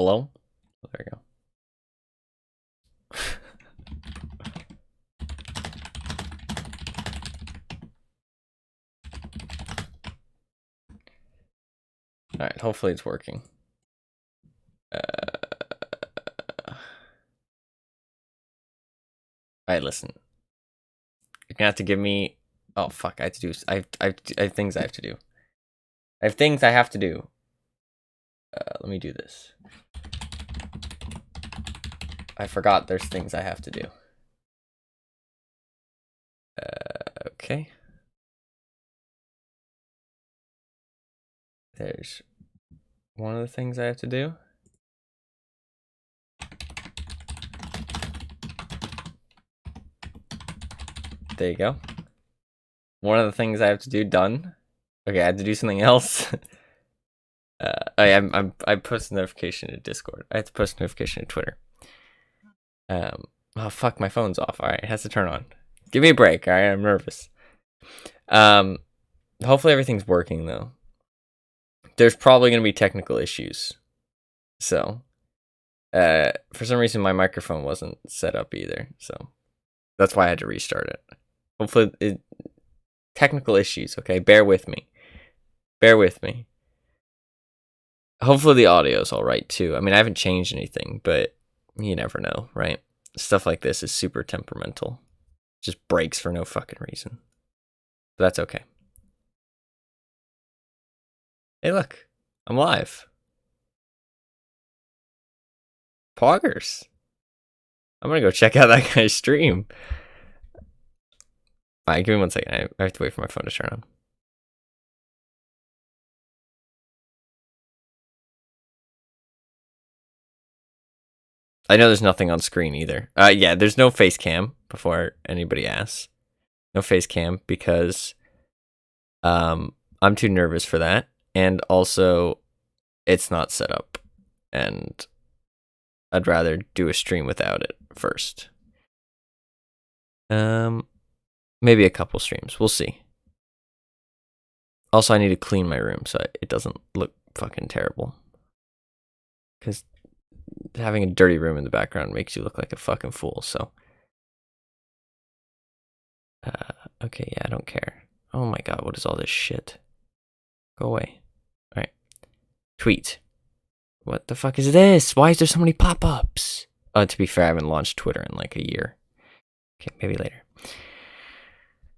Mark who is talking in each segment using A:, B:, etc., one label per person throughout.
A: Hello? Oh, there you go. Alright, hopefully it's working. Alright, listen. You're gonna have to give me... Oh, fuck, I have to do... I have things I have to do. I have things I have to do. Let me do this. I forgot there's things I have to do. Okay. There's one of the things I have to do. There you go. One of the things I have to do, done. Okay, I had to do something else. I post a notification to Discord. I have to post a notification to Twitter. Oh fuck, my phone's off. Alright, it has to turn on. Give me a break, alright? I'm nervous. Hopefully everything's working though. There's probably gonna be technical issues. So for some reason my microphone wasn't set up either, so that's why I had to restart it. Hopefully technical issues, okay? Bear with me. Bear with me. Hopefully the audio's alright too. I mean, I haven't changed anything, but you never know, right? Stuff like this is super temperamental. Just breaks for no fucking reason. But that's okay. Hey, look. I'm live. Poggers. I'm gonna go check out that guy's stream. Alright, give me 1 second. I have to wait for my phone to turn on. I know there's nothing on screen either. Yeah, there's no face cam before anybody asks. No face cam because I'm too nervous for that. And also it's not set up. And I'd rather do a stream without it first. Maybe a couple streams. We'll see. Also, I need to clean my room so it doesn't look fucking terrible. Because having a dirty room in the background makes you look like a fucking fool, so. Okay, yeah, I don't care. Oh my god, what is all this shit? Go away. Alright. Tweet. What the fuck is this? Why is there so many pop-ups? To be fair, I haven't launched Twitter in like a year. Okay, maybe later.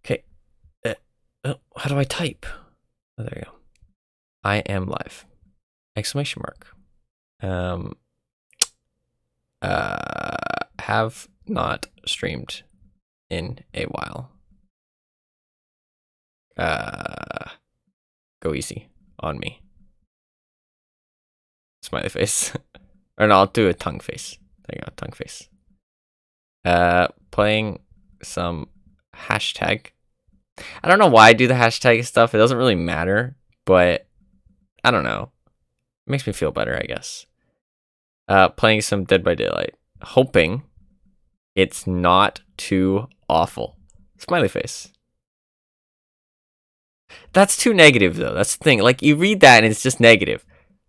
A: Okay. Oh, how do I type? Oh, there you go. I am live. Exclamation mark. Have not streamed in a while. Go easy on me. Smiley face. Or no, I'll do a tongue face. There you go, tongue face. Playing some hashtag. I don't know why I do the hashtag stuff. It doesn't really matter, but I don't know. It makes me feel better, I guess. Playing some Dead by Daylight. Hoping it's not too awful. Smiley face. That's too negative, though. That's the thing. Like, you read that and it's just negative.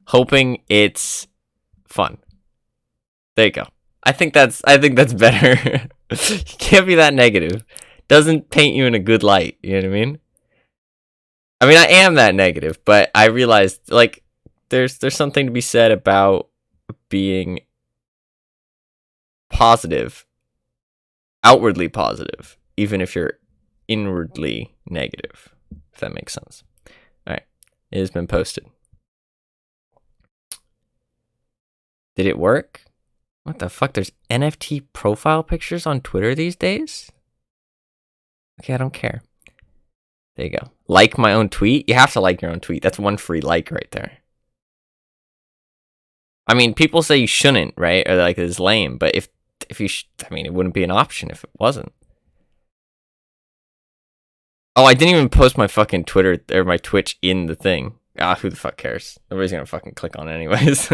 A: Hoping it's fun. There you go. I think that's better. You can't be that negative. Doesn't paint you in a good light. You know what I mean? I mean, I am that negative, but I realized, like, there's something to be said about being positive, outwardly positive, even if you're inwardly negative, if that makes sense. All right, it has been posted. Did it work? What the fuck? There's NFT profile pictures on Twitter these days? Okay, I don't care. There you go. Like my own tweet? You have to like your own tweet. That's one free like right there. I mean, people say you shouldn't, right? Or like it's lame, but if you, I mean, it wouldn't be an option if it wasn't. Oh, I didn't even post my fucking Twitter or my Twitch in the thing. Ah, who the fuck cares? Nobody's gonna fucking click on it anyways.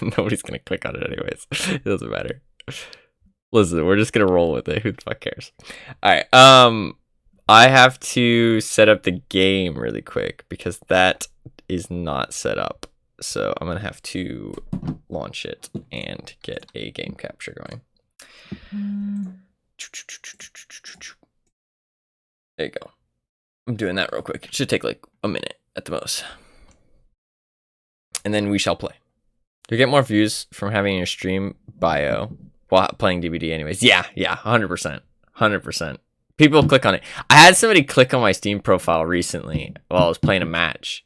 A: Nobody's gonna click on it anyways. It doesn't matter. Listen, we're just gonna roll with it. Who the fuck cares? Alright, I have to set up the game really quick because that is not set up. So I'm going to have to launch it and get a game capture going. There you go. I'm doing that real quick. It should take like a minute at the most. And then we shall play. You get more views from having your stream bio while playing DVD anyways. Yeah, 100%. 100%. People click on it. I had somebody click on my Steam profile recently while I was playing a match.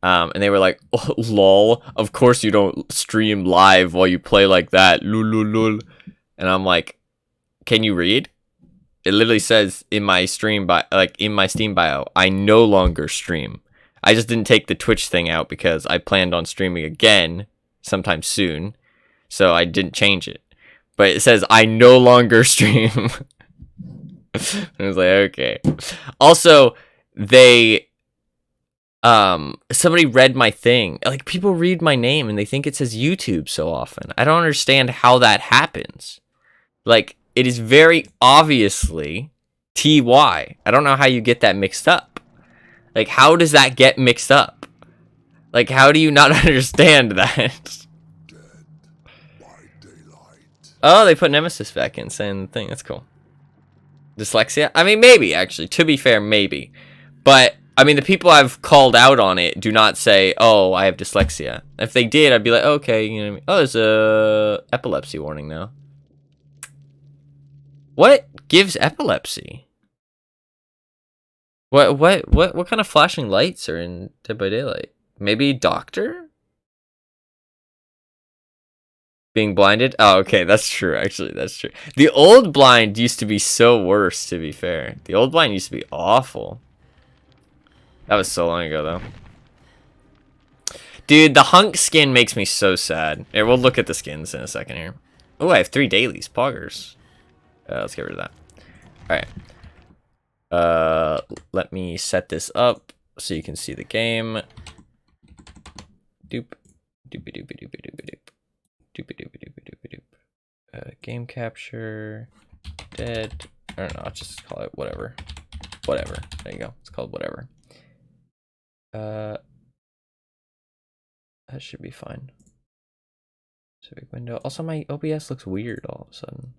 A: And they were like, oh, lol, of course you don't stream live while you play like that. Lul. And I'm like, can you read? It literally says in my stream in my Steam bio, I no longer stream. I just didn't take the Twitch thing out because I planned on streaming again sometime soon. So I didn't change it. But it says I no longer stream. I was like, okay. Also, somebody read my thing. Like, people read my name and they think it says YouTube so often. I don't understand how that happens. Like, it is very obviously TY. I don't know how you get that mixed up. Like, how does that get mixed up? Like, how do you not understand that? Oh, they put Nemesis back in, saying the thing. That's cool. Dyslexia? I mean, maybe, actually. To be fair, maybe. But, I mean, the people I've called out on it do not say, oh, I have dyslexia. If they did, I'd be like, okay, you know what I mean? Oh, there's a epilepsy warning now. What gives epilepsy? What kind of flashing lights are in Dead by Daylight? Maybe doctor? Being blinded? Oh, okay, that's true, actually, that's true. The old blind used to be so worse, to be fair. The old blind used to be awful. That was so long ago, though. Dude, the hunk skin makes me so sad. Here, we'll look at the skins in a second here. Oh, I have 3 dailies. Poggers. Let's get rid of that. Alright. Let me set this up so you can see the game. Doop. Doopy doopy doopy doopy doop. Doopy doopy doopy doopy doop. Game capture. Dead. I don't know, I'll just call it whatever. Whatever. There you go. It's called whatever. That should be fine. Civic window. Also, my OBS looks weird all of a sudden.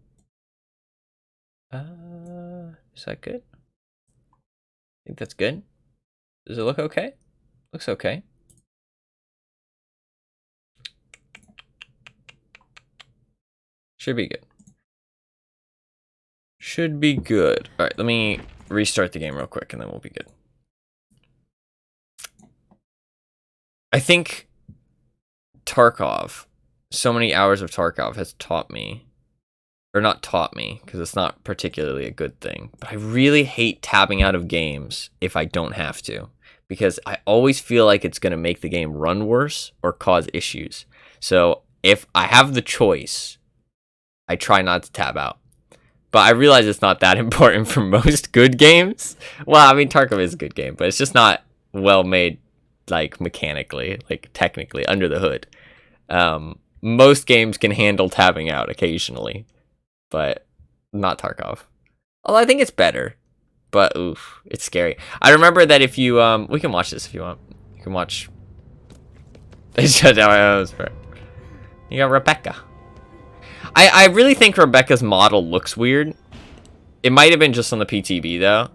A: Is that good? I think that's good. Does it look okay? Looks okay. Should be good. Should be good. Alright, let me restart the game real quick and then we'll be good. I think Tarkov, so many hours of Tarkov has taught me, or not taught me, because it's not particularly a good thing, but I really hate tabbing out of games if I don't have to, because I always feel like it's going to make the game run worse or cause issues. So if I have the choice, I try not to tab out. But I realize it's not that important for most good games. Well, I mean, Tarkov is a good game, but it's just not well made, like, mechanically, like, technically, under the hood. Most games can handle tabbing out occasionally, but not Tarkov. Although I think it's better, but oof, it's scary. I remember that if you, we can watch this if you want. You can watch. They shut down my nose for it. You got Rebecca. I really think Rebecca's model looks weird. It might have been just on the PTB though,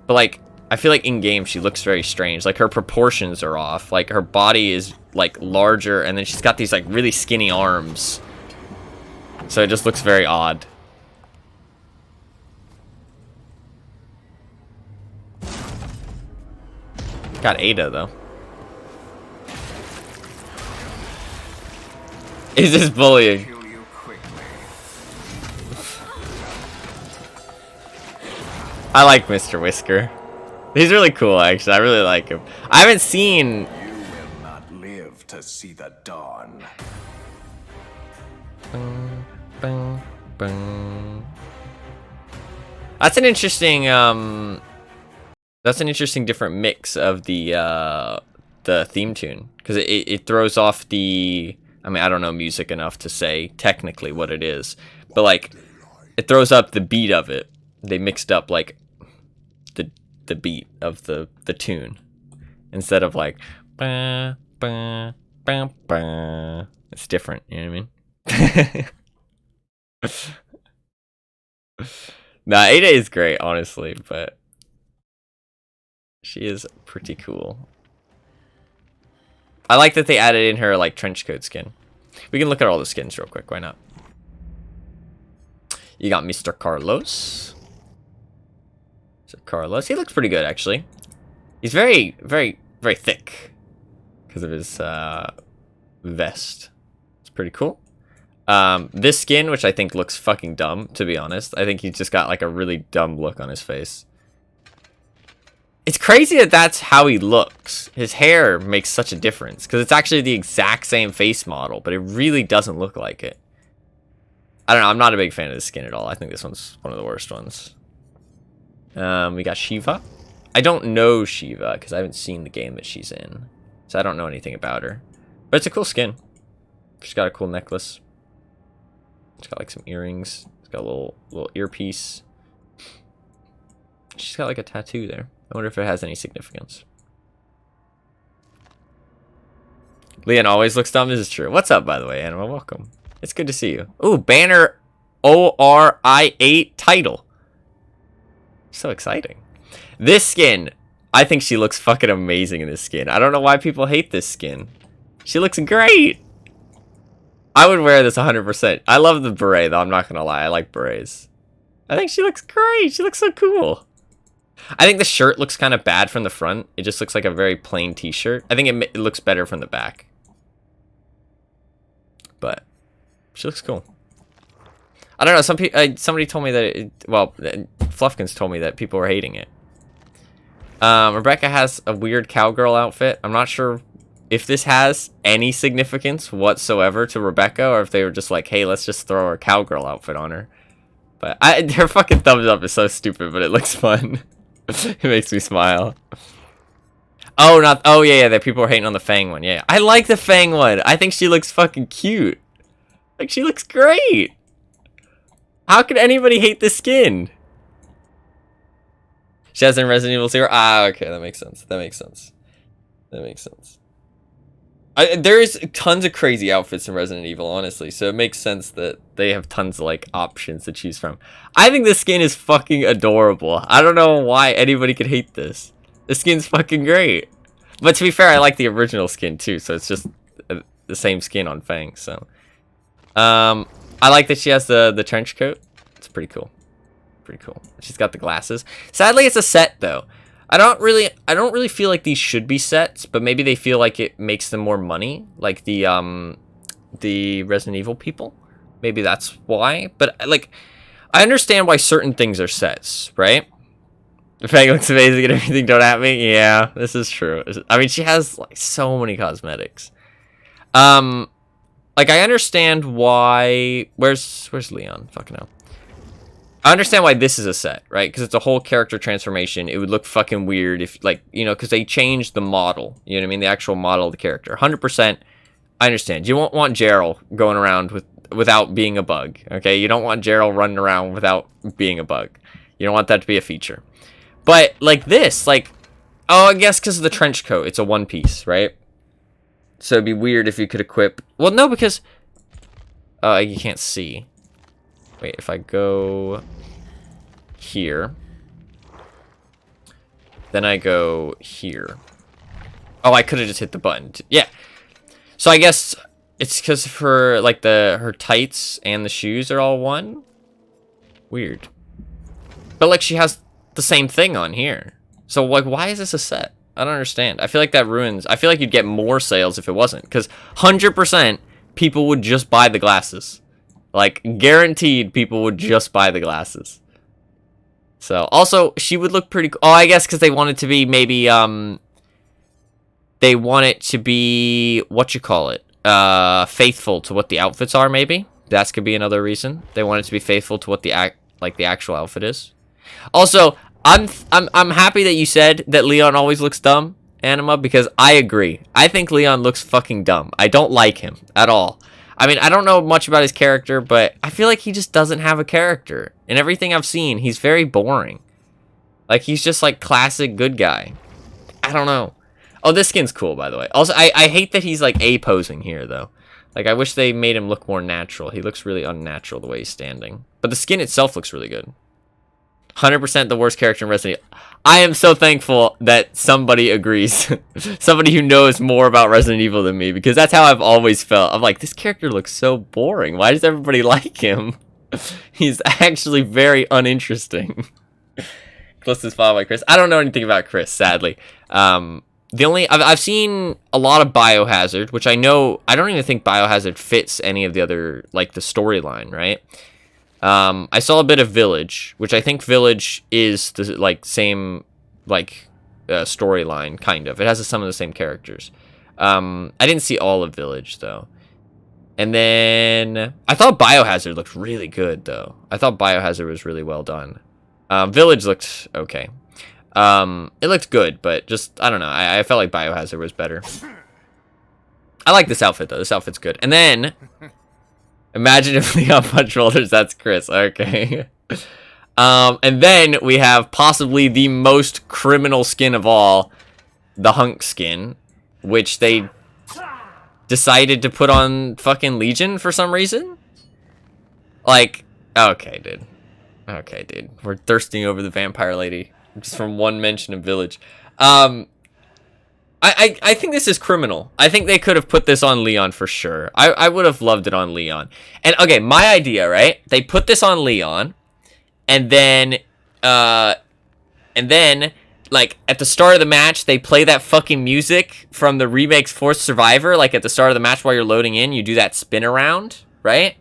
A: but like, I feel like in game she looks very strange. Like her proportions are off. Like her body is like larger, and then she's got these like really skinny arms. So it just looks very odd. Got Ada though. Is this bullying? I like Mr. Whisker. He's really cool, actually. I really like him. I haven't seen...
B: You will not live to see the dawn.
A: Bang, bang. That's an interesting, different mix of the theme tune. Because it throws off the... I mean, I don't know music enough to say technically what it is. But, like, it throws up the beat of it. They mixed up, like, the beat of the tune. Instead of, like... It's different, you know what I mean? Nah, Ada is great, honestly, but she is pretty cool. I like that they added in her, like, trench coat skin. We can look at all the skins real quick, why not? You got Mr. Carlos. Mr. Carlos, he looks pretty good, actually. He's very, very, very thick because of his vest. It's pretty cool. This skin, which I think looks fucking dumb, to be honest. I think he's just got like a really dumb look on his face. It's crazy that that's how he looks. His hair makes such a difference because it's actually the exact same face model, but it really doesn't look like it. I don't know. I'm not a big fan of this skin at all. I think this one's one of the worst ones. We got Shiva. I don't know Shiva because I haven't seen the game that she's in, so I don't know anything about her. But it's a cool skin. She's got a cool necklace. She's got like some earrings. She's got a little earpiece. She's got like a tattoo there. I wonder if it has any significance. Leon always looks dumb. This is true. What's up, by the way, Anima? Welcome. It's good to see you. Ooh, banner ORI8 title. So exciting. This skin, I think she looks fucking amazing in this skin. I don't know why people hate this skin. She looks great. I would wear this 100%. I love the beret, though. I'm not going to lie. I like berets. I think she looks great. She looks so cool. I think the shirt looks kind of bad from the front. It just looks like a very plain t-shirt. I think it looks better from the back. But she looks cool. I don't know. Somebody told me that. Fluffkins told me that people were hating it. Rebecca has a weird cowgirl outfit. I'm not sure if this has any significance whatsoever to Rebecca, or if they were just like, hey, let's just throw our cowgirl outfit on her. But her fucking thumbs up is so stupid, but it looks fun. It makes me smile. Oh yeah, that people are hating on the Fang one. Yeah, I like the Fang one. I think she looks fucking cute. Like, she looks great. How could anybody hate this skin? She has in Resident Evil 0. Ah, okay, that makes sense. That makes sense. That makes sense. There's tons of crazy outfits in Resident Evil, honestly, so it makes sense that they have tons of, like, options to choose from. I think this skin is fucking adorable. I don't know why anybody could hate this. The skin's fucking great. But to be fair, I like the original skin, too, so it's just the same skin on Fang, so. I like that she has the trench coat. It's pretty cool. Pretty cool. She's got the glasses. Sadly, it's a set, though. I don't really feel like these should be sets, but maybe they feel like it makes them more money, like the Resident Evil people. Maybe that's why. But like, I understand why certain things are sets, right? The Fang looks amazing and everything. Don't at me. Yeah, this is true. I mean, she has like so many cosmetics. Like, I understand why. Where's Leon? Fucking hell. I understand why this is a set, right? Because it's a whole character transformation. It would look fucking weird if, like, you know, because they changed the model. You know what I mean? The actual model of the character. 100%, I understand. You won't want Gerald going around without being a bug, okay? You don't want Gerald running around without being a bug. You don't want that to be a feature. But, like this, like, oh, I guess because of the trench coat. It's a one piece, right? So it'd be weird if you could equip... Well, no, because... you can't see. Wait, if I go here, then I go here. Oh, I could have just hit the button. Yeah. So I guess it's because of her, like, her tights and the shoes are all one. Weird. But, like, she has the same thing on here. So, like, why is this a set? I don't understand. I feel like that ruins... I feel like you'd get more sales if it wasn't. Because 100% people would just buy the glasses. Like, guaranteed people would just buy the glasses. So, also, she would look pretty... Oh, I guess because they want it to be maybe, they want it to be... faithful to what the outfits are, maybe? That could be another reason. They want it to be faithful to what the actual outfit is. Also, I'm happy that you said that Leon always looks dumb, Anima, because I agree. I think Leon looks fucking dumb. I don't like him at all. I mean, I don't know much about his character, but I feel like he just doesn't have a character. In everything I've seen, he's very boring. Like, he's just like classic good guy. I don't know. Oh, this skin's cool, by the way. Also, I hate that he's, like, A-posing here, though. Like, I wish they made him look more natural. He looks really unnatural the way he's standing. But the skin itself looks really good. 100% the worst character in Resident Evil. I am so thankful that somebody agrees. Somebody who knows more about Resident Evil than me, because that's how I've always felt. I'm like, this character looks so boring. Why does everybody like him? He's actually very uninteresting. Closest followed by Chris. I don't know anything about Chris, sadly. I've seen a lot of Biohazard, which I know, I don't even think Biohazard fits any of the other, like, the storyline, right? I saw a bit of Village, which I think Village is the, like, same, like, storyline, kind of. It has some of the same characters. I didn't see all of Village, though. And then, I thought Biohazard looked really good, though. I thought Biohazard was really well done. Village looked okay. It looked good, but just, I don't know. I felt like Biohazard was better. I like this outfit, though. This outfit's good. And then, imagine if Leon punched Walters. That's Chris. Okay. And then we have possibly the most criminal skin of all, the Hunk skin, which they decided to put on fucking Legion for some reason. Like, okay, dude. Okay, dude. We're thirsting over the vampire lady just from one mention of Village. I think this is criminal. I think they could have put this on Leon for sure. I would have loved it on Leon. And okay, my idea, right? They put this on Leon, and then like at the start of the match, they play that fucking music from the remake's Fourth Survivor. Like at the start of the match while you're loading in, you do that spin around, right?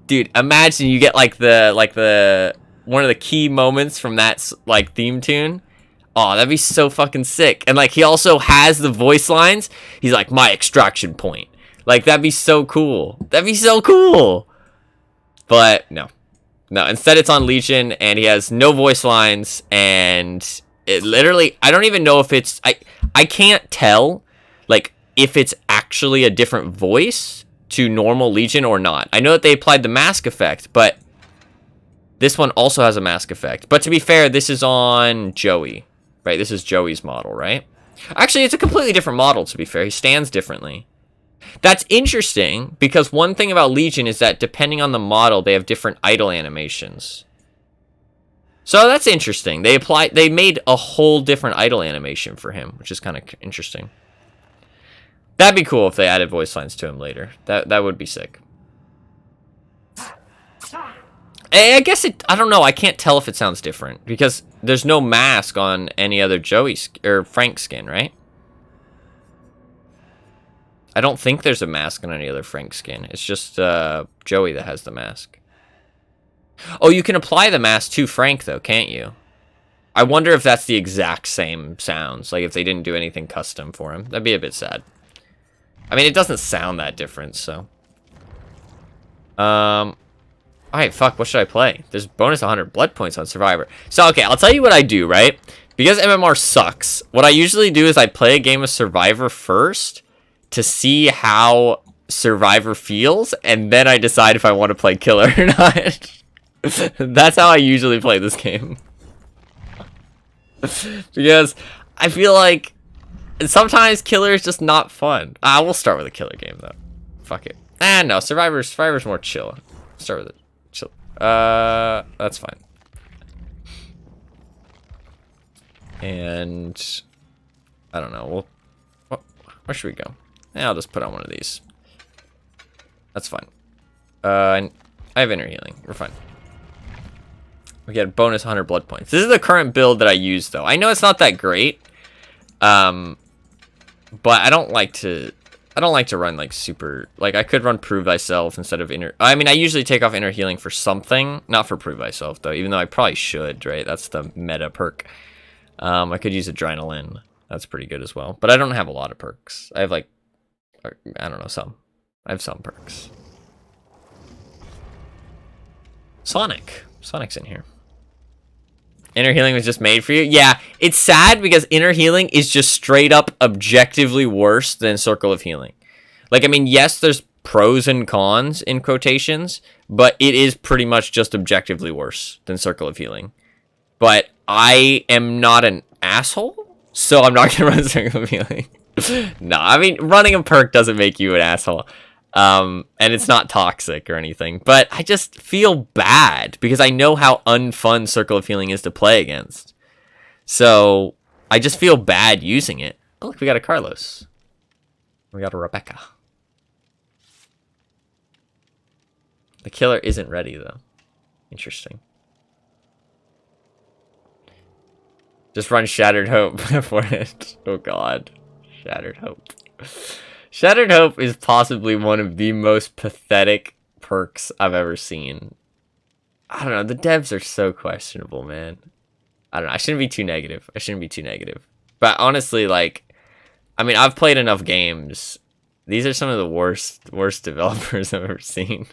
A: Dude, imagine you get like the one of the key moments from that like theme tune. Oh, that'd be so fucking sick. And like he also has the voice lines. He's like, my extraction point. Like that'd be so cool. That'd be so cool. But no. No, instead it's on Legion and he has no voice lines, and it literally, I don't even know if it's, I can't tell like if it's actually a different voice to normal Legion or not. I know that they applied the mask effect, but this one also has a mask effect. But to be fair, this is on Joey, right? This is Joey's model, right? Actually, it's a completely different model, to be fair. He stands differently. That's interesting, because one thing about Legion is that depending on the model, they have different idle animations. So that's interesting. They made a whole different idle animation for him, which is kind of interesting. That'd be cool if they added voice lines to him later. That would be sick. I guess I don't know. I can't tell if it sounds different because there's no mask on any other Joey or Frank skin, right? I don't think there's a mask on any other Frank skin. It's just Joey that has the mask. Oh, you can apply the mask to Frank though, can't you? I wonder if that's the exact same sounds. Like if they didn't do anything custom for him. That'd be a bit sad. I mean, it doesn't sound that different, so. Alright, fuck, what should I play? There's bonus 100 blood points on Survivor. So, okay, I'll tell you what I do, right? Because MMR sucks, what I usually do is I play a game of Survivor first to see how Survivor feels, and then I decide if I want to play Killer or not. That's how I usually play this game. Because I feel like sometimes Killer is just not fun. We'll start with a Killer game, though. Fuck it. No, Survivor's more chill. Start with it. Chill. That's fine. And I don't know. Where should we go? I'll just put on one of these. That's fine. I have inner healing. We're fine. We get a bonus 100 blood points. This is the current build that I use, though. I know it's not that great. But I don't like to run like super, like I could run Prove Thyself instead of inner. I mean, I usually take off inner healing for something, not for Prove Thyself though, even though I probably should, right? That's the meta perk. I could use Adrenaline. That's pretty good as well. But I don't have a lot of perks. I have like, I don't know, some. I have some perks. Sonic's in here. Inner healing was just made for you? Yeah, it's sad because inner healing is just straight up objectively worse than Circle of Healing. Like, I mean, yes, there's pros and cons in quotations, but it is pretty much just objectively worse than Circle of Healing. But I am not an asshole, so I'm not going to run Circle of Healing. No, I mean, running a perk doesn't make you an asshole. And it's not toxic or anything. But I just feel bad because I know how unfun Circle of Healing is to play against. So I just feel bad using it. Oh, look, we got a Carlos. We got a Rebecca. The killer isn't ready, though. Interesting. Just run Shattered Hope for it. Oh, God. Shattered Hope. Shattered Hope is possibly one of the most pathetic perks I've ever seen. I don't know. The devs are so questionable, man. I don't know. I shouldn't be too negative. But honestly, like, I mean, I've played enough games. These are some of the worst developers I've ever seen.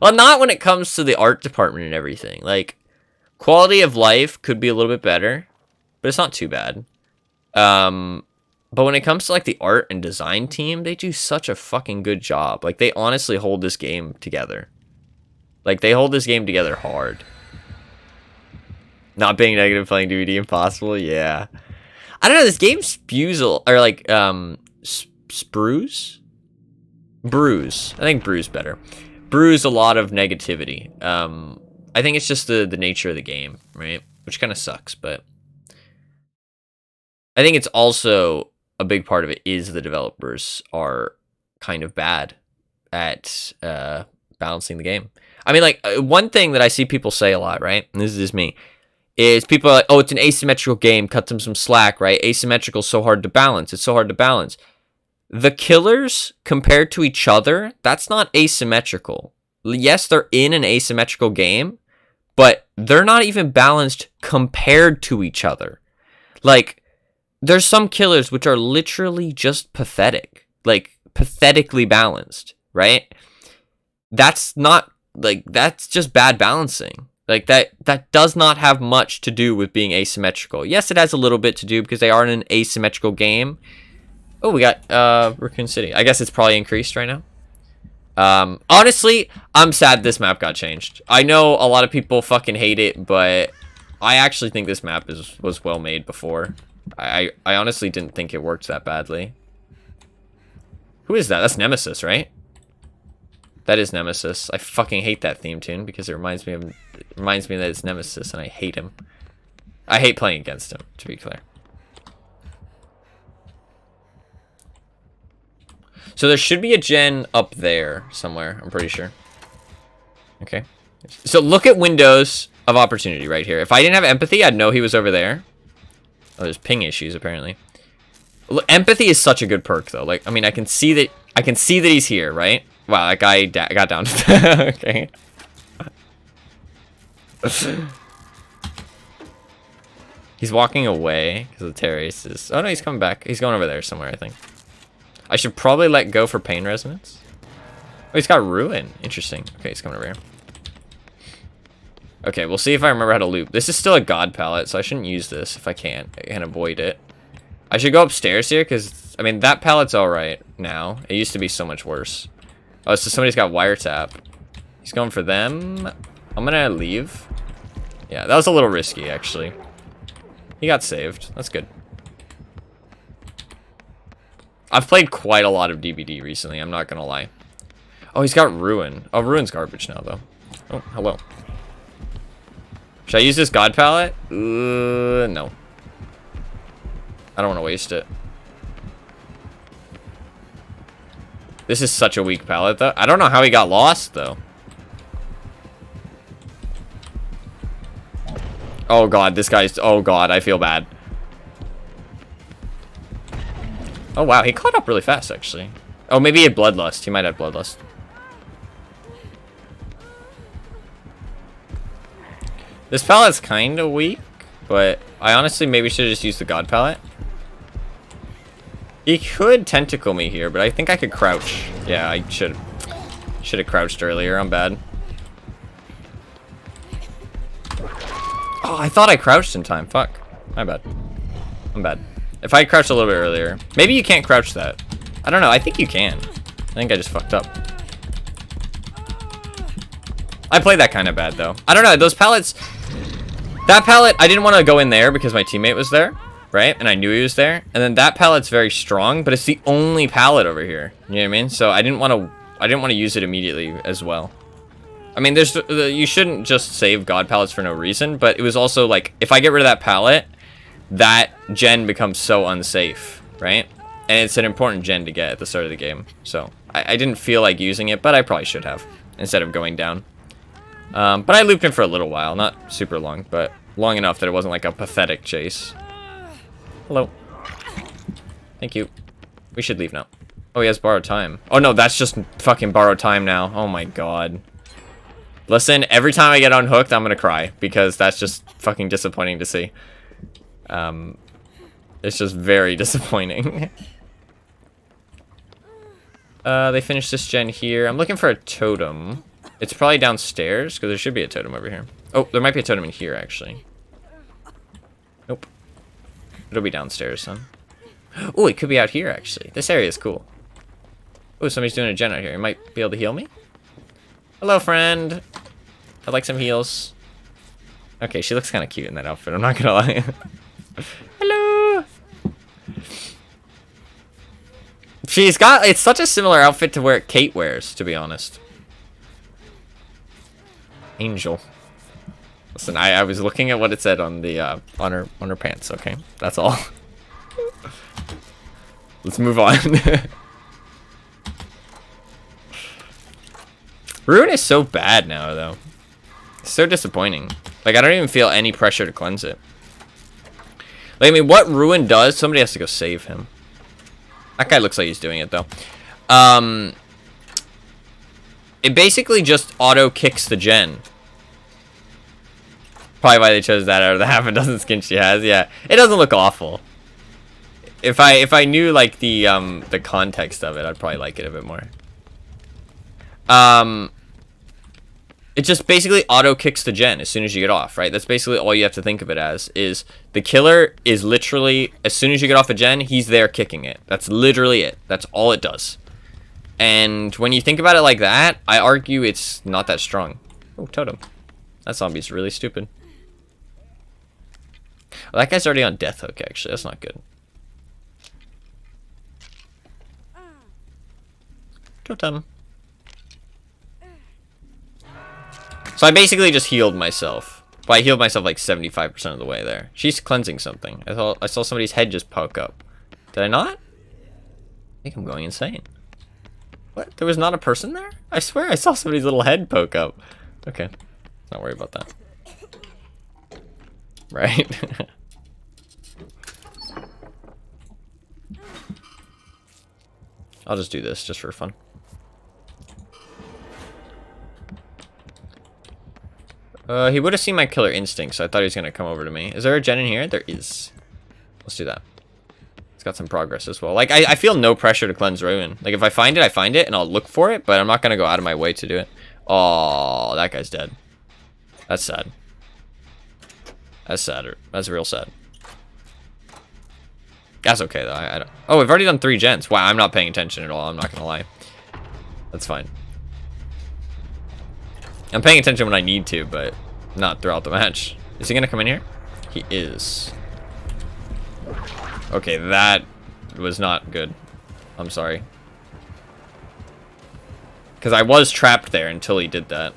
A: Well, not when it comes to the art department and everything. Like, quality of life could be a little bit better, but it's not too bad. But when it comes to, like, the art and design team, they do such a fucking good job. Like, they honestly hold this game together. Like, they hold this game together hard. Not being negative, playing DVD impossible, yeah. I don't know, this game spews, or, like, sprues? Brews. I think brews better. Brews a lot of negativity. I think it's just the nature of the game, right? Which kind of sucks, but I think it's also a big part of it is the developers are kind of bad at balancing the game. I mean, like, one thing that I see people say a lot, right? And this is just me, is people are like, oh, it's an asymmetrical game, cut them some slack, right? Asymmetrical is so hard to balance. It's so hard to balance. The killers compared to each other, that's not asymmetrical. Yes, they're in an asymmetrical game, but they're not even balanced compared to each other. Like, there's some killers which are literally just pathetic. Like, pathetically balanced, right? That's not, like, that's just bad balancing. Like, that does not have much to do with being asymmetrical. Yes, it has a little bit to do because they are in an asymmetrical game. Oh, we got Raccoon City. I guess it's probably increased right now. Honestly, I'm sad this map got changed. I know a lot of people fucking hate it, but I actually think this map was well made before. I honestly didn't think it worked that badly. Who is that? That's Nemesis, right? That is Nemesis. I fucking hate that theme tune because it reminds me that it's Nemesis and I hate him. I hate playing against him, to be clear. So there should be a gen up there somewhere, I'm pretty sure. Okay. So look at windows of opportunity right here. If I didn't have empathy, I'd know he was over there. Oh, there's ping issues apparently. Look, empathy is such a good perk though. Like, I mean, I can see that he's here, right? Wow, that guy got down. Okay. He's walking away because the terrace is... Oh no, he's coming back. He's going over there somewhere, I think. I should probably let go for pain resonance. Oh, he's got ruin. Interesting. Okay, he's coming over here. Okay, we'll see if I remember how to loop. This is still a god palette, so I shouldn't use this if I can avoid it. I should go upstairs here, because, I mean, that palette's alright now. It used to be so much worse. Oh, so somebody's got wiretap. He's going for them. I'm gonna leave. Yeah, that was a little risky, actually. He got saved. That's good. I've played quite a lot of DBD recently, I'm not gonna lie. Oh, he's got Ruin. Oh, Ruin's garbage now, though. Oh, hello. Should I use this god palette? No. I don't want to waste it. This is such a weak palette, though. I don't know how he got lost, though. Oh, God, this guy's... Oh, God, I feel bad. Oh, wow, he caught up really fast, actually. Oh, maybe he had Bloodlust. He might have Bloodlust. This palette's kind of weak, but I honestly maybe should have just used the God palette. He could tentacle me here, but I think I could crouch. Yeah, I should have crouched earlier. I'm bad. Oh, I thought I crouched in time. Fuck. My bad. I'm bad. If I crouched a little bit earlier. Maybe you can't crouch that. I don't know. I think you can. I think I just fucked up. I played that kind of bad, though. I don't know. Those palettes... That palette, I didn't want to go in there because my teammate was there, right? And I knew he was there. And then that pallet's very strong, but it's the only pallet over here. You know what I mean? So I didn't want to use it immediately as well. I mean, you shouldn't just save god pallets for no reason, but it was also like, if I get rid of that pallet, that gen becomes so unsafe, right? And it's an important gen to get at the start of the game. So I didn't feel like using it, but I probably should have, instead of going down. But I looped him for a little while, not super long, but long enough that it wasn't like a pathetic chase. Hello. Thank you. We should leave now. Oh, he has borrowed time. Oh no, that's just fucking borrowed time now. Oh my god. Listen, every time I get unhooked, I'm gonna cry, because that's just fucking disappointing to see. It's just very disappointing. They finished this gen here. I'm looking for a totem. It's probably downstairs, because there should be a totem over here. Oh, there might be a totem in here, actually. Nope. It'll be downstairs, then. Oh, it could be out here, actually. This area is cool. Oh, somebody's doing a gen out here. You might be able to heal me? Hello, friend. I'd like some heals. Okay, she looks kind of cute in that outfit. I'm not gonna lie. Hello. She's got... It's such a similar outfit to where Kate wears, to be honest. Angel. Listen, I was looking at what it said on the on her pants. Okay, that's all. Let's move on. Ruin is so bad now, though. It's so disappointing. Like, I don't even feel any pressure to cleanse it. Like, I mean, what Ruin does, somebody has to go save him. That guy looks like he's doing it, though. It basically just auto-kicks the gen. Probably why they chose that out of the half a dozen skins she has. Yeah, it doesn't look awful. If I knew, like, the context of it, I'd probably like it a bit more. It just basically auto-kicks the gen as soon as you get off, right? That's basically all you have to think of it as, is the killer is literally, as soon as you get off a gen, he's there kicking it. That's literally it. That's all it does. And when you think about it like that, I argue it's not that strong. Oh, totem. That zombie's really stupid. Well, that guy's already on death hook, actually. That's not good. Totem. So I basically just healed myself. But I healed myself like 75% of the way there. She's cleansing something. I saw somebody's head just poke up. Did I not? I think I'm going insane. What? There was not a person there? I swear I saw somebody's little head poke up. Okay. Not worry about that. Right? I'll just do this just for fun. He would have seen my killer instinct, so I thought he was going to come over to me. Is there a gen in here? There is. Let's do that. It's got some progress as well. Like, I feel no pressure to cleanse Ruin. Like, if I find it, and I'll look for it, but I'm not going to go out of my way to do it. Oh, that guy's dead. That's sad. That's sad. That's real sad. That's okay, though. I don't... Oh, we've already done 3 gens. Wow, I'm not paying attention at all. I'm not going to lie. That's fine. I'm paying attention when I need to, but not throughout the match. Is he going to come in here? He is. Okay, that was not good. I'm sorry. Because I was trapped there until he did that.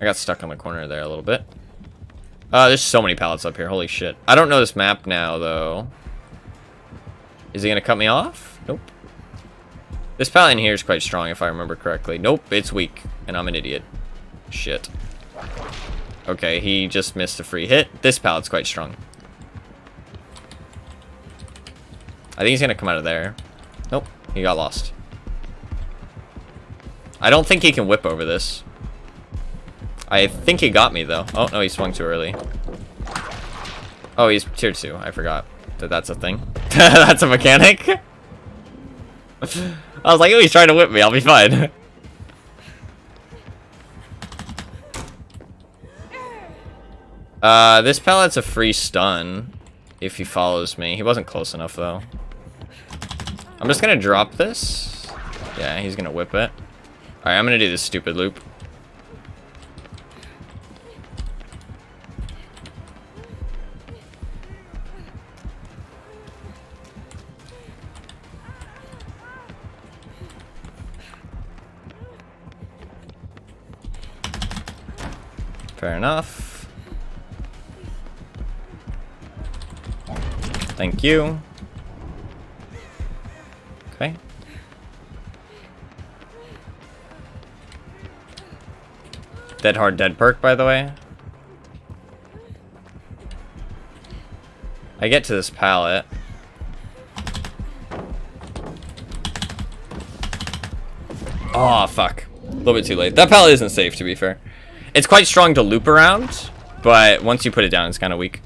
A: I got stuck on the corner there a little bit. There's so many pallets up here. Holy shit. I don't know this map now, though. Is he going to cut me off? Nope. This pallet in here is quite strong, if I remember correctly. Nope, it's weak, and I'm an idiot. Shit. Okay, he just missed a free hit. This pallet's quite strong. I think he's going to come out of there. Nope, he got lost. I don't think he can whip over this. I think he got me, though. Oh, no, he swung too early. Oh, he's tier 2. I forgot that that's a thing. That's a mechanic. I was like, oh, he's trying to whip me. I'll be fine. This pallet's a free stun if he follows me. He wasn't close enough, though. I'm just going to drop this. Yeah, he's going to whip it. All right, I'm going to do this stupid loop. Fair enough. Thank you. Okay. Dead hard dead perk, by the way. I get to this pallet. Oh, fuck. A little bit too late. That pallet isn't safe, to be fair. It's quite strong to loop around, but once you put it down, it's kind of weak.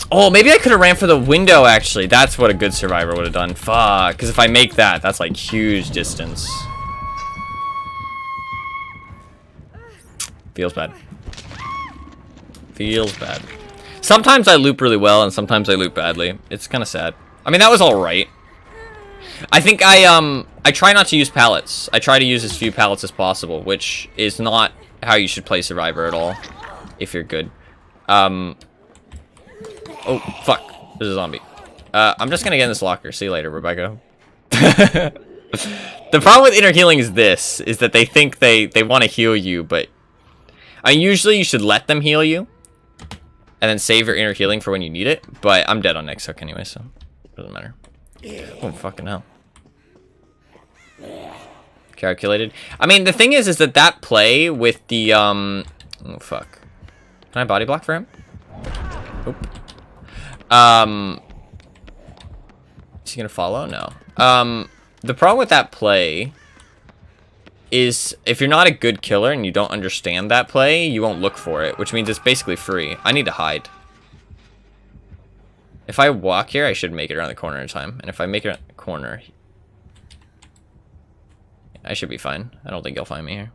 A: Oh, maybe I could have ran for the window, actually. That's what a good survivor would have done. Fuck. Because if I make that, that's like huge distance. Feels bad. Feels bad. Sometimes I loop really well, and sometimes I loop badly. It's kind of sad. I mean, that was alright. I think I try not to use pallets. I try to use as few pallets as possible, which is not how you should play Survivor at all, if you're good. Oh, fuck. There's a zombie. I'm just gonna get in this locker. See you later, Rebecca. The problem with inner healing is this, is that they think they want to heal you, but... I mean, usually you should let them heal you, and then save your inner healing for when you need it, but I'm dead on next hook anyway, so it doesn't matter. Oh, fucking hell. Calculated. I mean, the thing is that play with the, oh, fuck. Can I body block for him? Oop. Is he gonna follow? No. The problem with that play is if you're not a good killer and you don't understand that play, you won't look for it, which means it's basically free. I need to hide. If I walk here, I should make it around the corner in time. And if I make it around the corner, I should be fine. I don't think he'll find me here.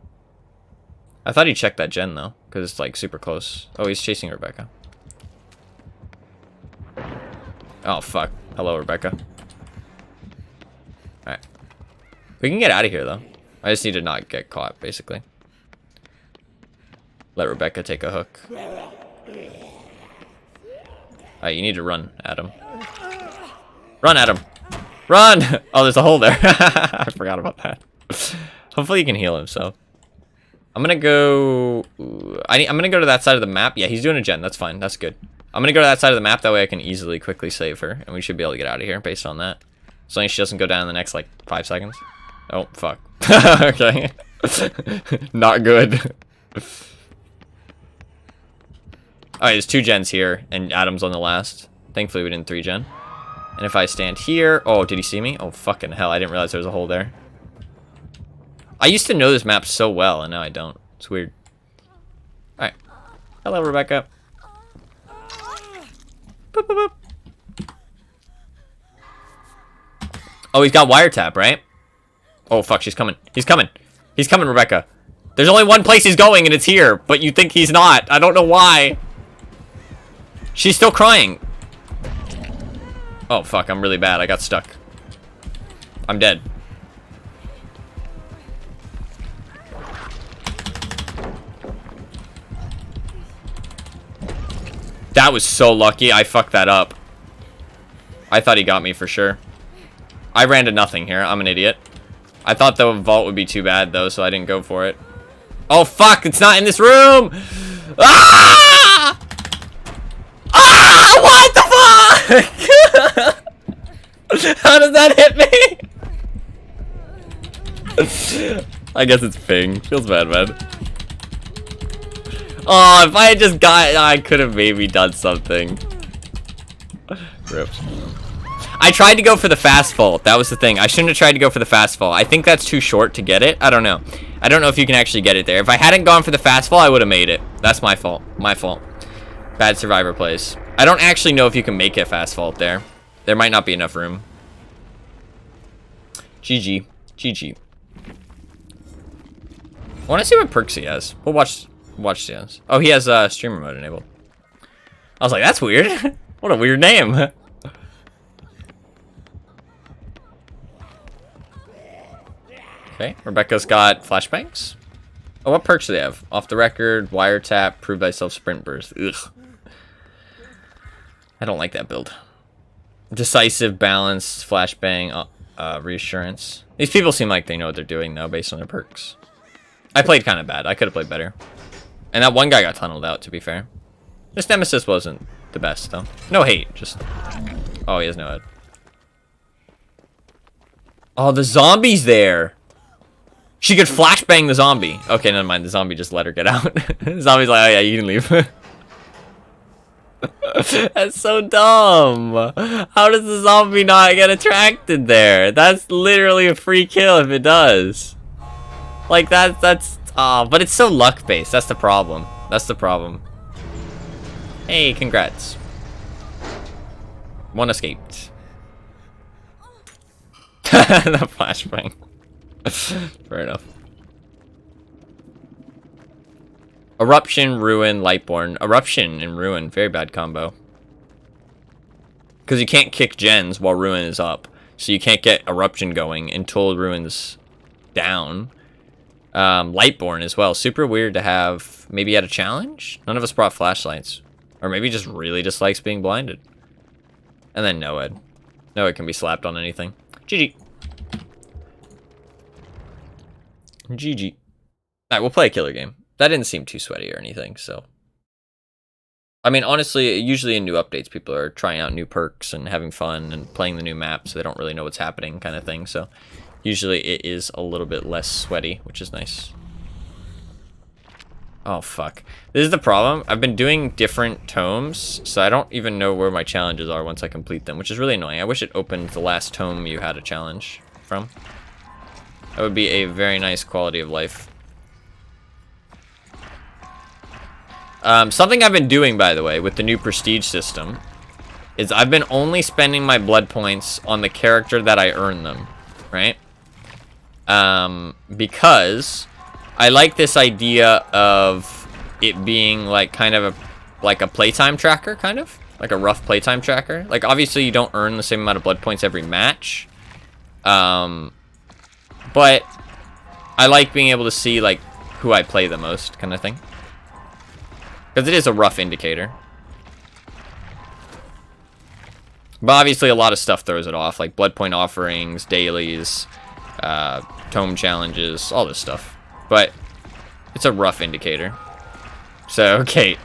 A: I thought he checked that gen, though, because it's, like, super close. Oh, he's chasing Rebecca. Oh, fuck. Hello, Rebecca. Alright. We can get out of here, though. I just need to not get caught, basically. Let Rebecca take a hook. Alright, you need to run, Adam. Run, Adam! Run! Oh, there's a hole there. I forgot about that. Hopefully he can heal himself. I'm gonna go... I'm gonna go to that side of the map. Yeah, he's doing a gen. That's fine. That's good. I'm gonna go to that side of the map. That way I can easily, quickly save her. And we should be able to get out of here based on that. As long as she doesn't go down in the next, like, 5 seconds. Oh, fuck. Okay. Not good. Alright, there's 2 gens here, and Adam's on the last. Thankfully, we didn't 3 gen. And if I stand here... Oh, did he see me? Oh, fucking hell. I didn't realize there was a hole there. I used to know this map so well, and now I don't. It's weird. Alright. Hello, Rebecca. Boop, boop, boop. Oh, he's got wiretap, right? Oh, fuck, she's coming. He's coming. He's coming, Rebecca. There's only one place he's going, and it's here. But you think he's not. I don't know why. She's still crying. Oh, fuck, I'm really bad. I got stuck. I'm dead. That was so lucky. I fucked that up. I thought he got me for sure. I ran to nothing here. I'm an idiot. I thought the vault would be too bad, though, so I didn't go for it. Oh, fuck! It's not in this room! Ah! Ah! What the fuck? How does that hit me? I guess it's ping. Feels bad, man. Oh, if I had just got... I could have maybe done something. Rip. I tried to go for the fast fall. That was the thing. I shouldn't have tried to go for the fast fall. I think that's too short to get it. I don't know. I don't know if you can actually get it there. If I hadn't gone for the fast fall, I would have made it. That's my fault. My fault. Bad survivor plays. I don't actually know if you can make it fast fall there. There might not be enough room. GG. GG. I want to see what perks he has. We'll watch the Oh, he has streamer mode enabled. I was like, that's weird. What a weird name. Okay, Rebecca's got flashbangs. Oh, what perks do they have? Off the record, wiretap, prove thyself, sprint burst. Ugh. I don't like that build. Decisive, balance, flashbang, reassurance. These people seem like they know what they're doing, though, based on their perks. I played kind of bad. I could have played better. And that one guy got tunneled out, to be fair. This Nemesis wasn't the best, though. No hate, just... Oh, he has no head. Oh, the zombie's there! She could flashbang the zombie. Okay, never mind. The zombie just let her get out. The zombie's like, oh yeah, you can leave. That's so dumb. How does the zombie not get attracted there? That's literally a free kill if it does. Like, that's... but it's so luck-based. That's the problem. That's the problem. Hey, congrats. One escaped. The flashbang. Fair enough. Eruption, Ruin, Lightborn. Eruption and Ruin. Very bad combo. Because you can't kick gens while Ruin is up. So you can't get Eruption going until Ruin's down. Lightborn as well. Super weird to have. Maybe at a challenge? None of us brought flashlights. Or maybe just really dislikes being blinded. And then Noed. Noed can be slapped on anything. GG. GG. Alright, we'll play a killer game. That didn't seem too sweaty or anything, so. I mean, honestly, usually in new updates, people are trying out new perks and having fun and playing the new map, so they don't really know what's happening kind of thing, so. Usually it is a little bit less sweaty, which is nice. Oh, fuck. This is the problem. I've been doing different tomes, so I don't even know where my challenges are once I complete them, which is really annoying. I wish it opened the last tome you had a challenge from. That would be a very nice quality of life. Something I've been doing, by the way, with the new prestige system, is I've been only spending my blood points on the character that I earn them, right? Because I like this idea of it being like kind of like a playtime tracker, kind of like a rough playtime tracker. Like obviously you don't earn the same amount of blood points every match, but I like being able to see like who I play the most, kind of thing, because it is a rough indicator. But obviously a lot of stuff throws it off, like blood point offerings, dailies, tome challenges, all this stuff. But it's a rough indicator. So, okay.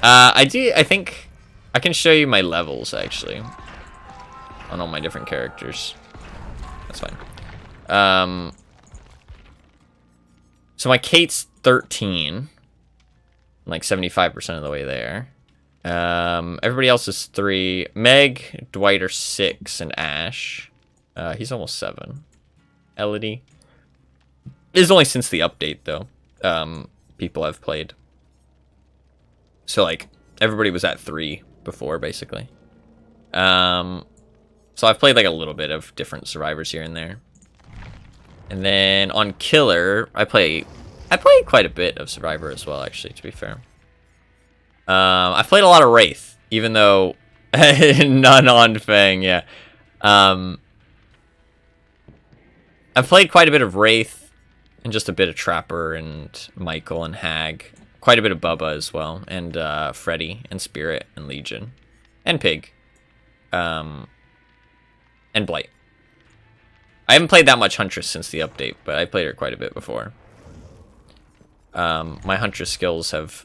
A: I think I can show you my levels, actually, on all my different characters. That's fine. So my Kate's 13. Like 75% of the way there. Everybody else is 3. Meg, Dwight are 6, and Ash. He's almost 7. Elodie. It's only since the update, though. People I've played. So, like, everybody was at 3 before, basically. So I've played, like, a little bit of different survivors here and there. And then on Killer, I play quite a bit of Survivor as well, actually, to be fair. I've played a lot of Wraith, even though none on Fang, yeah. I've played quite a bit of Wraith, and just a bit of Trapper, and Michael, and Hag. Quite a bit of Bubba as well, and Freddy, and Spirit, and Legion, and Pig, and Blight. I haven't played that much Huntress since the update, but I played her quite a bit before. My Huntress skills have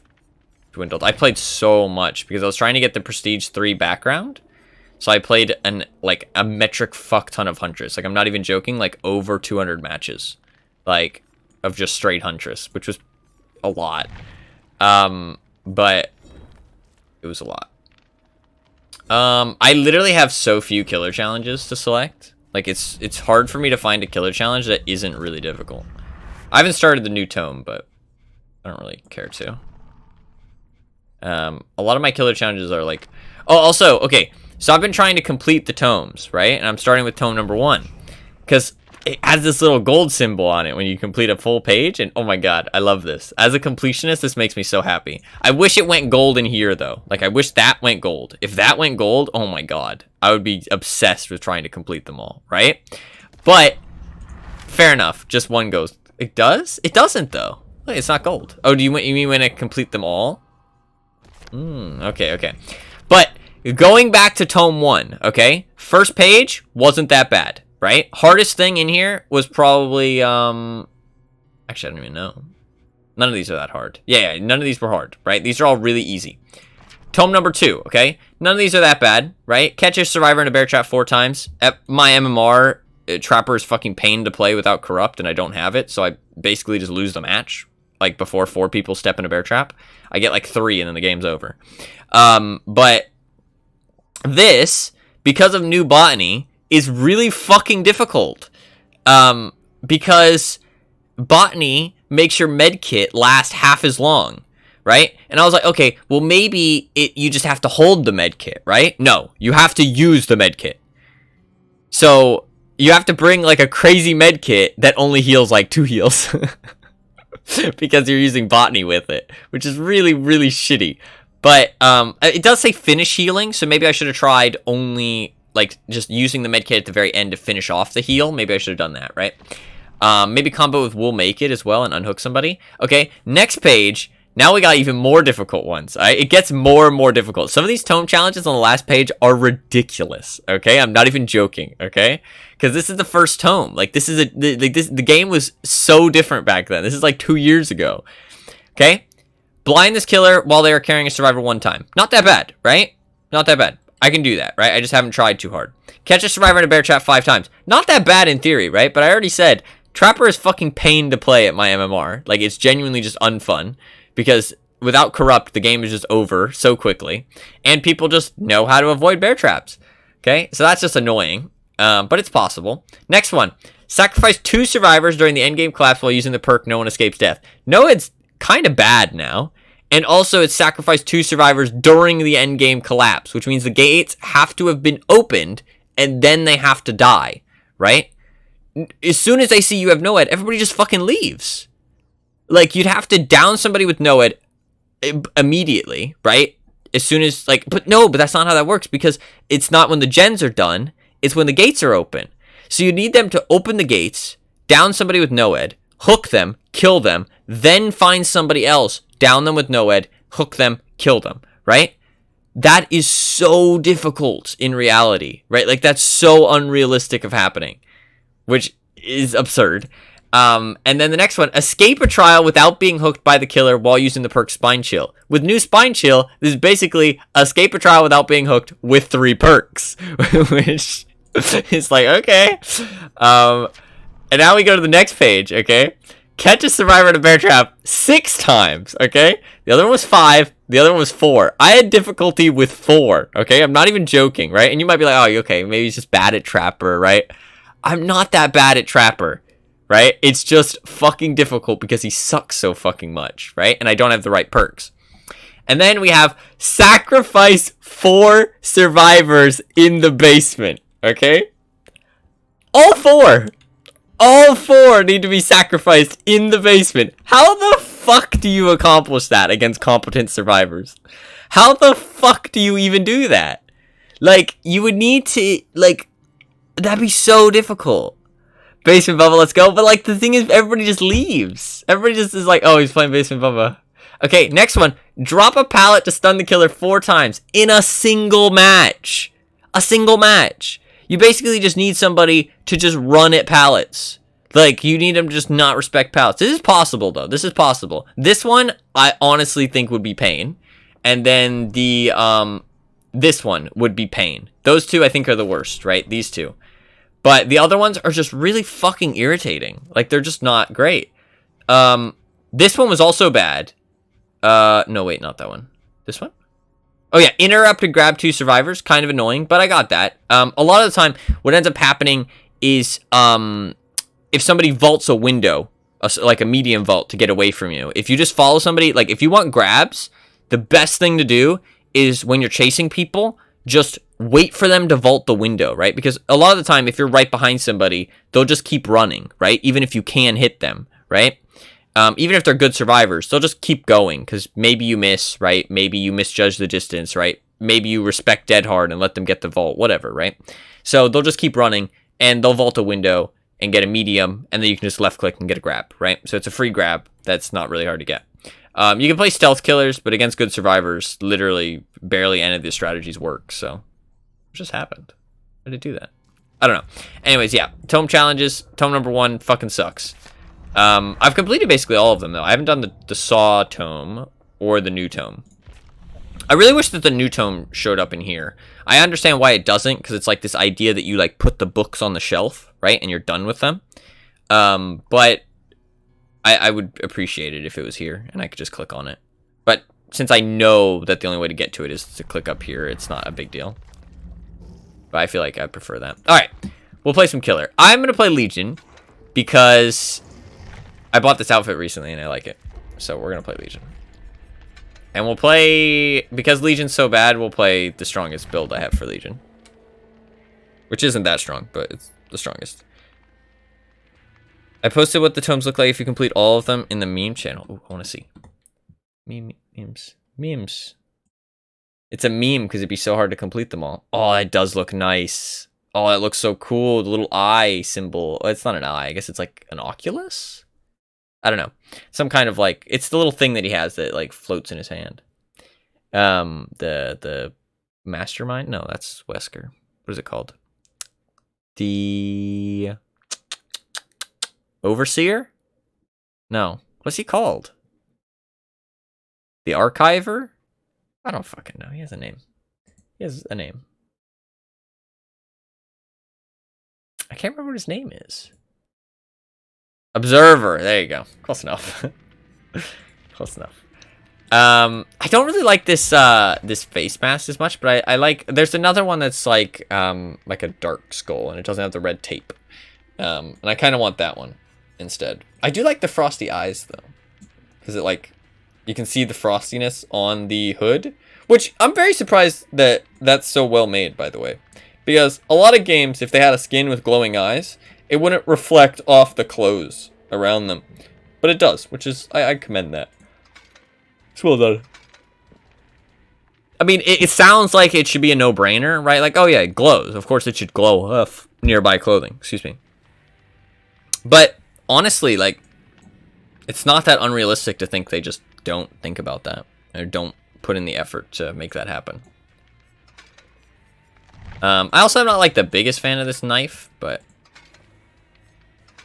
A: dwindled. I played so much because I was trying to get the Prestige 3 background. So I played a metric fuck ton of Huntress. Like, I'm not even joking, like over 200 matches. Like, of just straight Huntress, which was a lot. But it was a lot. I literally have so few killer challenges to select. Like, it's hard for me to find a killer challenge that isn't really difficult. I haven't started the new tome, but I don't really care to. A lot of my killer challenges are like... Oh, also, okay. So I've been trying to complete the tomes, right? And I'm starting with tome number 1. Because it has this little gold symbol on it when you complete a full page. And oh my god, I love this. As a completionist, this makes me so happy. I wish it went gold in here, though. Like, I wish that went gold. If that went gold, oh my god. I would be obsessed with trying to complete them all, right? But, fair enough. Just one goes. It does? It doesn't, though. Wait, it's not gold. Oh, you mean when I complete them all? Okay. But, going back to tome 1, okay? First page wasn't that bad, right? Hardest thing in here was probably, Actually, I don't even know. None of these are that hard. Yeah, none of these were hard, right? These are all really easy. Tome number 2, okay? None of these are that bad, right? Catch a survivor in a bear trap 4 times. At my MMR, Trapper is fucking pain to play without Corrupt, and I don't have it, so I basically just lose the match. Like, before 4 people step in a bear trap. I get like 3, and then the game's over. But this, because of new botany, is really fucking difficult. Because botany makes your med kit last half as long, right? And I was like, okay, well, maybe you just have to hold the med kit, right? No, you have to use the med kit. So you have to bring like a crazy med kit that only heals like 2 heals because you're using botany with it, which is really, really shitty. But it does say finish healing, so maybe I should have tried only like just using the med kit at the very end to finish off the heal. Maybe I should have done that, right? Maybe combo with Will Make It as well and unhook somebody. Okay, next page. Now we got even more difficult ones. All right? It gets more and more difficult. Some of these tome challenges on the last page are ridiculous. Okay, I'm not even joking. Okay, because this is the first tome. Like this is the game was so different back then. This is like 2 years ago. Okay, blind this killer while they are carrying a survivor 1 time. Not that bad, right? Not that bad. I can do that, right? I just haven't tried too hard. Catch a survivor in a bear trap 5 times. Not that bad in theory, right? But I already said Trapper is fucking pain to play at my MMR. Like, it's genuinely just unfun. Because without Corrupt, the game is just over so quickly. And people just know how to avoid bear traps. Okay? So that's just annoying. But it's possible. Next one. Sacrifice 2 survivors during the endgame collapse while using the perk No One Escapes Death. No, it's kind of bad now. And also, it's sacrifice 2 survivors during the endgame collapse. Which means the gates have to have been opened. And then they have to die. Right? As soon as they see you have NOED, everybody just fucking leaves. Like, you'd have to down somebody with NOED immediately, right? As soon as, like, but that's not how that works, because it's not when the gens are done, it's when the gates are open. So you need them to open the gates, down somebody with NOED, hook them, kill them, then find somebody else, down them with NOED, hook them, kill them, right? That is so difficult in reality, right? Like, that's so unrealistic of happening. Which is absurd. And then the next one, escape a trial without being hooked by the killer while using the perk Spine Chill. With new Spine Chill, this is basically escape a trial without being hooked with 3 perks. Which is like, okay. And now we go to the next page, okay? Catch a survivor in a bear trap 6 times, okay? The other one was 5. The other one was 4. I had difficulty with 4, okay? I'm not even joking, right? And you might be like, oh, okay, maybe he's just bad at Trapper, right? I'm not that bad at Trapper, right? It's just fucking difficult because he sucks so fucking much, right? And I don't have the right perks. And then we have sacrifice 4 survivors in the basement, okay? All 4 need to be sacrificed in the basement. How the fuck do you accomplish that against competent survivors? How the fuck do you even do that? Like, you would need to, like, that'd be so difficult. Basement Bubba, let's go. But, like, the thing is, everybody just leaves. Everybody just is like, oh, he's playing Basement Bubba. Okay, next one. Drop a pallet to stun the killer 4 times in a single match. A single match. You basically just need somebody to just run at pallets. Like, you need them to just not respect pallets. This is possible, though. This is possible. This one, I honestly think would be pain. And then the, this one would be pain. Those 2, I think, are the worst, right? These 2. But the other ones are just really fucking irritating. Like, they're just not great. This one was also bad. No, wait, not that one. This one? Oh, yeah, interrupt and grab 2 survivors. Kind of annoying, but I got that. A lot of the time, what ends up happening is, if somebody vaults a window, like a medium vault to get away from you, if you just follow somebody, like, if you want grabs, the best thing to do is when you're chasing people, just wait for them to vault the window, right? Because a lot of the time, if you're right behind somebody, they'll just keep running, right? Even if you can hit them, right? Even if they're good survivors, they'll just keep going because maybe you miss, right? Maybe you misjudge the distance, right? Maybe you respect dead hard and let them get the vault, whatever, right? So they'll just keep running and they'll vault a window and get a medium, and then you can just left click and get a grab, right? So it's a free grab that's not really hard to get. You can play stealth killers, but against good survivors, literally barely any of the strategies work. So what just happened? How did it do that? I don't know. Anyways, yeah. Tome challenges. Tome number 1 fucking sucks. I've completed basically all of them, though. I haven't done the Saw tome or the new tome. I really wish that the new tome showed up in here. I understand why it doesn't, because it's like this idea that you like put the books on the shelf, right, and you're done with them. But I would appreciate it if it was here and I could just click on it. But since I know that the only way to get to it is to click up here, it's not a big deal. But I feel like I prefer that. All right, we'll play some killer. I'm gonna play Legion because I bought this outfit recently and I like it. So we're gonna play Legion. And we'll play, because Legion's so bad, we'll play the strongest build I have for Legion. Which isn't that strong, but it's the strongest. I posted what the tomes look like if you complete all of them in the meme channel. Ooh, I want to see. Memes. Memes. It's a meme because it'd be so hard to complete them all. Oh, it does look nice. Oh, it looks so cool. The little eye symbol. Oh, it's not an eye. I guess it's like an Oculus? I don't know. Some kind of like, it's the little thing that he has that like floats in his hand. The Mastermind? No, that's Wesker. What is it called? The Overseer? No. What's he called? The Archiver? I don't fucking know. He has a name. He has a name. I can't remember what his name is. Observer. There you go. Close enough. Close enough. I don't really like this this face mask as much, but I like. There's another one that's like a dark skull, and it doesn't have the red tape. And I kind of want that one instead. I do like the frosty eyes though, because it like you can see the frostiness on the hood, which I'm very surprised that that's so well made, by the way, because a lot of games, if they had a skin with glowing eyes, it wouldn't reflect off the clothes around them, but it does, which is I commend that. It's well done. I mean, it sounds like it should be a no-brainer, right? Like, oh yeah, it glows. Of course, it should glow off nearby clothing. Excuse me. But honestly, like, it's not that unrealistic to think they just don't think about that or don't put in the effort to make that happen. I also am not like the biggest fan of this knife, but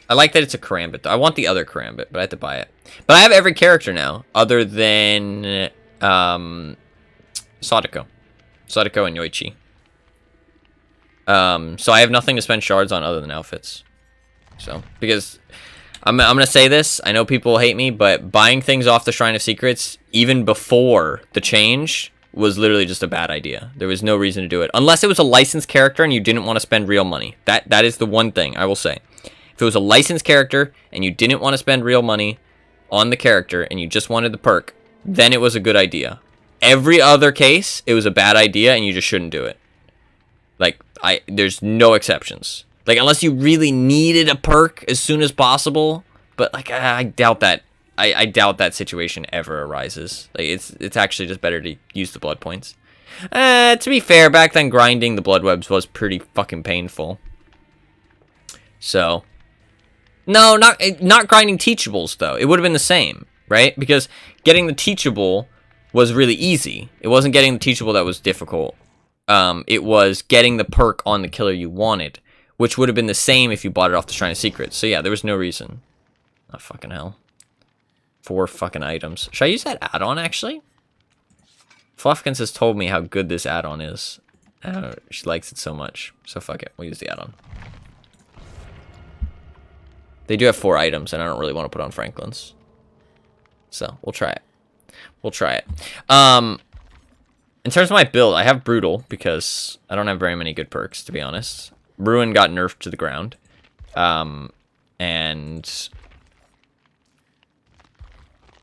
A: I like that it's a karambit, though. I want the other karambit, but I have to buy it. But I have every character now, other than Sadako. Sadako and Yoichi. So I have nothing to spend shards on other than outfits. So, because I'm going to say this, I know people hate me, but buying things off the Shrine of Secrets, even before the change, was literally just a bad idea. There was no reason to do it. Unless it was a licensed character and you didn't want to spend real money. That is the one thing I will say. If it was a licensed character and you didn't want to spend real money on the character and you just wanted the perk, then it was a good idea. Every other case, it was a bad idea and you just shouldn't do it. Like, there's no exceptions. Like, unless you really needed a perk as soon as possible, but like, I doubt that. I doubt that situation ever arises. Like, it's actually just better to use the blood points. To be fair, back then grinding the blood webs was pretty fucking painful. So, no, not grinding teachables though. It would have been the same, right? Because getting the teachable was really easy. It wasn't getting the teachable that was difficult. It was getting the perk on the killer you wanted, which would have been the same if you bought it off the Shrine of Secrets. So yeah, there was no reason. Oh, fucking hell. 4 fucking items. Should I use that add-on, actually? Fluffkins has told me how good this add-on is. Oh, she likes it so much. So fuck it, we'll use the add-on. They do have 4 items, and I don't really want to put on Franklin's. So, we'll try it. We'll try it. In terms of my build, I have Brutal, because I don't have very many good perks, to be honest. Ruin got nerfed to the ground. And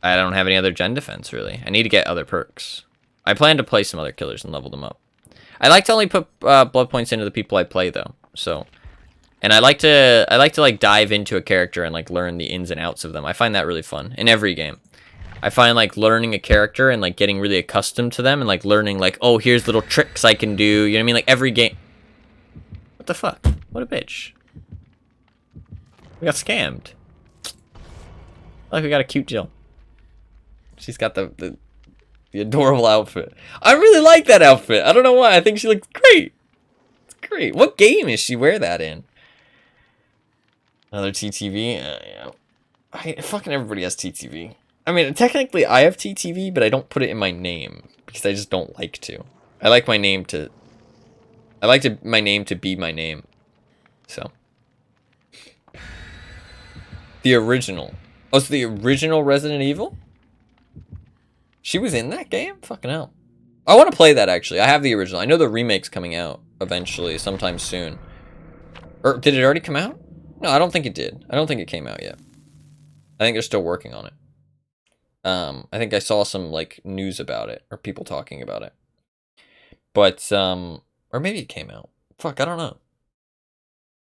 A: I don't have any other gen defense, really. I need to get other perks. I plan to play some other killers and level them up. I like to only put blood points into the people I play, though. So, and I like to like dive into a character and like learn the ins and outs of them. I find that really fun in every game. I find like learning a character and like getting really accustomed to them and like learning like, oh, here's little tricks I can do. You know what I mean? Like every game. What the fuck? What a bitch. We got scammed. Like we got a cute Jill. She's got the adorable outfit. I really like that outfit. I don't know why. I think she looks great. It's great. What game is she wear that in? Another TTV? Yeah. Fucking everybody has TTV. I mean, technically I have TTV, but I don't put it in my name because I just don't like to. I like my name to be my name. So. The original. Oh, it's the original Resident Evil? She was in that game? Fucking hell. I want to play that, actually. I have the original. I know the remake's coming out eventually, sometime soon. Or, did it already come out? No, I don't think it did. I don't think it came out yet. I think they're still working on it. I think I saw some, like, news about it, or people talking about it. But, or maybe it came out. Fuck, I don't know.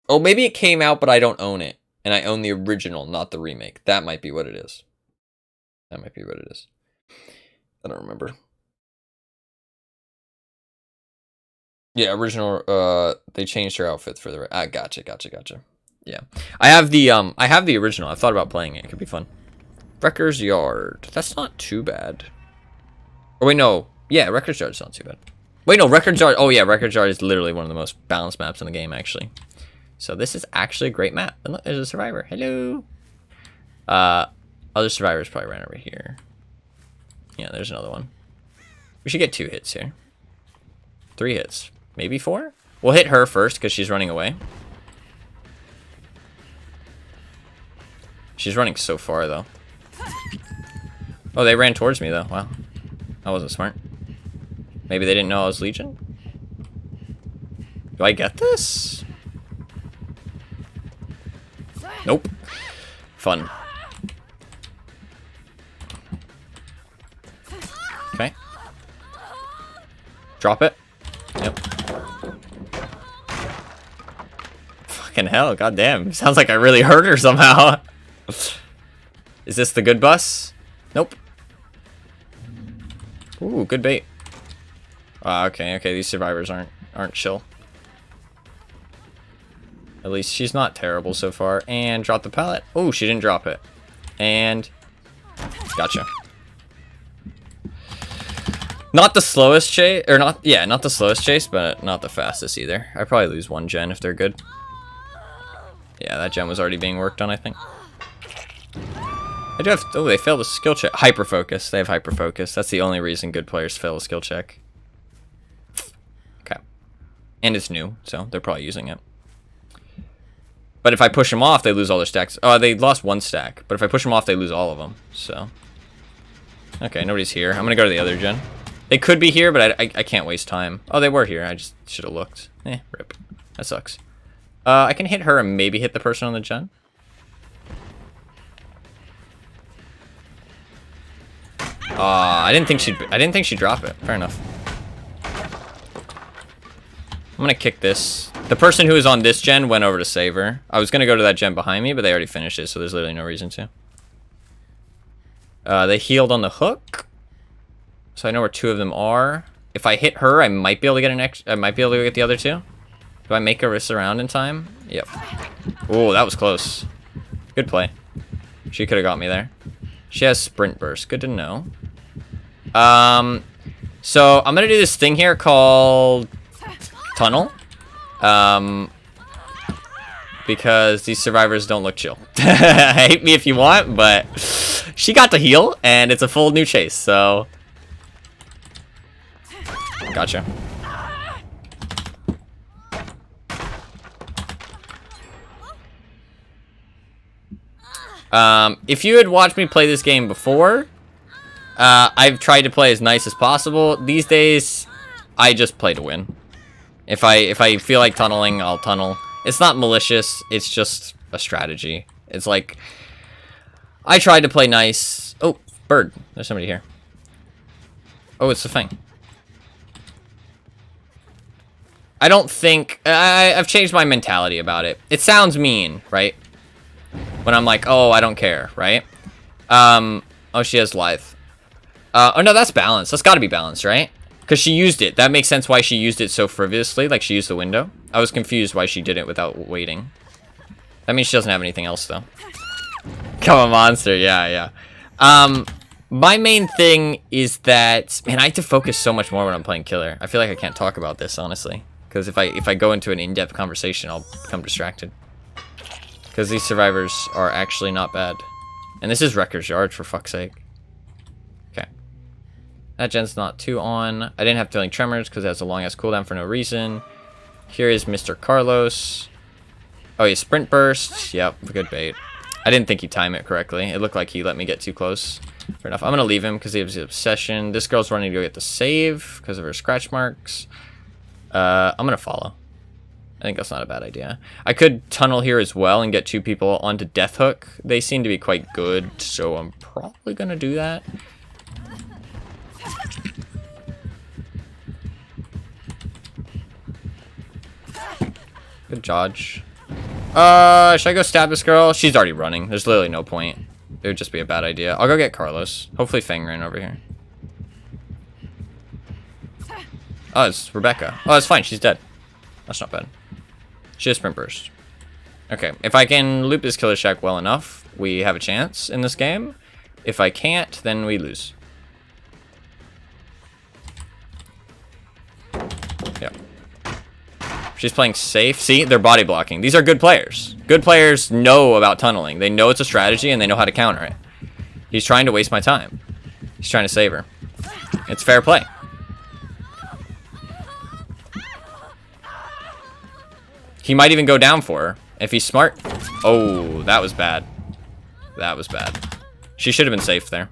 A: Oh, maybe it came out, but I don't own it. And I own the original, not the remake. That might be what it is. That might be what it is. I don't remember. Yeah, original, they changed her outfit for the... gotcha. Yeah. I have the original. I've thought about playing it. It could be fun. Wrecker's Yard. That's not too bad. Oh, wait, no. Yeah, Wrecker's Yard is not too bad. Wait, no, Wrecker's Yard... Oh, yeah, Wrecker's Yard is literally one of the most balanced maps in the game, actually. So this is actually a great map. And look, there's a survivor. Hello. Other survivors probably ran over here. Yeah, there's another one. We should get 2 hits here. 3 hits. Maybe 4? We'll hit her first because she's running away. She's running so far, though. Oh, they ran towards me, though. Wow. That wasn't smart. Maybe they didn't know I was Legion? Do I get this? Nope. Fun. Okay. Drop it. Yep. Fucking hell, goddamn. Sounds like I really hurt her somehow. Is this the good bus? Nope. Ooh, good bait. Okay, these survivors aren't chill. At least she's not terrible so far. And drop the pallet. Oh, she didn't drop it. And gotcha. Not the slowest chase, or not the slowest chase, but not the fastest either. I probably lose 1 gen if they're good. Yeah, that gen was already being worked on, I think. I do have, oh, they failed a skill check. Hyper focus. They have hyper focus. That's the only reason good players fail a skill check. Okay. And it's new, so they're probably using it. But if I push them off, they lose all their stacks. Oh, they lost 1 stack. But if I push them off, they lose all of them. So. Okay, nobody's here. I'm going to go to the other gen. They could be here, but I can't waste time. Oh, they were here. I just should have looked. Rip. That sucks. I can hit her and maybe hit the person on the gen. I didn't think she'd drop it. Fair enough. I'm gonna kick this. The person who was on this gen went over to save her. I was gonna go to that gen behind me, but they already finished it, so there's literally no reason to. They healed on the hook, so I know where 2 of them are. If I hit her, I might be able to get I might be able to get the other 2. Do I make a wrist around in time? Yep. Oh, that was close. Good play. She could have got me there. She has sprint burst. Good to know. So I'm gonna do this thing here called tunnel. Because these survivors don't look chill. Hate me if you want, but she got to heal, and it's a full new chase, so. Gotcha. If you had watched me play this game before, I've tried to play as nice as possible. These days, I just play to win. If I feel like tunneling, I'll tunnel. It's not malicious, it's just a strategy. It's like, I tried to play nice. Oh, bird. There's somebody here. Oh, it's the thing. I don't think, I've changed my mentality about it. It sounds mean, right? When I'm like, oh, I don't care, right? Oh, she has lithe. Oh no, that's balanced. That's gotta be balanced, right? Because she used it. That makes sense why she used it so frivolously, like she used the window. I was confused why she did it without waiting. That means she doesn't have anything else, though. Come on, monster. Yeah. My main thing is that, man, I have to focus so much more when I'm playing killer. I feel like I can't talk about this, honestly. Because if I go into an in-depth conversation, I'll become distracted. Because these survivors are actually not bad. And this is Wrecker's Yard, for fuck's sake. Okay. That gen's not too on. I didn't have Feeling Tremors because it has a long-ass cooldown for no reason. Here is Mr. Carlos. Oh, he's Sprint Burst. Yep, good bait. I didn't think he'd time it correctly. It looked like he let me get too close. Fair enough. I'm going to leave him because he has the obsession. This girl's running to go get the save because of her scratch marks. I'm going to follow. I think that's not a bad idea. I could tunnel here as well and get 2 people onto Death Hook. They seem to be quite good, so I'm probably going to do that. Good dodge. Should I go stab this girl? She's already running. There's literally no point. It would just be a bad idea. I'll go get Carlos. Hopefully Fang ran over here. Oh, it's Rebecca. Oh, that's fine. She's dead. That's not bad. She has Sprint Burst. Okay, if I can loop this Killer Shack well enough, we have a chance in this game. If I can't, then we lose. Yep. She's playing safe. See, they're body blocking. These are good players. Good players know about tunneling. They know it's a strategy and they know how to counter it. He's trying to waste my time. He's trying to save her. It's fair play. He might even go down for her if he's smart. Oh, that was bad. That was bad. She should have been safe there.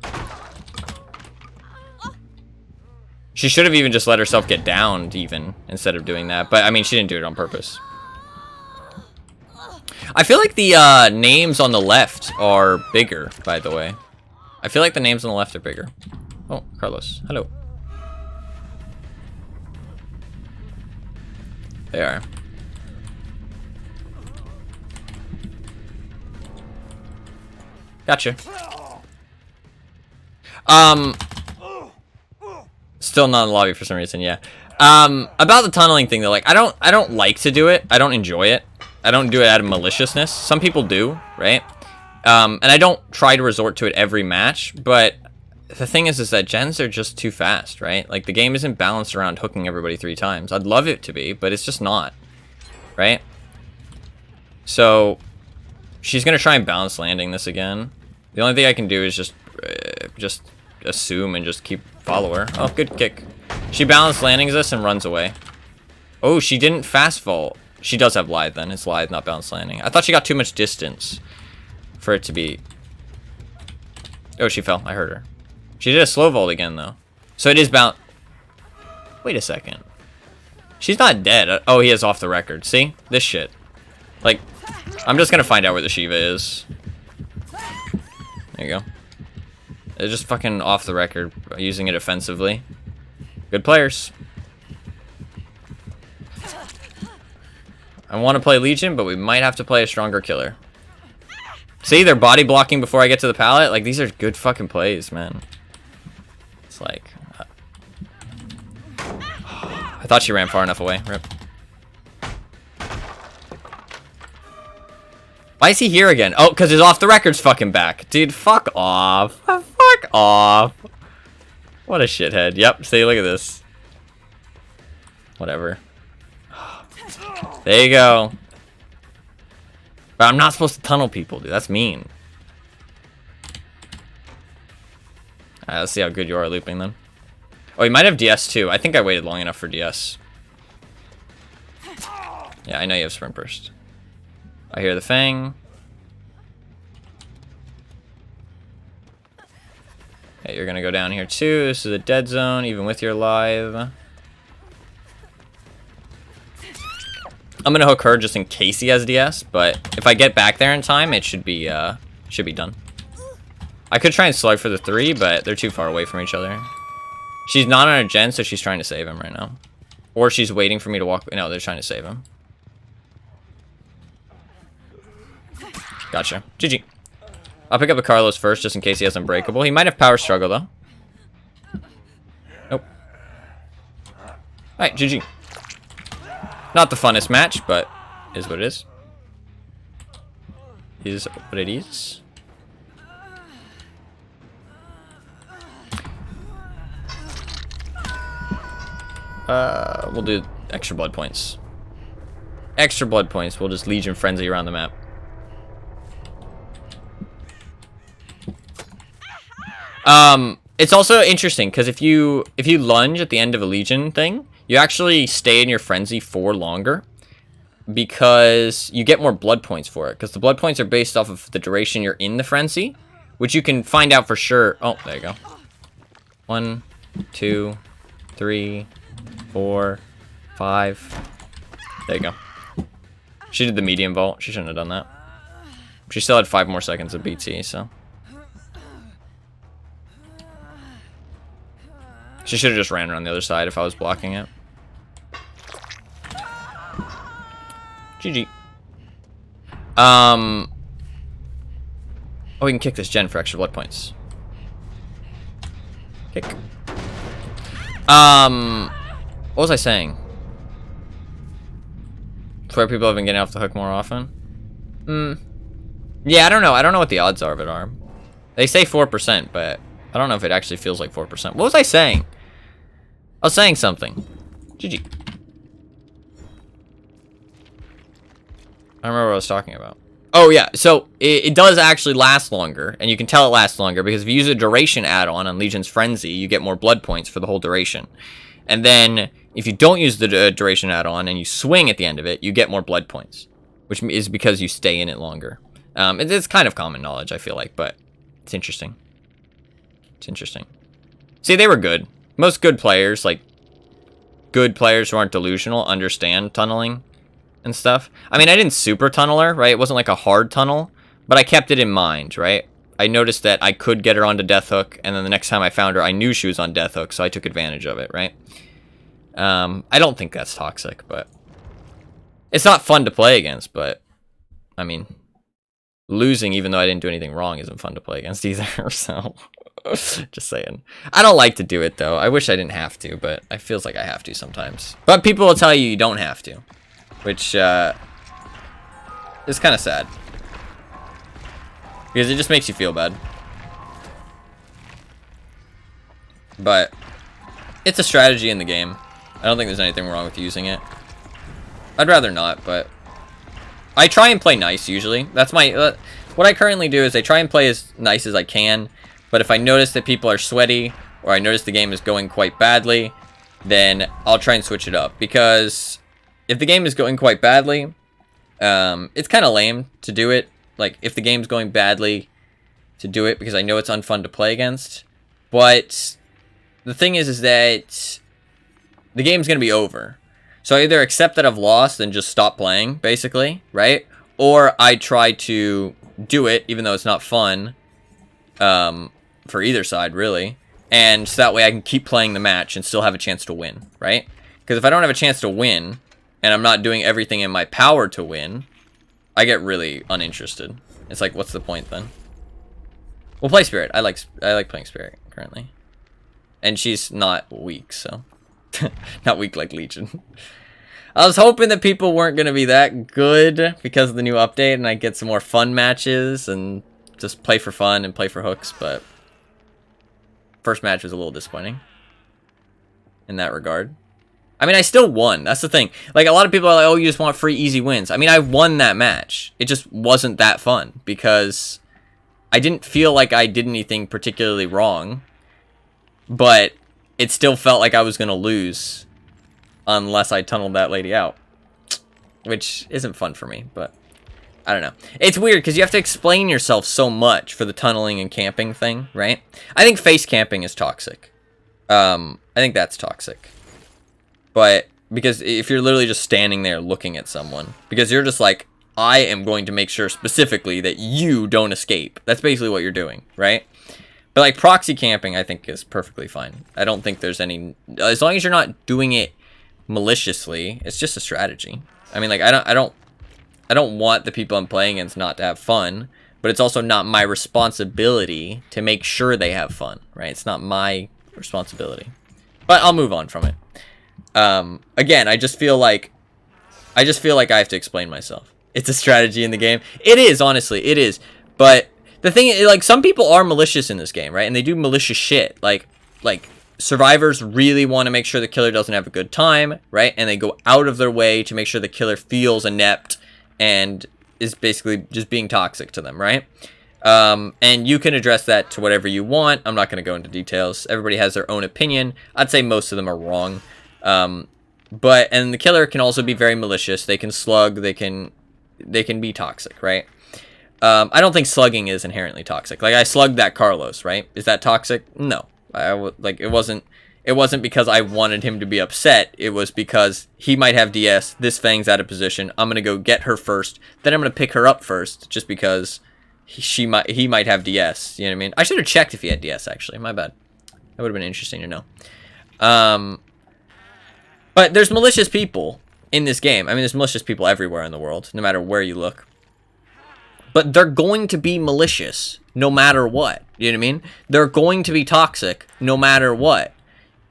A: She should have even just let herself get downed even instead of doing that. But, I mean, she didn't do it on purpose. I feel like the names on the left are bigger, by the way. I feel like the names on the left are bigger. Oh, Carlos. Hello. They are. Gotcha. Still not in the lobby for some reason, yeah. About the tunneling thing though, like I don't like to do it. I don't enjoy it. I don't do it out of maliciousness. Some people do, right? And I don't try to resort to it every match, but the thing is that gens are just too fast, right? Like the game isn't balanced around hooking everybody 3 times. I'd love it to be, but it's just not, right? So she's gonna try and balance landing this again. The only thing I can do is just assume and just keep follow her. Oh, good kick. She balance landings this and runs away. Oh, she didn't fast vault. She does have Lithe then. It's Lithe, not balance landing. I thought she got too much distance for it to be. Oh, she fell. I heard her. She did a slow vault again though. So it is bound. Wait a second. She's not dead. Oh, he is off the record. See? This shit. Like, I'm just gonna find out where the Shiva is. There you go. They're just fucking off the record, using it offensively. Good players. I want to play Legion, but we might have to play a stronger killer. See, they're body blocking before I get to the pallet. Like, these are good fucking plays, man. It's like... I thought she ran far enough away. Rip. Why is he here again? Oh, because his off the record's fucking back. Dude, fuck off. Fuck off. What a shithead. Yep, see, look at this. Whatever. There you go. But I'm not supposed to tunnel people, dude. That's mean. Alright, let's see how good you are at looping then. Oh, you might have DS too. I think I waited long enough for DS. Yeah, I know you have Sprint Burst. I hear the Fang. Okay, you're gonna go down here too. This is a dead zone, even with your Lithe. I'm gonna hook her just in case he has DS, but if I get back there in time, it should be done. I could try and slug for the 3, but they're too far away from each other. She's not on a gen, so she's trying to save him right now. Or she's waiting for me to walk. No, they're trying to save him. Gotcha. GG. I'll pick up the Carlos first, just in case he has Unbreakable. He might have Power Struggle, though. Nope. Alright, GG. Not the funnest match, but is what it is. Is what it is. We'll do extra blood points. Extra blood points. We'll just Legion Frenzy around the map. It's also interesting because if you lunge at the end of a Legion thing, you actually stay in your frenzy for longer because you get more blood points for it. Because the blood points are based off of the duration you're in the frenzy, which you can find out for sure. Oh, there you go. 1, 2, 3, 4, 5. There you go. She did the medium vault. She shouldn't have done that. She still had 5 more seconds of BT, so. She should have just ran around the other side if I was blocking it. GG. Oh, we can kick this gen for extra blood points. Kick. What was I saying? Where people have been getting off the hook more often? Yeah, I don't know. I don't know what the odds are of it are. They say 4%, but I don't know if it actually feels like 4%. What was I saying? I was saying something. GG. I don't remember what I was talking about. Oh, yeah. So, it does actually last longer, and you can tell it lasts longer, because if you use a duration add-on on Legion's Frenzy, you get more blood points for the whole duration. And then, if you don't use the duration add-on, and you swing at the end of it, you get more blood points, which is because you stay in it longer. It's kind of common knowledge, I feel like, but it's interesting. It's interesting. See, they were good. Most good players, like, good players who aren't delusional, understand tunneling and stuff. I mean, I didn't super tunnel her, right? It wasn't like a hard tunnel, but I kept it in mind, right? I noticed that I could get her onto Death Hook, and then the next time I found her, I knew she was on Death Hook, so I took advantage of it, right? I don't think that's toxic, but it's not fun to play against, but I mean, losing even though I didn't do anything wrong isn't fun to play against either, so just saying. I don't like to do it, though. I wish I didn't have to, but it feels like I have to sometimes. But people will tell you you don't have to, which is kind of sad. Because it just makes you feel bad. But it's a strategy in the game. I don't think there's anything wrong with using it. I'd rather not, but I try and play nice usually. That's my what I currently do is I try and play as nice as I can. But if I notice that people are sweaty, or I notice the game is going quite badly, then I'll try and switch it up. Because if the game is going quite badly, it's kind of lame to do it. Like, if the game's going badly, to do it, because I know it's unfun to play against. But the thing is that the game's going to be over. So I either accept that I've lost and just stop playing, basically, right? Or I try to do it, even though it's not fun, for either side, really. And so that way I can keep playing the match and still have a chance to win, right? Because if I don't have a chance to win, and I'm not doing everything in my power to win, I get really uninterested. It's like, what's the point then? We'll play Spirit. I like playing Spirit currently. And she's not weak, so. Not weak like Legion. I was hoping that people weren't going to be that good because of the new update, and I get some more fun matches and just play for fun and play for hooks, but first match was a little disappointing in that regard. I mean, I still won. That's the thing. Like, a lot of people are like, oh, you just want free, easy wins. I mean, I won that match. It just wasn't that fun because I didn't feel like I did anything particularly wrong, but it still felt like I was going to lose unless I tunneled that lady out, which isn't fun for me, but I don't know. It's weird because you have to explain yourself so much for the tunneling and camping thing, right? I think face camping is toxic. I think that's toxic. But because if you're literally just standing there looking at someone, because you're just like, I am going to make sure specifically that you don't escape. That's basically what you're doing, right? But like proxy camping, I think is perfectly fine. I don't think there's any, as long as you're not doing it maliciously, it's just a strategy. I mean, like, I don't want the people I'm playing against not to have fun, but it's also not my responsibility to make sure they have fun, right? It's not my responsibility. But I'll move on from it. Again, I just feel like I have to explain myself. It's a strategy in the game. It is, honestly, it is. But the thing is, like, some people are malicious in this game, right? And they do malicious shit. Like survivors really want to make sure the killer doesn't have a good time, right? And they go out of their way to make sure the killer feels inept and is basically just being toxic to them, right? And you can address that to whatever you want. I'm not going to go into details. Everybody has their own opinion. I'd say most of them are wrong. And the killer can also be very malicious. They can slug. They can be toxic, right? I don't think slugging is inherently toxic. Like, I slugged that Carlos, right? Is that toxic? No. It wasn't because I wanted him to be upset. It was because he might have DS. This Fang's out of position. I'm going to go get her first. Then I'm going to pick her up first just because he might have DS. You know what I mean? I should have checked if he had DS, actually. My bad. That would have been interesting to know. But there's malicious people in this game. I mean, there's malicious people everywhere in the world, no matter where you look. But they're going to be malicious no matter what. You know what I mean? They're going to be toxic no matter what.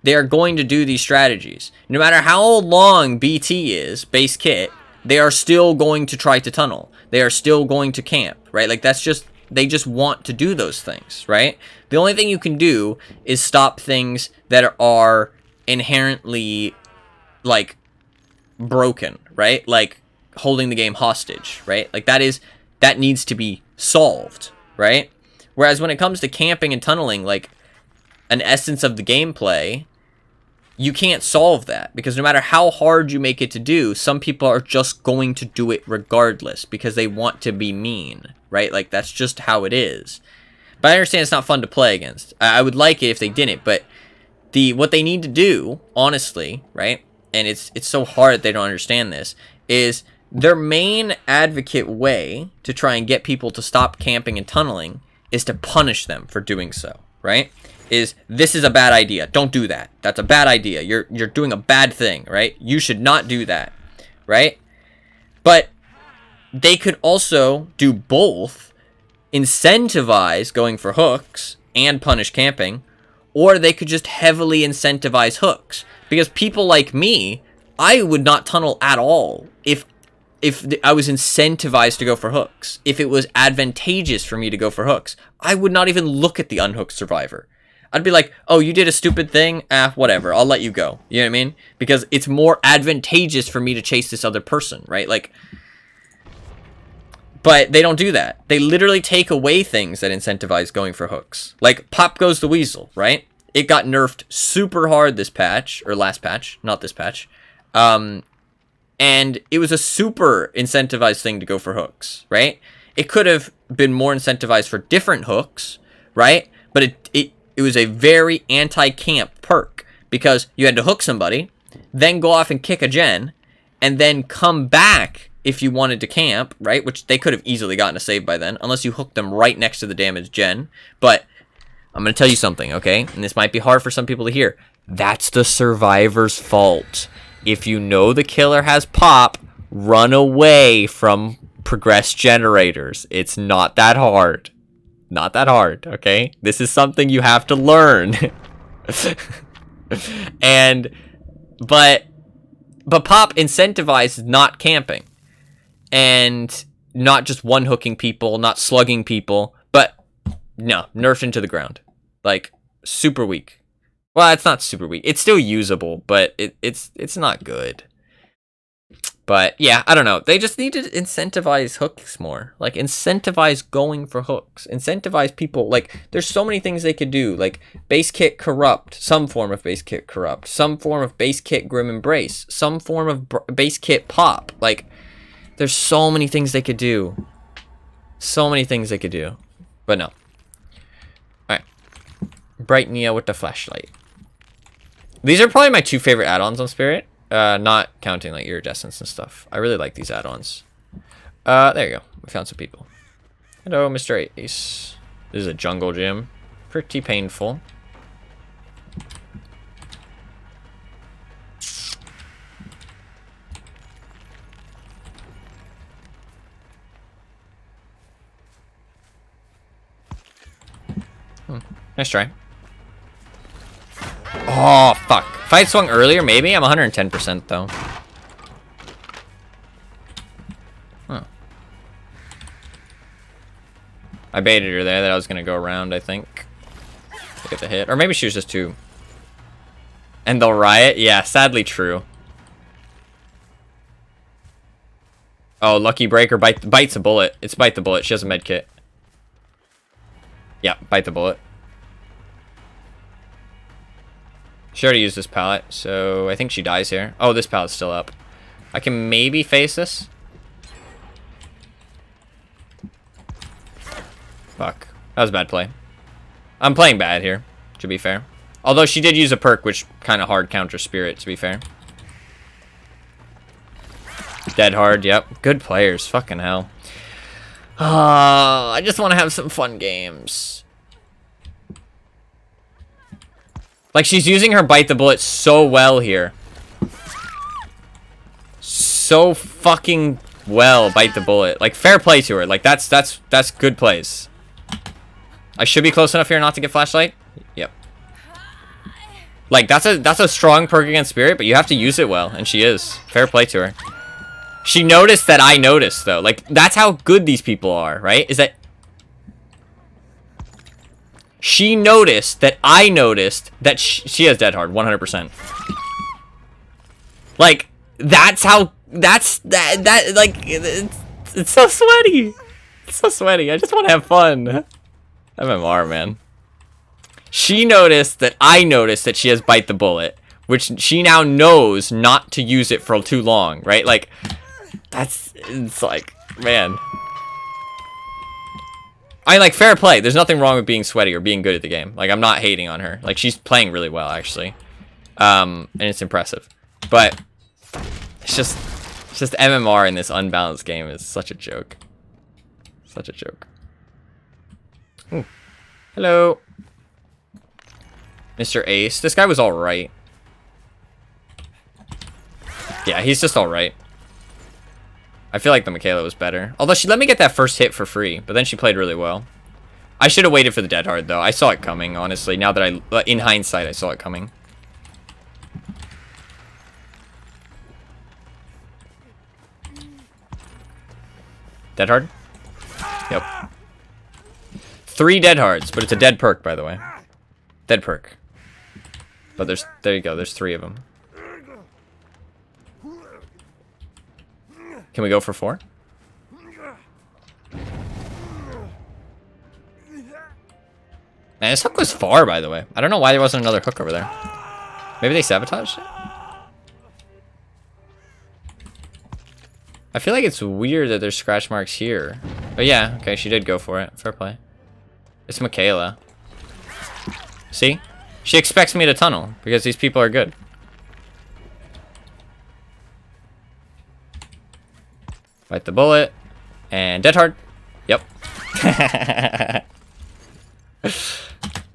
A: They are going to do these strategies. No matter how long BT is, base kit, they are still going to try to tunnel. They are still going to camp, right? Like, that's just, they just want to do those things, right? The only thing you can do is stop things that are inherently, like, broken, right? Like, holding the game hostage, right? Like, that needs to be solved, right? Whereas when it comes to camping and tunneling, like, an essence of the gameplay, you can't solve that, because no matter how hard you make it to do, some people are just going to do it regardless because they want to be mean, right? Like, that's just how it is. But I understand it's not fun to play against. I would like it if they didn't, but what they need to do, honestly, right? And it's so hard that they don't understand this, is their main advocate way to try and get people to stop camping and tunneling is to punish them for doing so, right? This is a bad idea. Don't do that. That's a bad idea. You're doing a bad thing, right? You should not do that, right? But they could also do both, incentivize going for hooks and punish camping, or they could just heavily incentivize hooks. Because people like me, I would not tunnel at all if I was incentivized to go for hooks. If it was advantageous for me to go for hooks, I would not even look at the unhooked survivor. I'd be like, oh, you did a stupid thing? Whatever, I'll let you go. You know what I mean? Because it's more advantageous for me to chase this other person, right? Like, but they don't do that. They literally take away things that incentivize going for hooks. Like, Pop Goes the Weasel, right? It got nerfed super hard this patch, or last patch, not this patch. And it was a super incentivized thing to go for hooks, right? It could have been more incentivized for different hooks, right? But it was a very anti-camp perk, because you had to hook somebody, then go off and kick a gen, and then come back if you wanted to camp, right? Which they could have easily gotten a save by then, unless you hooked them right next to the damaged gen. But I'm going to tell you something, okay? And this might be hard for some people to hear. That's the survivor's fault. If you know the killer has pop, run away from progress generators. It's not that hard. Not that hard, okay? This is something you have to learn. But pop incentivizes not camping. And not just one hooking people, not slugging people, but no, nerfed into the ground. Like, super weak. Well, it's not super weak. It's still usable, but it's not good. But yeah, I don't know. They just need to incentivize hooks more. Like, incentivize going for hooks. Incentivize people. Like, there's so many things they could do. Like, base kit corrupt. Some form of base kit corrupt. Some form of base kit grim embrace. Some form of base kit pop. Like, there's so many things they could do. So many things they could do. But no. Alright. Bright Nia with the flashlight. These are probably my two favorite add-ons on Spirit. Not counting like iridescence and stuff. I really like these add-ons. There you go. We found some people. Hello, Mr. Ace. This is a jungle gym. Pretty painful. Nice try. Oh, fuck. If I had swung earlier, maybe? I'm 110% though. Huh. I baited her there that I was going to go around, I think. To get the hit. Or maybe she was just too... And they'll riot? Yeah, sadly true. Oh, Lucky Breaker bites a bullet. It's bite the bullet. She has a med kit. Yeah, bite the bullet. She already used this pallet, so I think she dies here. Oh, this pallet's still up. I can maybe face this. Fuck. That was a bad play. I'm playing bad here, to be fair. Although she did use a perk, which kind of hard counter spirit, to be fair. Dead hard, yep. Good players, fucking hell. I just want to have some fun games. Like, she's using her bite the bullet so well here. So fucking well, bite the bullet. Like, fair play to her. Like, that's good plays. I should be close enough here not to get flashlight. Yep. Like, that's a strong perk against spirit, but you have to use it well, and she is. Fair play to her. She noticed that I noticed, though. Like, that's how good these people are, right? Is that she noticed that I noticed that she has dead hard, 100%. Like, that's how, that, like, it's so sweaty. It's so sweaty. I just want to have fun. MMR, man. She noticed that I noticed that she has bite the bullet, which she now knows not to use it for too long, right? Like, it's like, man. I like, fair play. There's nothing wrong with being sweaty or being good at the game. Like, I'm not hating on her. Like, she's playing really well, actually. And it's impressive. But it's just MMR in this unbalanced game is such a joke. Such a joke. Ooh. Hello. Mr. Ace. This guy was alright. Yeah, he's just alright. I feel like the Michaela was better. Although she let me get that first hit for free, but then she played really well. I should have waited for the dead hard, though. I saw it coming, honestly. Now that in hindsight, I saw it coming. Dead hard? Yep. 3 dead hards, but it's a dead perk, by the way. Dead perk. But there you go, there's 3 of them. Can we go for 4? Man, this hook was far, by the way. I don't know why there wasn't another hook over there. Maybe they sabotaged it? I feel like it's weird that there's scratch marks here. But yeah, okay, she did go for it. Fair play. It's Michaela. See? She expects me to tunnel because these people are good. Bite the bullet. And dead hard. Yep.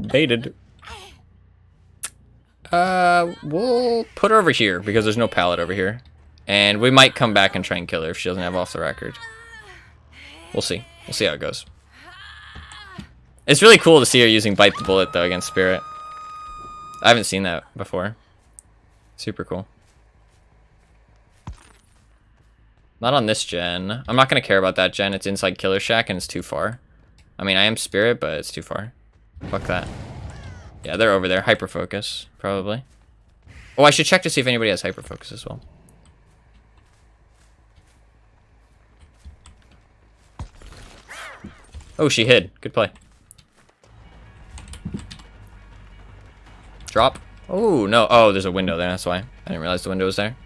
A: Baited. We'll put her over here because there's no pallet over here. And we might come back and try and kill her if she doesn't have off the record. We'll see. We'll see how it goes. It's really cool to see her using bite the bullet though against spirit. I haven't seen that before. Super cool. Not on this gen. I'm not going to care about that gen. It's inside Killer Shack and it's too far. I mean, I am spirit, but it's too far. Fuck that. Yeah, they're over there. Hyperfocus, probably. Oh, I should check to see if anybody has hyperfocus as well. Oh, she hid. Good play. Drop. Oh, no. Oh, there's a window there. That's why. I didn't realize the window was there.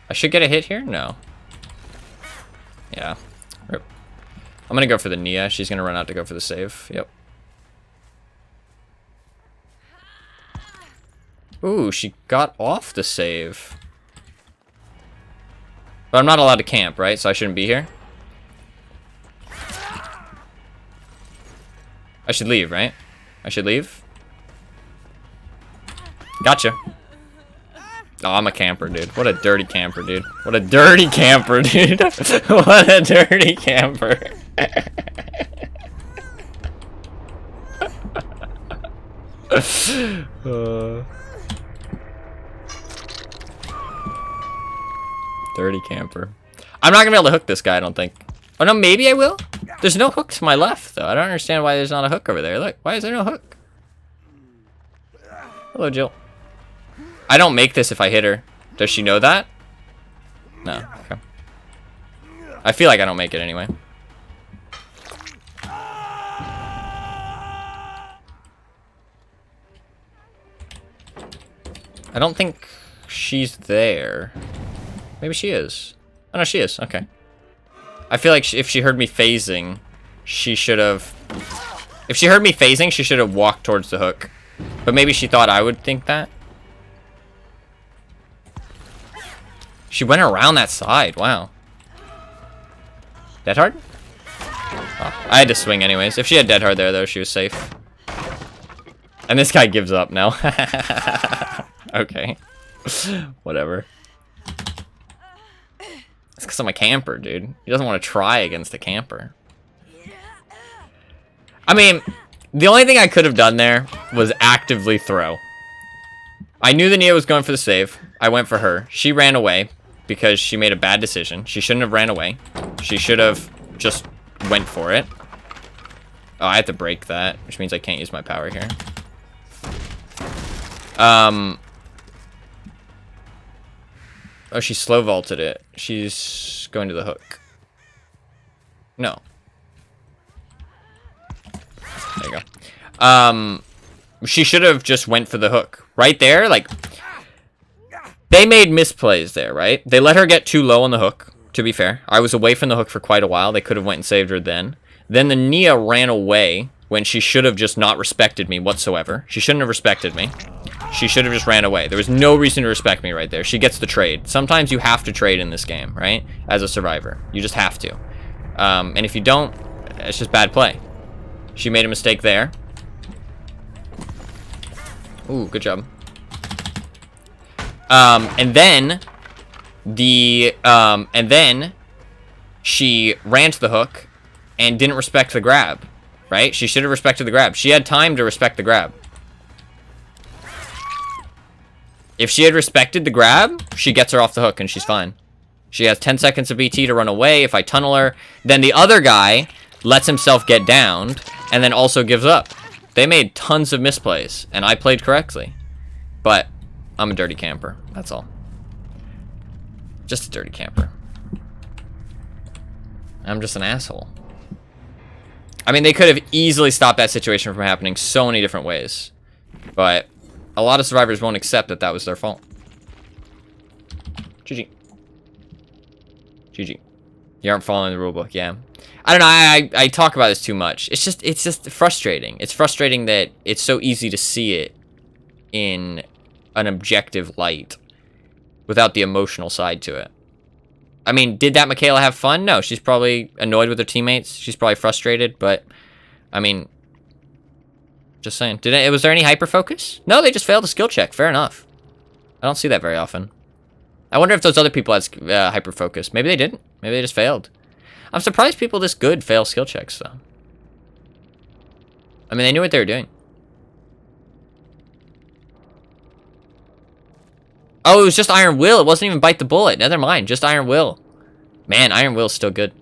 A: I should get a hit here? No. Yeah. Rip. I'm going to go for the Nia. She's going to run out to go for the save. Yep. Ooh, she got off the save. But I'm not allowed to camp, right? So I shouldn't be here. I should leave, right? I should leave. Gotcha. Oh, I'm a camper, dude. What a dirty camper, dude. What a dirty camper, dude. What a dirty camper. Dirty camper. I'm not gonna be able to hook this guy, I don't think. Oh no, maybe I will? There's no hook to my left, though. I don't understand why there's not a hook over there. Look, why is there no hook? Hello, Jill. I don't make this if I hit her. Does she know that? No. Okay. I feel like I don't make it anyway. I don't think she's there. Maybe she is. Oh, no, she is. Okay. I feel like if she heard me phasing, she should have... If she heard me phasing, she should have walked towards the hook. But maybe she thought I would think that. She went around that side. Wow. Dead hard? Oh, I had to swing anyways. If she had dead hard there, though, she was safe. And this guy gives up now. Okay. Whatever. It's because I'm a camper, dude. He doesn't want to try against a camper. I mean, the only thing I could have done there was actively throw. I knew the Nia was going for the save. I went for her. She ran away because she made a bad decision. She shouldn't have ran away. She should have just went for it. Oh, I have to break that, which means I can't use my power here. Oh, she slow vaulted it. She's going to the hook. No. There you go. She should have just went for the hook. Right there, like... They made misplays there, right? They let her get too low on the hook, to be fair. I was away from the hook for quite a while. They could have went and saved her then. Then the Nia ran away when she should have just not respected me whatsoever. She shouldn't have respected me. She should have just ran away. There was no reason to respect me right there. She gets the trade. Sometimes you have to trade in this game, right? As a survivor. You just have to. And if you don't, it's just bad play. She made a mistake there. Ooh, good job. And then she ran to the hook and didn't respect the grab, right? She should have respected the grab. She had time to respect the grab. If she had respected the grab, she gets her off the hook and she's fine. She has 10 seconds of BT to run away. If I tunnel her, then the other guy lets himself get downed and then also gives up. They made tons of misplays and I played correctly. But I'm a dirty camper. That's all. Just a dirty camper. I'm just an asshole. I mean, they could have easily stopped that situation from happening so many different ways. But a lot of survivors won't accept that that was their fault. GG. GG. You aren't following the rulebook, yeah. I don't know, I talk about this too much. It's just frustrating. It's frustrating that it's so easy to see it in an objective light without the emotional side to it. I mean, did that Michaela have fun? No, she's probably annoyed with her teammates. She's probably frustrated, but I mean, just saying. Was there any hyper focus? No, they just failed a skill check. Fair enough. I don't see that very often. I wonder if those other people had hyper focus. Maybe they didn't. Maybe they just failed. I'm surprised people this good fail skill checks, though. I mean, they knew what they were doing. Oh, it was just Iron Will. It wasn't even Bite the Bullet. Never mind. Just Iron Will. Man, Iron Will's still good.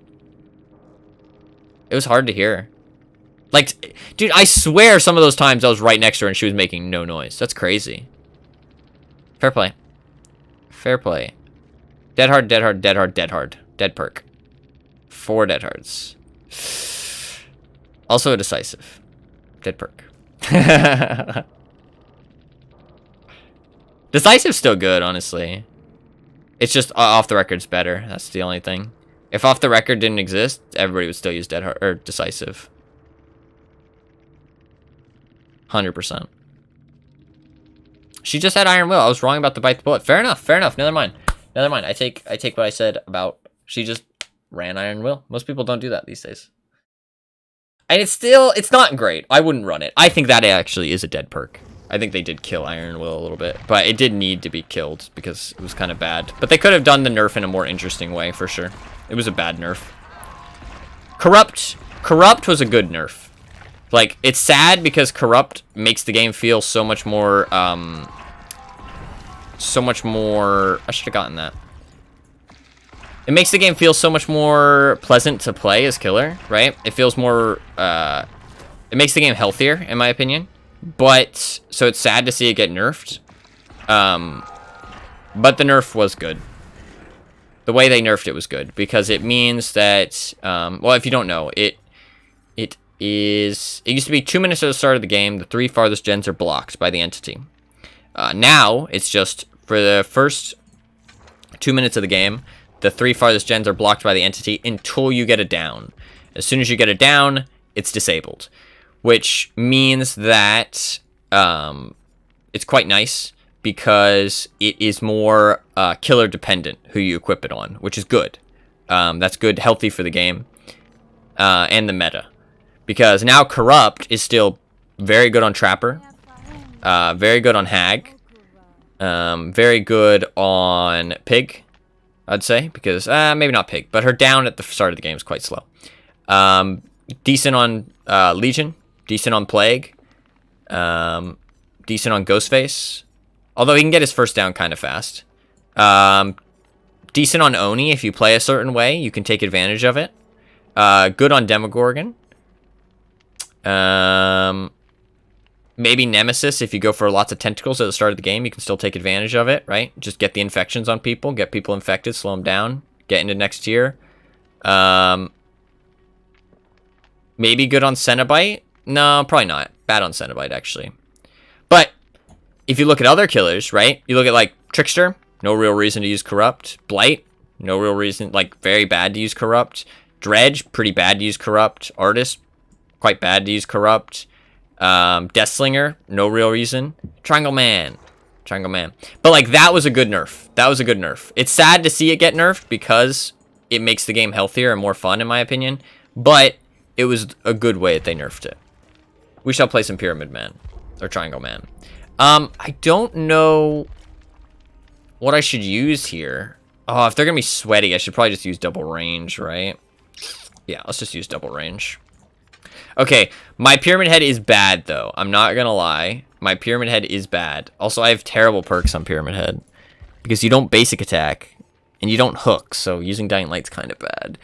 A: It was hard to hear. Like, dude, I swear some of those times I was right next to her and she was making no noise. That's crazy. Fair play. Fair play. Dead hard, dead hard, dead hard, dead hard. Dead perk. 4 dead hards. Also a decisive. Dead perk. Decisive's still good, honestly. It's just off the record's better. That's the only thing. If off the record didn't exist, everybody would still use dead hard or decisive. 100%. She just had Iron Will. I was wrong about the Bite the Bullet. Fair enough. Fair enough. Never mind. Never mind. I take what I said about she just ran Iron Will. Most people don't do that these days. And it's not great. I wouldn't run it. I think that actually is a dead perk. I think they did kill Iron Will a little bit, but it did need to be killed because it was kind of bad. But they could have done the nerf in a more interesting way, for sure. It was a bad nerf. Corrupt was a good nerf. Like, it's sad because Corrupt makes the game feel so much more, I should have gotten that. It makes the game feel so much more pleasant to play as Killer, right? It feels more, it makes the game healthier, in my opinion. But, so it's sad to see it get nerfed. But the nerf was good. The way they nerfed it was good. Because it means that, well, if you don't know, it used to be 2 minutes at the start of the game. The 3 farthest gens are blocked by the entity. Now, it's just for the first 2 minutes of the game, the 3 farthest gens are blocked by the entity until you get it down. As soon as you get it down, it's disabled, which means that it's quite nice because it is more killer dependent who you equip it on, which is good. That's good, healthy for the game and the meta. Because now Corrupt is still very good on Trapper, very good on Hag, very good on Pig, I'd say, because maybe not Pig, but her down at the start of the game is quite slow. Decent on Legion, decent on Plague, decent on Ghostface, although he can get his first down kind of fast. Decent on Oni. If you play a certain way, you can take advantage of it. Good on Demogorgon. Maybe Nemesis. If you go for lots of tentacles at the start of the game, you can still take advantage of it, right? Just get the infections on people, get people infected, slow them down, get into next tier. Maybe good on Cenobite. No, probably not. Bad on Cenobite, actually. But if you look at other killers, right? You look at, like, Trickster. No real reason to use Corrupt. Blight. No real reason. Like, very bad to use Corrupt. Dredge. Pretty bad to use Corrupt. Artist. Quite bad to use Corrupt. Deathslinger. No real reason. Triangle Man. Triangle Man. But, like, that was a good nerf. That was a good nerf. It's sad to see it get nerfed because it makes the game healthier and more fun, in my opinion. But it was a good way that they nerfed it. We shall play some Pyramid Man. Or Triangle Man. I don't know what I should use here. Oh, if they're going to be sweaty, I should probably just use double range, right? Yeah, let's just use double range. Okay, my Pyramid Head is bad, though. I'm not going to lie. My Pyramid Head is bad. Also, I have terrible perks on Pyramid Head. Because you don't basic attack. And you don't hook, so using Dying Light's kind of bad.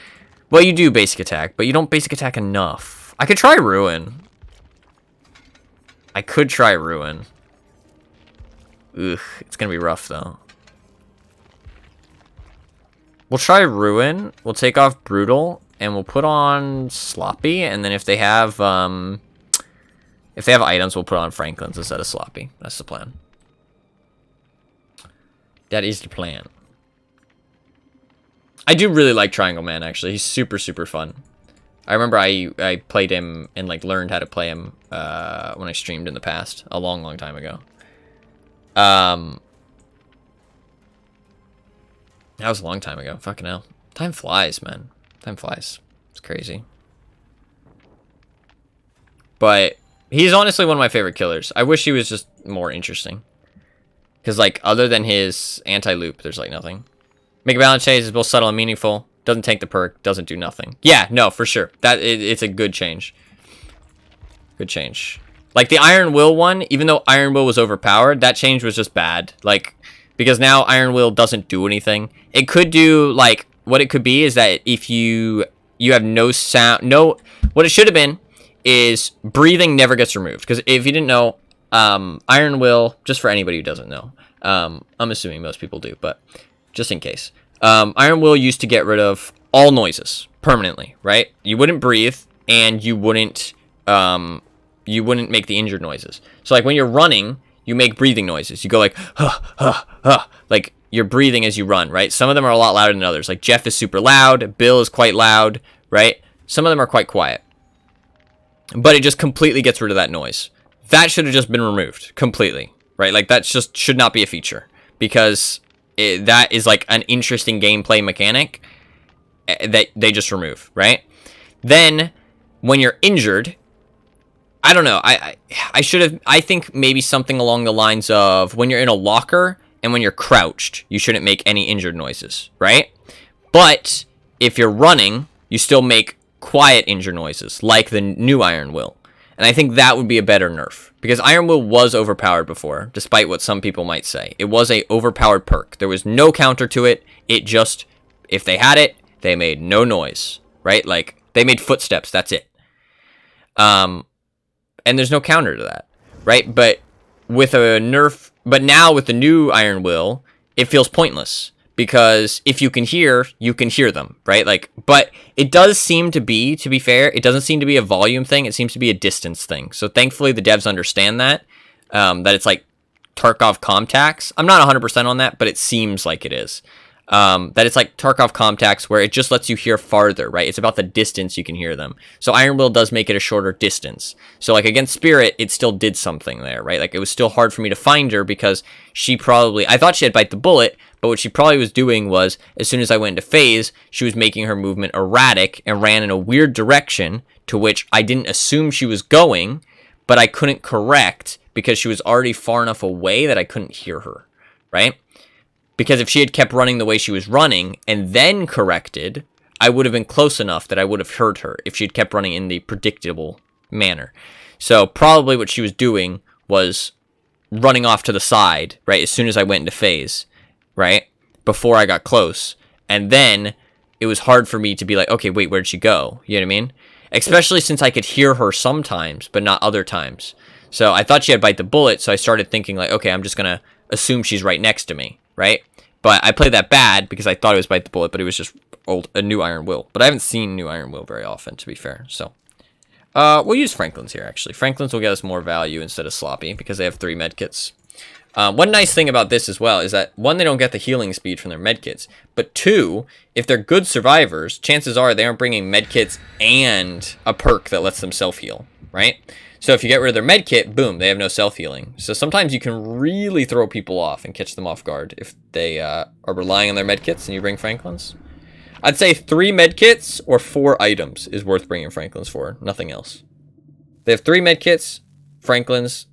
A: Well, you do basic attack, but you don't basic attack enough. I could try Ruin. I could try Ruin. Ugh, it's going to be rough, though. We'll try Ruin. We'll take off Brutal. And we'll put on Sloppy. And then if they have items, we'll put on Franklin's instead of Sloppy. That's the plan. That is the plan. I do really like Triangle Man, actually. He's super, super fun. I remember I played him and, like, learned how to play him when I streamed in the past. A long, long time ago. That was a long time ago. Fucking hell. Time flies, man. Time flies. It's crazy. But he's honestly one of my favorite killers. I wish he was just more interesting. Because, like, other than his anti-loop, there's, like, nothing. Make a balance chase is both subtle and meaningful. Doesn't tank the perk. Doesn't do nothing. Yeah, no, for sure. It's a good change. Good change. Like, the Iron Will one, even though Iron Will was overpowered, that change was just bad. Like, because now Iron Will doesn't do anything. It could do, like, what it could be is that if you have no sound, what it should have been is breathing never gets removed. Because if you didn't know, Iron Will, just for anybody who doesn't know, I'm assuming most people do, but just in case, Iron Will used to get rid of all noises permanently, right? You wouldn't breathe, and you wouldn't make the injured noises. So, like, when you're running, you make breathing noises. You go like, huh, huh, huh, like, you're breathing as you run, right? Some of them are a lot louder than others. Like, Jeff is super loud. Bill is quite loud, right? Some of them are quite quiet. But it just completely gets rid of that noise. That should have just been removed completely, right? Like, that just should not be a feature. Because that is, like, an interesting gameplay mechanic that they just remove, right? Then, when you're injured, I don't know. I should have... I think maybe something along the lines of when you're in a locker... And when you're crouched, you shouldn't make any injured noises, right? But if you're running, you still make quiet injured noises, like the new Iron Will. And I think that would be a better nerf. Because Iron Will was overpowered before, despite what some people might say. It was a overpowered perk. There was no counter to it. It just, if they had it, they made no noise, right? Like, they made footsteps, that's it. And there's no counter to that, right? But with a nerf... But now with the new Iron Will, it feels pointless. Because if you can hear them, right? Like, but it does seem to be fair, it doesn't seem to be a volume thing, it seems to be a distance thing. So thankfully the devs understand that. That it's like Tarkov Comtax. I'm not 100% on that, but it seems like it is. That it's like Tarkov Comtax, where it just lets you hear farther, right? It's about the distance you can hear them. So Iron Will does make it a shorter distance. So like against Spirit, it still did something there, right? Like it was still hard for me to find her because I thought she had Bite the Bullet, but what she probably was doing was, as soon as I went into phase, she was making her movement erratic and ran in a weird direction to which I didn't assume she was going, but I couldn't correct because she was already far enough away that I couldn't hear her, right? Because if she had kept running the way she was running and then corrected, I would have been close enough that I would have heard her if she had kept running in the predictable manner. So probably what she was doing was running off to the side, right, as soon as I went into phase, right, before I got close. And then it was hard for me to be like, okay, wait, where'd she go? You know what I mean? Especially since I could hear her sometimes, but not other times. So I thought she had Bite the Bullet, so I started thinking like, okay, I'm just going to assume she's right next to me, right? But I played that bad because I thought it was Bite the Bullet, but it was just a new Iron Will. But I haven't seen new Iron Will very often, to be fair. So we'll use Franklin's here, actually. Franklin's will get us more value instead of Sloppy because they have 3 medkits. One nice thing about this as well is that, 1, they don't get the healing speed from their medkits. But 2, if they're good survivors, chances are they aren't bringing medkits and a perk that lets them self-heal, right? So if you get rid of their medkit, boom, they have no self-healing. So sometimes you can really throw people off and catch them off guard if they are relying on their medkits and you bring Franklin's. I'd say 3 medkits or 4 items is worth bringing Franklin's for, nothing else. They have 3 medkits, Franklin's,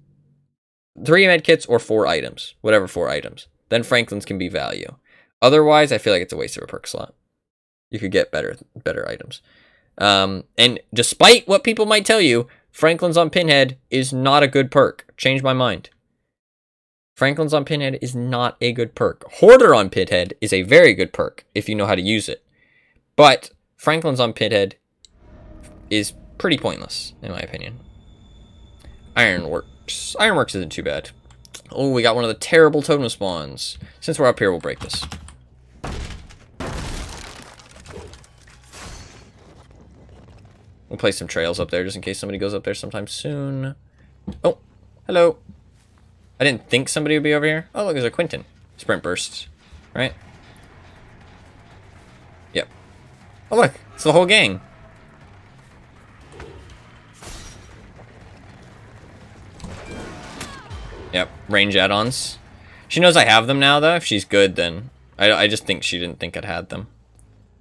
A: 3 medkits or 4 items, whatever 4 items. Then Franklin's can be value. Otherwise, I feel like it's a waste of a perk slot. You could get better items. And despite what people might tell you, Franklin's on Pinhead is not a good perk. Change my mind. Franklin's on Pinhead is not a good perk. Hoarder on Pinhead is a very good perk if you know how to use it. But Franklin's on Pinhead is pretty pointless, in my opinion. Ironworks. Ironworks isn't too bad. Oh, we got one of the terrible totem spawns. Since we're up here, we'll break this. We'll place some trails up there just in case somebody goes up there sometime soon. Oh, hello. I didn't think somebody would be over here. Oh, look, there's a Quentin. Sprint bursts, right? Yep. Oh, look, it's the whole gang. Yep, range add-ons. She knows I have them now, though. If she's good, then I just think she didn't think I'd had them.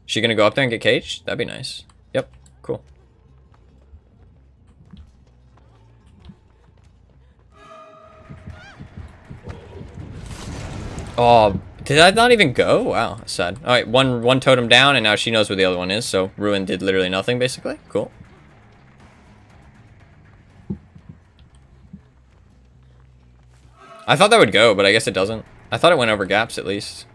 A: She gonna go up there and get caged? That'd be nice. Yep, cool. Oh, did I not even go? Wow, that's sad. All right, one totem down, and now she knows where the other one is. So Ruin did literally nothing, basically. Cool. I thought that would go, but I guess it doesn't. I thought it went over gaps at least.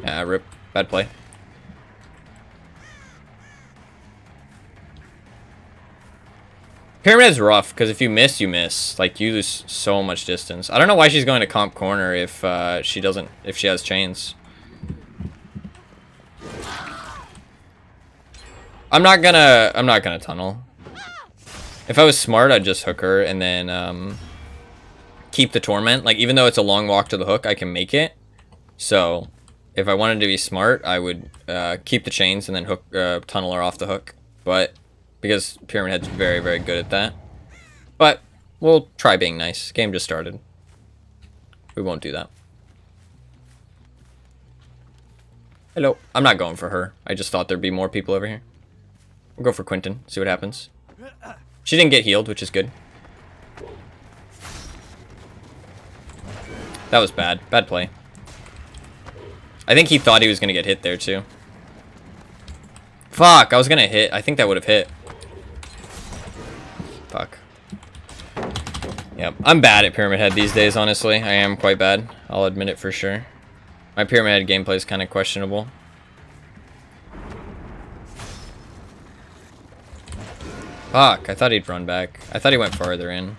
A: Yeah, rip. Bad play. Pyramid's rough, because if you miss, you miss. Like, you lose so much distance. I don't know why she's going to comp corner if she has chains. I'm not gonna tunnel. If I was smart, I'd just hook her and then keep the torment. Like, even though it's a long walk to the hook, I can make it. So if I wanted to be smart, I would keep the chains and then hook tunnel her off the hook. But because Pyramid Head's very, very good at that. But we'll try being nice. Game just started. We won't do that. Hello. I'm not going for her. I just thought there'd be more people over here. We'll go for Quentin. See what happens. She didn't get healed, which is good. That was bad. Bad play. I think he thought he was going to get hit there, too. Fuck, I was going to hit. I think that would have hit. Fuck. Yep, I'm bad at Pyramid Head these days, honestly. I am quite bad. I'll admit it for sure. My Pyramid Head gameplay is kind of questionable. Fuck, I thought he'd run back. I thought he went farther in.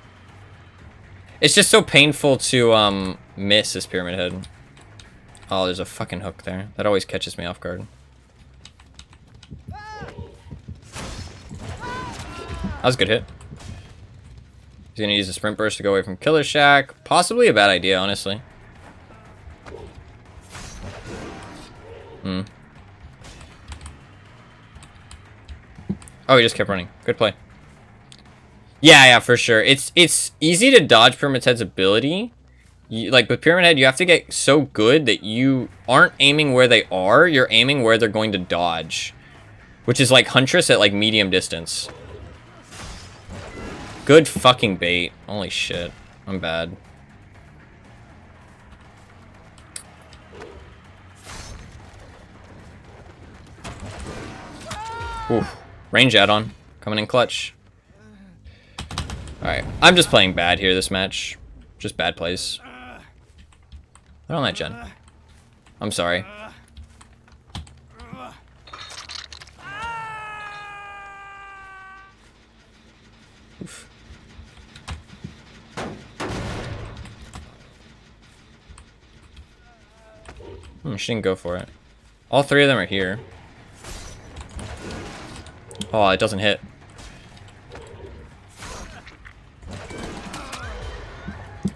A: It's just so painful to miss this Pyramid Head. Oh, there's a fucking hook there. That always catches me off guard. That was a good hit. He's gonna use a sprint burst to go away from Killer Shack. Possibly a bad idea, honestly. Oh, he just kept running. Good play. Yeah, for sure. It's easy to dodge Pyramid Head's ability. Like, with Pyramid Head, you have to get so good that you aren't aiming where they are. You're aiming where they're going to dodge. Which is like Huntress at, like, medium distance. Good fucking bait. Holy shit. I'm bad. Oof. Range add-on. Coming in clutch. Alright. I'm just playing bad here this match. Just bad plays. Put on that gen. I'm sorry. Oof. She didn't go for it. All three of them are here. Oh, it doesn't hit.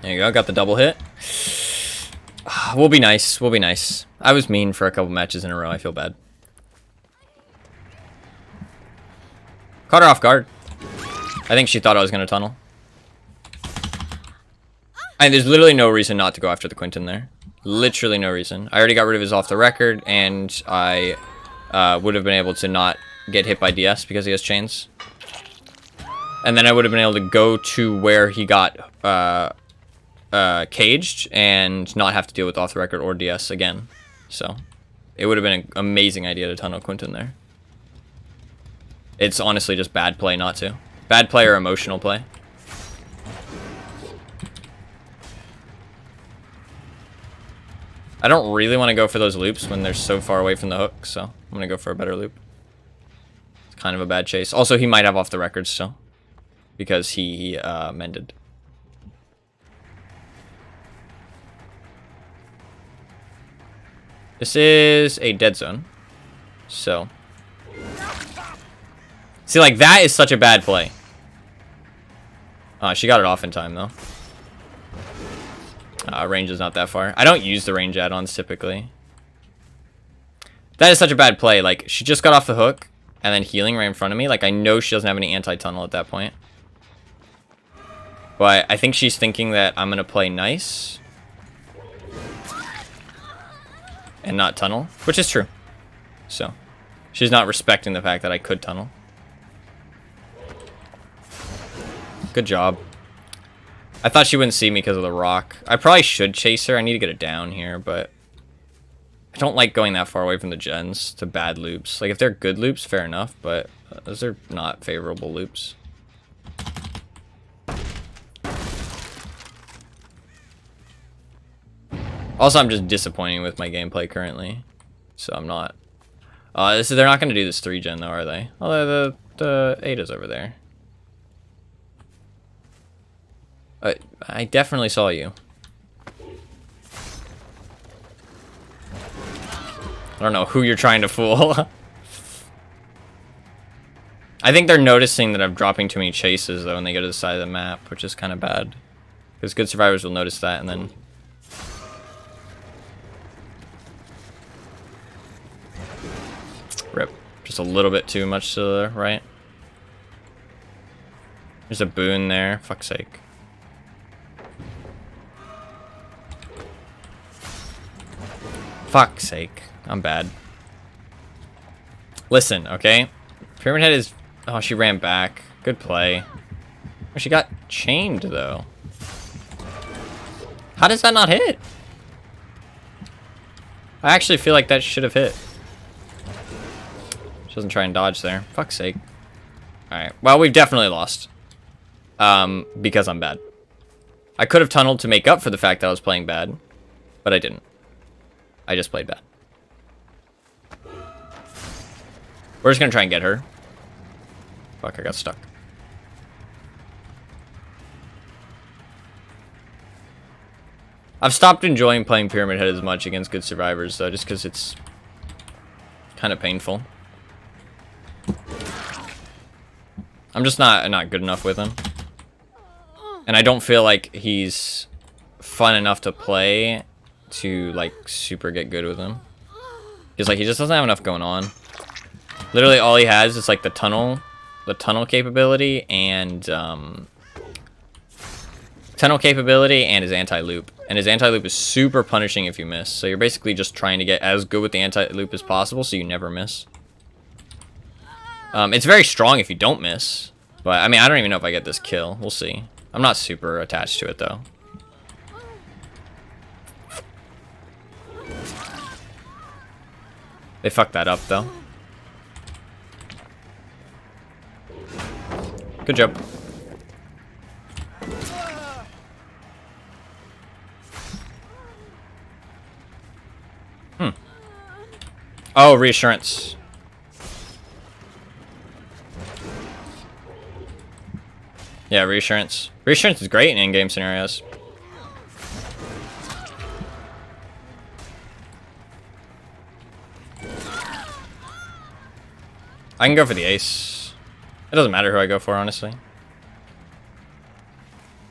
A: There you go, got the double hit. We'll be nice, we'll be nice. I was mean for a couple matches in a row, I feel bad. Caught her off guard. I think she thought I was gonna tunnel. And there's literally no reason not to go after the Quinton there. Literally no reason. I already got rid of his off the record, and I would have been able to not get hit by DS because he has chains. And then I would have been able to go to where he got caged and not have to deal with off the record or DS again. So it would have been an amazing idea to tunnel Quinton there. It's honestly just bad play not to. Bad play or emotional play. I don't really want to go for those loops when they're so far away from the hook, so I'm going to go for a better loop. It's kind of a bad chase. Also, he might have off the record still, because he mended. This is a dead zone, so... See, like, that is such a bad play. She got it off in time, though. Range is not that far. I don't use the range add-ons typically. That is such a bad play. Like, she just got off the hook, and then healing right in front of me. Like, I know she doesn't have any anti-tunnel at that point. But I think she's thinking that I'm going to play nice. And not tunnel, which is true. So, she's not respecting the fact that I could tunnel. Good job. I thought she wouldn't see me because of the rock. I probably should chase her. I need to get it down here, but I don't like going that far away from the gens to bad loops. Like, if they're good loops, fair enough, but those are not favorable loops. Also, I'm just disappointing with my gameplay currently, so I'm not. They're not going to do this 3-gen, though, are they? Although the Ada's over there. I definitely saw you. I don't know who you're trying to fool. I think they're noticing that I'm dropping too many chases, though, when they go to the side of the map, which is kind of bad. Because good survivors will notice that, and then... Rip. Just a little bit too much to the right. There's a boon there. Fuck's sake. Fuck's sake. I'm bad. Listen, okay? Pyramid Head is... Oh, she ran back. Good play. Oh, she got chained, though. How does that not hit? I actually feel like that should have hit. She doesn't try and dodge there. Fuck's sake. Alright. Well, we've definitely lost. Because I'm bad. I could have tunneled to make up for the fact that I was playing bad. But I didn't. I just played bad. We're just gonna try and get her. Fuck, I got stuck. I've stopped enjoying playing Pyramid Head as much against good survivors, though, just because it's kind of painful. I'm just not good enough with him. And I don't feel like he's fun enough to play to, like, super get good with him. Because, like, he just doesn't have enough going on. Literally all he has is, like, the tunnel capability and, his anti-loop. And his anti-loop is super punishing if you miss. So you're basically just trying to get as good with the anti-loop as possible so you never miss. It's very strong if you don't miss. But, I mean, I don't even know if I get this kill. We'll see. I'm not super attached to it, though. They fucked that up, though. Good job. Oh, reassurance. Yeah, reassurance. Reassurance is great in in-game scenarios. I can go for the ace. It doesn't matter who I go for, honestly.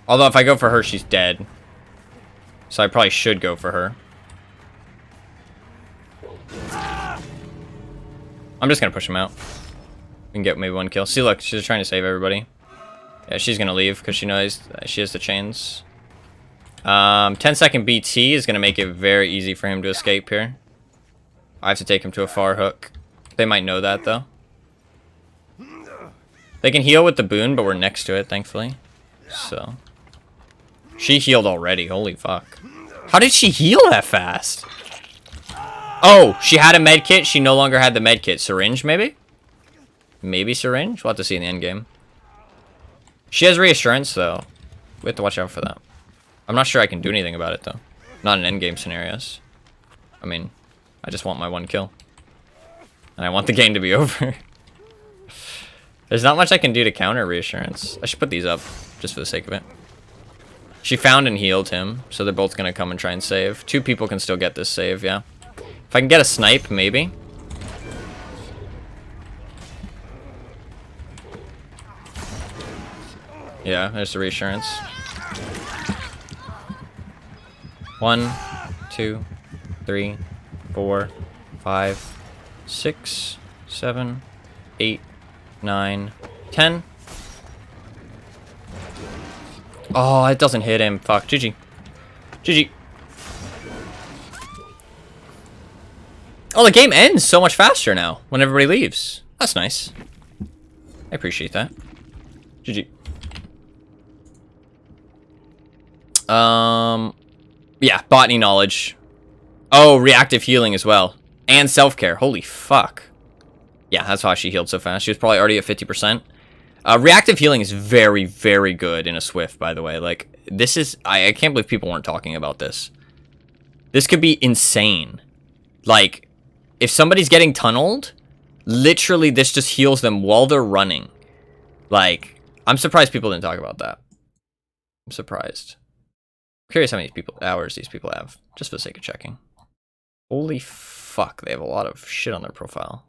A: Although if I go for her, she's dead. So I probably should go for her. I'm just gonna push him out. We can get maybe one kill. See, look, she's trying to save everybody. Yeah, she's gonna leave because she knows she has the chains. 10-second BT is gonna make it very easy for him to escape here. I have to take him to a far hook. They might know that, though. They can heal with the boon, but we're next to it, thankfully. So. She healed already. Holy fuck. How did she heal that fast? Oh, she had a med kit. She no longer had the med kit. Syringe, maybe? Maybe syringe? We'll have to see in the end game. She has reassurance, though. We have to watch out for that. I'm not sure I can do anything about it, though. Not in endgame scenarios. I mean, I just want my one kill. And I want the game to be over. There's not much I can do to counter reassurance. I should put these up, just for the sake of it. She found and healed him, so they're both going to come and try and save. 2 people can still get this save, yeah. If I can get a snipe, maybe. Yeah, there's the reassurance. 1, 2, 3, 4, 5, 6, 7, 8, 9, 10. Oh, it doesn't hit him. Fuck. GG. GG. Oh, the game ends so much faster now when everybody leaves. That's nice. I appreciate that. GG. Yeah, botany knowledge. Oh, reactive healing as well. And self-care. Holy fuck. Yeah, that's why she healed so fast. She was probably already at 50%. Reactive healing is very, very good in a Swift, by the way. Like, this is... I can't believe people weren't talking about this. This could be insane. Like, if somebody's getting tunneled, literally this just heals them while they're running. Like, I'm surprised people didn't talk about that. I'm surprised. I'm curious how many hours these people have, just for the sake of checking. Holy fuck, they have a lot of shit on their profile.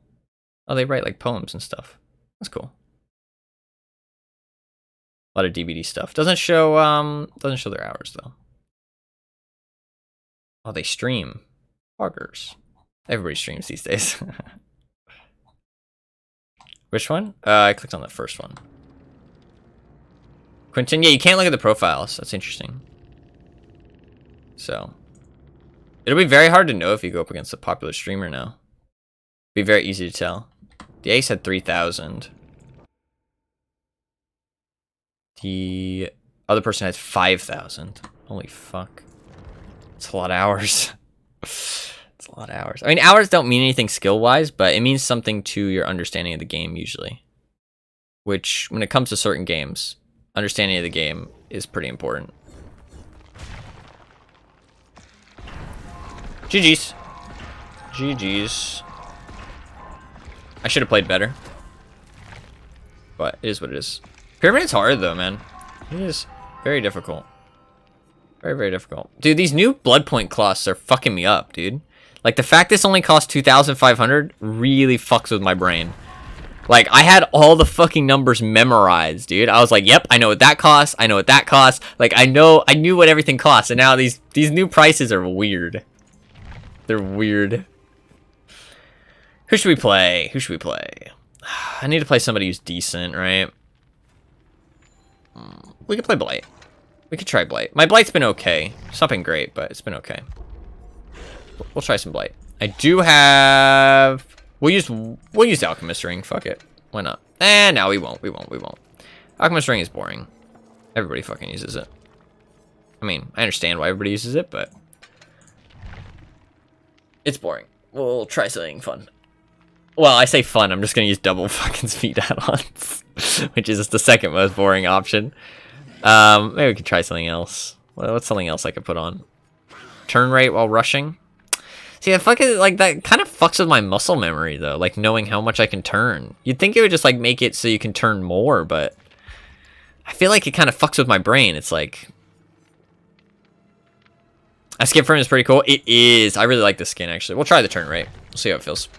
A: Oh, they write, like, poems and stuff. That's cool. A lot of DVD stuff. Doesn't show their hours, though. Oh, they stream. Buggers. Everybody streams these days. Which one? I clicked on the first one. Quentin, yeah, you can't look at the profiles. That's interesting. So. It'll be very hard to know if you go up against a popular streamer now. Be very easy to tell. The ace had 3,000. The other person has 5,000. Holy fuck. It's a lot of hours. It's a lot of hours. I mean, hours don't mean anything skill-wise, but it means something to your understanding of the game, usually. Which, when it comes to certain games, understanding of the game is pretty important. GG's. GG's. I should have played better. But it is what it is. Pyramid's hard, though, man. It is very difficult. Very, very difficult. Dude, these new blood point cloths are fucking me up, dude. Like, the fact this only costs 2,500 really fucks with my brain. Like, I had all the fucking numbers memorized, dude. I was like, yep, I know what that costs. I know what that costs. Like, I knew what everything costs. And now these new prices are weird. They're weird. Who should we play? Who should we play? I need to play somebody who's decent, right? We could play Blight. We could try Blight. My Blight's been okay. It's not been great, but it's been okay. We'll try some Blight. I do have... We'll use the Alchemist Ring. Fuck it. Why not? No, we won't. We won't. Alchemist Ring is boring. Everybody fucking uses it. I mean, I understand why everybody uses it, but... It's boring. We'll try something fun. Well, I say fun, I'm just gonna use double fucking speed add-ons. Which is the second most boring option. Maybe we could try something else. What's something else I could put on? Turn rate while rushing? See, I fucking, like, that kind of fucks with my muscle memory, though. Like, knowing how much I can turn. You'd think it would just, like, make it so you can turn more, but... I feel like it kind of fucks with my brain. It's like... A skip frame is pretty cool. It is. I really like the skin, actually. We'll try the turn rate. We'll see how it feels.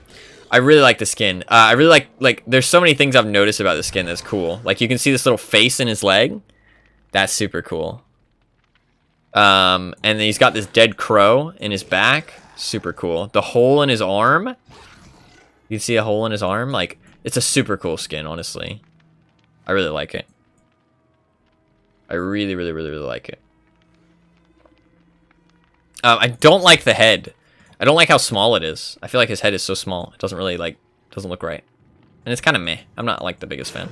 A: I really like the skin. I really like, there's so many things I've noticed about the skin that's cool. Like, you can see this little face in his leg. That's super cool. And then he's got this dead crow in his back. Super cool. The hole in his arm. You can see a hole in his arm. Like, it's a super cool skin, honestly. I really like it. I really like it. I don't like the head. I don't like how small it is. I feel like his head is so small. It doesn't really, like, doesn't look right. And it's kind of meh. I'm not, like, the biggest fan.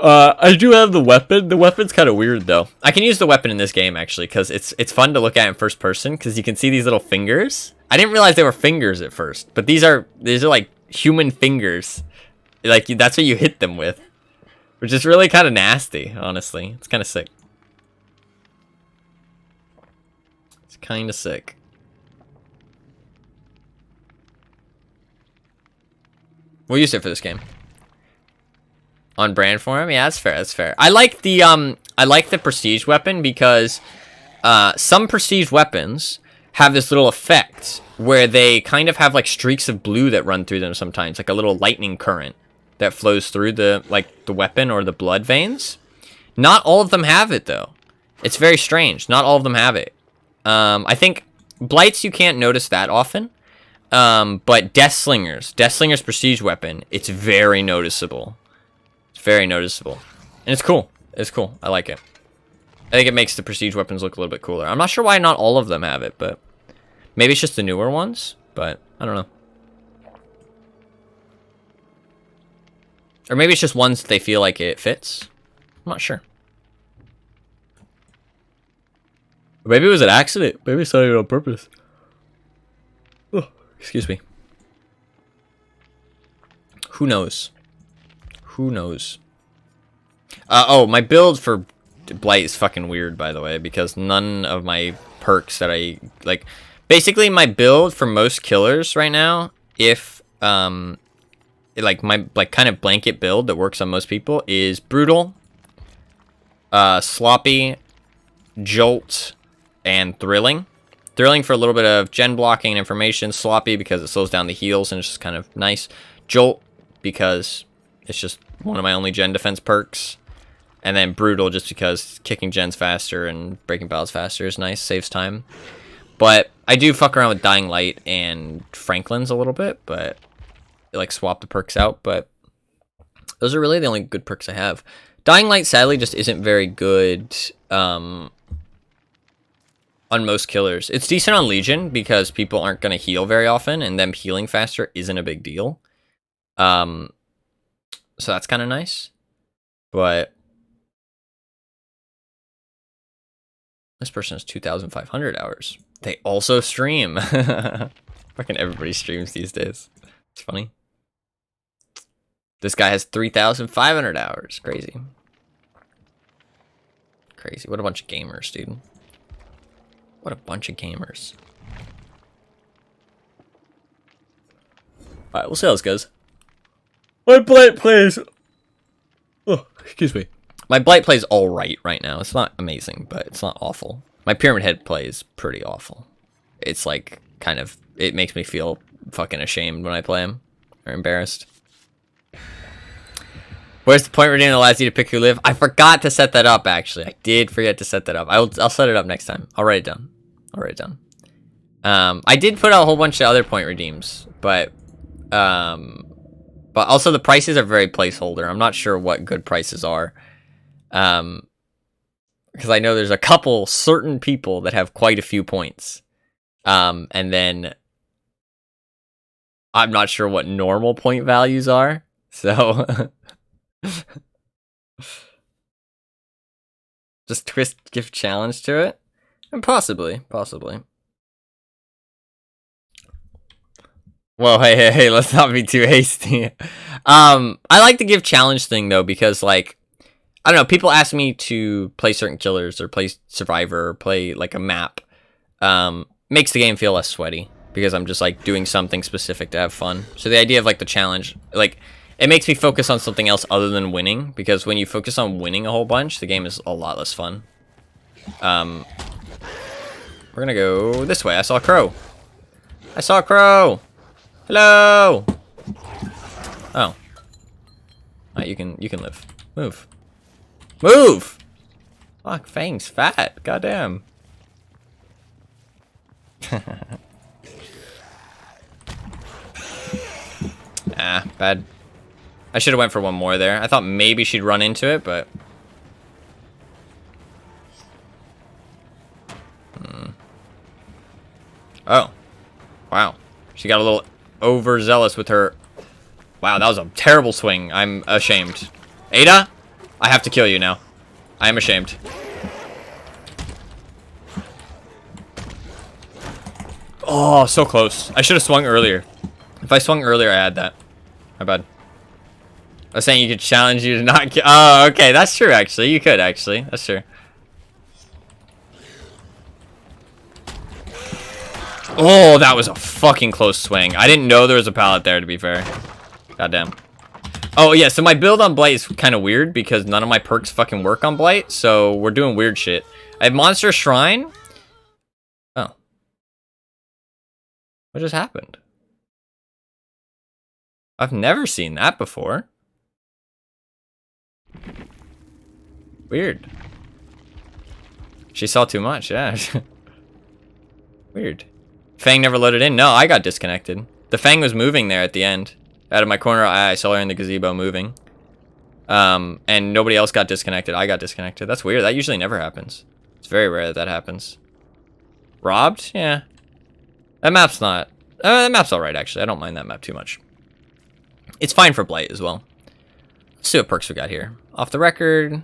A: I do have the weapon. The weapon's kind of weird, though. I can use the weapon in this game, actually, because it's fun to look at in first person, because you can see these little fingers. I didn't realize they were fingers at first, but these are like, human fingers. Like, that's what you hit them with. Which is really kind of nasty, honestly. It's kind of sick. It's kind of sick. We'll use it for this game. On brand for him? Yeah, that's fair, that's fair. I like the prestige weapon because some prestige weapons have this little effect where they kind of have like streaks of blue that run through them sometimes, like a little lightning current that flows through the weapon or the blood veins. Not all of them have it though. It's very strange. Not all of them have it. I think Blights you can't notice that often. But Deathslinger's prestige weapon, it's very noticeable. It's very noticeable. And it's cool. It's cool. I like it. I think it makes the prestige weapons look a little bit cooler. I'm not sure why not all of them have it, but maybe it's just the newer ones, but I don't know. Or maybe it's just ones that they feel like it fits. I'm not sure. Maybe it was an accident. Maybe it's not even on purpose. Oh, excuse me. Who knows? Who knows? Oh, my build for Blight is fucking weird, by the way, because none of my perks that I like. Basically, my build for most killers right now, if like my kind of blanket build that works on most people is brutal, sloppy, jolt, and thrilling. Thrilling for a little bit of gen blocking and information. Sloppy because it slows down the heals and it's just kind of nice. Jolt because it's just one of my only gen defense perks. And then brutal just because kicking gens faster and breaking battles faster is nice, saves time. But I do fuck around with Dying Light and Franklin's a little bit, but like swap the perks out. But those are really the only good perks I have. Dying Light sadly just isn't very good on most killers. It's decent on Legion because people aren't going to heal very often, and them healing faster isn't a big deal. So that's kind of nice. But this person has 2,500 hours. They also stream. Fucking everybody streams these days. It's funny. This guy has 3,500 hours. Crazy. Crazy. What a bunch of gamers, dude. What a bunch of gamers. Alright, we'll see how this goes. My Blight plays... Oh, excuse me. My Blight plays alright right now. It's not amazing, but it's not awful. My Pyramid Head plays pretty awful. It's like, kind of... It makes me feel fucking ashamed when I play him. Or embarrassed. Where's the point redeem that allows you to pick who live? I forgot to set that up, actually. I did forget to set that up. I'll set it up next time. I'll write it down. I'll write it down. I did put out a whole bunch of other point redeems, but also the prices are very placeholder. I'm not sure what good prices are. Because I know there's a couple certain people that have quite a few points. And then I'm not sure what normal point values are. So just twist gift challenge to it? And possibly. Whoa, hey, let's not be too hasty. I like the gift challenge thing though, because like, I don't know, people ask me to play certain killers or play Survivor or play like a map. Makes the game feel less sweaty because I'm just like doing something specific to have fun. So the idea of like the challenge, like it makes me focus on something else other than winning, because when you focus on winning a whole bunch, the game is a lot less fun. We're gonna go this way. I saw a crow. Hello. Oh. Alright, you can live. Move. Fuck, Fang's fat. Goddamn. Bad. I should have went for one more there. I thought maybe she'd run into it, but... Oh. Wow. She got a little overzealous with her... Wow, that was a terrible swing. I'm ashamed. Ada? I have to kill you now. I am ashamed. Oh, so close. I should have swung earlier. If I swung earlier, I had that. My bad. I was saying you could challenge you to not kill. Oh, okay. That's true, actually. You could, actually. That's true. Oh, that was a fucking close swing. I didn't know there was a pallet there, to be fair. Goddamn. Oh, yeah. So my build on Blight is kind of weird because none of my perks fucking work on Blight. So we're doing weird shit. I have Monster Shrine. Oh. What just happened? I've never seen that before. Weird. She saw too much, yeah. Weird. Fang never loaded in. No, I got disconnected. The Fang was moving there at the end. Out of my corner eye, I saw her in the gazebo moving. And nobody else got disconnected. I got disconnected. That's weird. That usually never happens. It's very rare that happens. Robbed? Yeah. That map's not... that map's alright, actually. I don't mind that map too much. It's fine for Blight as well. Let's see what perks we got here. Off the record.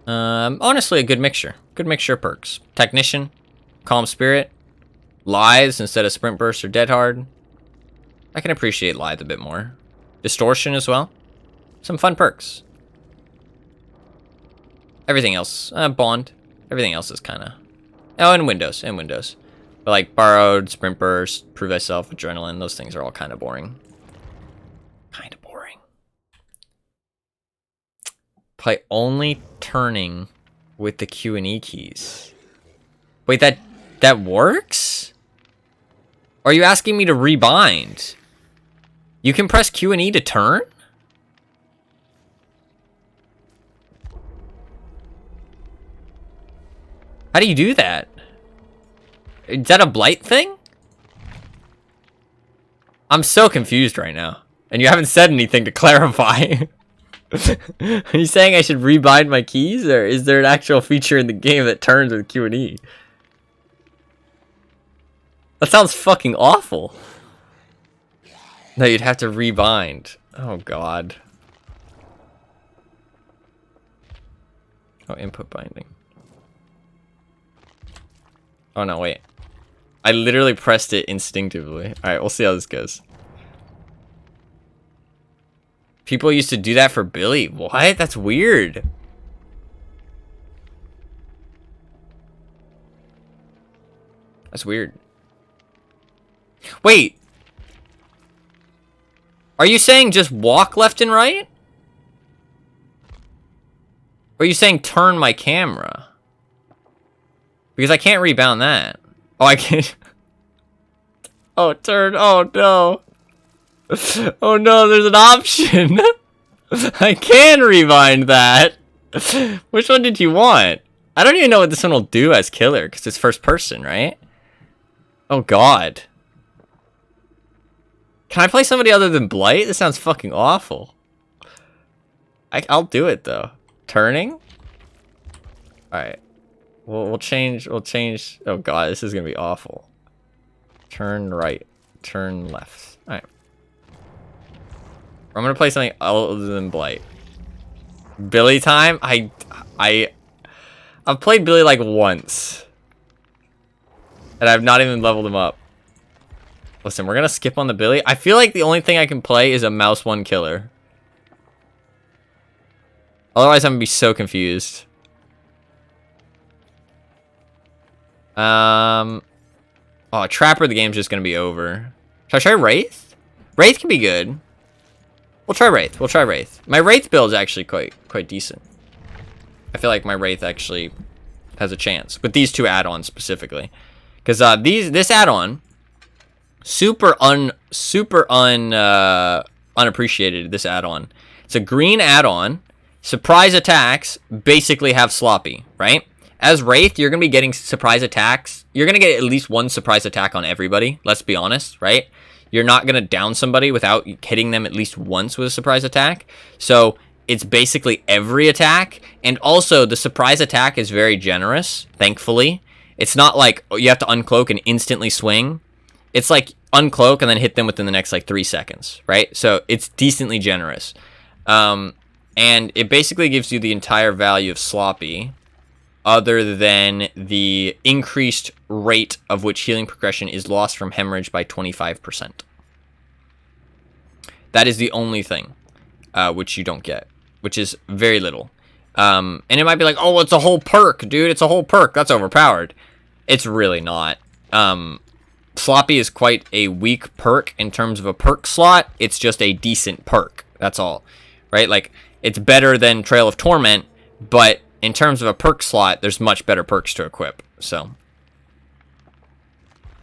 A: Honestly, a good mixture. Good mixture of perks. Technician. Calm Spirit. Lies instead of Sprint Burst or Dead Hard. I can appreciate Lithe a bit more. Distortion as well. Some fun perks. Everything else. Bond. Everything else is kind of... Oh, and Windows. But like Borrowed, Sprint Burst, Prove Thyself, Adrenaline. Those things are all kind of boring. Play only turning with the Q and E keys. Wait, that works? Or are you asking me to rebind? You can press Q and E to turn? How do you do that? Is that a Blight thing? I'm so confused right now. And you haven't said anything to clarify. Are you saying I should rebind my keys, or is there an actual feature in the game that turns with Q and E? That sounds fucking awful. No, you'd have to rebind. Oh, God. Oh, input binding. Oh, no, wait. I literally pressed it instinctively. Alright, we'll see how this goes. People used to do that for Billy. What? That's weird. That's weird. Wait. Are you saying just walk left and right? Or are you saying turn my camera? Because I can't rebound that. Oh, I can't. Oh, turn. Oh, no. Oh no, there's an option. I can rewind that. Which one did you want? I don't even know what this one will do as killer, because it's first person, right? Oh god. Can I play somebody other than Blight? This sounds fucking awful. I'll do it though. Turning? Alright. We'll change. Oh god, this is gonna be awful. Turn right. Turn left. Alright. I'm gonna play something other than Blight. Billy time? I've played Billy like once. And I've not even leveled him up. Listen, we're gonna skip on the Billy. I feel like the only thing I can play is a mouse 1 killer. Otherwise, I'm gonna be so confused. Oh, Trapper, the game's just gonna be over. Should I try Wraith? Wraith can be good. We'll try Wraith. We'll try Wraith. My Wraith build is actually quite decent. I feel like my Wraith actually has a chance with these 2 add-ons specifically, because this add-on super unappreciated. This add-on, it's a green add-on. Surprise attacks basically have sloppy, right? As Wraith, you're gonna be getting surprise attacks. You're gonna get at least 1 surprise attack on everybody. Let's be honest, right? You're not gonna down somebody without hitting them at least once with a surprise attack. So it's basically every attack, and also the surprise attack is very generous, thankfully. It's not like you have to uncloak and instantly swing. It's like uncloak and then hit them within the next like 3 seconds, right? So it's decently generous. And it basically gives you the entire value of sloppy, other than the increased rate of which healing progression is lost from hemorrhage by 25%. That is the only thing which you don't get, which is very little. And it might be like, oh, it's a whole perk, dude. It's a whole perk. That's overpowered. It's really not. Sloppy is quite a weak perk in terms of a perk slot. It's just a decent perk. That's all, right? Like, it's better than Trail of Torment, but in terms of a perk slot, there's much better perks to equip. So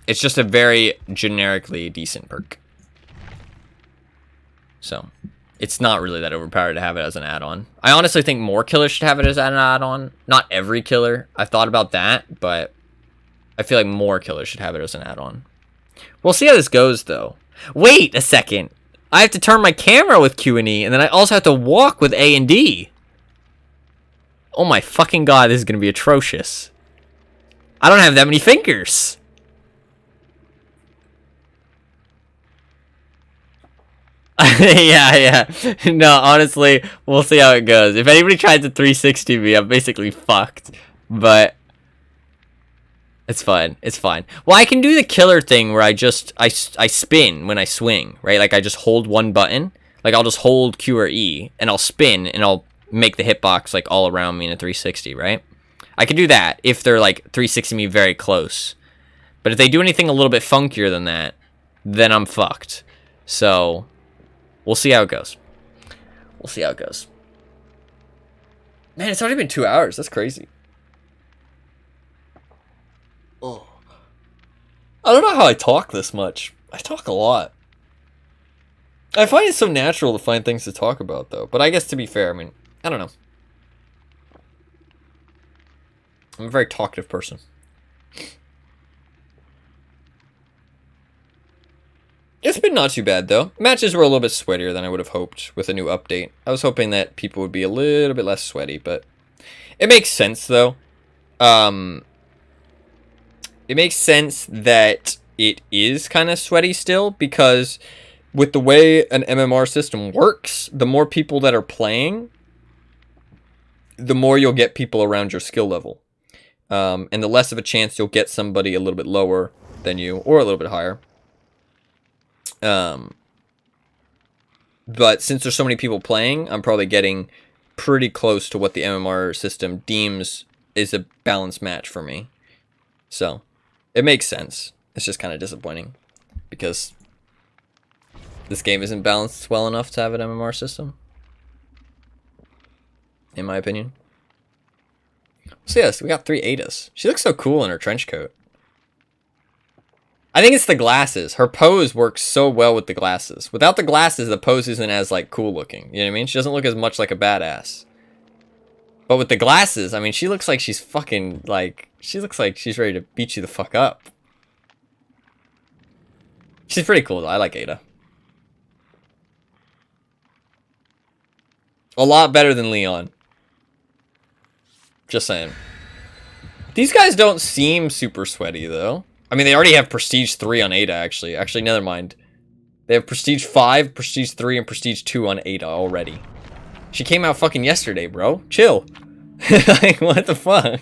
A: it's just a very generically decent perk. So it's not really that overpowered to have it as an add-on. I honestly think more killers should have it as an add-on. Not every killer. I've thought about that, but I feel like more killers should have it as an add-on. We'll see how this goes, though. Wait a second. I have to turn my camera with Q and E, and then I also have to walk with A and D. Oh my fucking god, this is going to be atrocious. I don't have that many fingers. Yeah. No, honestly, we'll see how it goes. If anybody tries to 360 me, I'm basically fucked. But it's fine. It's fine. Well, I can do the killer thing where I spin when I swing, right? Like I just hold one button. Like I'll just hold Q or E and I'll spin and I'll make the hitbox like all around me in a 360, right? I can do that if they're like 360 me very close. But if they do anything a little bit funkier than that, then I'm fucked. So we'll see how it goes. We'll see how it goes. Man, it's already been 2 hours. That's crazy. Oh. I don't know how I talk this much. I talk a lot. I find it so natural to find things to talk about, though. But I guess to be fair, I mean, I don't know. I'm a very talkative person. It's been not too bad, though. Matches were a little bit sweatier than I would have hoped with a new update. I was hoping that people would be a little bit less sweaty, but it makes sense, though. It makes sense that it is kind of sweaty still, because with the way an MMR system works, the more people that are playing, the more you'll get people around your skill level. And the less of a chance you'll get somebody a little bit lower than you, or a little bit higher. But since there's so many people playing, I'm probably getting pretty close to what the MMR system deems is a balanced match for me. So it makes sense. It's just kind of disappointing because this game isn't balanced well enough to have an MMR system, in my opinion. So yes, we got 3 Adas. She looks so cool in her trench coat. I think it's the glasses. Her pose works so well with the glasses. Without the glasses, the pose isn't as, like, cool looking. You know what I mean? She doesn't look as much like a badass. But with the glasses, I mean, she looks like she's fucking, like... She looks like she's ready to beat you the fuck up. She's pretty cool, though. I like Ada. A lot better than Leon. Just saying. These guys don't seem super sweaty, though. I mean, they already have Prestige 3 on Ada, actually. Actually, never mind. They have Prestige 5, Prestige 3, and Prestige 2 on Ada already. She came out fucking yesterday, bro. Chill. Like, what the fuck?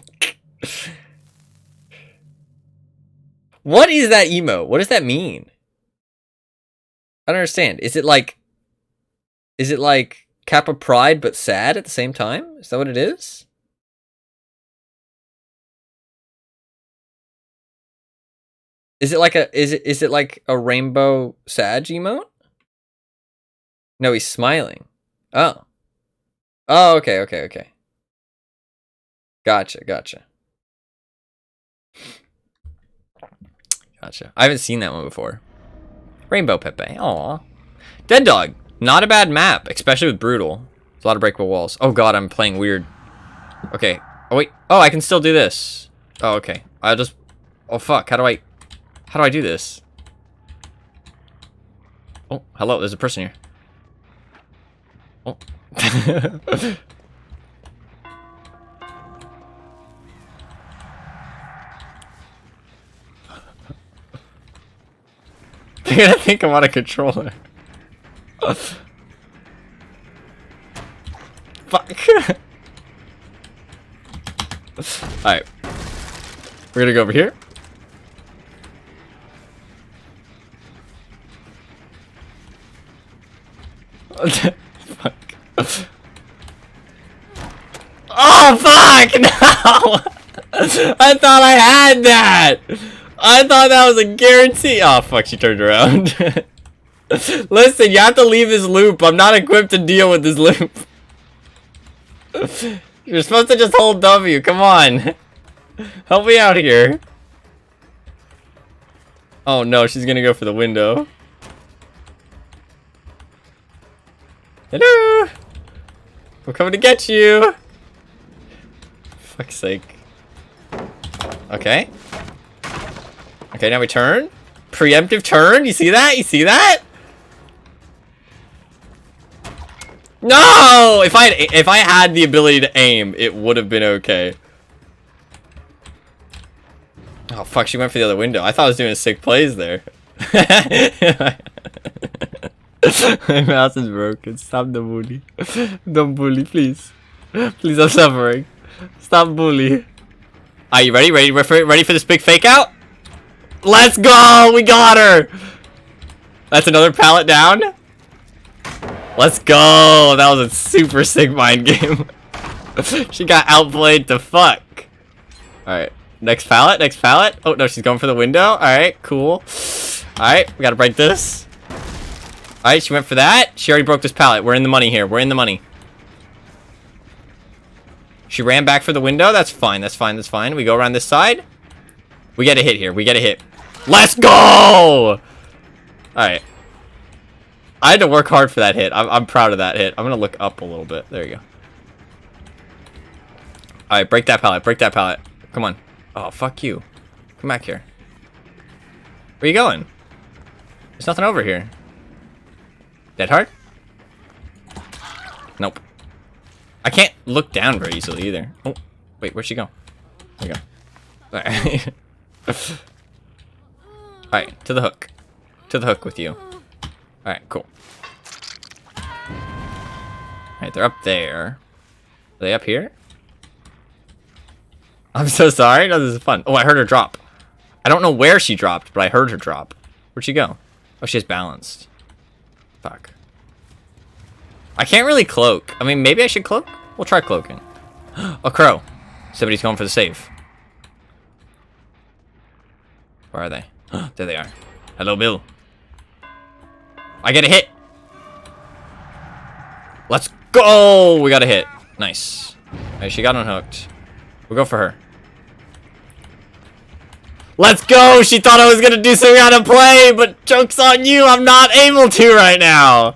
A: What is that emote? What does that mean? I don't understand. Is it like Kappa Pride but sad at the same time? Is that what it is? Is it like a rainbow Sag emote? No, he's smiling. Oh. Oh, okay. Gotcha. Gotcha. I haven't seen that one before. Rainbow Pepe. Aw. Dead Dog. Not a bad map, especially with Brutal. There's a lot of breakable walls. Oh god, I'm playing weird. Okay. Oh wait. Oh, I can still do this. Oh, okay. I'll just... Oh fuck, how do I do this? Oh, hello, there's a person here. Oh. They're gonna think I'm on a controller. Fuck. Alright. We're gonna go over here. Fuck. Oh fuck! No! I thought I had that! I thought that was a guarantee. Oh fuck, she turned around. Listen, you have to leave this loop. I'm not equipped to deal with this loop. You're supposed to just hold W. Come on. Help me out here. Oh no, she's gonna go for the window. Hello. We're coming to get you. Fuck's sake. Okay. Okay, now we turn. Preemptive turn. You see that? You see that? No! If I had the ability to aim, it would have been okay. Oh fuck, she went for the other window. I thought I was doing a sick plays there. My mouse is broken. Stop the bully. Don't bully, please. Please, I'm suffering. Stop bully. Are you ready? Ready for this big fake out? Let's go! We got her! That's another pallet down. Let's go! That was a super sick mind game. She got outplayed to fuck. Alright. Next pallet, next pallet. Oh, no, she's going for the window. Alright, cool. Alright, we gotta break this. Alright, she went for that. She already broke this pallet. We're in the money here. We're in the money. She ran back for the window. That's fine. That's fine. That's fine. We go around this side. We get a hit here. We get a hit. Let's go! Alright. I had to work hard for that hit. I'm proud of that hit. I'm gonna look up a little bit. There you go. Alright, break that pallet. Break that pallet. Come on. Oh, fuck you. Come back here. Where you going? There's nothing over here. Dead hard? Nope. I can't look down very easily either. Oh, wait, where'd she go? There you go. Alright. Alright, to the hook. To the hook with you. Alright, cool. Alright, they're up there. Are they up here? I'm so sorry. No, this is fun. Oh, I heard her drop. I don't know where she dropped, but I heard her drop. Where'd she go? Oh, she has balanced. Fuck. I can't really cloak. I mean, maybe I should cloak? We'll try cloaking. A crow. Somebody's going for the safe. Where are they? There they are. Hello, Bill. I get a hit. Let's go. We got a hit. Nice. Alright, she got unhooked. We'll go for her. Let's go! She thought I was gonna do something out of play, but joke's on you, I'm not able to right now.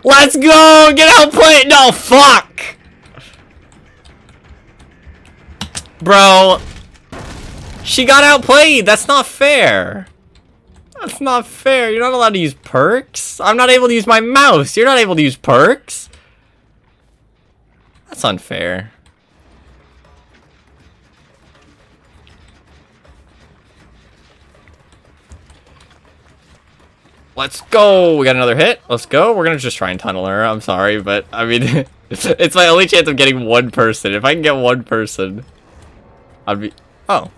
A: Let's go! Get outplayed! No, fuck! Bro. She got outplayed. That's not fair. That's not fair. You're not allowed to use perks. I'm not able to use my mouse. You're not able to use perks. That's unfair. Let's go. We got another hit. Let's go. We're going to just try and tunnel her. I'm sorry, but I mean, it's my only chance of getting one person. If I can get one person, I'd be... Oh.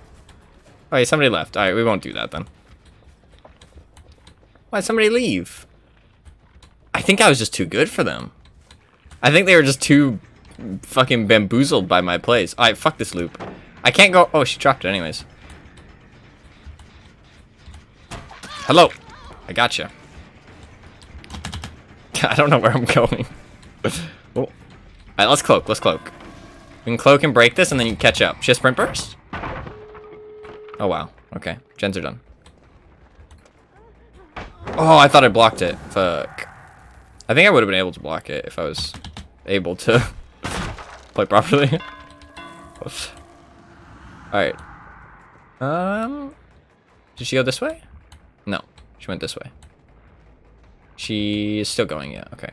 A: Okay, somebody left. Alright, we won't do that then. Why'd somebody leave? I think I was just too good for them. I think they were just too fucking bamboozled by my plays. Alright, fuck this loop. I can't go... Oh, she dropped it anyways. Hello. I gotcha. I don't know where I'm going. Oh. Alright, let's cloak. Let's cloak. We can cloak and break this, and then you can catch up. She has sprint burst? Oh, wow. Okay. Gens are done. Oh, I thought I blocked it. Fuck. I think I would have been able to block it if I was able to play properly. Alright. Did she go this way? No. She went this way. She is still going, yeah. Okay.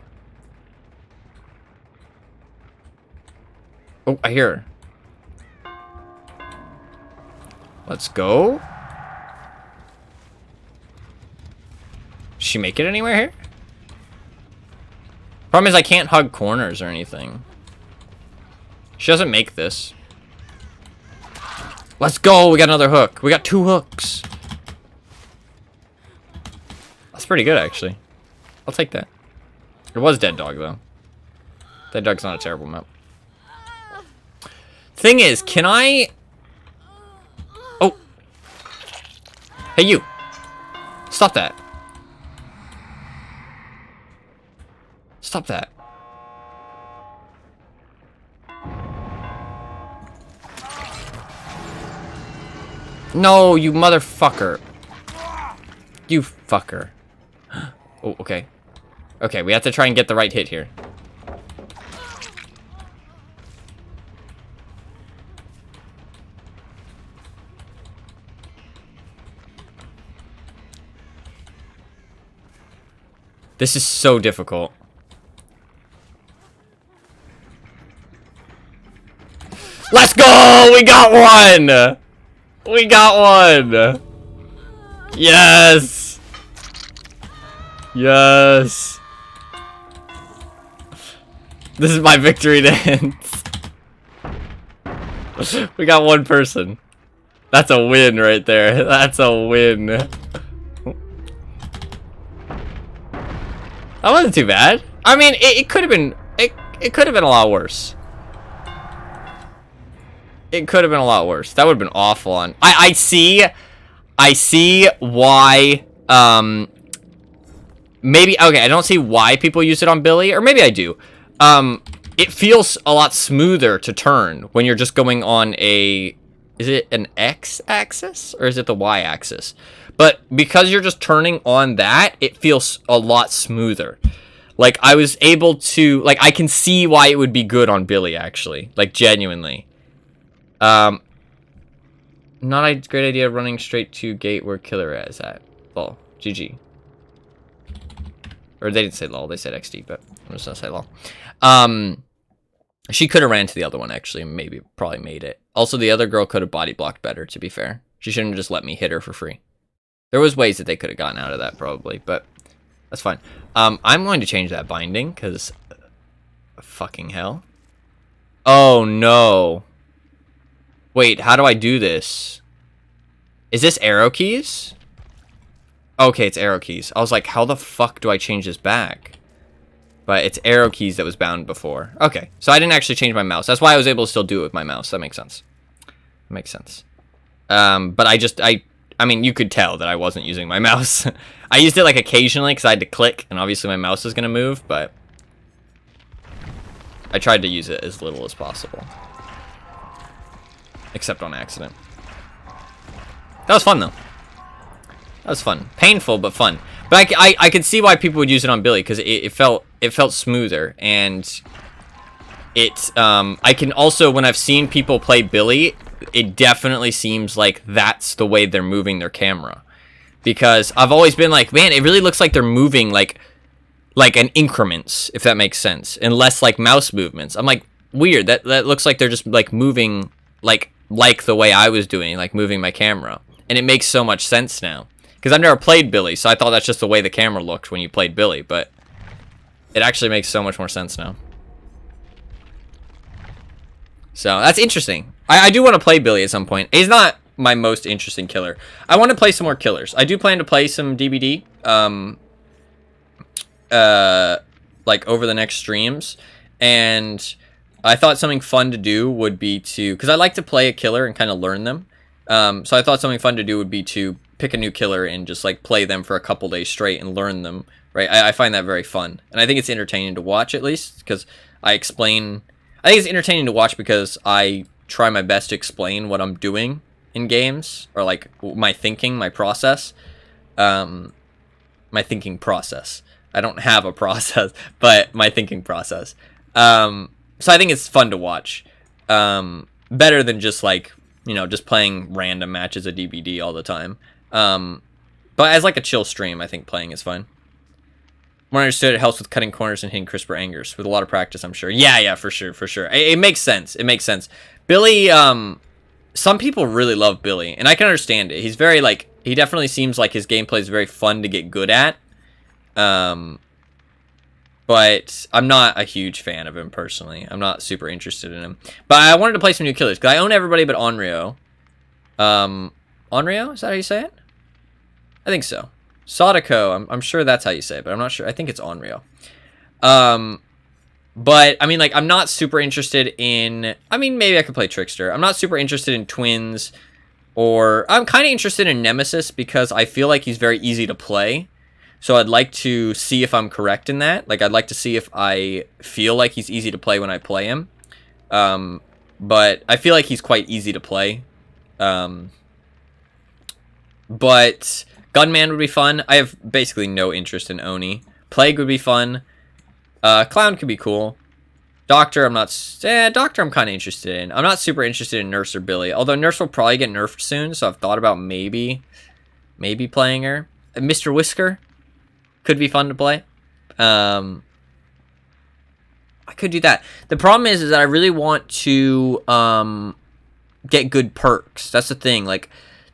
A: Oh, I hear her. Let's go. Did she make it anywhere here? Problem is I can't hug corners or anything. She doesn't make this. Let's go. We got another hook. We got 2 hooks. That's pretty good, actually. I'll take that. It was Dead Dog, though. Dead Dog's not a terrible map. Thing is, can I... Oh. Hey, you. Stop that. Stop that. No, you motherfucker. You fucker. Oh, okay. Okay, we have to try and get the right hit here. This is so difficult. Let's go! We got one! We got one! Yes! Yes! This is my victory dance. We got one person. That's a win right there. That's a win. That wasn't too bad. I mean, it could have been... It could have been a lot worse. It could have been a lot worse. That would have been awful on... I see why, maybe... Okay, I don't see why people use it on Billy, or maybe I do. It feels a lot smoother to turn when you're just going on a... Is it an X-axis, or is it the Y-axis? But because you're just turning on that, it feels a lot smoother. Like, I was able to... Like, I can see why it would be good on Billy, actually. Like, genuinely. Not a great idea running straight to gate where killer is at. Lol. GG. Or they didn't say lol, they said XD, but I'm just gonna say lol. She could have ran to the other one, actually, and maybe probably made it. Also, the other girl could have body blocked better, to be fair. She shouldn't have just let me hit her for free. There was ways that they could have gotten out of that, probably, but that's fine. I'm going to change that binding, because... Fucking hell. Oh, no. Wait, how do I do this? Is this arrow keys? Okay, it's arrow keys. I was like, how the fuck do I change this back? But it's arrow keys that was bound before. Okay, so I didn't actually change my mouse. That's why I was able to still do it with my mouse. That makes sense. That makes sense. But I mean, you could tell that I wasn't using my mouse. I used it like occasionally because I had to click, and obviously my mouse is going to move, but I tried to use it as little as possible. Except on accident. That was fun though. That was fun. Painful, but fun. But I could see why people would use it on Billy, because it felt smoother, and I can also, when I've seen people play Billy, it definitely seems like that's the way they're moving their camera. Because I've always been like, man, it really looks like they're moving like in increments, if that makes sense, and less like mouse movements. I'm like, weird. That looks like they're just like moving like the way I was doing, like moving my camera. And it makes so much sense now. Because I've never played Billy, so I thought that's just the way the camera looked when you played Billy, but it actually makes so much more sense now. So that's interesting. I do want to play Billy at some point. He's not my most interesting killer. I want to play some more killers. I do plan to play some DBD, like over the next streams, and I thought something fun to do would be to, because I like to play a killer and kind of learn them. So I thought something fun to do would be to pick a new killer and just like play them for a couple days straight and learn them. Right? I find that very fun, and I think it's entertaining to watch, at least because I think it's entertaining to watch because I try my best to explain what I'm doing in games, or like my thinking, my process, my thinking process. I don't have a process, but my thinking process. So I think it's fun to watch. Better than just like, you know, just playing random matches of DBD all the time. But as like a chill stream, I think playing is fun. More understood, it helps with cutting corners and hitting crisper angles. With a lot of practice, I'm sure. Yeah, for sure. It makes sense. It makes sense. Billy, some people really love Billy, and I can understand it. He's very, like, he definitely seems like his gameplay is very fun to get good at. But I'm not a huge fan of him personally. I'm not super interested in him. But I wanted to play some new killers, because I own everybody but Onryo. Onryo? Is that how you say it? I think so. Sadako, I'm sure that's how you say it, but I'm not sure. I think it's Onryo. But, I mean, like, I'm not super interested in... I mean, maybe I could play Trickster. I'm not super interested in Twins, or... I'm kind of interested in Nemesis, because I feel like he's very easy to play. So I'd like to see if I'm correct in that. Like, I'd like to see if I feel like he's easy to play when I play him. But I feel like he's quite easy to play. But Gunman would be fun. I have basically no interest in Oni. Plague would be fun. Clown could be cool. Doctor, I'm not... Doctor I'm kind of interested in. I'm not super interested in Nurse or Billy. Although Nurse will probably get nerfed soon, so I've thought about maybe playing her. Mr. Whisker could be fun to play. I could do that. The problem is that I really want to get good perks. That's the thing. Like,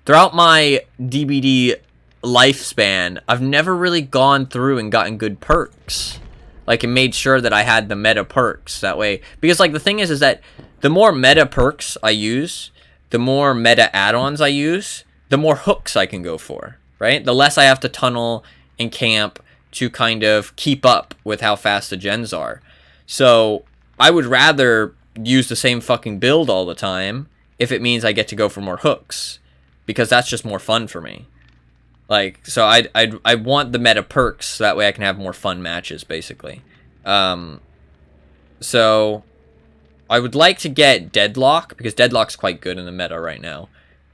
A: throughout my DBD lifespan, I've never really gone through and gotten good perks. Like, and made sure that I had the meta perks that way. Because, like, the thing is that the more meta perks I use, the more meta add-ons I use, the more hooks I can go for, right? The less I have to tunnel and camp to kind of keep up with how fast the gens are. So, I would rather use the same fucking build all the time if it means I get to go for more hooks. Because that's just more fun for me. Like, so I want the meta perks, so that way I can have more fun matches, basically. So I would like to get Deadlock, because Deadlock's quite good in the meta right now.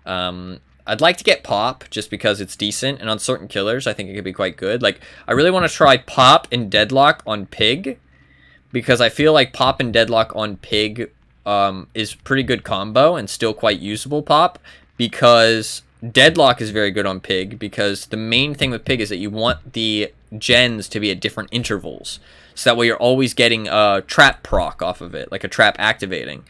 A: I'd like to get Pop, just because it's decent, and on certain killers, I think it could be quite good. Like, I really want to try Pop and Deadlock on Pig, because I feel like Pop and Deadlock on Pig is pretty good combo, and still quite usable Pop, because Deadlock is very good on Pig, because the main thing with Pig is that you want the gens to be at different intervals. So that way you're always getting a trap proc off of it, like a trap activating.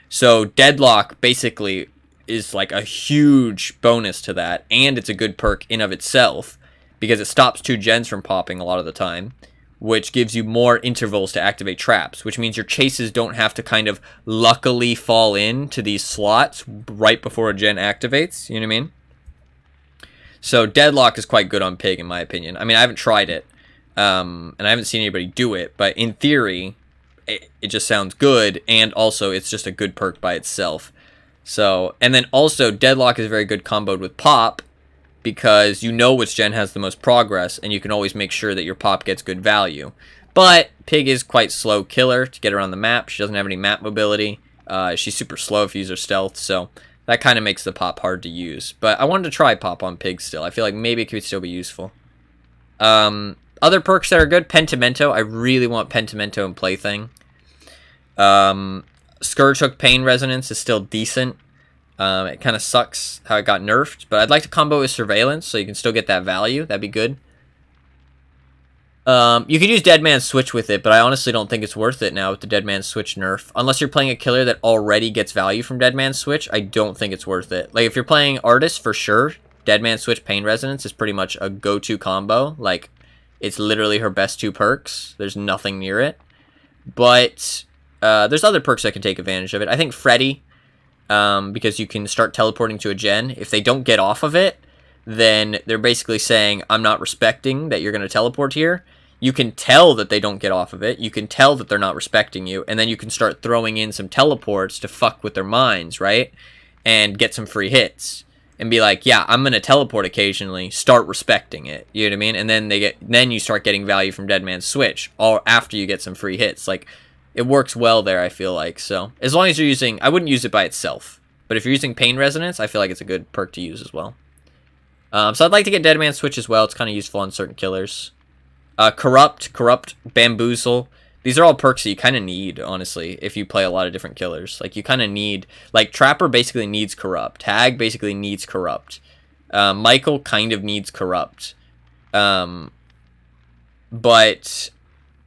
A: So Deadlock basically is like a huge bonus to that, and it's a good perk in of itself, because it stops 2 gens from popping a lot of the time, which gives you more intervals to activate traps, which means your chases don't have to kind of luckily fall into these slots right before a gen activates, you know what I mean? So Deadlock is quite good on Pig, in my opinion. I mean, I haven't tried it, and I haven't seen anybody do it, but in theory, it just sounds good, and also it's just a good perk by itself. So, and then also, Deadlock is very good comboed with Pop, because you know which gen has the most progress, and you can always make sure that your Pop gets good value. But Pig is quite slow killer to get around the map. She doesn't have any map mobility. She's super slow if you use her stealth, so That kind of makes the pop hard to use. But I wanted to try pop on pig still. I feel like maybe it could still be useful. Other perks that are good, Pentimento. I really want Pentimento and Plaything. Scourge Hook Pain Resonance is still decent. It kind of sucks how it got nerfed, but I'd like to combo with Surveillance so you can still get that value. That'd be good. You could use Dead Man's Switch with it, but I honestly don't think it's worth it now with the Dead Man's Switch nerf. Unless you're playing a killer that already gets value from Dead Man's Switch, I don't think it's worth it. Like, if you're playing Artist, for sure, Dead Man's Switch Pain Resonance is pretty much a go-to combo. Like, it's literally her best 2 perks. There's nothing near it. But there's other perks that can take advantage of it. I think Freddy, because you can start teleporting to a gen. If they don't get off of it, then they're basically saying, I'm not respecting that you're going to teleport here. You can tell that they don't get off of it. You can tell that they're not respecting you. And then you can start throwing in some teleports to fuck with their minds, right? And get some free hits. And be like, yeah, I'm going to teleport occasionally. Start respecting it. You know what I mean? And then you start getting value from Dead Man's Switch. Or after you get some free hits. Like, it works well there, I feel like. So, as long as you're using... I wouldn't use it by itself. But if you're using Pain Resonance, I feel like it's a good perk to use as well. So I'd like to get Dead Man's Switch as well. It's kind of useful on certain killers. Corrupt, Bamboozle. These are all perks that you kind of need, honestly, if you play a lot of different killers. Like, you kind of need... Like, Trapper basically needs Corrupt. Hag basically needs Corrupt. Michael kind of needs Corrupt. But...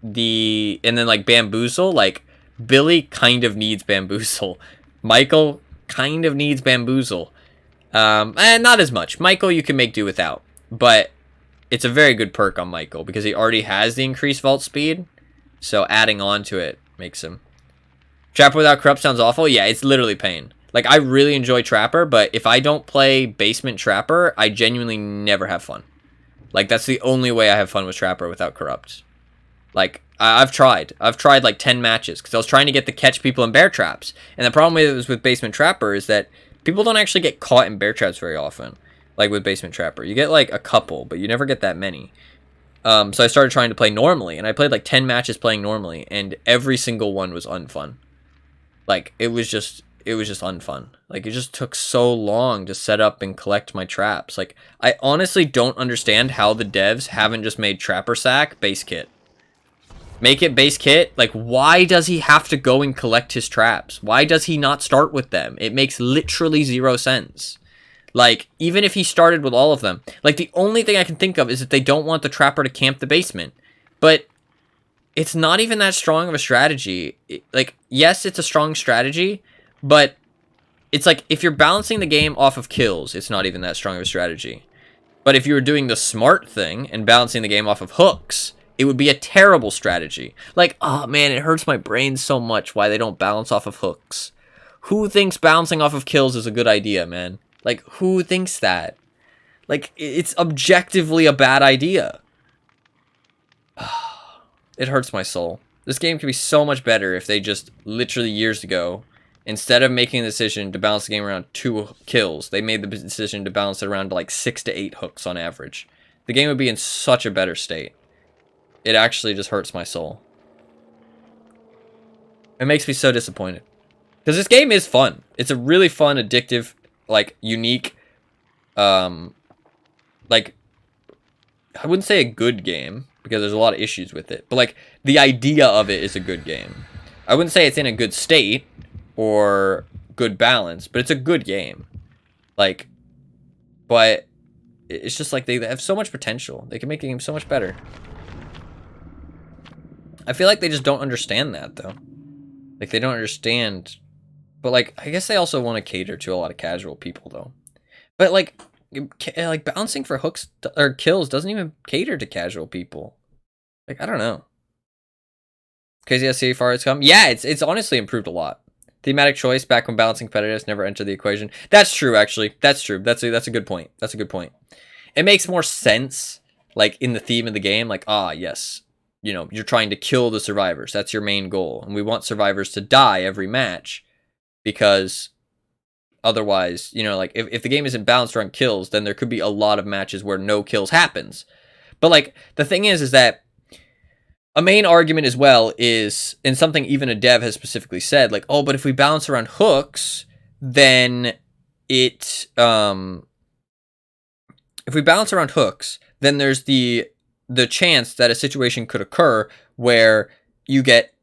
A: And then, like, Bamboozle, like, Billy kind of needs Bamboozle. Michael kind of needs Bamboozle. And not as much. Michael you can make do without. But it's a very good perk on Michael because he already has the increased vault speed. So adding on to it makes him... Trapper without Corrupt sounds awful. Yeah, it's literally pain. Like, I really enjoy Trapper, but if I don't play Basement Trapper, I genuinely never have fun. Like, that's the only way I have fun with Trapper without Corrupt. Like, I've tried. I've tried like 10 matches because I was trying to get to catch people in bear traps. And the problem with Basement Trapper is that people don't actually get caught in bear traps very often. Like with Basement Trapper. You get like a couple, but you never get that many. So I started trying to play normally, and I played like 10 matches playing normally, and every single one was unfun. Like, it was just unfun. Like, it just took so long to set up and collect my traps. Like, I honestly don't understand how the devs haven't just made Trapper Sack base kit. Make it base kit. Like, why does he have to go and collect his traps? Why does he not start with them? It makes literally 0 sense. Like, even if he started with all of them. Like, the only thing I can think of is that they don't want the Trapper to camp the basement. But it's not even that strong of a strategy. Like, yes, it's a strong strategy, but it's like, if you're balancing the game off of kills, it's not even that strong of a strategy. But if you were doing the smart thing and balancing the game off of hooks, it would be a terrible strategy. Like, oh man, it hurts my brain so much why they don't balance off of hooks. Who thinks balancing off of kills is a good idea, man? Like, who thinks that? Like, it's objectively a bad idea. It hurts my soul. This game could be so much better if they just, literally years ago, instead of making the decision to balance the game around 2 kills, they made the decision to balance it around like 6 to 8 hooks on average. The game would be in such a better state. It actually just hurts my soul. It makes me so disappointed. Because this game is fun. It's a really fun, addictive, like, unique, like, I wouldn't say a good game, because there's a lot of issues with it. But, like, the idea of it is a good game. I wouldn't say it's in a good state, or good balance, but it's a good game. Like, but it's just like they have so much potential. They can make the game so much better. I feel like they just don't understand that, though. Like, they don't understand. But, like, I guess they also want to cater to a lot of casual people, though. But, like bouncing for hooks or kills doesn't even cater to casual people. Like, I don't know. Crazy how far it's come. Yeah, it's honestly improved a lot. Thematic choice back when balancing competitiveness never entered the equation. That's true, actually. That's true. That's a good point. That's a good point. It makes more sense, like, in the theme of the game. Like, ah, yes. You know, you're trying to kill the survivors. That's your main goal. And we want survivors to die every match. Because otherwise, you know, like, if the game isn't balanced around kills, then there could be a lot of matches where no kills happens. But, like, the thing is that a main argument as well is, and something even a dev has specifically said, like, oh, but if we balance around hooks, then
C: if we balance around hooks, then there's the chance that a situation could occur where you get,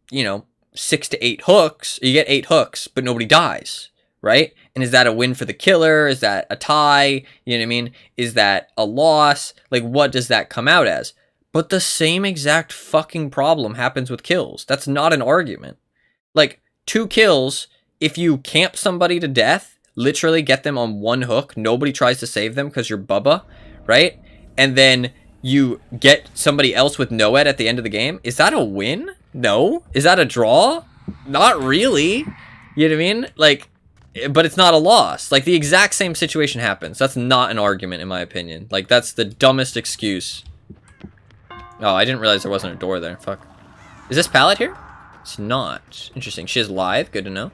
C: 6 to 8 hooks. You get 8 hooks, but nobody dies, right? And is that a win for the killer? Is that a tie? You know what I mean? Is that a loss? Like, what does that come out as? But the same exact fucking problem happens with kills. That's not an argument. Like, 2 kills, if you camp somebody to death, literally get them on 1 hook, nobody tries to save them because you're Bubba, right? And then you get somebody else with no ed at the end of the game, is that a win? No. Is that a draw? Not really. You know what I mean? Like, but it's not a loss. Like, the exact same situation happens. That's not an argument, in my opinion. Like, that's the dumbest excuse. Oh, I didn't realize there wasn't a door there. Fuck. Is this pallet here? It's not. Interesting. She is lithe. Good to know.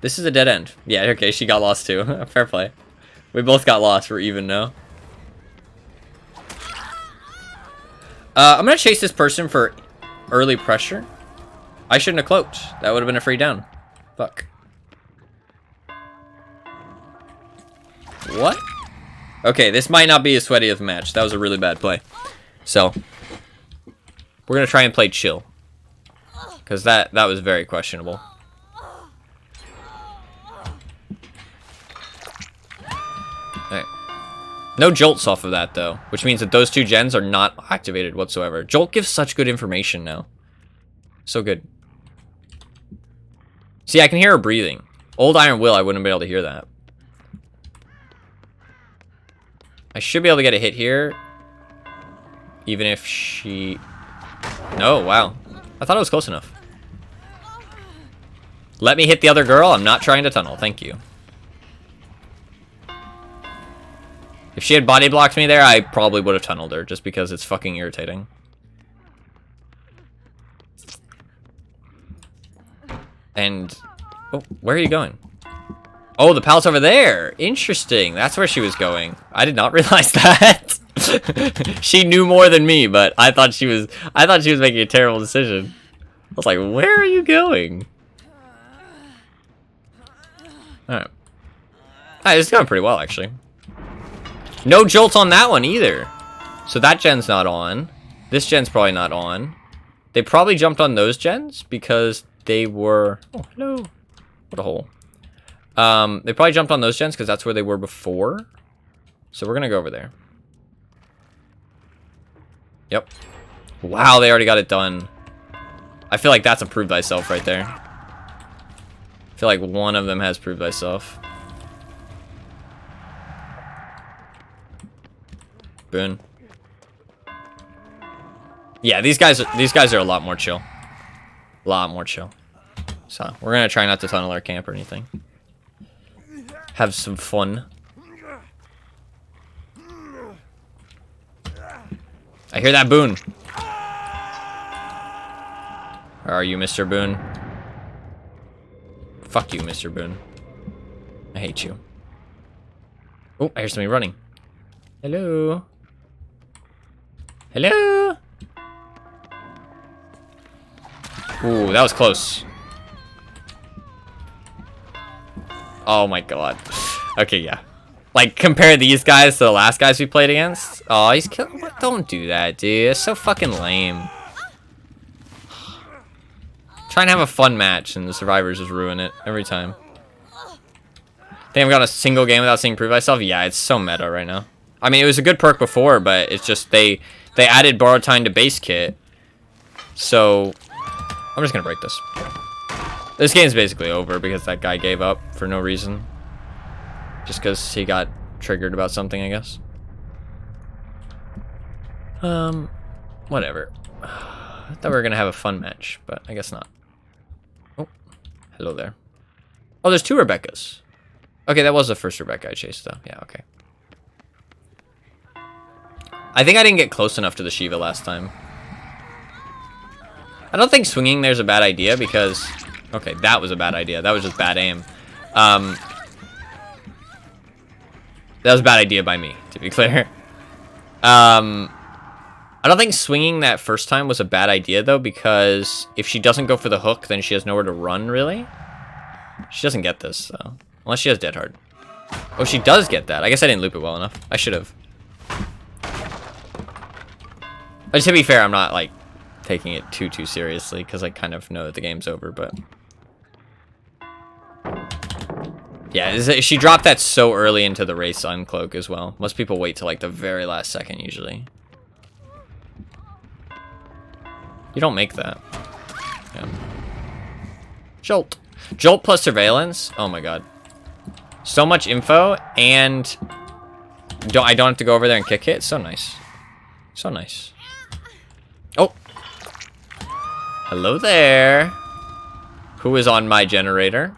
C: This is a dead end. Yeah, okay, she got lost too. Fair play. We both got lost. We're even now. I'm gonna chase this person for early pressure. I shouldn't have cloaked. That would have been a free down. Fuck. What? Okay, this might not be as sweaty of a match. That was a really bad play. So, we're gonna try and play chill. Because that was very questionable. Alright. No jolts off of that, though. Which means that those 2 gens are not activated whatsoever. Jolt gives such good information now. So good. See, I can hear her breathing. Old Iron Will, I wouldn't be able to hear that. I should be able to get a hit here. Even if she... No, wow. I thought it was close enough. Let me hit the other girl. I'm not trying to tunnel. Thank you. If she had body blocked me there, I probably would have tunneled her, just because it's fucking irritating. And... Oh, where are you going? Oh, the pallet's over there! Interesting. That's where she was going. I did not realize that. She knew more than me, but I thought she was making a terrible decision. I was like, where are you going? Alright. Alright, this is going pretty well, actually. No jolts on that one, either. So that gen's not on. This gen's probably not on. They probably jumped on those gens because they were... Oh, hello. What a hole. They probably jumped on those gens because that's where they were before. So we're going to go over there. Yep. Wow, they already got it done. I feel like that's a prove thyself right there. I feel like one of them has proved thyself. Boon. Yeah, these guys are a lot more chill. A lot more chill. So we're gonna try not to tunnel our camp or anything. Have some fun. I hear that Boon. Where are you, Mr. Boon? Fuck you, Mr. Boon. I hate you. Oh, I hear somebody running. Hello? Hello? Ooh, that was close. Oh my god. Okay, yeah. Like, compare these guys to the last guys we played against. Oh, he's killing... Don't do that, dude. It's so fucking lame. Try and have a fun match, and the survivors just ruin it every time. Think I've got a single game without seeing prove myself? Yeah, it's so meta right now. I mean, it was a good perk before, but it's just they added borrowed time to base kit. So, I'm just gonna break this. This game's basically over because that guy gave up for no reason. Just because he got triggered about something, I guess. Whatever. I thought we were gonna have a fun match, but I guess not. Oh, hello there. Oh, there's 2 Rebeccas. Okay, that was the first Rebecca I chased, though. Yeah, okay. I think I didn't get close enough to the Shiva last time. I don't think swinging there's a bad idea because... Okay, that was a bad idea. That was just bad aim. That was a bad idea by me, to be clear. I don't think swinging that first time was a bad idea, though, because if she doesn't go for the hook, then she has nowhere to run, really.
A: She doesn't get this, though. Unless she has Dead Hard. Oh, she does get that. I guess I didn't loop it well enough. I should have. But to be fair, I'm not, like, taking it too seriously, because I kind of know that the game's over, but... Yeah, she dropped that so early into the race uncloak as well. Most people wait till, like, the very last second, usually. You don't make that. Yeah. Jolt. Jolt plus surveillance? Oh my god. So much info, and I don't have to go over there and kick it. So nice. So nice. Oh. Hello there. Who is on my generator?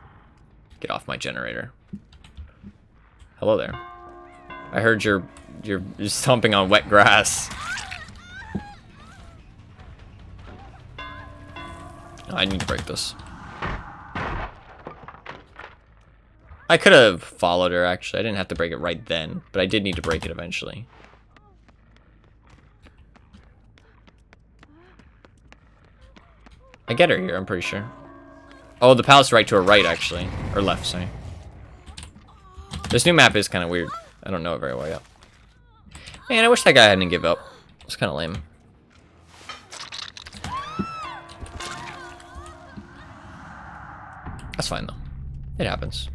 A: Get off my generator. Hello there. I heard you're stomping on wet grass. I need to break this. I could have followed her, actually. I didn't have to break it right then, but I did need to break it eventually. I get her here, I'm pretty sure. Oh, the pallet's right to her right, actually. Or left, sorry. This new map is kind of weird. I don't know it very well yet. Man, I wish that guy hadn't give up. It's kind of lame. That's fine, though. It happens.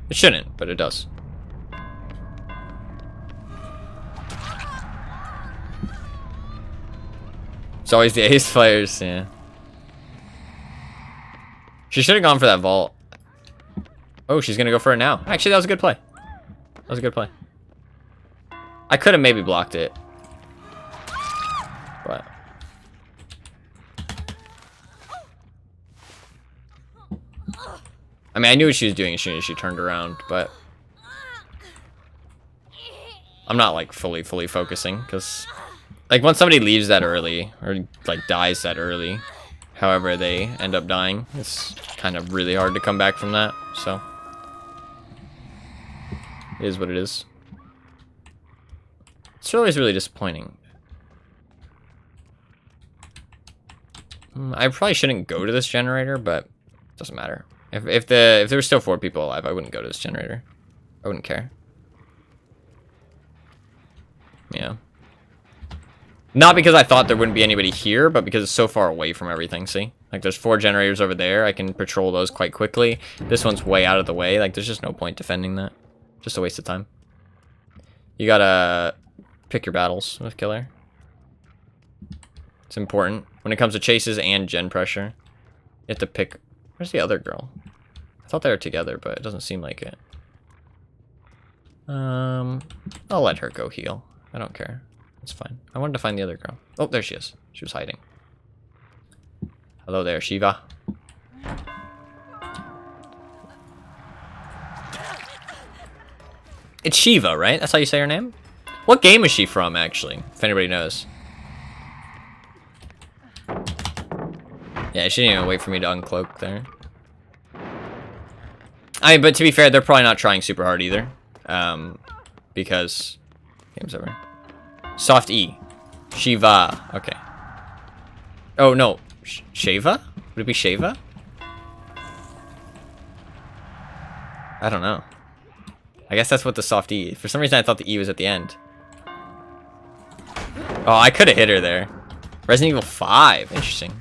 A: It shouldn't, but it does. It's always the ace players, yeah. She should have gone for that vault. Oh, she's gonna go for it now. Actually, that was a good play. That was a good play. I could have maybe blocked it. But... I mean, I knew what she was doing as soon as she turned around, but... I'm not, like, fully focusing, because... Like, once somebody leaves that early, or, like, dies that early, however they end up dying, it's kind of really hard to come back from that, so... It is what it is. It's always really disappointing. I probably shouldn't go to this generator, but it doesn't matter. If there were still 4 people alive, I wouldn't go to this generator. I wouldn't care. Yeah. Not because I thought there wouldn't be anybody here, but because it's so far away from everything, see? Like, there's 4 generators over there. I can patrol those quite quickly. This one's way out of the way. Like, there's just no point defending that. Just a waste of time. You gotta pick your battles with Killer. It's important. When it comes to chases and gen pressure, you have to pick... Where's the other girl? I thought they were together, but it doesn't seem like it. I'll let her go heal. I don't care. It's fine. I wanted to find the other girl. Oh, there she is. She was hiding. Hello there, Shiva. It's Shiva, right? That's how you say her name? What game is she from, actually? If anybody knows. Yeah, she didn't even wait for me to uncloak there. I mean, but to be fair, they're probably not trying super hard either. Because... Game's over. Soft E. Shiva. Okay. Oh, no. Shava? Would it be Shava? I don't know. I guess that's what the soft E... For some reason, I thought the E was at the end. Oh, I could have hit her there. Resident Evil 5. Interesting.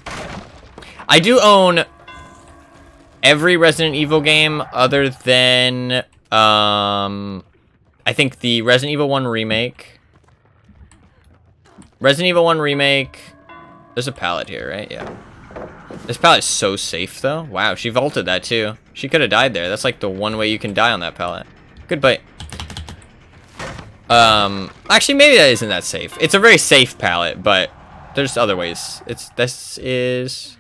A: I do own every Resident Evil game other than... I think the Resident Evil 1 remake. Resident Evil 1 remake... There's a pallet here, right? Yeah. This pallet is so safe, though. Wow, she vaulted that, too. She could have died there. That's like the one way you can die on that pallet. Good bite. Actually, maybe that isn't that safe. It's a very safe pallet, but there's other ways. This is...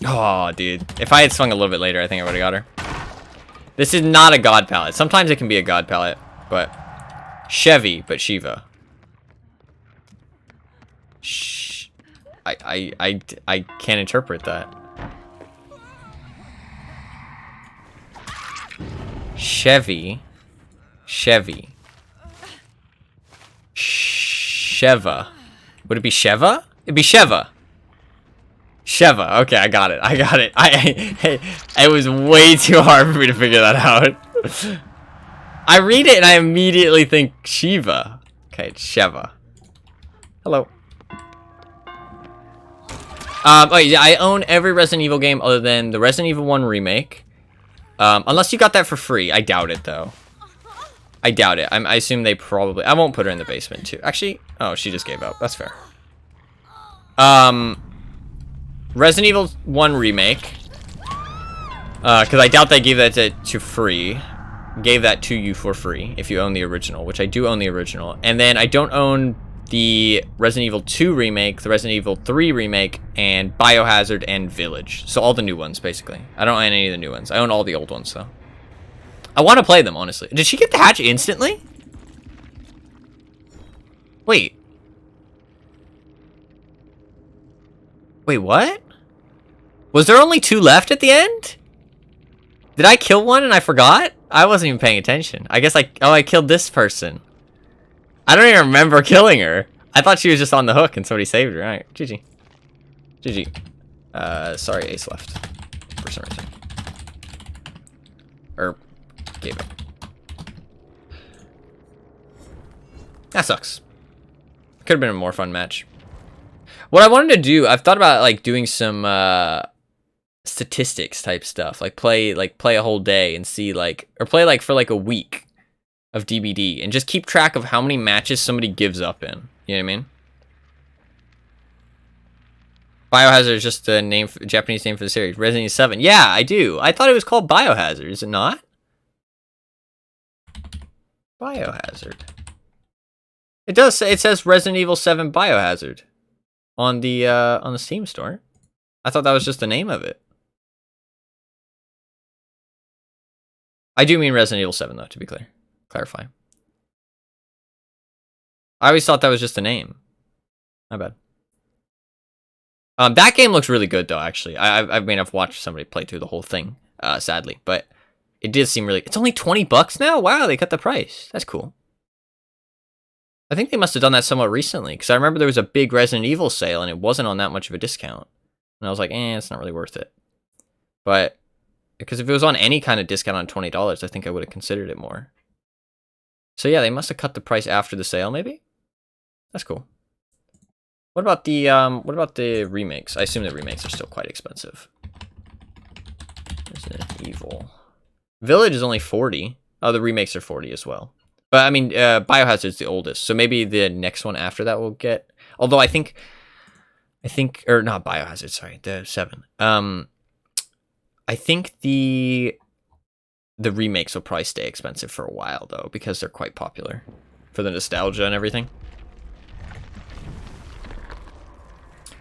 A: Oh, dude. If I had swung a little bit later, I think I would have got her. This is not a god pallet. Sometimes it can be a god pallet, but... Chevy, but Shiva. I can't interpret that. Chevy. Sheva. Would it be Sheva? It'd be Sheva. Sheva. Okay, I got it. I got it. It was way too hard for me to figure that out. I read it and I immediately think Shiva. Okay, it's Sheva. Hello. Oh yeah, I own every Resident Evil game other than the Resident Evil 1 remake. Unless you got that for free. I doubt it though. I doubt it. I assume they probably... I won't put her in the basement too. Actually, oh, she just gave up. That's fair. Resident Evil 1 remake. Because I doubt they gave that to free. Gave that to you for free if you own the original, which I do own the original. And then I don't own the Resident Evil 2 remake, the Resident Evil 3 remake, and Biohazard and Village. So all the new ones, basically. I don't own any of the new ones. I own all the old ones, though. I want to play them, honestly. Did she get the hatch instantly? Wait. Wait, what? Was there only 2 left at the end? Did I kill one and I forgot? I wasn't even paying attention. I guess I killed this person. I don't even remember killing her. I thought she was just on the hook and somebody saved her. Alright, GG. GG. Sorry, Ace left. For some reason. Or, gave up. That sucks. Could have been a more fun match. What I wanted to do, I've thought about like doing some statistics type stuff, like play a whole day and see or play for a week of DBD and just keep track of how many matches somebody gives up in. You know what I mean? Biohazard is just a Japanese name for the series. Resident Evil 7. Yeah, I do. I thought it was called Biohazard. Is it not? Biohazard. It does say, it says Resident Evil 7 Biohazard on the Steam store. I thought that was just the name of it. I do mean Resident Evil 7 though, to be clear. Clarify. I always thought that was just a name. My bad. That game looks really good though, actually. I've watched somebody play through the whole thing, sadly, but it did seem really... It's only $20 now? Wow, they cut the price. That's cool. I think they must have done that somewhat recently, because I remember there was a big Resident Evil sale, and it wasn't on that much of a discount. And I was like, it's not really worth it. But, because if it was on any kind of discount on $20, I think I would have considered it more. So yeah, they must have cut the price after the sale, maybe? That's cool. What about the remakes? I assume the remakes are still quite expensive. Resident Evil. Village is only 40. Oh, the remakes are 40 as well. But I mean, Biohazard's the oldest, so maybe the next one after that will get. Although I think, or not Biohazard, sorry, the 7. I think the remakes will probably stay expensive for a while though, because they're quite popular for the nostalgia and everything.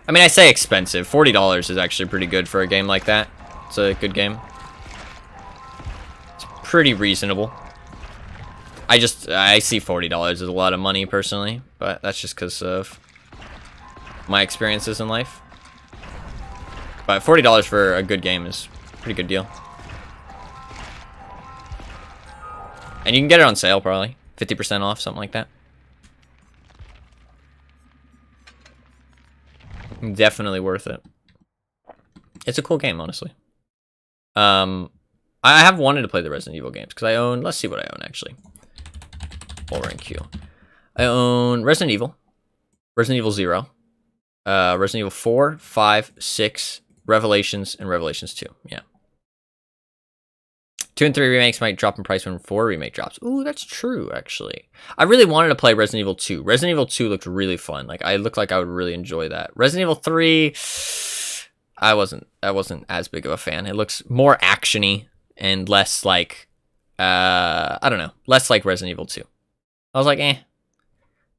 A: I mean, I say expensive. $40 is actually pretty good for a game like that. It's a good game. It's pretty reasonable. I see $40 as a lot of money personally, but that's just because of my experiences in life. But $40 for a good game is a pretty good deal. And you can get it on sale probably. 50% off, something like that. Definitely worth it. It's a cool game, honestly. I have wanted to play the Resident Evil games because I own... Let's see what I own, actually. While we're in queue. I own Resident Evil. Resident Evil 0. Resident Evil 4, 5, 6, Revelations, and Revelations 2. Yeah. 2 and 3 remakes might drop in price when 4 remake drops. Ooh, that's true, actually. I really wanted to play Resident Evil 2. Resident Evil 2 looked really fun. Like, I looked like I would really enjoy that. Resident Evil 3, I wasn't as big of a fan. It looks more actiony and less like, I don't know, less like Resident Evil 2. I was like,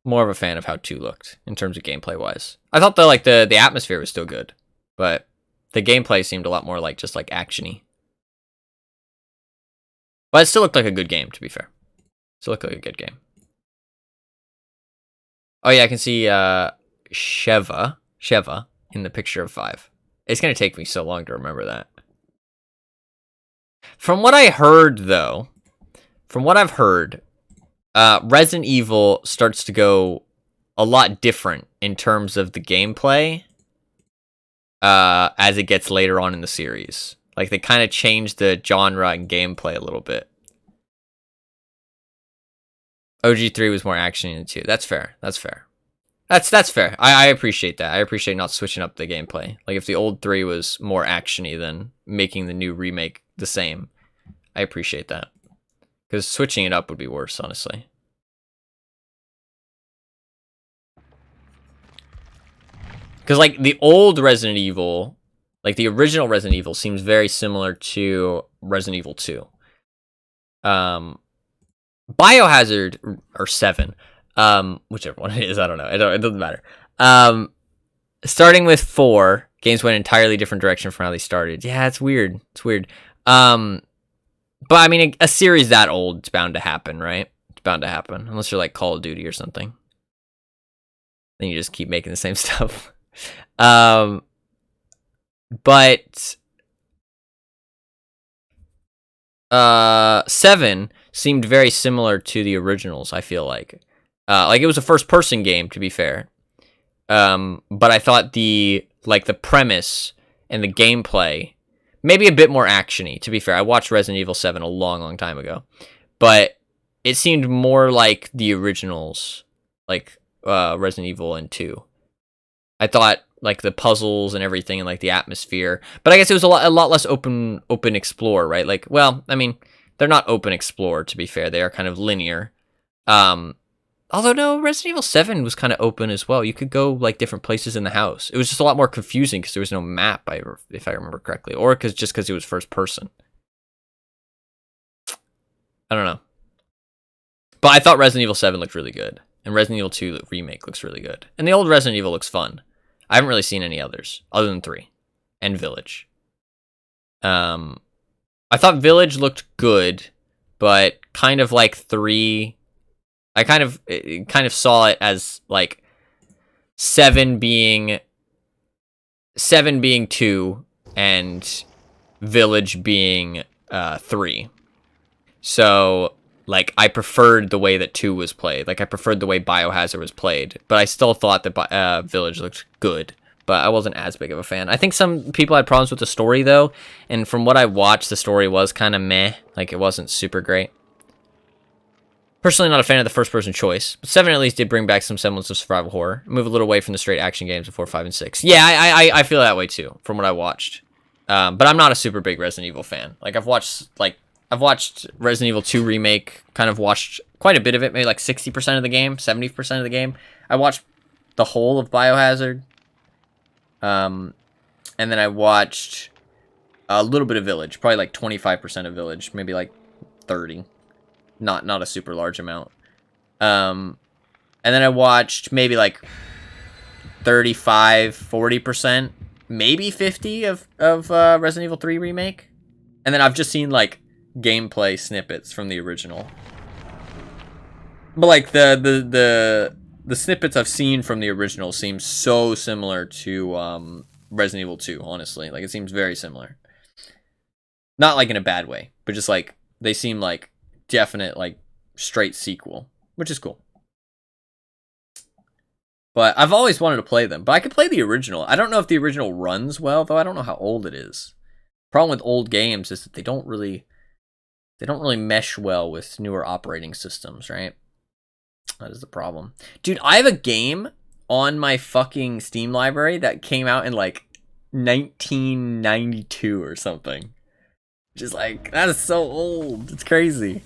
A: more of a fan of how 2 looked in terms of gameplay wise. I thought the atmosphere was still good, but the gameplay seemed a lot more like just like actiony. But it still looked like a good game, to be fair. Still looked like a good game. Oh yeah, I can see Sheva in the picture of 5. It's gonna take me so long to remember that. From what I heard, though, Resident Evil starts to go a lot different in terms of the gameplay as it gets later on in the series. Like, they kind of changed the genre and gameplay a little bit. OG3 was more action than 2. That's fair. That's fair. That's fair. I appreciate that. I appreciate not switching up the gameplay. Like, if the old 3 was more actiony than making the new remake the same, I appreciate that. Because switching it up would be worse, honestly. Because, like, the old Resident Evil, like, the original Resident Evil seems very similar to Resident Evil 2. Biohazard, or 7, whichever one it is, I don't know. It doesn't matter. Starting with 4, games went an entirely different direction from how they started. Yeah, it's weird. It's weird. But, I mean, a series that old, it's bound to happen, right? It's bound to happen. Unless you're, like, Call of Duty or something. Then you just keep making the same stuff. But 7 seemed very similar to the originals, I feel like. Like, it was a first-person game, to be fair. But I thought the premise and the gameplay, maybe a bit more actiony, to be fair. I watched Resident Evil 7 a long, long time ago. But it seemed more like the originals, like Resident Evil and 2. I thought, like, the puzzles and everything and, like, the atmosphere. But I guess it was a lot less open explore, right? Like, well, I mean, they're not open explore, to be fair. They are kind of linear. Although, no, Resident Evil 7 was kind of open as well. You could go, like, different places in the house. It was just a lot more confusing because there was no map, if I remember correctly. Or just because it was first person. I don't know. But I thought Resident Evil 7 looked really good. And Resident Evil 2 Remake looks really good. And the old Resident Evil looks fun. I haven't really seen any others, other than 3. And Village. I thought Village looked good, but kind of like 3... I kind of saw it as, like, 7 being 2, and Village being 3. So, like, I preferred the way that 2 was played. Like, I preferred the way Biohazard was played. But I still thought that Village looked good. But I wasn't as big of a fan. I think some people had problems with the story, though. And from what I watched, the story was kind of meh. Like, it wasn't super great. Personally not a fan of the first-person choice. But 7 at least did bring back some semblance of survival horror. Move a little away from the straight action games of 4, 5, and 6. Yeah, I feel that way, too, from what I watched. But I'm not a super big Resident Evil fan. Like, I've watched Resident Evil 2 Remake, kind of watched quite a bit of it, maybe like 60% of the game, 70% of the game. I watched the whole of Biohazard. And then I watched a little bit of Village, probably like 25% of Village, maybe like 30. Not a super large amount. And then I watched maybe like 35, 40%, maybe 50 of Resident Evil 3 Remake. And then I've just seen, like, gameplay snippets from the original. But, like, the snippets I've seen from the original seem so similar to Resident Evil 2, honestly. Like, it seems very similar. Not, like, in a bad way, but just, like, they seem like definite, like, straight sequel, which is cool. But I've always wanted to play them. But I could play the original. I don't know if the original runs well, though. I don't know how old it is. Problem with old games is that they don't really mesh well with newer operating systems, right? That is the problem. Dude, I have a game on my fucking Steam library that came out in, like, 1992 or something. Which is, like, that is so old. It's crazy.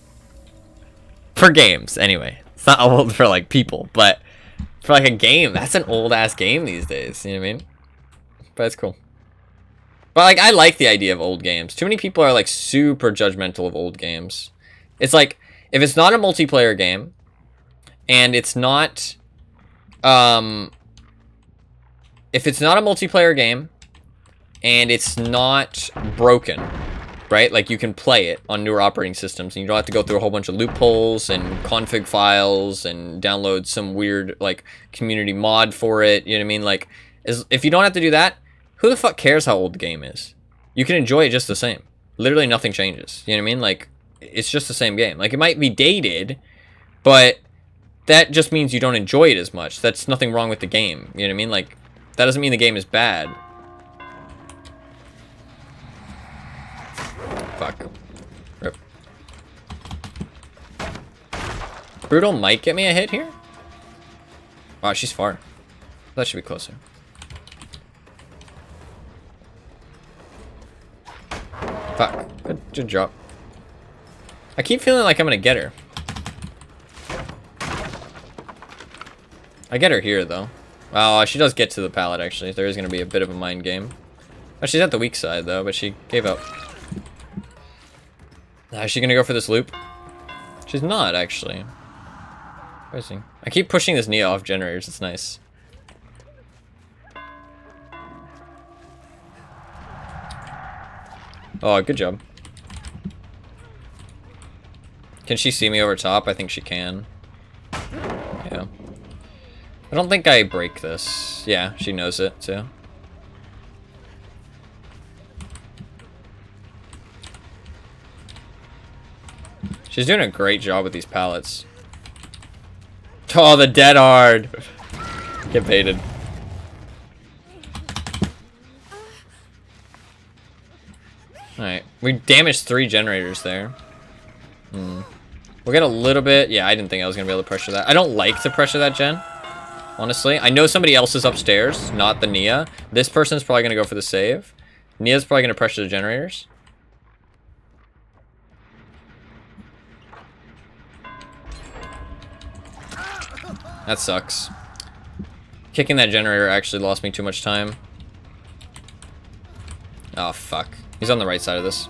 A: For games, anyway. It's not old for, like, people, but for, like, a game, that's an old-ass game these days. You know what I mean? But it's cool. But, like, I like the idea of old games. Too many people are, like, super judgmental of old games. It's like, if it's not a multiplayer game, and it's not, if it's not a multiplayer game, and it's not broken, right? Like, you can play it on newer operating systems, and you don't have to go through a whole bunch of loopholes and config files and download some weird, like, community mod for it. You know what I mean? Like, if you don't have to do that, who the fuck cares how old the game is? You can enjoy it just the same. Literally nothing changes. You know what I mean? Like, it's just the same game. Like, it might be dated, but
C: that just means you don't enjoy it as much. That's nothing wrong with the game. You know what I mean? Like, that doesn't mean the game is bad. Fuck. Rip. Brutal might get me a hit here. Wow, she's far. That should be closer. Fuck. Good job. I keep feeling like I'm gonna get her. I get her here, though. Oh, she does get to the pallet, actually. There is gonna be a bit of a mind game. Oh, she's at the weak side, though, but she gave up. Is she gonna go for this loop? She's not, actually. Where is he? I keep pushing this Nia off generators. It's nice. Oh, good job. Can she see me over top? I think she can. Yeah. I don't think I break this. Yeah, she knows it, too. She's doing a great job with these pallets. Oh, the dead hard. Get baited. Alright. We damaged 3 generators there. We'll get a little bit. Yeah, I didn't think I was going to be able to pressure that. I don't like to pressure that gen. Honestly. I know somebody else is upstairs, not the Nia. This person's probably going to go for the save. Nia's probably going to pressure the generators. That sucks. Kicking that generator actually lost me too much time. Oh, fuck. He's on the right side of this.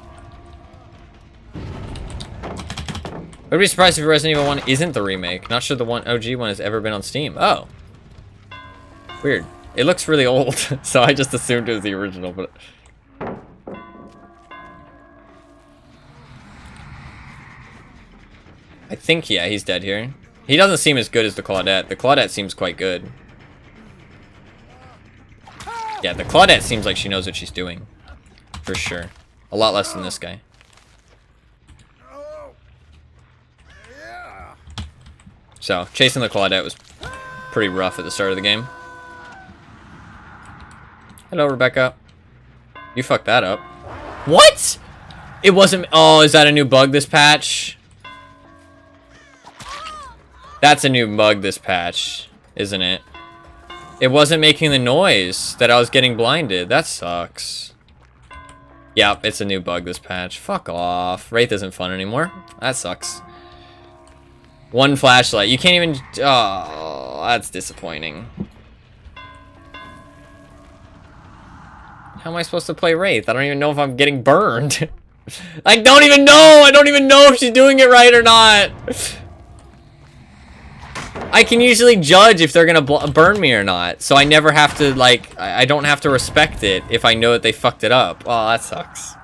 C: I'd be surprised if Resident Evil 1 isn't the remake. Not sure the OG one has ever been on Steam. Oh. Weird. It looks really old, so I just assumed it was the original, but... I think, yeah, he's dead here. He doesn't seem as good as the Claudette. The Claudette seems quite good. Yeah, the Claudette seems like she knows what she's doing. For sure. A lot less than this guy. So, chasing the Claudette was pretty rough at the start of the game. Hello, Rebecca. You fucked that up. What? It wasn't... Oh, is that a new bug this patch? That's a new bug this patch, isn't it? It wasn't making the noise that I was getting blinded. That sucks. Yep, it's a new bug this patch. Fuck off. Wraith isn't fun anymore. That sucks. One flashlight. You can't even... Oh, that's disappointing. How am I supposed to play Wraith? I don't even know if I'm getting burned. I don't even know! I don't even know if she's doing it right or not. I can usually judge if they're gonna burn me or not. So I never have to, like... I don't have to respect it if I know that they fucked it up. Oh, that sucks.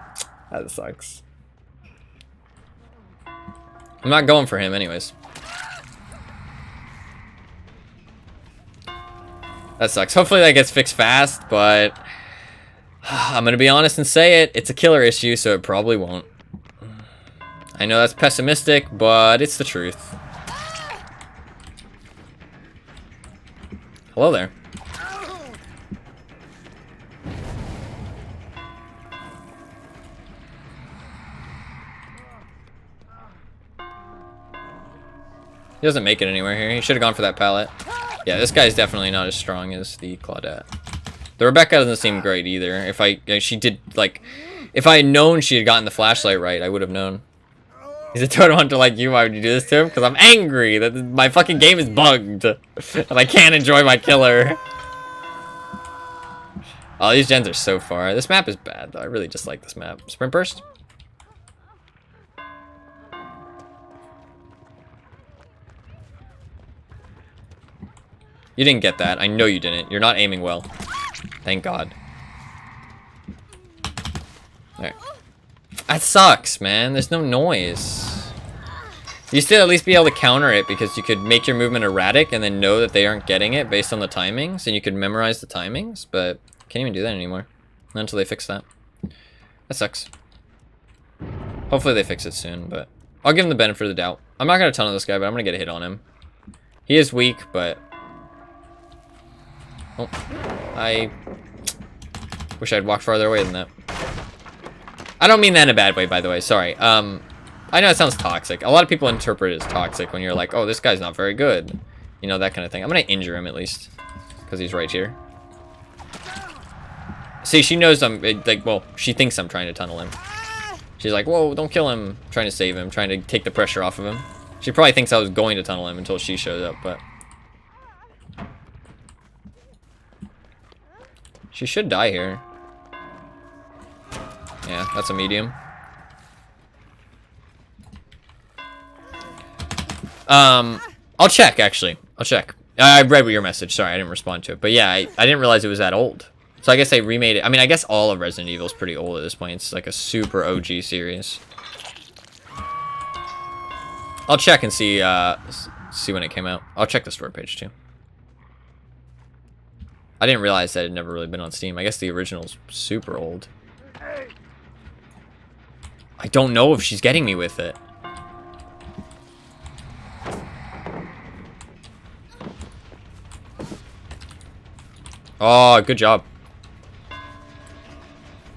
C: That sucks. I'm not going for him anyways. That sucks. Hopefully that gets fixed fast, but... I'm gonna be honest and say it. It's a killer issue, so it probably won't. I know that's pessimistic, but it's the truth. Hello there. He doesn't make it anywhere here. He should have gone for that pallet. Yeah, this guy's definitely not as strong as the Claudette. The Rebecca doesn't seem great either. If she did, like, if I had known she had gotten the flashlight right, I would have known. He's a totem hunter like you. Why would you do this to him? Because I'm angry that my fucking game is bugged. And I can't enjoy my killer. Oh, these gens are so far. This map is bad, though. I really dislike this map. Sprint burst? You didn't get that. I know you didn't. You're not aiming well. Thank God. Alright. That sucks, man. There's no noise. You still at least be able to counter it because you could make your movement erratic and then know that they aren't getting it based on the timings, and you could memorize the timings, but can't even do that anymore. Not until they fix that. That sucks. Hopefully they fix it soon, but I'll give him the benefit of the doubt. I'm not going to tunnel this guy, but I'm going to get a hit on him. He is weak, but... Oh, I wish I'd walked farther away than that. I don't mean that in a bad way, by the way. Sorry. I know it sounds toxic. A lot of people interpret it as toxic when you're like, oh, this guy's not very good. You know, that kind of thing. I'm going to injure him at least. Because he's right here. See, she knows I'm... like, well, she thinks I'm trying to tunnel him. She's like, whoa, don't kill him. I'm trying to save him. Trying to take the pressure off of him. She probably thinks I was going to tunnel him until she shows up, but... She should die here. Yeah, that's a medium. I'll check, actually. I'll check. I read your message. Sorry, I didn't respond to it. But yeah, I didn't realize it was that old. So I guess they remade it. I mean, I guess all of Resident Evil is pretty old at this point. It's like a super OG series. I'll check and see when it came out. I'll check the store page too. I didn't realize that it had never really been on Steam. I guess the original's super old. I don't know if she's getting me with it. Oh, good job.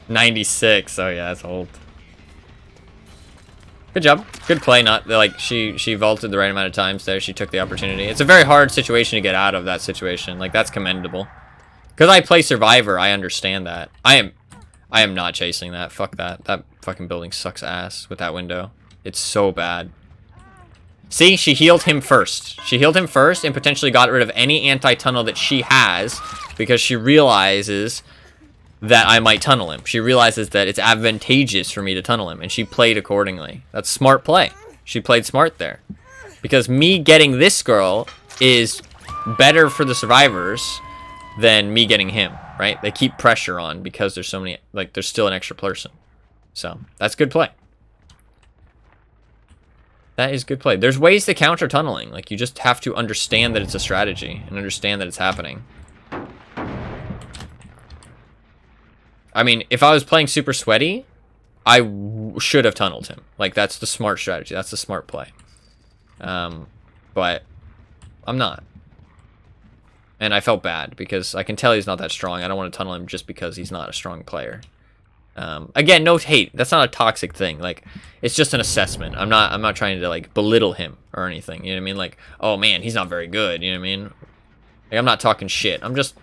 C: 96. Oh yeah, that's old. Good job. Good play. Not like she vaulted the right amount of times there. She took the opportunity. It's a very hard situation to get out of that situation. Like, that's commendable. Because I play Survivor, I understand that. I am not chasing that. Fuck that. That fucking building sucks ass with that window. It's so bad. See, she healed him first. She healed him first and potentially got rid of any anti-tunnel that she has because she realizes that I might tunnel him. She realizes that it's advantageous for me to tunnel him, and she played accordingly. That's smart play. She played smart there. Because me getting this girl is better for the survivors than me getting him, right? They keep pressure on because there's so many, like, there's still an extra person. So, that's good play. That is good play. There's ways to counter tunneling. Like, you just have to understand that it's a strategy and understand that it's happening. I mean, if I was playing super sweaty, I should have tunneled him. Like, that's the smart strategy. That's the smart play. But I'm not. And I felt bad because I can tell he's not that strong. I don't want to tunnel him just because he's not a strong player. Again, no hate. That's not a toxic thing. Like, it's just an assessment. I'm not trying to, like, belittle him or anything. You know what I mean? Like, oh man, he's not very good. You know what I mean? Like, I'm not talking shit. I'm just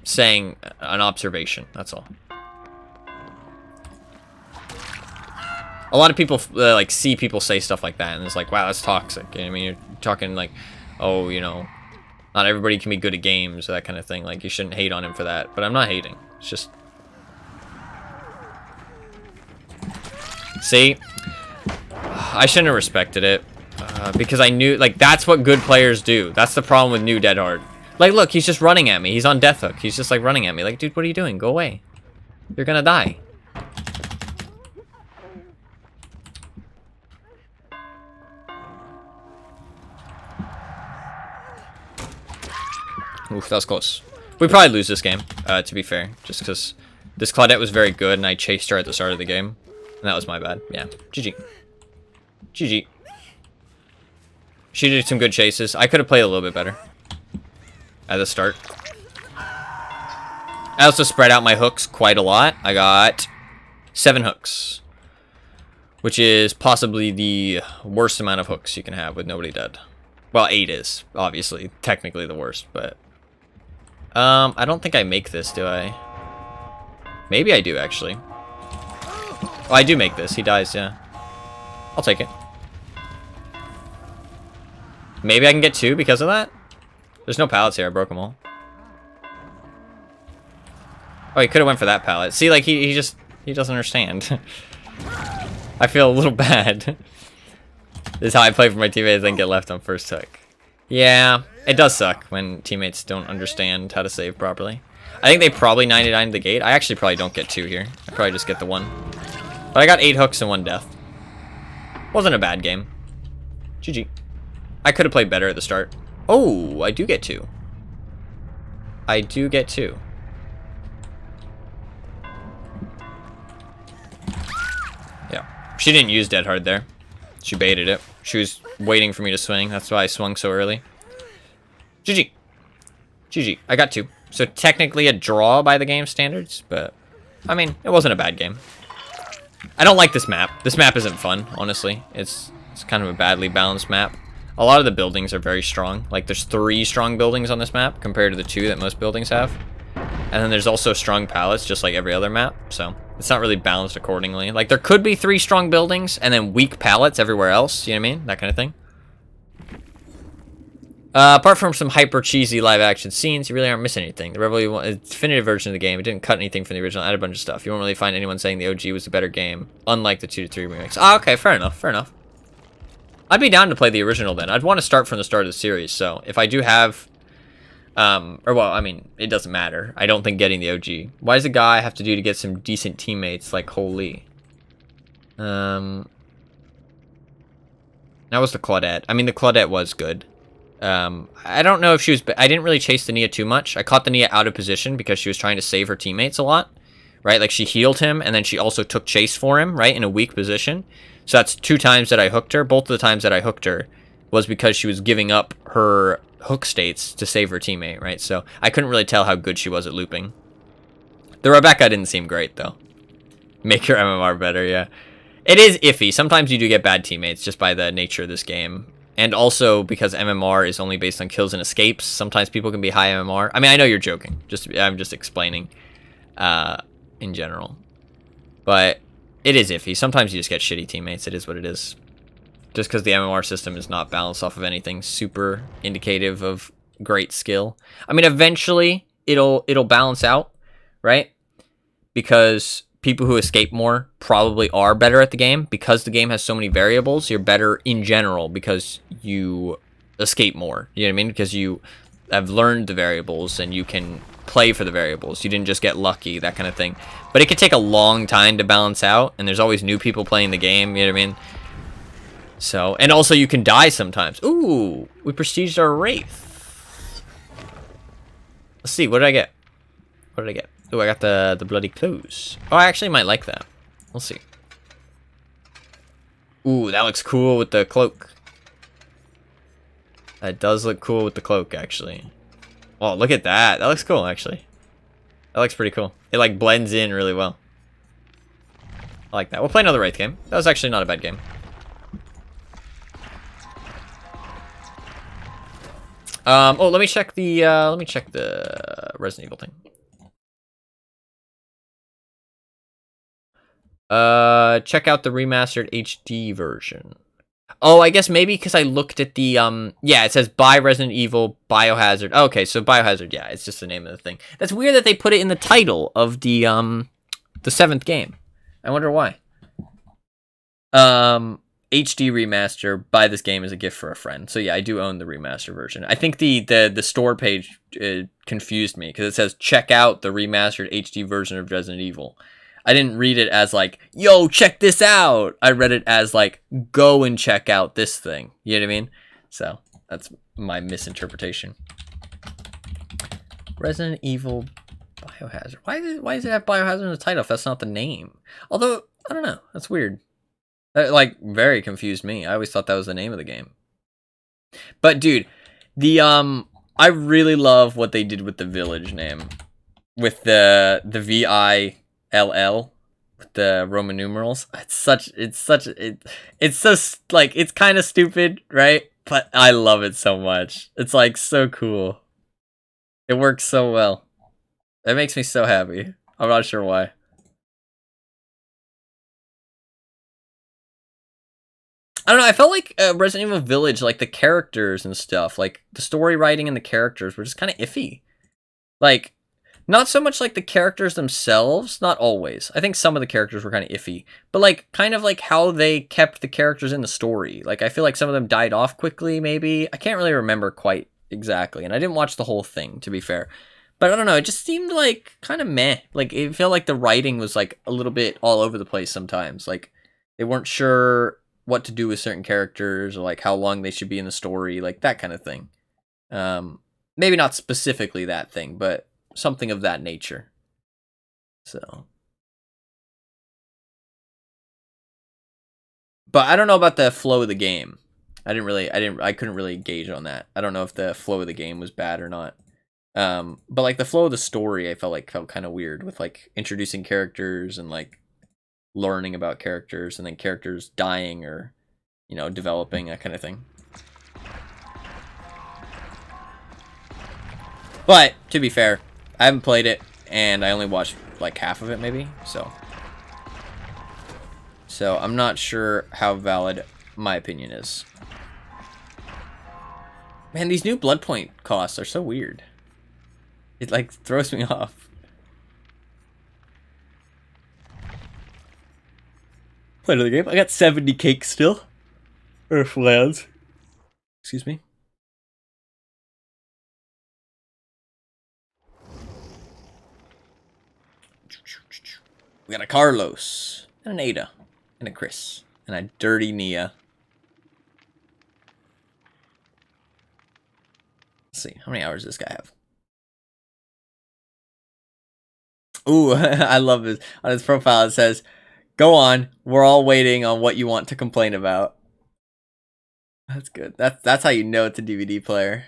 C: saying an observation. That's all. A lot of people like see people say stuff like that, and it's like, wow, that's toxic. You know what I mean? You're talking like, oh, you know, not everybody can be good at games, that kind of thing. Like, you shouldn't hate on him for that. But I'm not hating. It's just, see, I shouldn't have respected it because I knew, like, that's what good players do. That's the problem with new Dead Hard. Like, look, he's just running at me. He's on death hook. He's just like running at me. Like, dude, what are you doing? Go away. You're gonna die. Oof, that was close. We probably lose this game, to be fair. Just because this Claudette was very good, and I chased her at the start of the game. And that was my bad. Yeah. GG. GG. She did some good chases. I could have played a little bit better at the start. I also spread out my hooks quite a lot. I got 7 hooks. Which is possibly the worst amount of hooks you can have with nobody dead. Well, 8 is, obviously, technically the worst, but... I don't think I make this, do I? Maybe I do, actually. Oh, I do make this. He dies, yeah. I'll take it. Maybe I can get 2 because of that? There's no pallets here. I broke them all. Oh, he could have went for that pallet. See, like, he doesn't understand. I feel a little bad. This is how I play for my teammates and get left on first hook. Yeah, it does suck when teammates don't understand how to save properly. I think they probably 99 the gate. I actually probably don't get 2 here. I probably just get the 1. But I got 8 hooks and 1 death. Wasn't a bad game. GG. I could have played better at the start. Oh, I do get 2. I do get 2. Yeah. She didn't use Dead Hard there. She baited it. She was waiting for me to swing. That's why I swung so early. GG. GG. I got 2. So technically a draw by the game standards, but I mean, it wasn't a bad game. I don't like this map. This map isn't fun, honestly. It's kind of a badly balanced map. A lot of the buildings are very strong. Like, there's 3 strong buildings on this map compared to the 2 that most buildings have. And then there's also strong pallets, just like every other map. So it's not really balanced accordingly. Like, there could be 3 strong buildings and then weak pallets everywhere else. You know what I mean? That kind of thing. Apart from some hyper cheesy live action scenes, you really aren't missing anything. The Revel definitive version of the game, it didn't cut anything from the original, added a bunch of stuff. You won't really find anyone saying the OG was a better game, unlike the 2 to 3 remakes. Ah, okay, fair enough, fair enough. I'd be down to play the original then. I'd want to start from the start of the series, so if I do have, or well, I mean, it doesn't matter. I don't think getting the OG. Why does a guy have to do to get some decent teammates, like, holy? That was the Claudette. I mean, the Claudette was good. I don't know if she was... I didn't really chase the Nia too much. I caught the Nia out of position because she was trying to save her teammates a lot, right? Like, she healed him, and then she also took chase for him, right, in a weak position. So that's 2 times that I hooked her. Both of the times that I hooked her was because she was giving up her hook states to save her teammate, right? So I couldn't really tell how good she was at looping. The Rebecca didn't seem great, though. Make your MMR better, yeah. It is iffy. Sometimes you do get bad teammates just by the nature of this game. And also, because MMR is only based on kills and escapes, sometimes people can be high MMR. I mean, I know you're joking. I'm just explaining in general. But it is iffy. Sometimes you just get shitty teammates. It is what it is. Just because the MMR system is not balanced off of anything super indicative of great skill. I mean, eventually, it'll balance out, right? Because people who escape more probably are better at the game. Because the game has so many variables, you're better in general because you escape more. You know what I mean? Because you have learned the variables and you can play for the variables. You didn't just get lucky, that kind of thing. But it could take a long time to balance out, and there's always new people playing the game, you know what I mean? So, and also you can die sometimes. Ooh, we prestiged our Wraith. Let's see, what did I get? What did I get? Oh, I got the bloody clothes. Oh, I actually might like that. We'll see. Ooh, that looks cool with the cloak. That does look cool with the cloak, actually. Oh, look at that. That looks cool, actually. That looks pretty cool. It, like, blends in really well. I like that. We'll play another Wraith game. That was actually not a bad game. Oh, let me check the Resident Evil thing. Check out the remastered HD version. Oh, I guess maybe because I looked at the, yeah, it says buy Resident Evil Biohazard. Oh, okay, so Biohazard, yeah, it's just the name of the thing. That's weird that they put it in the title of the 7th game. I wonder why. HD remaster, buy this game as a gift for a friend. So yeah, I do own the remaster version. I think the store page confused me because it says check out the remastered HD version of Resident Evil. I didn't read it as like, yo, check this out. I read it as like, go and check out this thing. You know what I mean? So that's my misinterpretation. Resident Evil Biohazard. Why does it have Biohazard in the title if that's not the name? Although, I don't know. That's weird. That, like, very confused me. I always thought that was the name of the game. But, dude, I really love what they did with the village name. With the VILL, with the Roman numerals. It's so, like, it's kind of stupid, right? But I love it so much. It's, like, so cool. It works so well. It makes me so happy. I'm not sure why. I don't know, I felt like Resident Evil Village, like, the characters and stuff, like, the story writing and the characters were just kind of iffy. Like, not so much, like, the characters themselves, not always. I think some of the characters were kind of iffy. But, like, kind of, like, how they kept the characters in the story. Like, I feel like some of them died off quickly, maybe. I can't really remember quite exactly, and I didn't watch the whole thing, to be fair. But I don't know, it just seemed, like, kind of meh. Like, it felt like the writing was, like, a little bit all over the place sometimes. Like, they weren't sure what to do with certain characters or like how long they should be in the story, like that kind of thing. Maybe not specifically that thing, but something of that nature. So, but I don't know about the flow of the game. I couldn't really gauge on that. I don't know if the flow of the game was bad or not. But like the flow of the story, I felt kind of weird with like introducing characters and like learning about characters and then characters dying or, you know, developing, that kind of thing. But to be fair, I haven't played it and I only watched like half of it maybe, so I'm not sure how valid my opinion is. Man, these new blood point costs are so weird. It like throws me off. Play another game. I got 70 cakes still. Or flans. Excuse me. We got a Carlos, and an Ada, and a Chris, and a dirty Nia. Let's see, how many hours does this guy have? Ooh, I love this. On his profile it says, "Go on, we're all waiting on what you want to complain about." That's good. That's how you know it's a DVD player.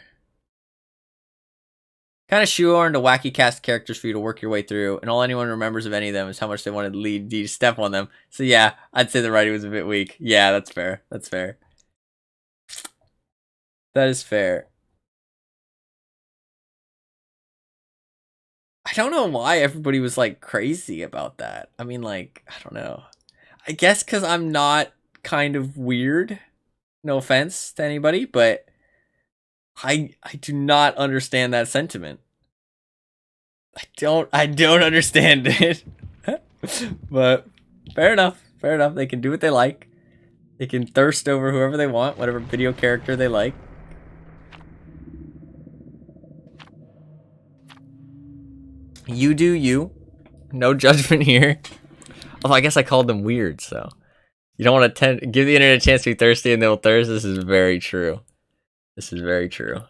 C: Kind of shoehorned a wacky cast of characters for you to work your way through, and all anyone remembers of any of them is how much they wanted lead D to step on them. So yeah, I'd say the writing was a bit weak. Yeah, that's fair. That's fair. That is fair. I don't know why everybody was like crazy about that. I mean, like, I don't know. I guess because I'm not kind of weird. No offense to anybody, but I do not understand that sentiment. I don't understand it. But fair enough. Fair enough. They can do what they like. They can thirst over whoever they want, whatever video character they like. You do you. No judgment here. Although I guess I called them weird, so. You don't want to give the internet a chance to be thirsty and they'll thirst. This is very true. This is very true.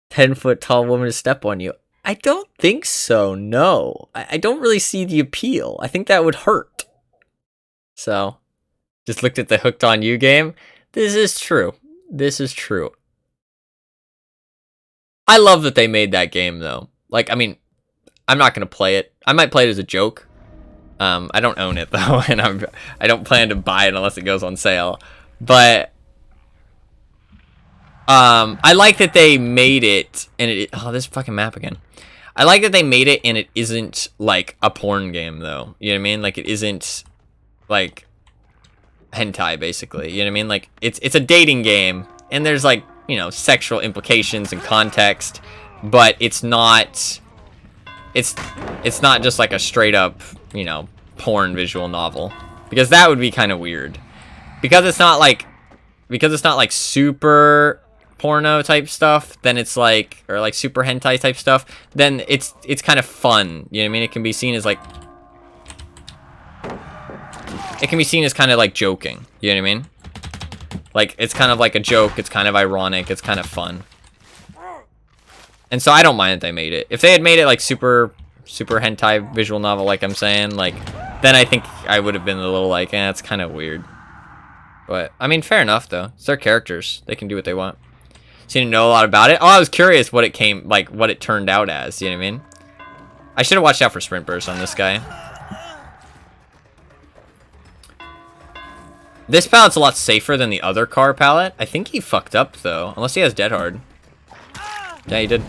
C: 10-foot tall woman to step on you. I don't think so, no. I don't really see the appeal. I think that would hurt. So, just looked at the Hooked on You game. This is true. This is true. I love that they made that game, though. Like, I mean, I'm not going to play it. I might play it as a joke. I don't own it, though, and I don't plan to buy it unless it goes on sale. But I like that they made it, and oh, this fucking map again. I like that they made it, and it isn't like a porn game, though. You know what I mean? Like, it isn't like hentai, basically. You know what I mean? Like, it's a dating game, and there's like, you know, sexual implications and context, but it's not. It's not just like a straight up, you know, porn visual novel, because that would be kind of weird. Because it's not like super porno type stuff, then it's like, or like super hentai type stuff, then it's kind of fun. You know what I mean? It can be seen as like, it can be seen as kind of like joking. You know what I mean? Like, it's kind of like a joke. It's kind of ironic. It's kind of fun. And so I don't mind that they made it. If they had made it like super hentai visual novel, like I'm saying, like, then I think I would have been a little like, it's kind of weird. But I mean, fair enough though. It's their characters. They can do what they want. So you didn't know a lot about it. Oh, I was curious what it turned out as. You know what I mean? I should have watched out for sprint bursts on this guy. This pallet's a lot safer than the other car pallet. I think he fucked up though, unless he has dead hard. Yeah, he did.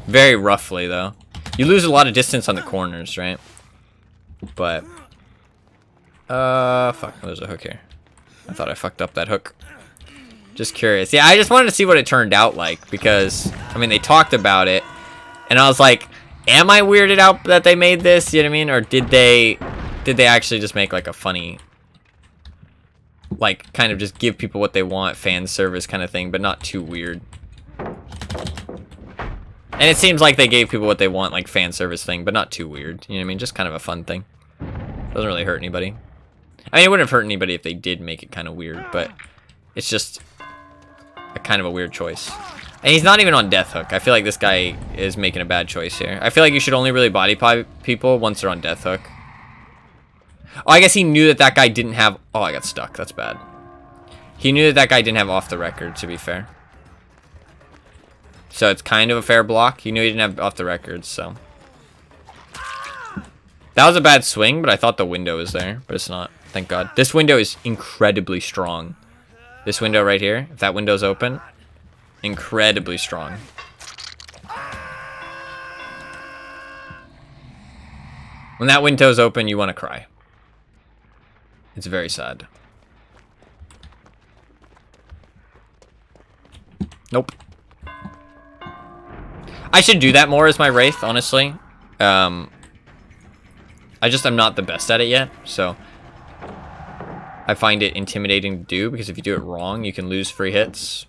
C: Very roughly, though. You lose a lot of distance on the corners, right? But... fuck. There's a hook here. I thought I fucked up that hook. Just curious. Yeah, I just wanted to see what it turned out like, because, I mean, they talked about it, and I was like, am I weirded out that they made this? You know what I mean? Or did they actually just make, like, a funny... like, kind of just give people what they want, fan service kind of thing, but not too weird. And it seems like they gave people what they want, like fan service thing, but not too weird. You know what I mean? Just kind of a fun thing. Doesn't really hurt anybody. I mean, it wouldn't have hurt anybody if they did make it kind of weird, but it's just a kind of a weird choice. And he's not even on death hook. I feel like this guy is making a bad choice here. I feel like you should only really body pipe people once they're on death hook. Oh, I guess he knew that guy didn't have... Oh, I got stuck. That's bad. He knew that that guy didn't have off the record, to be fair. So it's kind of a fair block. He knew he didn't have off the record, so. That was a bad swing, but I thought the window was there, but it's not. Thank God. This window is incredibly strong. This window right here, if that window's open, incredibly strong. When that window's open, you want to cry. It's very sad. Nope. I should do that more as my Wraith, honestly. I'm not the best at it yet, so I find it intimidating to do, because if you do it wrong, you can lose free hits.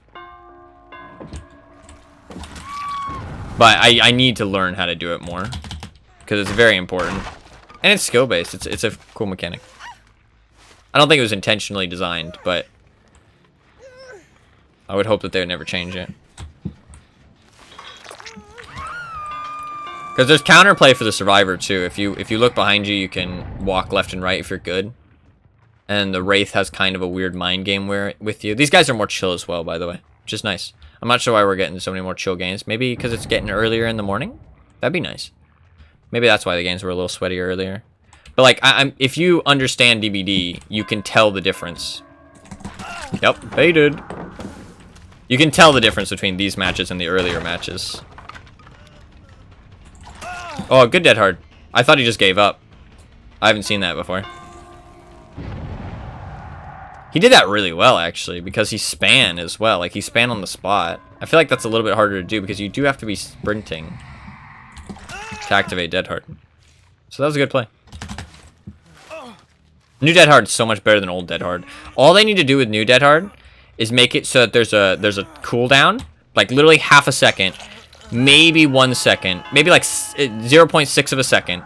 C: But I need to learn how to do it more, because it's very important. And it's skill-based. It's a cool mechanic. I don't think it was intentionally designed, but I would hope that they would never change it. Because there's counterplay for the survivor too. If you look behind you, you can walk left and right if you're good. And the Wraith has kind of a weird mind game with you. These guys are more chill as well, by the way, which is nice. I'm not sure why we're getting so many more chill games. Maybe because it's getting earlier in the morning? That'd be nice. Maybe that's why the games were a little sweaty earlier. But like, if you understand DBD, you can tell the difference. Yep, baited. You can tell the difference between these matches and the earlier matches. Oh, good dead hard. I thought he just gave up. I haven't seen that before. He did that really well, actually, because he span as well. Like, he span on the spot. I feel like that's a little bit harder to do, because you do have to be sprinting to activate dead hard. So that was a good play. New dead hard is so much better than old dead hard. All they need to do with new dead hard is make it so that there's a cooldown, like literally half a second, maybe 1 second, maybe like 0.6 of a second,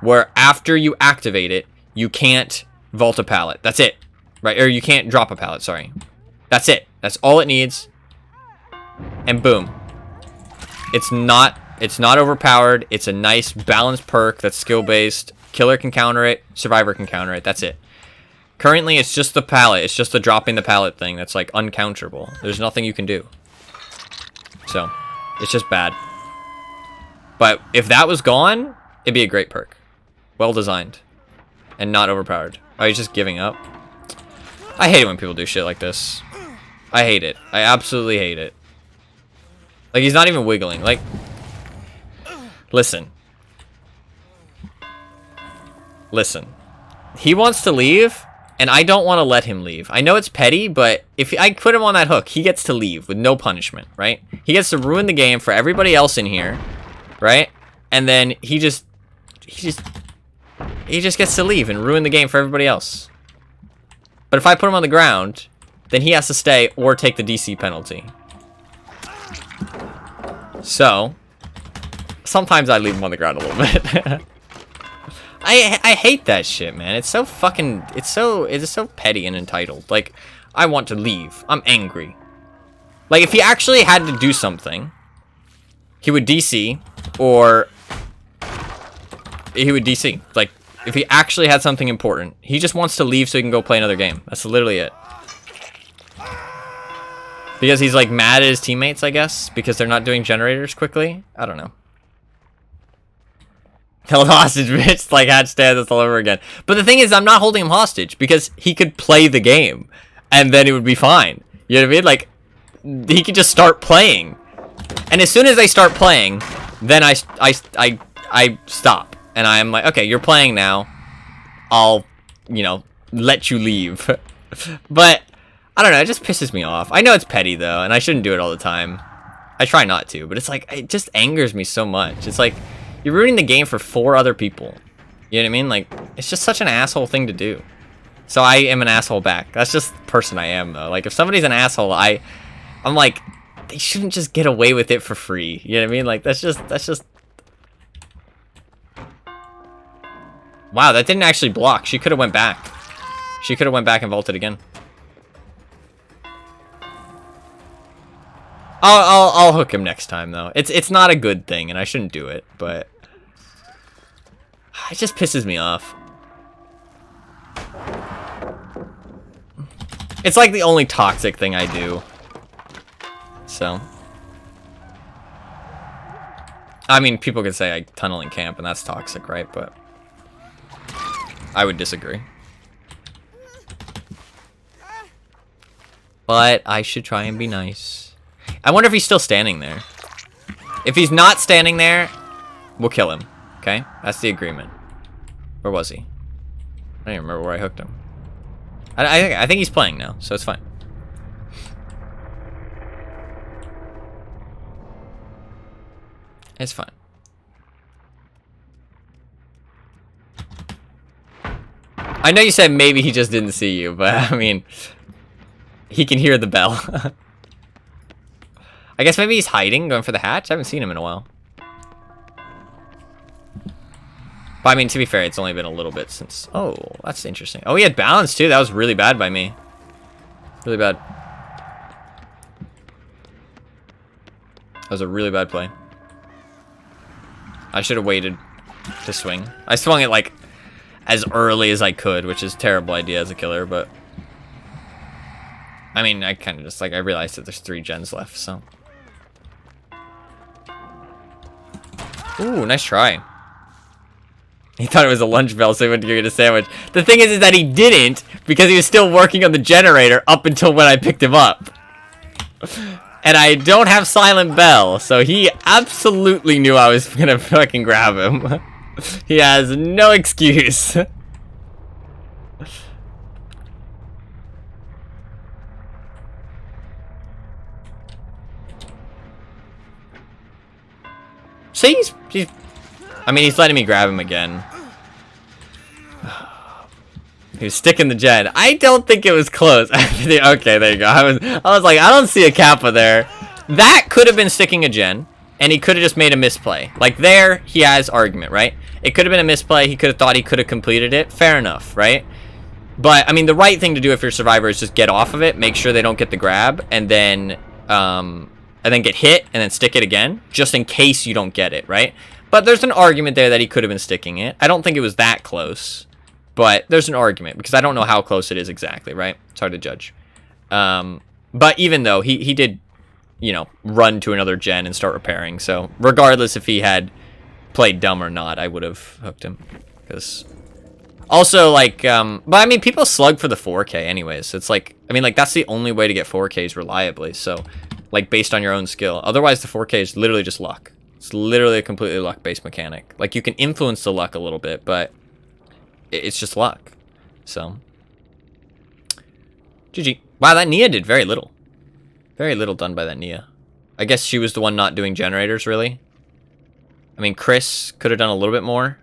C: where after you activate it, you can't vault a pallet. That's it, right? Or you can't drop a pallet, sorry. That's it. That's all it needs. And boom. It's not overpowered. It's a nice balanced perk that's skill-based. Killer can counter it. Survivor can counter it. That's it. Currently, it's just the pallet. It's just the dropping the pallet thing that's like uncounterable. There's nothing you can do. So, it's just bad. But if that was gone, it'd be a great perk. Well designed. And not overpowered. Oh, he's just giving up. I hate it when people do shit like this. I hate it. I absolutely hate it. Like, he's not even wiggling. Like, listen. Listen. He wants to leave, and I don't want to let him leave. I know it's petty, but if I put him on that hook, he gets to leave with no punishment, right? He gets to ruin the game for everybody else in here, right? And then he just gets to leave and ruin the game for everybody else. But if I put him on the ground, then he has to stay or take the DC penalty. So, sometimes I leave him on the ground a little bit. I hate that shit, man. It's so fucking, it's so petty and entitled. Like, I want to leave. I'm angry. Like, if he actually had to do something, he would DC, or he would DC. Like, if he actually had something important, he just wants to leave so he can go play another game. That's literally it. Because he's, like, mad at his teammates, I guess, because they're not doing generators quickly. I don't know. Held hostage, bitch. Like, had stand this all over again. But the thing is, I'm not holding him hostage because he could play the game and then it would be fine. You know what I mean? Like, he could just start playing. And as soon as they start playing, then I stop. And I'm like, okay, you're playing now. I'll, you know, let you leave. But, I don't know. It just pisses me off. I know it's petty, though, and I shouldn't do it all the time. I try not to, but it's like, it just angers me so much. It's like, you're ruining the game for 4 other people. You know what I mean? Like, it's just such an asshole thing to do. So I am an asshole back. That's just the person I am, though. Like, if somebody's an asshole, I'm like, they shouldn't just get away with it for free. You know what I mean? Like, that's just... Wow, that didn't actually block. She could have went back. She could have went back and vaulted again. I'll hook him next time, though. It's not a good thing, and I shouldn't do it, but... It just pisses me off. It's like the only toxic thing I do. So. I mean, people could say I tunnel and camp, and that's toxic, right? But I would disagree. But I should try and be nice. I wonder if he's still standing there. If he's not standing there, we'll kill him. Okay? That's the agreement. Where was he? I don't even remember where I hooked him. I think he's playing now, so it's fine. It's fine. I know you said maybe he just didn't see you, but I mean, he can hear the bell. I guess maybe he's hiding, going for the hatch. I haven't seen him in a while. But I mean, to be fair, it's only been a little bit since... Oh, that's interesting. Oh, he had balance, too. That was really bad by me. Really bad. That was a really bad play. I should have waited to swing. I swung it, like, as early as I could, which is a terrible idea as a killer, but... I mean, I kind of just, like, I realized that there's 3 gens left, so... Ooh, nice try. He thought it was a lunch bell, so he went to go get a sandwich. The thing is that he didn't, because he was still working on the generator up until when I picked him up. And I don't have silent bell, so he absolutely knew I was gonna fucking grab him. He has no excuse. See, I mean, he's letting me grab him again. He was sticking the gen. I don't think it was close. Okay, there you go. I was like, I don't see a Kappa there. That could have been sticking a gen, and he could have just made a misplay. Like there, he has argument, right? It could have been a misplay. He could have thought he could have completed it. Fair enough, right? But I mean, the right thing to do if you're a survivor is just get off of it, make sure they don't get the grab, and then get hit, and then stick it again, just in case you don't get it, right? But there's an argument there that he could have been sticking it. I don't think it was that close, but there's an argument because I don't know how close it is exactly, right? It's hard to judge. But even though he did, you know, run to another gen and start repairing, so regardless if he had played dumb or not, I would have hooked him. Because also, like, but I mean, people slug for the 4K anyways. It's like, I mean, like, that's the only way to get 4Ks reliably. So, like, based on your own skill. Otherwise, the 4K is literally just luck. It's literally a completely luck-based mechanic. Like, you can influence the luck a little bit, but it's just luck. So, GG. Wow, that Nia did very little. Very little done by that Nia. I guess she was the one not doing generators, really. I mean, Chris could have done a little bit more.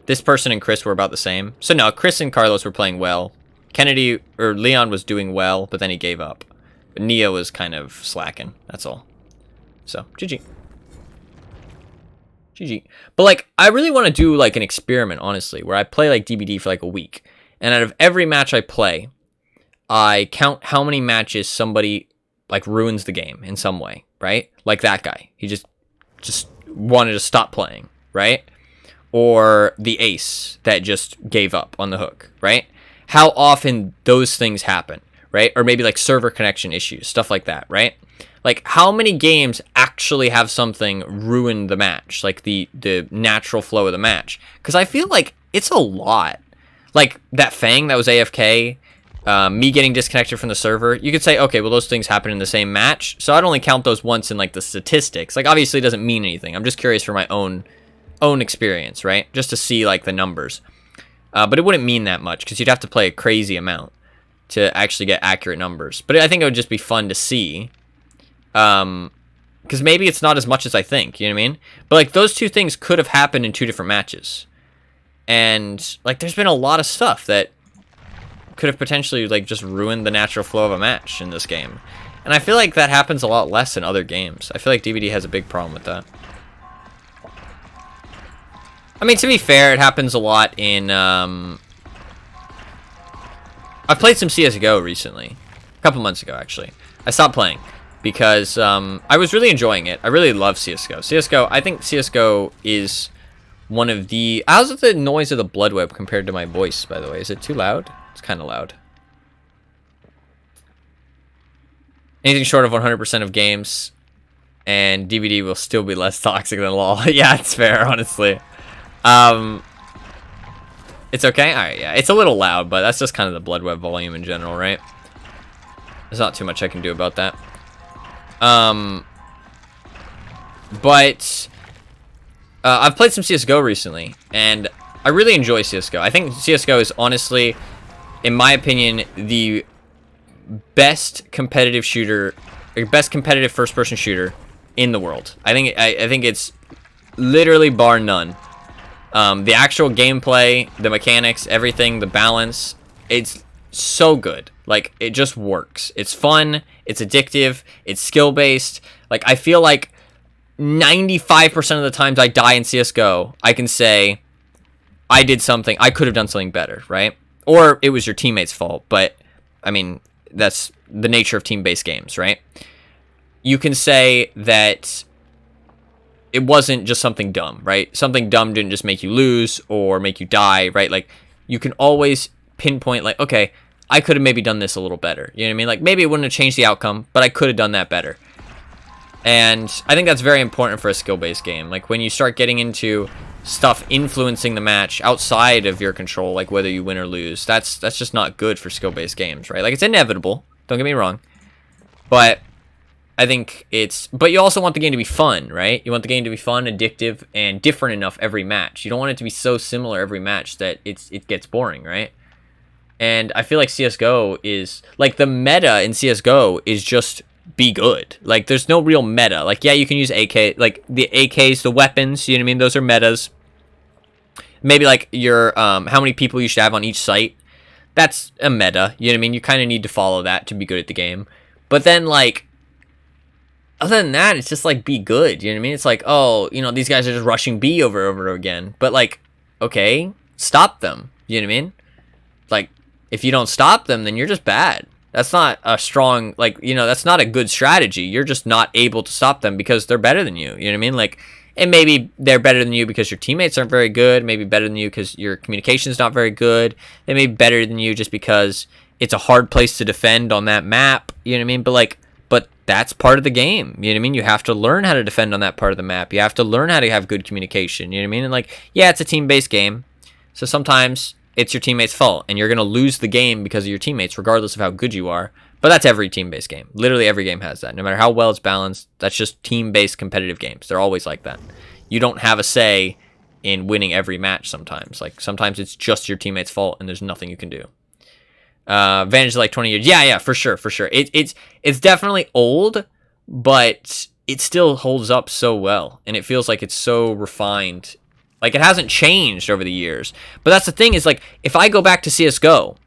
C: This person and Chris were about the same. So, no, Chris and Carlos were playing well. Kennedy, or Leon was doing well, but then he gave up. But Nia was kind of slacking. That's all. So, GG. GG. But, like, I really want to do, like, an experiment, honestly, where I play, like, DBD for, like, a week. And out of every match I play, I count how many matches somebody, like, ruins the game in some way, right? Like that guy. He just wanted to stop playing, right? Or the ace that just gave up on the hook, right? How often those things happen, right? Or maybe, like, server connection issues, stuff like that, right? Like, how many games actually have something ruin the match? Like, the natural flow of the match? Because I feel like it's a lot. Like, that Fang that was AFK, me getting disconnected from the server, you could say, okay, well, those things happen in the same match, so I'd only count those once in, like, the statistics. Like, obviously it doesn't mean anything. I'm just curious for my own experience, right? Just to see, like, the numbers. But it wouldn't mean that much, because you'd have to play a crazy amount to actually get accurate numbers. But I think it would just be fun to see. Because maybe it's not as much as I think, you know what I mean? But, like, those two things could have happened in 2 different matches. And, like, there's been a lot of stuff that could have potentially, like, just ruined the natural flow of a match in this game. And I feel like that happens a lot less in other games. I feel like DVD has a big problem with that. I mean, to be fair, it happens a lot in, I've played some CSGO recently. A couple months ago, actually. I stopped playing because, I was really enjoying it. I really love CSGO. I think CSGO is one of the... How's the noise of the blood web compared to my voice, by the way? Is it too loud? It's kind of loud. Anything short of 100% of games and DVD will still be less toxic than LOL. Yeah, it's fair, honestly. It's okay? Alright, yeah. It's a little loud, but that's just kind of the blood web volume in general, right? There's not too much I can do about that. But I've played some CSGO recently, and I really enjoy CSGO. I think CSGO is honestly, in my opinion, the best competitive shooter, or best competitive first-person shooter in the world. I think it's literally bar none. The actual gameplay, the mechanics, everything, the balance, it's so good. Like, it just works. It's fun, it's addictive, it's skill-based. Like, I feel like 95% of the times I die in CSGO, I can say, I did something, I could have done something better, right? Or it was your teammate's fault, but, I mean, that's the nature of team-based games, right? You can say that it wasn't just something dumb, right? Something dumb didn't just make you lose or make you die, right? Like, you can always pinpoint, like, okay, I could have maybe done this a little better. You know what I mean? Like, maybe it wouldn't have changed the outcome, but I could have done that better. And I think that's very important for a skill-based game. Like, when you start getting into stuff influencing the match outside of your control, like whether you win or lose, that's just not good for skill-based games, right? Like, it's inevitable, don't get me wrong, but I think but you also want the game to be fun, right? You want the game to be fun, addictive, and different enough every match. You don't want it to be so similar every match that it gets boring, right? And I feel like CSGO is, like, the meta in CSGO is just be good. Like, there's no real meta. Like, yeah, you can use AK, like, the AKs, the weapons, you know what I mean? Those are metas. Maybe, like, your, how many people you should have on each site. That's a meta, you know what I mean? You kind of need to follow that to be good at the game. But then, like, other than that, it's just, like, be good, you know what I mean? It's like, oh, you know, these guys are just rushing B over and over again. But, like, okay, stop them, you know what I mean? Like, if you don't stop them, then you're just bad. That's not a strong, like, you know, that's not a good strategy. You're just not able to stop them because they're better than you. You know what I mean? Like, and maybe they're better than you because your teammates aren't very good. Maybe better than you because your communication's not very good. They may be better than you just because it's a hard place to defend on that map. You know what I mean? But, like, but that's part of the game. You know what I mean? You have to learn how to defend on that part of the map. You have to learn how to have good communication. You know what I mean? And, like, yeah, it's a team-based game. So sometimes it's your teammate's fault, and you're going to lose the game because of your teammates, regardless of how good you are. But that's every team-based game. Literally every game has that. No matter how well it's balanced, that's just team-based competitive games. They're always like that. You don't have a say in winning every match sometimes. Like, sometimes it's just your teammate's fault, and there's nothing you can do. Vantage like 20 years. Yeah, for sure. It's definitely old, but it still holds up so well, and it feels like it's so refined. Like, it hasn't changed over the years. But that's the thing is, like, if I go back to CSGO,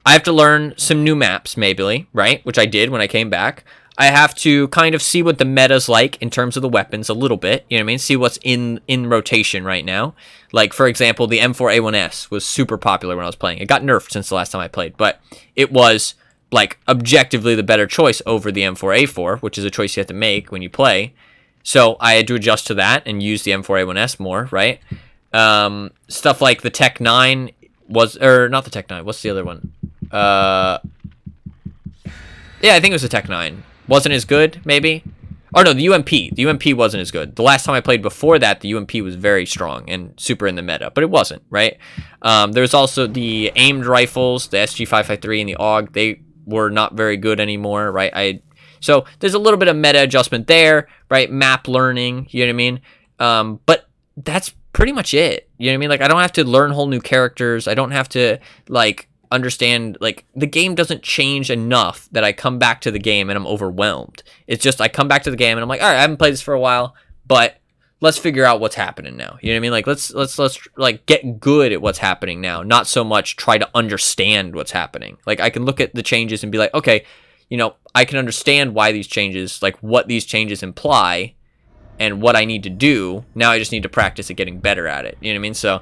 C: I have to learn some new maps, maybe, right? Which I did when I came back. I have to kind of see what the meta's like in terms of the weapons a little bit. You know what I mean? See what's in rotation right now. Like, for example, the M4A1S was super popular when I was playing. It got nerfed since the last time I played. But it was, like, objectively the better choice over the M4A4, which is a choice you have to make when you play. So I had to adjust to that and use the M4A1S more, right? Stuff like the Tech 9 was, or not the Tech 9, what's the other one? Yeah, I think it was the Tech 9. Wasn't as good, maybe? Or no, the UMP. The UMP wasn't as good. The last time I played before that, the UMP was very strong and super in the meta, but it wasn't, right? There's also the aimed rifles, the SG553 and the AUG. They were not very good anymore, right? So there's a little bit of meta adjustment there, right? Map learning, you know what I mean? But that's pretty much it. You know what I mean? Like, I don't have to learn whole new characters. I don't have to, like, understand, like, the game doesn't change enough that I come back to the game and I'm overwhelmed. It's just I come back to the game and I'm like, all right, I haven't played this for a while, but let's figure out what's happening now. You know what I mean? Like, let's like get good at what's happening now, not so much try to understand what's happening. Like, I can look at the changes and be like, okay, you know, I can understand why these changes, like what these changes imply and what I need to do. Now I just need to practice at getting better at it. You know what I mean? So,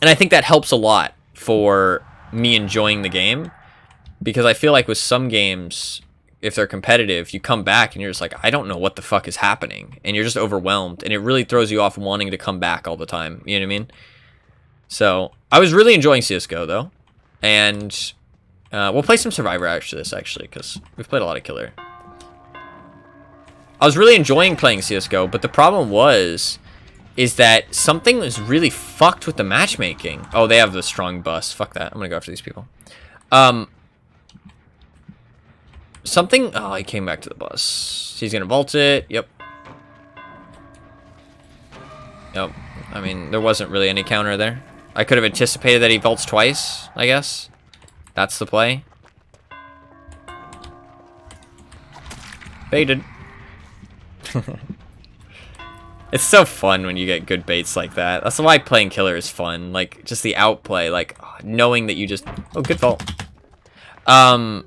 C: and I think that helps a lot for me enjoying the game, because I feel like with some games, if they're competitive, you come back and you're just like, I don't know what the fuck is happening, and you're just overwhelmed, and it really throws you off wanting to come back all the time. You know what I mean? So I was really enjoying CSGO though, and We'll play some Survivor after this, actually, because we've played a lot of Killer. I was really enjoying playing CSGO, but the problem is that something was really fucked with the matchmaking. Oh, they have the strong bus. Fuck that. I'm gonna go after these people. Something... Oh, he came back to the bus. He's gonna vault it. Yep. Yep. I mean, there wasn't really any counter there. I could have anticipated that he vaults twice, I guess. That's the play. Baited. It's so fun when you get good baits like that. That's why playing Killer is fun. Like, just the outplay. Like, knowing that you just... Oh, good vault. But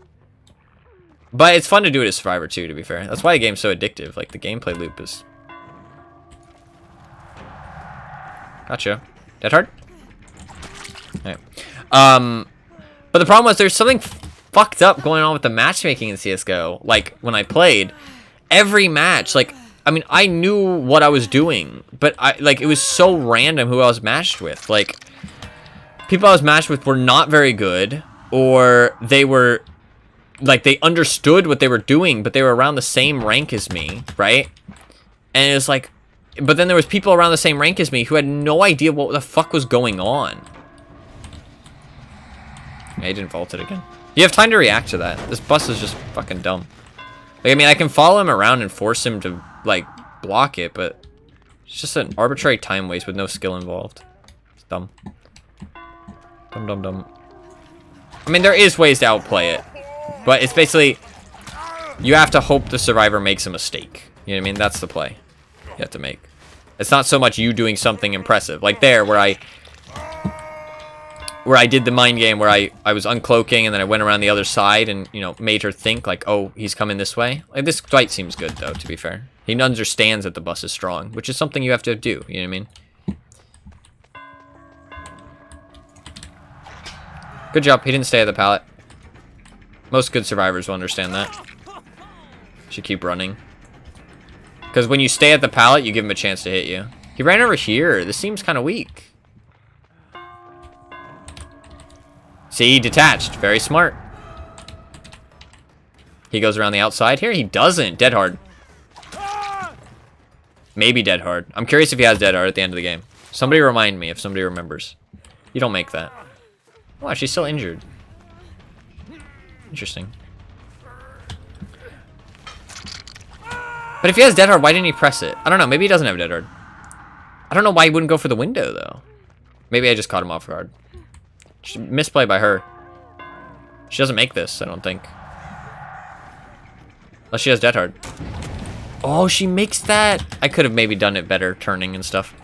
C: it's fun to do it as Survivor, too, to be fair. That's why the game's so addictive. Like, the gameplay loop is... Gotcha. Dead hard? Alright. But the problem was there's something fucked up going on with the matchmaking in CSGO. Like, when I played, every match, like, I mean, I knew what I was doing, but it was so random who I was matched with. Like, people I was matched with were not very good, or they were, like, they understood what they were doing, but they were around the same rank as me, right? And it was like, but then there was people around the same rank as me who had no idea what the fuck was going on. Yeah, he didn't vault it again. You have time to react to that. This bus is just fucking dumb. Like, I mean, I can follow him around and force him to, like, block it, but it's just an arbitrary time waste with no skill involved. It's dumb. Dumb, dumb, dumb. I mean, there is ways to outplay it, but it's basically, you have to hope the Survivor makes a mistake. You know what I mean? That's the play you have to make. It's not so much you doing something impressive. Like there, where I did the mind game, where I was uncloaking and then I went around the other side and, you know, made her think like, oh, he's coming this way. Like, this fight seems good, though, to be fair. He understands that the bus is strong, which is something you have to do, you know what I mean? Good job. He didn't stay at the pallet. Most good survivors will understand that. Should keep running. Because when you stay at the pallet, you give him a chance to hit you. He ran over here. This seems kind of weak. See, detached. Very smart. He goes around the outside here. He doesn't. Dead hard. Maybe dead hard. I'm curious if he has dead hard at the end of the game. Somebody remind me if somebody remembers. You don't make that. Oh, she's still injured. Interesting. But if he has dead hard, why didn't he press it? I don't know. Maybe he doesn't have dead hard. I don't know why he wouldn't go for the window, though. Maybe I just caught him off guard. Misplay by her. She doesn't make this, I don't think. Unless she has dead hard. Oh, she makes that. I could have maybe done it better, turning and stuff.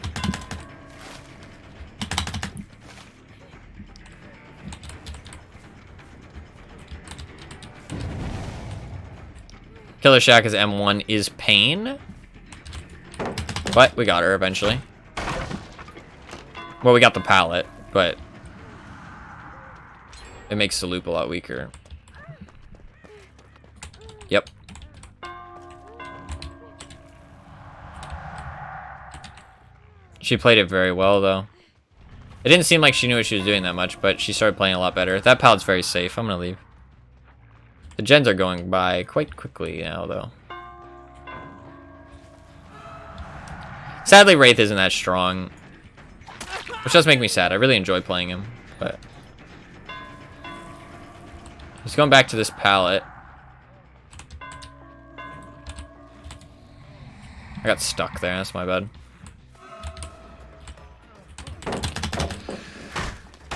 C: Killer Shack as M1 is pain. But we got her eventually. Well, we got the pallet, but it makes the loop a lot weaker. Yep. She played it very well, though. It didn't seem like she knew what she was doing that much, but she started playing a lot better. That pallet's very safe. I'm gonna leave. The gens are going by quite quickly now, though. Sadly, Wraith isn't that strong, which does make me sad. I really enjoy playing him, but he's going back to this pallet. I got stuck there. That's my bad.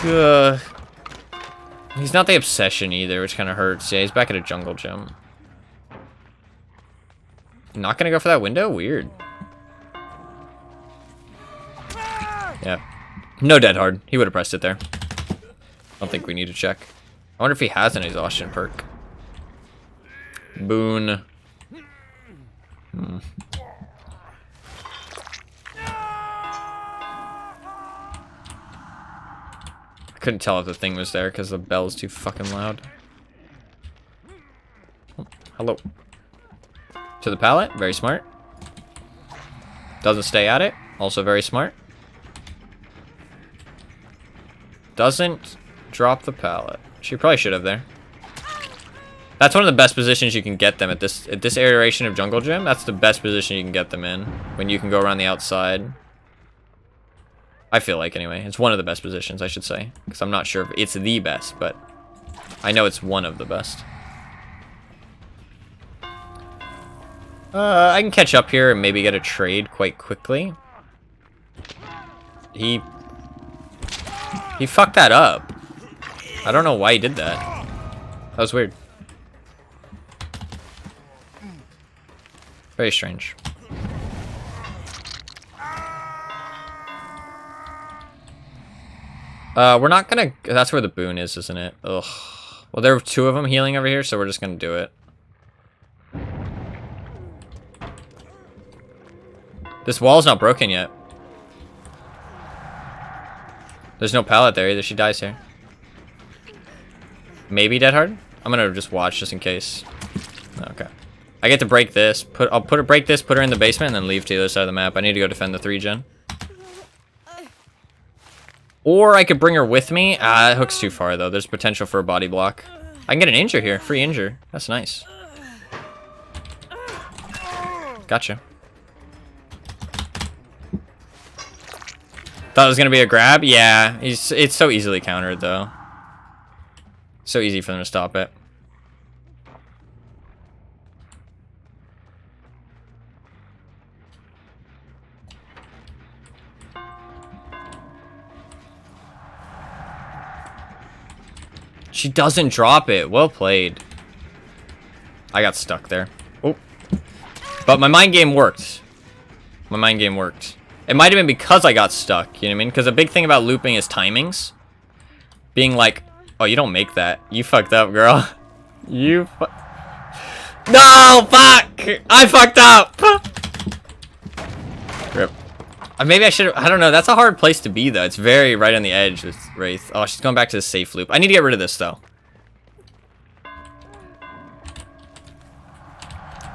C: Ugh. He's not the obsession either, which kind of hurts. Yeah, he's back at a jungle gym. Not gonna go for that window? Weird. Yeah. No dead hard. He would have pressed it there. I don't think we need to check. I wonder if he has an exhaustion perk. Boon. Couldn't tell if the thing was there because the bell's too fucking loud. Oh, hello. To the pallet. Very smart. Doesn't stay at it. Also very smart. Doesn't drop the pallet. She probably should have there. That's one of the best positions you can get them at this iteration of Jungle Gym. That's the best position you can get them in, when you can go around the outside. I feel like, anyway. It's one of the best positions, I should say. Because I'm not sure if it's the best, but I know it's one of the best. I can catch up here and maybe get a trade quite quickly. He fucked that up. I don't know why he did that. That was weird. Very strange. We're not gonna... That's where the boon is, isn't it? Ugh. Well, there were two of them healing over here, so we're just gonna do it. This wall's not broken yet. There's no pallet there either. She dies here. Maybe dead hard? I'm gonna just watch just in case. Okay. I get to break this. I'll break this, put her in the basement, and then leave to the other side of the map. I need to go defend the 3-gen. Or I could bring her with me. That hook's too far, though. There's potential for a body block. I can get an injure here. Free injure. That's nice. Gotcha. Thought it was going to be a grab? Yeah. It's so easily countered, though. So easy for them to stop it. She doesn't drop it. Well played. I got stuck there. Oh. But my mind game worked. My mind game worked. It might have been because I got stuck. You know what I mean? Because a big thing about looping is timings. Being like, oh, you don't make that. You fucked up, girl. You No! Fuck! I fucked up! Rip. Maybe I should have... I don't know. That's a hard place to be, though. It's very right on the edge with Wraith. Oh, she's going back to the safe loop. I need to get rid of this, though.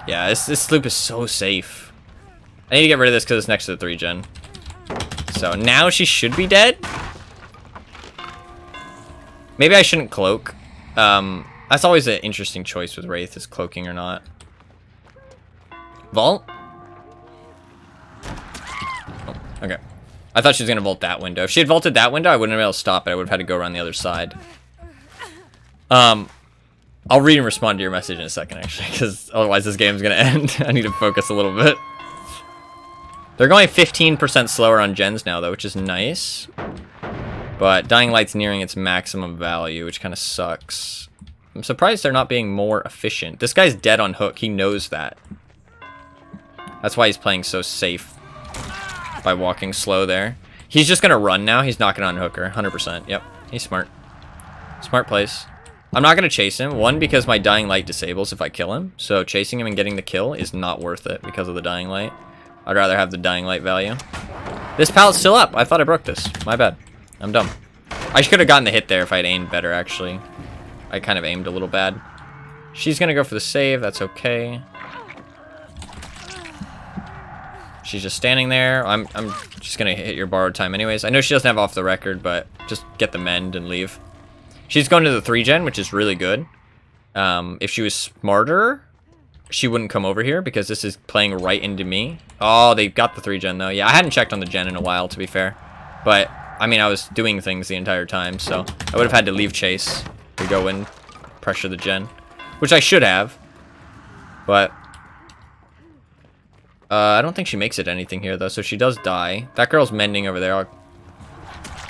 C: Yeah, this loop is so safe. I need to get rid of this because it's next to the 3-gen. So now she should be dead. Maybe I shouldn't cloak. That's always an interesting choice with Wraith, is cloaking or not. Vault? Oh, okay. I thought she was going to vault that window. If she had vaulted that window, I wouldn't have been able to stop it. I would have had to go around the other side. I'll read and respond to your message in a second, actually, because otherwise this game's going to end. I need to focus a little bit. They're going 15% slower on gens now, though, which is nice. But Dying Light's nearing its maximum value, which kind of sucks. I'm surprised they're not being more efficient. This guy's dead on hook. He knows that. That's why he's playing so safe by walking slow there. He's just going to run now. He's not going to unhook her. 100%. Yep. He's smart. Smart plays. I'm not going to chase him. One, because my Dying Light disables if I kill him. So chasing him and getting the kill is not worth it because of the Dying Light. I'd rather have the Dying Light value. This pallet's still up. I thought I broke this. My bad. I'm dumb. I could have gotten the hit there if I'd aimed better, actually. I kind of aimed a little bad. She's going to go for the save. That's okay. She's just standing there. I'm just going to hit your borrowed time anyways. I know she doesn't have off the record, but just get the mend and leave. She's going to the 3-gen, which is really good. If she was smarter, she wouldn't come over here because this is playing right into me. Oh, they got the 3-gen, though. Yeah, I hadn't checked on the gen in a while, to be fair. But, I mean, I was doing things the entire time, so I would have had to leave chase to go and pressure the gen, which I should have. But I don't think she makes it anything here, though, so she does die. That girl's mending over there. I'm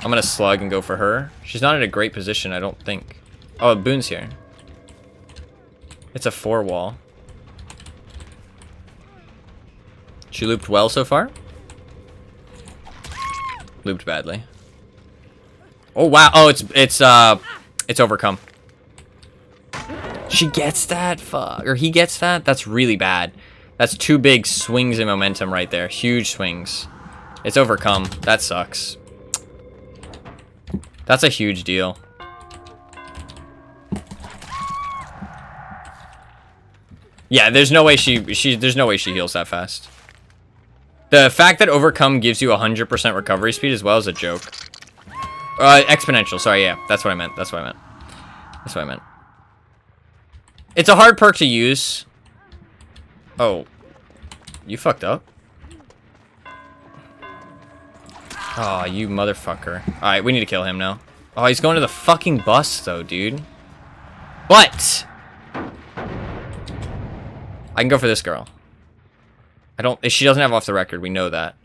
C: going to slug and go for her. She's not in a great position, I don't think. Oh, Boon's here. It's a 4-wall. She looped well so far. Looped badly. Oh, wow. Oh, it's overcome. She gets that? Fuck. Or he gets that? That's really bad. That's 2 big swings in momentum right there. Huge swings. It's overcome. That sucks. That's a huge deal. Yeah, there's no way there's no way she heals that fast. The fact that overcome gives you 100% recovery speed as well is a joke. Exponential. Sorry, yeah, that's what I meant. That's what I meant. That's what I meant. It's a hard perk to use. Oh. You fucked up. Oh, you motherfucker. Alright, we need to kill him now. Oh, he's going to the fucking bus, though, dude. What? I can go for this girl. She doesn't have off the record, we know that.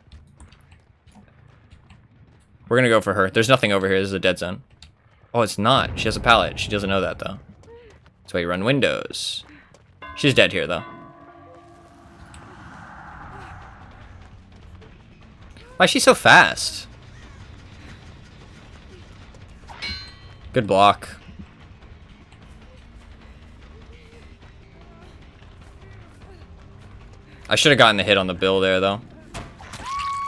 C: We're gonna go for her. There's nothing over here, this is a dead zone. Oh, it's not. She has a pallet. She doesn't know that, though. That's why you run windows. She's dead here, though. Why is she so fast? Good block. I should have gotten the hit on the bill there, though.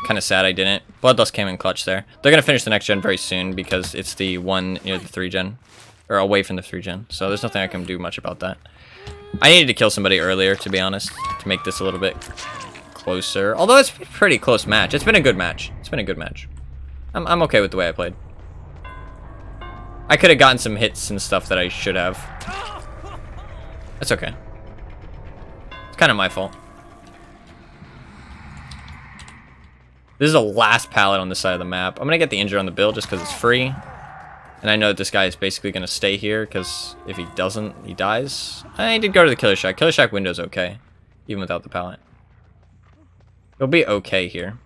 C: Kind of sad I didn't. Bloodlust came in clutch there. They're going to finish the next gen very soon because it's the one near the 3 gen. Or away from the 3 gen. So there's nothing I can do much about that. I needed to kill somebody earlier, to be honest, to make this a little bit closer. Although it's a pretty close match. It's been a good match. It's been a good match. I'm okay with the way I played. I could have gotten some hits and stuff that I should have. That's okay. It's kind of my fault. This is the last pallet on this side of the map. I'm going to get the injured on the bill just because it's free. And I know that this guy is basically going to stay here because if he doesn't, he dies. I did go to the Killer Shack. Killer Shack window's okay, even without the pallet. It'll be okay here.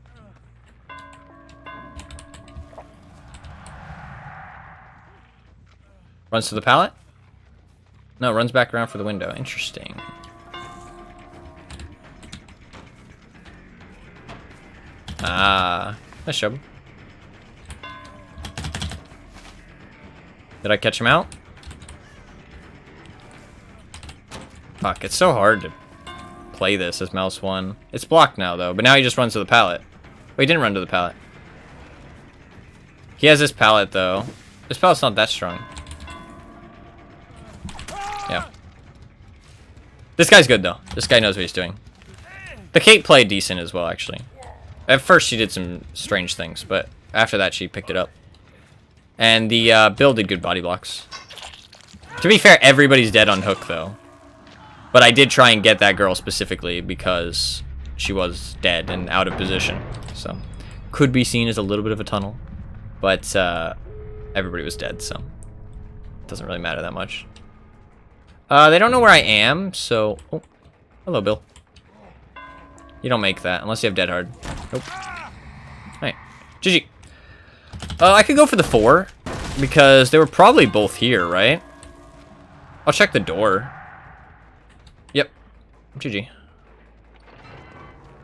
C: Runs to the pallet? No, runs back around for the window. Interesting. Ah, nice job. Did I catch him out? Fuck, it's so hard to play this as mouse 1. It's blocked now, though, but now he just runs to the pallet. Oh, he didn't run to the pallet. He has this pallet, though. This pallet's not that strong. Yeah. This guy's good, though. This guy knows what he's doing. The Kate played decent as well, actually. At first, she did some strange things, but after that, she picked it up. And the Bill did good body blocks. To be fair, everybody's dead on hook, though. But I did try and get that girl specifically because she was dead and out of position. So, could be seen as a little bit of a tunnel. But everybody was dead, so it doesn't really matter that much. They don't know where I am, so... Oh, hello, Bill. You don't make that, unless you have Dead Hard. Nope. Alright. GG. I could go for the 4, because they were probably both here, right? I'll check the door. Yep. GG.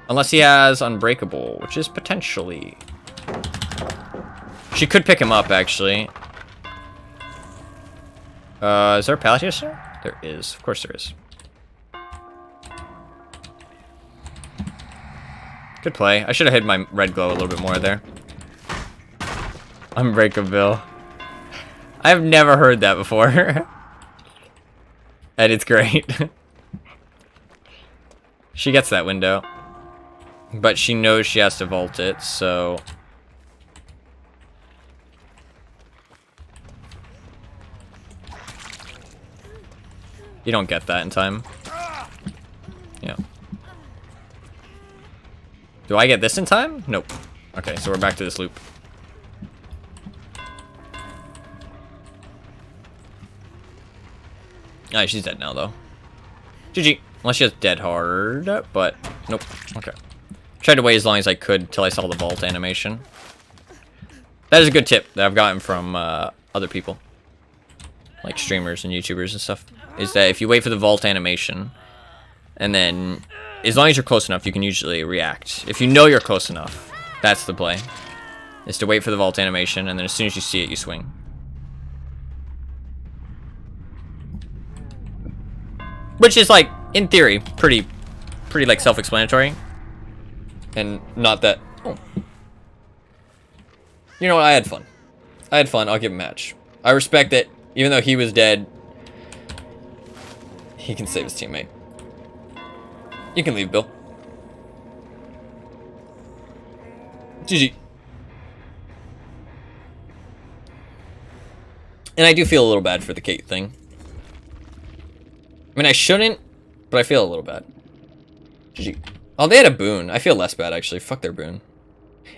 C: Unless he has Unbreakable, which is potentially... She could pick him up, actually. Is there a pallet here, sir? There is. Of course there is. Good play. I should have hid my red glow a little bit more there. Unbreakable. I've never heard that before. And it's great. She gets that window. But she knows she has to vault it, so... You don't get that in time. Yeah. Do I get this in time? Nope. Okay, so we're back to this loop. Alright, she's dead now, though. GG. Unless she has Dead Hard, but nope. Okay. Tried to wait as long as I could until I saw the vault animation. That is a good tip that I've gotten from other people. Like streamers and YouTubers and stuff. Is that if you wait for the vault animation, and then as long as you're close enough, you can usually react. If you know you're close enough, that's the play. Is to wait for the vault animation, and then as soon as you see it, you swing. Which is like, in theory, pretty like self-explanatory. And not that... Oh. You know what, I had fun. I had fun, I'll give him a match. I respect that, even though he was dead, he can save his teammate. You can leave, Bill. GG. And I do feel a little bad for the Kate thing. I mean, I shouldn't, but I feel a little bad. GG. Oh, they had a boon. I feel less bad, actually. Fuck their boon.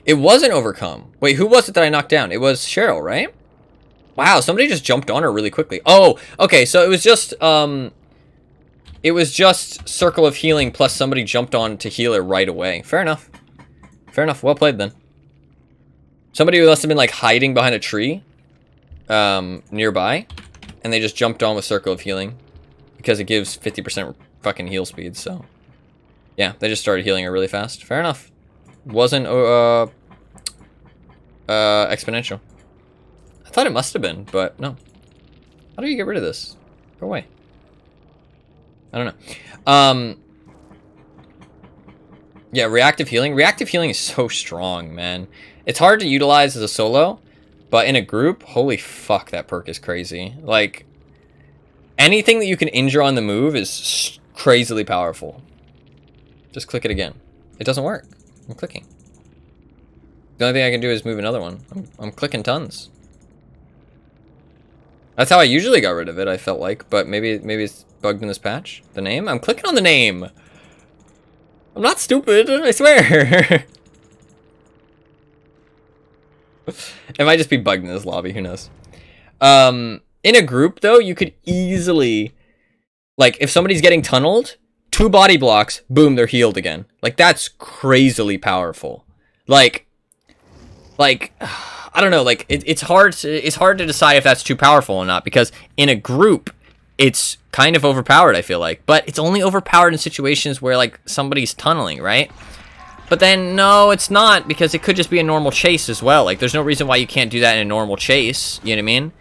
C: It wasn't overcome. Wait, who was it that I knocked down? It was Cheryl, right? Wow, somebody just jumped on her really quickly. Oh, okay, so it was just Circle of Healing plus somebody jumped on to heal her right away. Fair enough. Fair enough. Well played, then. Somebody must have been, like, hiding behind a tree nearby, and they just jumped on with Circle of Healing because it gives 50% fucking heal speed, so... Yeah, they just started healing her really fast. Fair enough. Wasn't exponential. I thought it must have been, but no. How do you get rid of this? Go away. I don't know. Yeah, reactive healing. Reactive healing is so strong, man. It's hard to utilize as a solo, but in a group, holy fuck, that perk is crazy. Like, anything that you can injure on the move is crazily powerful. Just click it again. It doesn't work. I'm clicking. The only thing I can do is move another one. I'm clicking tons. That's how I usually got rid of it, I felt like, but maybe it's bugged in this patch. The name? I'm clicking on the name. I'm not stupid, I swear. It might just be bugged in this lobby, who knows. In a group, though, you could easily... Like, if somebody's getting tunneled... 2 body blocks, boom, they're healed again. Like, that's crazily powerful. Like, I don't know, like, it's hard to decide if that's too powerful or not, because in a group, it's kind of overpowered, I feel like. But it's only overpowered in situations where, like, somebody's tunneling, right? But then, no, it's not, because it could just be a normal chase as well. Like, there's no reason why you can't do that in a normal chase, you know what I mean?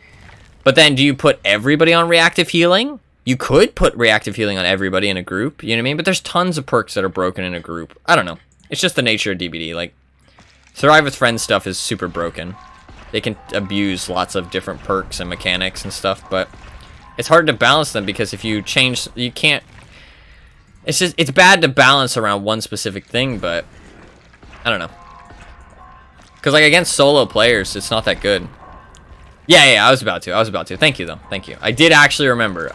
C: But then, do you put everybody on reactive healing? You could put reactive healing on everybody in a group, you know what I mean? But there's tons of perks that are broken in a group. I don't know. It's just the nature of DBD. Like, Survive with Friends stuff is super broken. They can abuse lots of different perks and mechanics and stuff, but it's hard to balance them because if you change, you can't... It's bad to balance around one specific thing, but I don't know. Because, like, against solo players, it's not that good. Yeah, I was about to. Thank you, though. Thank you. I did actually remember.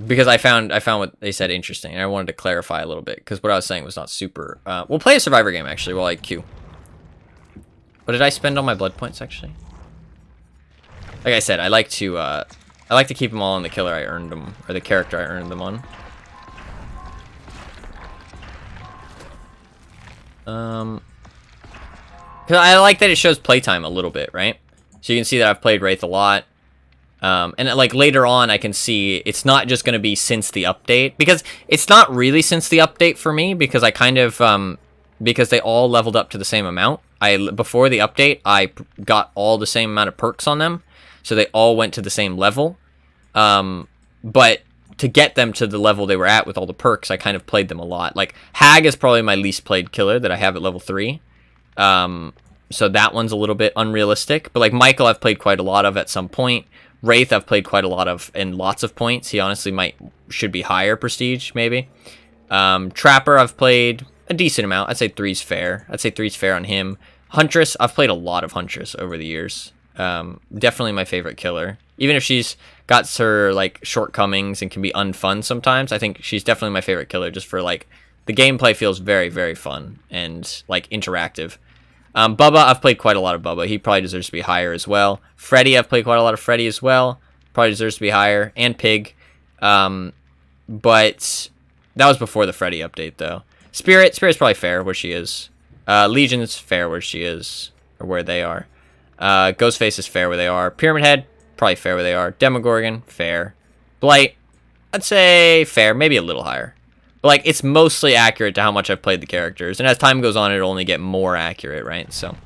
C: Because I found what they said interesting, and I wanted to clarify a little bit, because what I was saying was not super... we'll play a Survivor game, actually, while I queue. What did I spend all my blood points, actually? Like I said, I like to keep them all on the killer I earned them, or the character I earned them on. Because I like that it shows playtime a little bit, right? So you can see that I've played Wraith a lot. And like later on, I can see it's not just going to be since the update. Because it's not really since the update for me. Because I kind of, because they all leveled up to the same amount. Before the update, I got all the same amount of perks on them. So they all went to the same level. But to get them to the level they were at with all the perks, I kind of played them a lot. Like, Hag is probably my least played killer that I have at level 3. So that one's a little bit unrealistic. But, like, Michael I've played quite a lot of at some point. Wraith I've played quite a lot of and lots of points. He honestly should be higher prestige, maybe. Trapper I've played a decent amount. I'd say 3's fair. I'd say 3's fair on him. Huntress, I've played a lot of Huntress over the years. Definitely my favorite killer. Even if she's got her, like, shortcomings and can be unfun sometimes, I think she's definitely my favorite killer just for, like, the gameplay feels very, very fun and, like, interactive. Bubba, I've played quite a lot of Bubba. He probably deserves to be higher as well. Freddy, I've played quite a lot of Freddy as well. Probably deserves to be higher. And Pig. But that was before the Freddy update, though. Spirit's probably fair where she is. Legion's fair where she is, or where they are. Ghostface is fair where they are. Pyramid Head, probably fair where they are. Demogorgon, fair. Blight, I'd say fair, maybe a little higher. But, like, it's mostly accurate to how much I've played the characters. And as time goes on, it'll only get more accurate, right? So,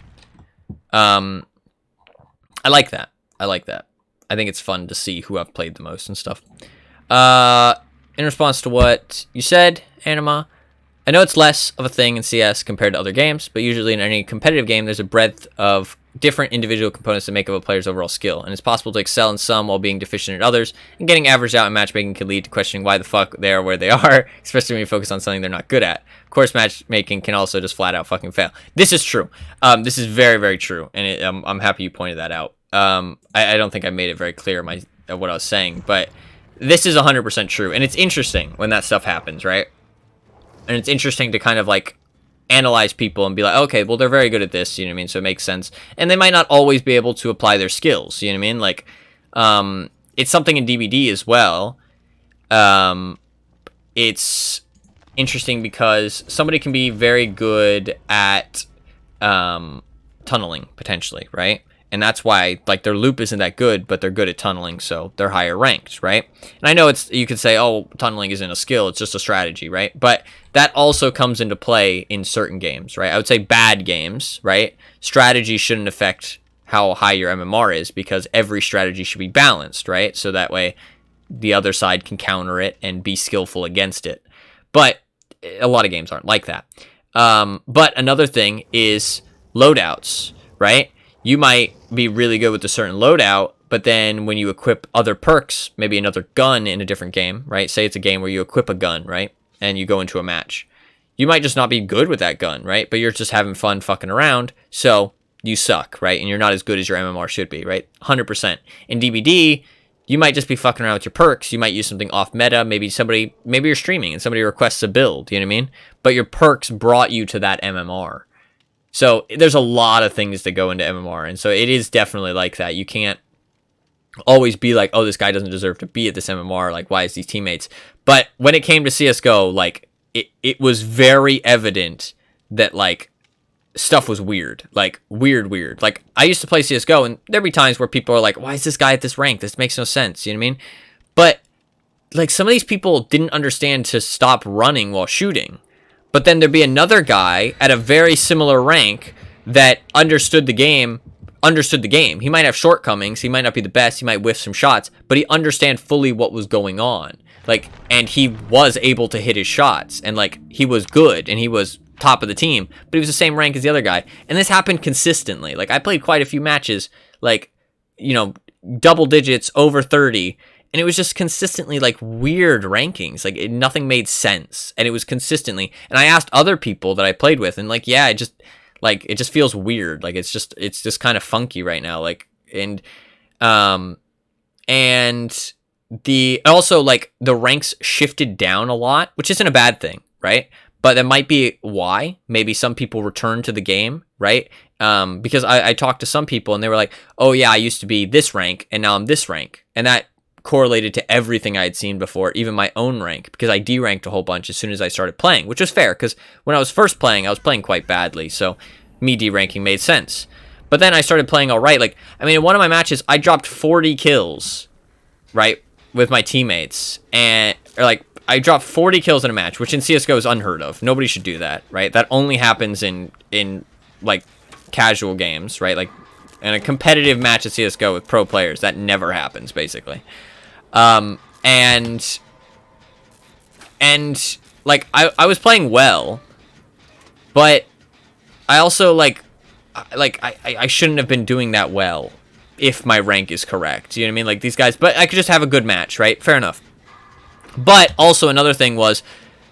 C: I like that. I think it's fun to see who I've played the most and stuff. In response to what you said, Anima, I know it's less of a thing in CS compared to other games, but usually in any competitive game, there's a breadth of different individual components that make up a player's overall skill, and it's possible to excel in some while being deficient in others, and getting averaged out in matchmaking can lead to questioning why the fuck they are where they are, especially when you focus on something they're not good at. Of course, matchmaking can also just flat out fucking fail. This is true. This is very, very true, and I'm happy you pointed that out. I don't think I made it very clear what I was saying, but this is 100% true, and it's interesting when that stuff happens, right? And it's interesting to kind of like analyze people and be like, okay, well, they're very good at this, you know what I mean? So it makes sense. And they might not always be able to apply their skills, you know what I mean? Like, it's something in DVD as well. It's interesting because somebody can be very good at tunneling, potentially, right? And that's why, like, their loop isn't that good, but they're good at tunneling, so they're higher ranked, right? And I know you could say, oh, tunneling isn't a skill, it's just a strategy, right? But that also comes into play in certain games, right? I would say bad games, right? Strategy shouldn't affect how high your MMR is, because every strategy should be balanced, right? So that way the other side can counter it and be skillful against it. But a lot of games aren't like that. But another thing is loadouts, right? You might be really good with a certain loadout, but then when you equip other perks, maybe another gun in a different game, right? Say it's a game where you equip a gun, right? And you go into a match. You might just not be good with that gun, right? But you're just having fun fucking around, so you suck, right? And you're not as good as your MMR should be, right? 100%. In DBD, you might just be fucking around with your perks. You might use something off meta. Maybe you're streaming and somebody requests a build, you know what I mean? But your perks brought you to that MMR. So there's a lot of things that go into MMR, and so it is definitely like that. You can't always be like, oh, this guy doesn't deserve to be at this MMR, like, why is these teammates? But when it came to CSGO, like, it was very evident that, like, stuff was weird. Like, weird. Like, I used to play CSGO, and there'd be times where people are like, why is this guy at this rank? This makes no sense, you know what I mean? But, like, some of these people didn't understand to stop running while shooting. But then there'd be another guy at a very similar rank that understood the game. He might have shortcomings. He might not be the best. He might whiff some shots, but he understand fully what was going on. Like, and he was able to hit his shots, and like, he was good, and he was top of the team, but he was the same rank as the other guy. And this happened consistently. Like, I played quite a few matches, like, you know, double digits, over 30, and it was just consistently, like, weird rankings. Like, nothing made sense. And it was consistently. And I asked other people that I played with, and, like, yeah, it just feels weird. Like, it's just kind of funky right now. Like, and also, like, the ranks shifted down a lot, which isn't a bad thing, right? But that might be why. Maybe some people return to the game, right? Because I talked to some people, and they were like, oh, yeah, I used to be this rank, and now I'm this rank. And that correlated to everything I had seen before, even my own rank, because I deranked a whole bunch as soon as I started playing, which was fair, because when I was first playing, I was playing quite badly, so me deranking made sense. But then I started playing all right. Like, I mean, in one of my matches, I dropped 40 kills, right, with my teammates, and, or like, I dropped 40 kills in a match, which in CSGO is unheard of. Nobody should do that, right? That only happens in like, casual games, right? Like, in a competitive match at CSGO with pro players, that never happens, basically. And like, I was playing well, but I also, I shouldn't have been doing that well if my rank is correct. You know what I mean? Like, these guys, but I could just have a good match, right? Fair enough. But also another thing was,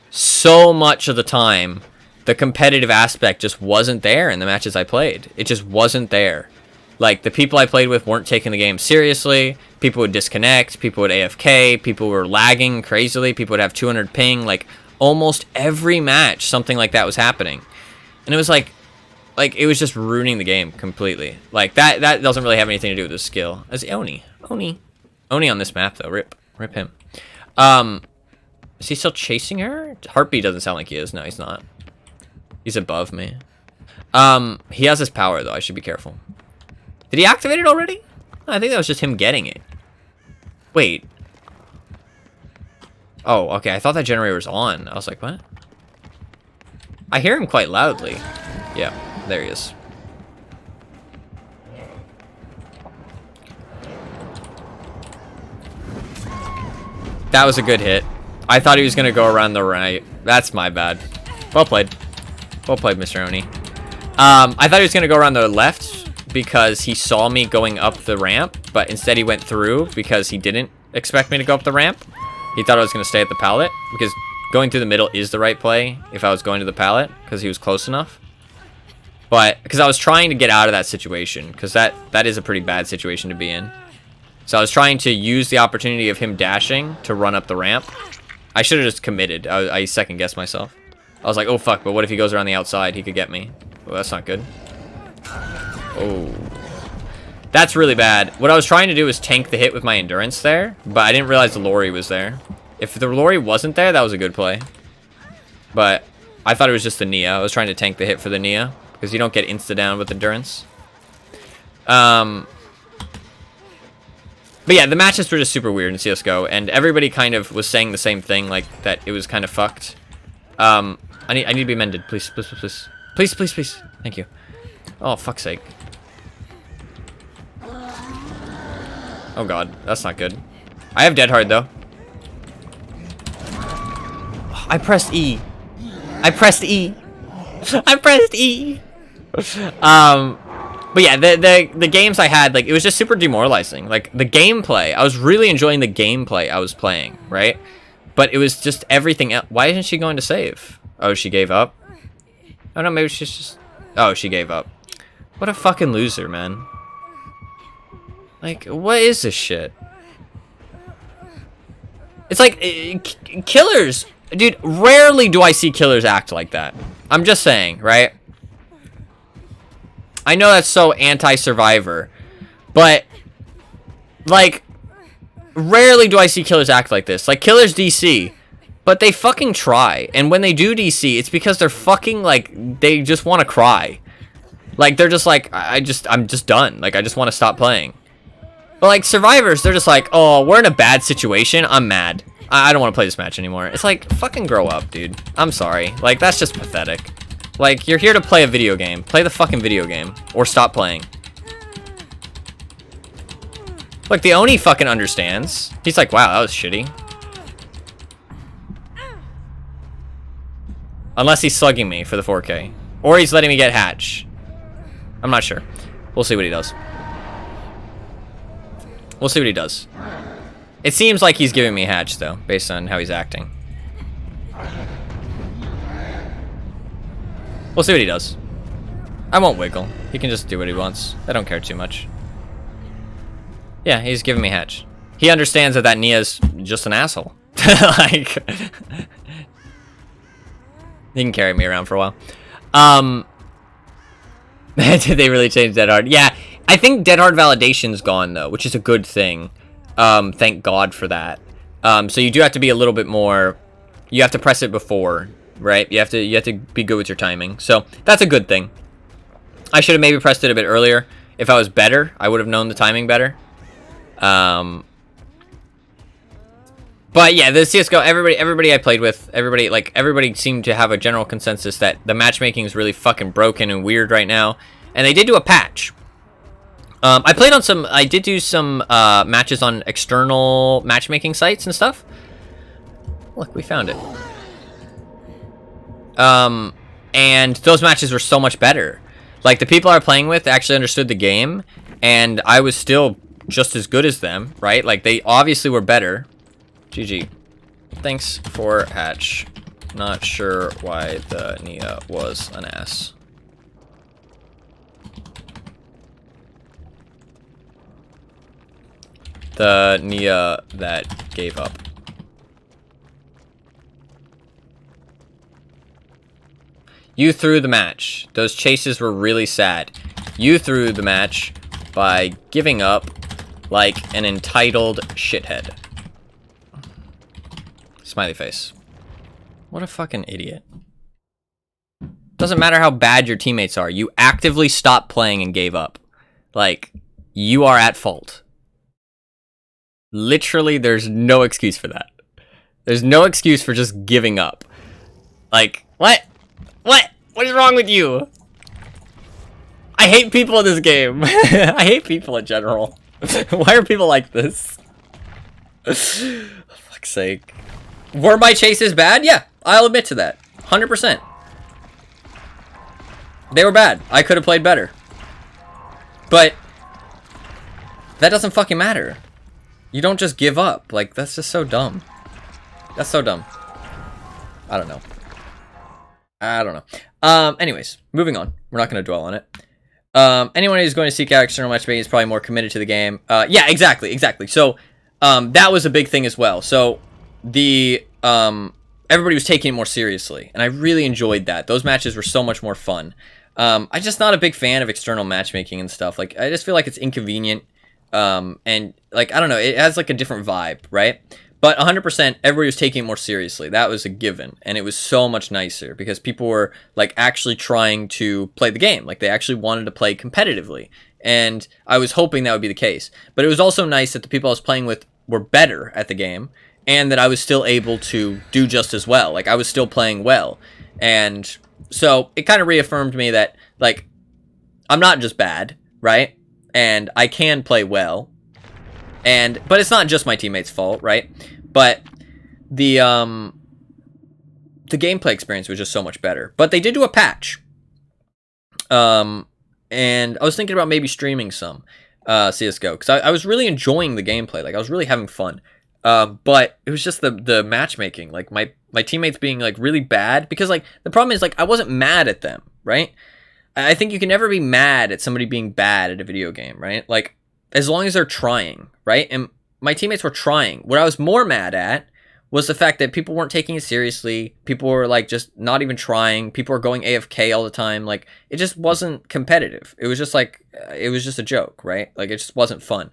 C: so much of the time, the competitive aspect just wasn't there in the matches I played. It just wasn't there. Like, the people I played with weren't taking the game seriously. People would disconnect. People would AFK. People were lagging crazily. People would have 200 ping. Like, almost every match, something like that was happening. And it was like it was just ruining the game completely. Like, that doesn't really have anything to do with the skill. As Oni on this map, though. Rip him. Is he still chasing her? Heartbeat doesn't sound like he is. No, he's not. He's above me. He has his power, though. I should be careful. Did he activate it already? I think that was just him getting it. Wait. Oh, okay. I thought that generator was on. I was like, what? I hear him quite loudly. Yeah, there he is. That was a good hit. I thought he was going to go around the right. That's my bad. Well played. Well played, Mr. Oni. I thought he was going to go around the left because he saw me going up the ramp, but instead he went through because he didn't expect me to go up the ramp. He thought I was going to stay at the pallet, because going through the middle is the right play if I was going to the pallet, because he was close enough. But, because I was trying to get out of that situation, because that is a pretty bad situation to be in. So I was trying to use the opportunity of him dashing to run up the ramp. I should have just committed. I second-guessed myself. I was like, oh, fuck, but what if he goes around the outside? He could get me. Well, that's not good. Oh. That's really bad. What I was trying to do was tank the hit with my endurance there, but I didn't realize the Lori was there. If the Lori wasn't there, that was a good play. But I thought it was just the Nia. I was trying to tank the hit for the Nia, because you don't get insta-down with endurance. But yeah, the matches were just super weird in CSGO, and everybody kind of was saying the same thing, like, that it was kind of fucked. I need to be mended, please, please, please, please. Please, please, please. Thank you. Oh, fuck's sake. Oh god, that's not good. I have Dead Hard, though. I pressed E. I pressed E. I pressed E. But yeah, the games I had, like, it was just super demoralizing. Like, the gameplay, I was really enjoying the gameplay I was playing, right? But it was just everything else. Why isn't she going to save? Oh, she gave up? Oh, no, maybe she's just... Oh, she gave up. What a fucking loser, man. Like, what is this shit? It's like, killers... Dude, rarely do I see killers act like that. I'm just saying, right? I know that's so anti-survivor, but, like, rarely do I see killers act like this. Like, killers DC, but they fucking try. And when they do DC, it's because they're fucking, like, they just want to cry. Like, they're just like, I'm just done. Like, I just want to stop playing. But, like, survivors, they're just like, oh, we're in a bad situation. I'm mad. I don't want to play this match anymore. It's like, fucking grow up, dude. I'm sorry. Like, that's just pathetic. Like, you're here to play a video game. Play the fucking video game. Or stop playing. Look, the Oni fucking understands. He's like, wow, that was shitty. Unless he's slugging me for the 4K. Or he's letting me get hatch. I'm not sure. We'll see what he does. We'll see what he does. It seems like he's giving me hatch, though, based on how he's acting. We'll see what he does. I won't wiggle. He can just do what he wants. I don't care too much. Yeah, he's giving me hatch. He understands that Nia's just an asshole. Like, he can carry me around for a while. Did they really change Dead Hard? Yeah, I think Dead Hard validation's gone, though, which is a good thing. Thank God for that. So you do have to be a little bit more... You have to press it before... Right? You have to be good with your timing. So, that's a good thing. I should have maybe pressed it a bit earlier. If I was better, I would have known the timing better. But yeah, the CSGO, everybody I played with, everybody seemed to have a general consensus that the matchmaking is really fucking broken and weird right now. And they did do a patch. I did do some matches on external matchmaking sites and stuff. Look, we found it. And those matches were so much better. Like, the people I was playing with actually understood the game, and I was still just as good as them, right? Like, they obviously were better. GG. Thanks for hatch. Not sure why the Nia was an ass. The Nia that gave up. You threw the match. Those chases were really sad. You threw the match by giving up like an entitled shithead. Smiley face. What a fucking idiot. Doesn't matter how bad your teammates are. You actively stopped playing and gave up. Like, you are at fault. Literally, there's no excuse for that. There's no excuse for just giving up. Like, what? What? What is wrong with you? I hate people in this game. I hate people in general. Why are people like this? For fuck's sake. Were my chases bad? Yeah, I'll admit to that. 100%. They were bad. I could have played better. But that doesn't fucking matter. You don't just give up. Like, that's just so dumb. That's so dumb. I don't know. Anyways, moving on. We're not going to dwell on it. Anyone who's going to seek out external matchmaking is probably more committed to the game. Yeah, exactly. So, that was a big thing as well. So, the everybody was taking it more seriously, and I really enjoyed that. Those matches were so much more fun. I'm just not a big fan of external matchmaking and stuff. Like, I just feel like it's inconvenient, and like I don't know, it has like a different vibe, right? But 100%, everybody was taking it more seriously. That was a given. And it was so much nicer because people were like actually trying to play the game. Like they actually wanted to play competitively. And I was hoping that would be the case. But it was also nice that the people I was playing with were better at the game and that I was still able to do just as well. Like I was still playing well. And so it kind of reaffirmed me that like I'm not just bad, right? And I can play well. But it's not just my teammates' fault, right? But the gameplay experience was just so much better. But they did do a patch. And I was thinking about maybe streaming some CS:GO because I was really enjoying the gameplay. Like I was really having fun. But it was just the matchmaking. Like my teammates being like really bad because like the problem is like I wasn't mad at them, right? I think you can never be mad at somebody being bad at a video game, right? Like as long as they're trying, right? And my teammates were trying. What I was more mad at was the fact that people weren't taking it seriously. People were like just not even trying. People were going AFK all the time. Like it just wasn't competitive. It was just like it was just a joke, right? Like it just wasn't fun.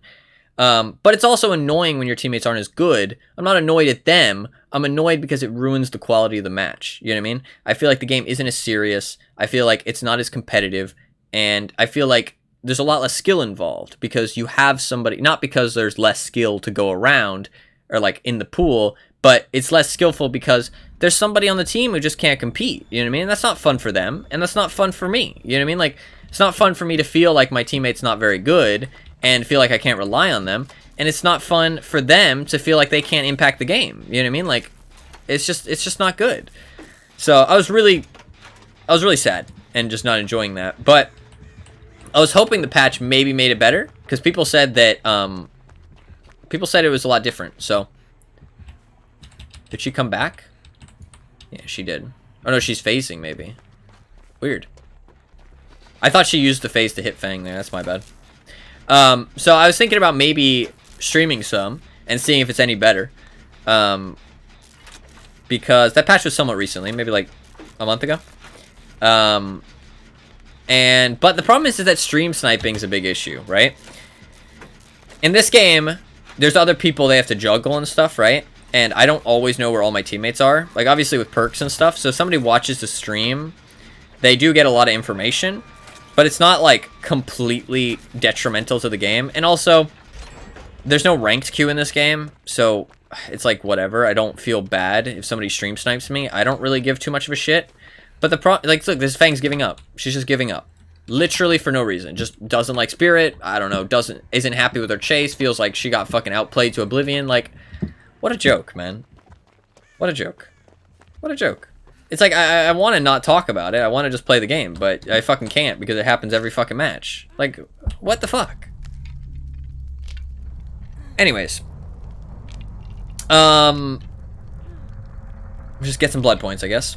C: But it's also annoying when your teammates aren't as good. I'm not annoyed at them. I'm annoyed because it ruins the quality of the match. You know what I mean? I feel like the game isn't as serious. I feel like it's not as competitive. And I feel like there's a lot less skill involved because you have somebody, not because there's less skill to go around or like in the pool, but it's less skillful because there's somebody on the team who just can't compete. You know what I mean? And that's not fun for them. And that's not fun for me. You know what I mean? Like it's not fun for me to feel like my teammate's not very good and feel like I can't rely on them. And it's not fun for them to feel like they can't impact the game. You know what I mean? Like it's just not good. So I was really sad and just not enjoying that. But I was hoping the patch maybe made it better because people said that people said it was a lot different. So did she come back? Yeah, she did. Oh no, she's phasing maybe. Weird. I thought she used the phase to hit Fang there. That's my bad. So I was thinking about maybe streaming some and seeing if it's any better. Because that patch was somewhat recently, maybe like a month ago. But the problem is that stream sniping is a big issue, right? In this game, there's other people they have to juggle and stuff, right? And I don't always know where all my teammates are. Like, obviously with perks and stuff. So if somebody watches the stream, they do get a lot of information. But it's not, like, completely detrimental to the game. And also, there's no ranked queue in this game. So it's like, whatever. I don't feel bad if somebody stream snipes me. I don't really give too much of a shit. But like, look, this Fang's giving up. She's just giving up. Literally for no reason. Just doesn't like Spirit. I don't know. Isn't happy with her chase. Feels like she got fucking outplayed to oblivion. Like, what a joke, man. What a joke. What a joke. It's like, I want to not talk about it. I want to just play the game. But I fucking can't because it happens every fucking match. Like, what the fuck? Anyways. Just get some blood points, I guess.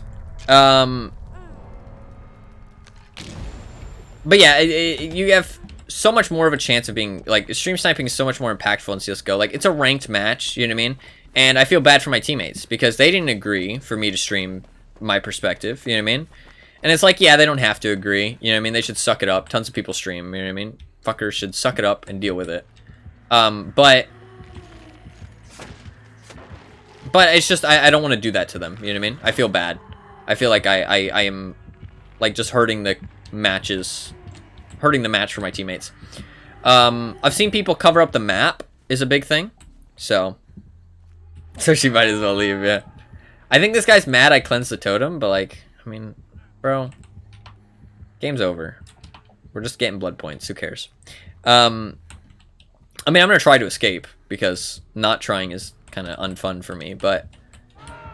C: But yeah, you have so much more of a chance of being, like, stream sniping is so much more impactful in CSGO. Like, it's a ranked match, you know what I mean? And I feel bad for my teammates because they didn't agree for me to stream my perspective, you know what I mean? And it's like, yeah, they don't have to agree, you know what I mean? They should suck it up. Tons of people stream, you know what I mean? Fuckers should suck it up and deal with it. But it's just, I don't want to do that to them, you know what I mean? I feel bad. I feel like I am, like, just hurting the matches, hurting the match for my teammates. I've seen people cover up the map is a big thing, so she might as well leave. Yeah, I think this guy's mad I cleansed the totem, but like, I mean, bro, game's over. We're just getting blood points. Who cares? I mean, I'm gonna try to escape because not trying is kind of unfun for me, but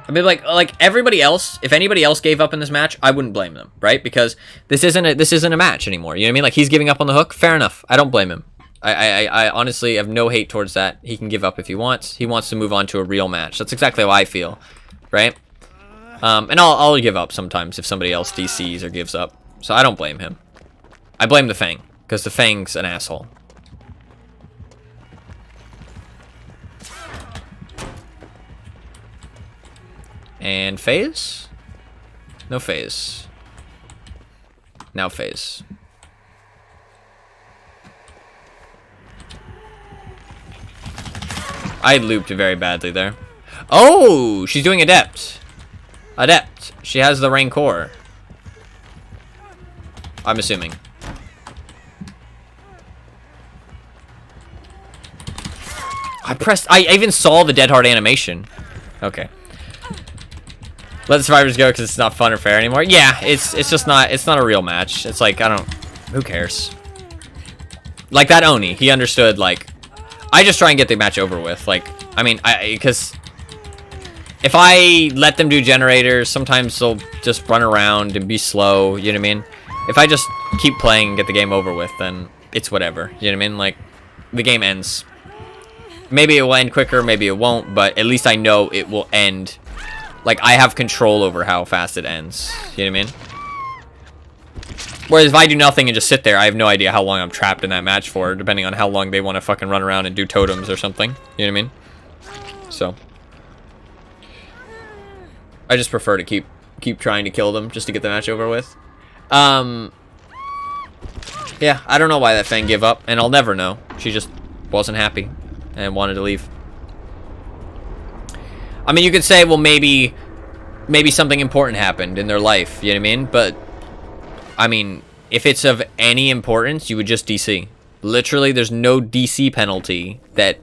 C: I mean, like everybody else, if anybody else gave up in this match, I wouldn't blame them, right? Because this isn't a match anymore. You know what I mean? Like, he's giving up on the hook. Fair enough. I don't blame him. I honestly have no hate towards that. He can give up if he wants. He wants to move on to a real match. That's exactly how I feel, right? And I'll give up sometimes if somebody else DCs or gives up. So I don't blame him.
A: I blame the Fang, because the Fang's an asshole. And phase? No phase. Now phase. I looped very badly there. Oh, she's doing Adept. Adept. She has the Rancor. I'm assuming. I even saw the Dead Hard animation. Okay. Let the survivors go because it's not fun or fair anymore. Yeah, it's just not, it's not a real match. It's like, who cares? Like that Oni, he understood, like, I just try and get the match over with. Like, I mean, because if I let them do generators, sometimes they'll just run around and be slow, you know what I mean? If I just keep playing and get the game over with, then it's whatever, you know what I mean? Like, the game ends. Maybe it will end quicker, maybe it won't, but at least I know it will end. Like, I have control over how fast it ends, you know what I mean? Whereas if I do nothing and just sit there, I have no idea how long I'm trapped in that match for, depending on how long they want to fucking run around and do totems or something, you know what I mean? So I just prefer to keep trying to kill them just to get the match over with. Yeah, I don't know why that Fang gave up, and I'll never know. She just wasn't happy and wanted to leave. I mean, you could say, well, maybe something important happened in their life, you know what I mean? But I mean, if it's of any importance, you would just DC. Literally, there's no DC penalty that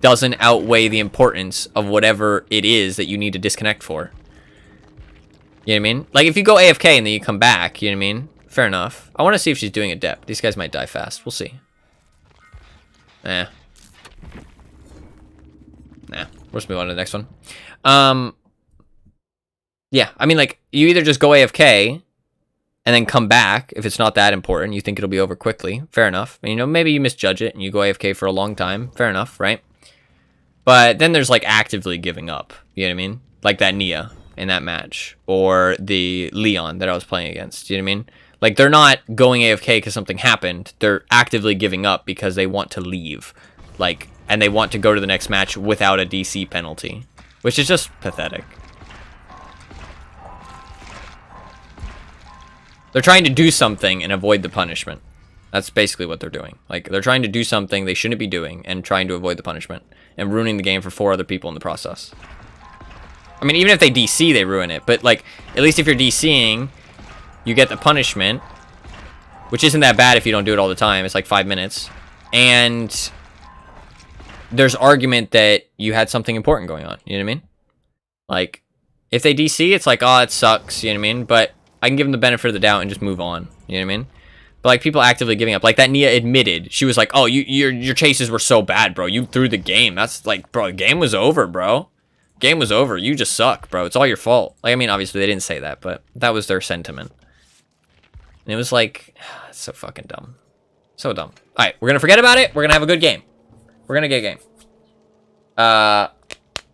A: doesn't outweigh the importance of whatever it is that you need to disconnect for. You know what I mean? Like, if you go AFK and then you come back, you know what I mean? Fair enough. I want to see if she's doing Adept. These guys might die fast. We'll see. Nah. Let's move on to the next one. Yeah, I mean, like, you either just go AFK and then come back if it's not that important. You think it'll be over quickly. Fair enough. And, you know, maybe you misjudge it and you go AFK for a long time. Fair enough, right? But then there's, like, actively giving up. You know what I mean? Like that Nia in that match. Or the Leon that I was playing against. You know what I mean? Like, they're not going AFK because something happened. They're actively giving up because they want to leave. Like, and they want to go to the next match without a DC penalty. Which is just pathetic. They're trying to do something and avoid the punishment. That's basically what they're doing. Like, they're trying to do something they shouldn't be doing and trying to avoid the punishment. And ruining the game for 4 other people in the process. I mean, even if they DC, they ruin it. But, like, at least if you're DCing, you get the punishment. Which isn't that bad if you don't do it all the time. It's like 5 minutes. And there's argument that you had something important going on. You know what I mean? Like, if they DC, it's like, oh, it sucks. You know what I mean? But I can give them the benefit of the doubt and just move on. You know what I mean? But, like, people actively giving up. Like, that Nia admitted. She was like, oh, your chases were so bad, bro. You threw the game. That's, like, bro, the game was over, bro. Game was over. You just suck, bro. It's all your fault. Like, I mean, obviously, they didn't say that, but that was their sentiment. And it was like, it's so fucking dumb. So dumb. All right, we're going to forget about it. We're going to have a good game. We're going to get a game.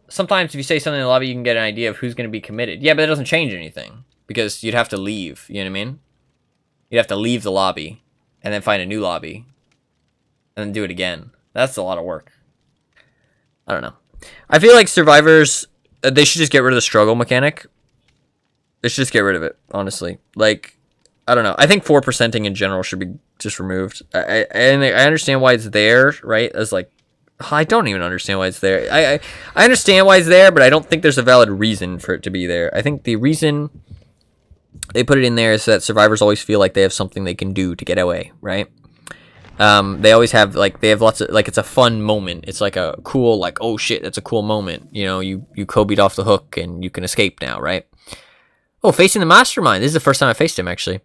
A: Sometimes if you say something in the lobby, you can get an idea of who's going to be committed. Yeah, but that doesn't change anything. Because you'd have to leave. You know what I mean? You'd have to leave the lobby. And then find a new lobby. And then do it again. That's a lot of work. I don't know. I feel like survivors, they should just get rid of the struggle mechanic. They should just get rid of it, honestly. Like, I don't know. I think 4%ing in general should be just removed. I understand why it's there, right? As like, I don't even understand why it's there. I understand why it's there, but I don't think there's a valid reason for it to be there. I think the reason they put it in there is that survivors always feel like they have something they can do to get away, right? They always have, like, they have lots of, like, it's a fun moment. It's like a cool, like, oh shit, that's a cool moment. You know, you Kobe'd off the hook and you can escape now, right? Oh, facing the mastermind. This is the first time I faced him, actually.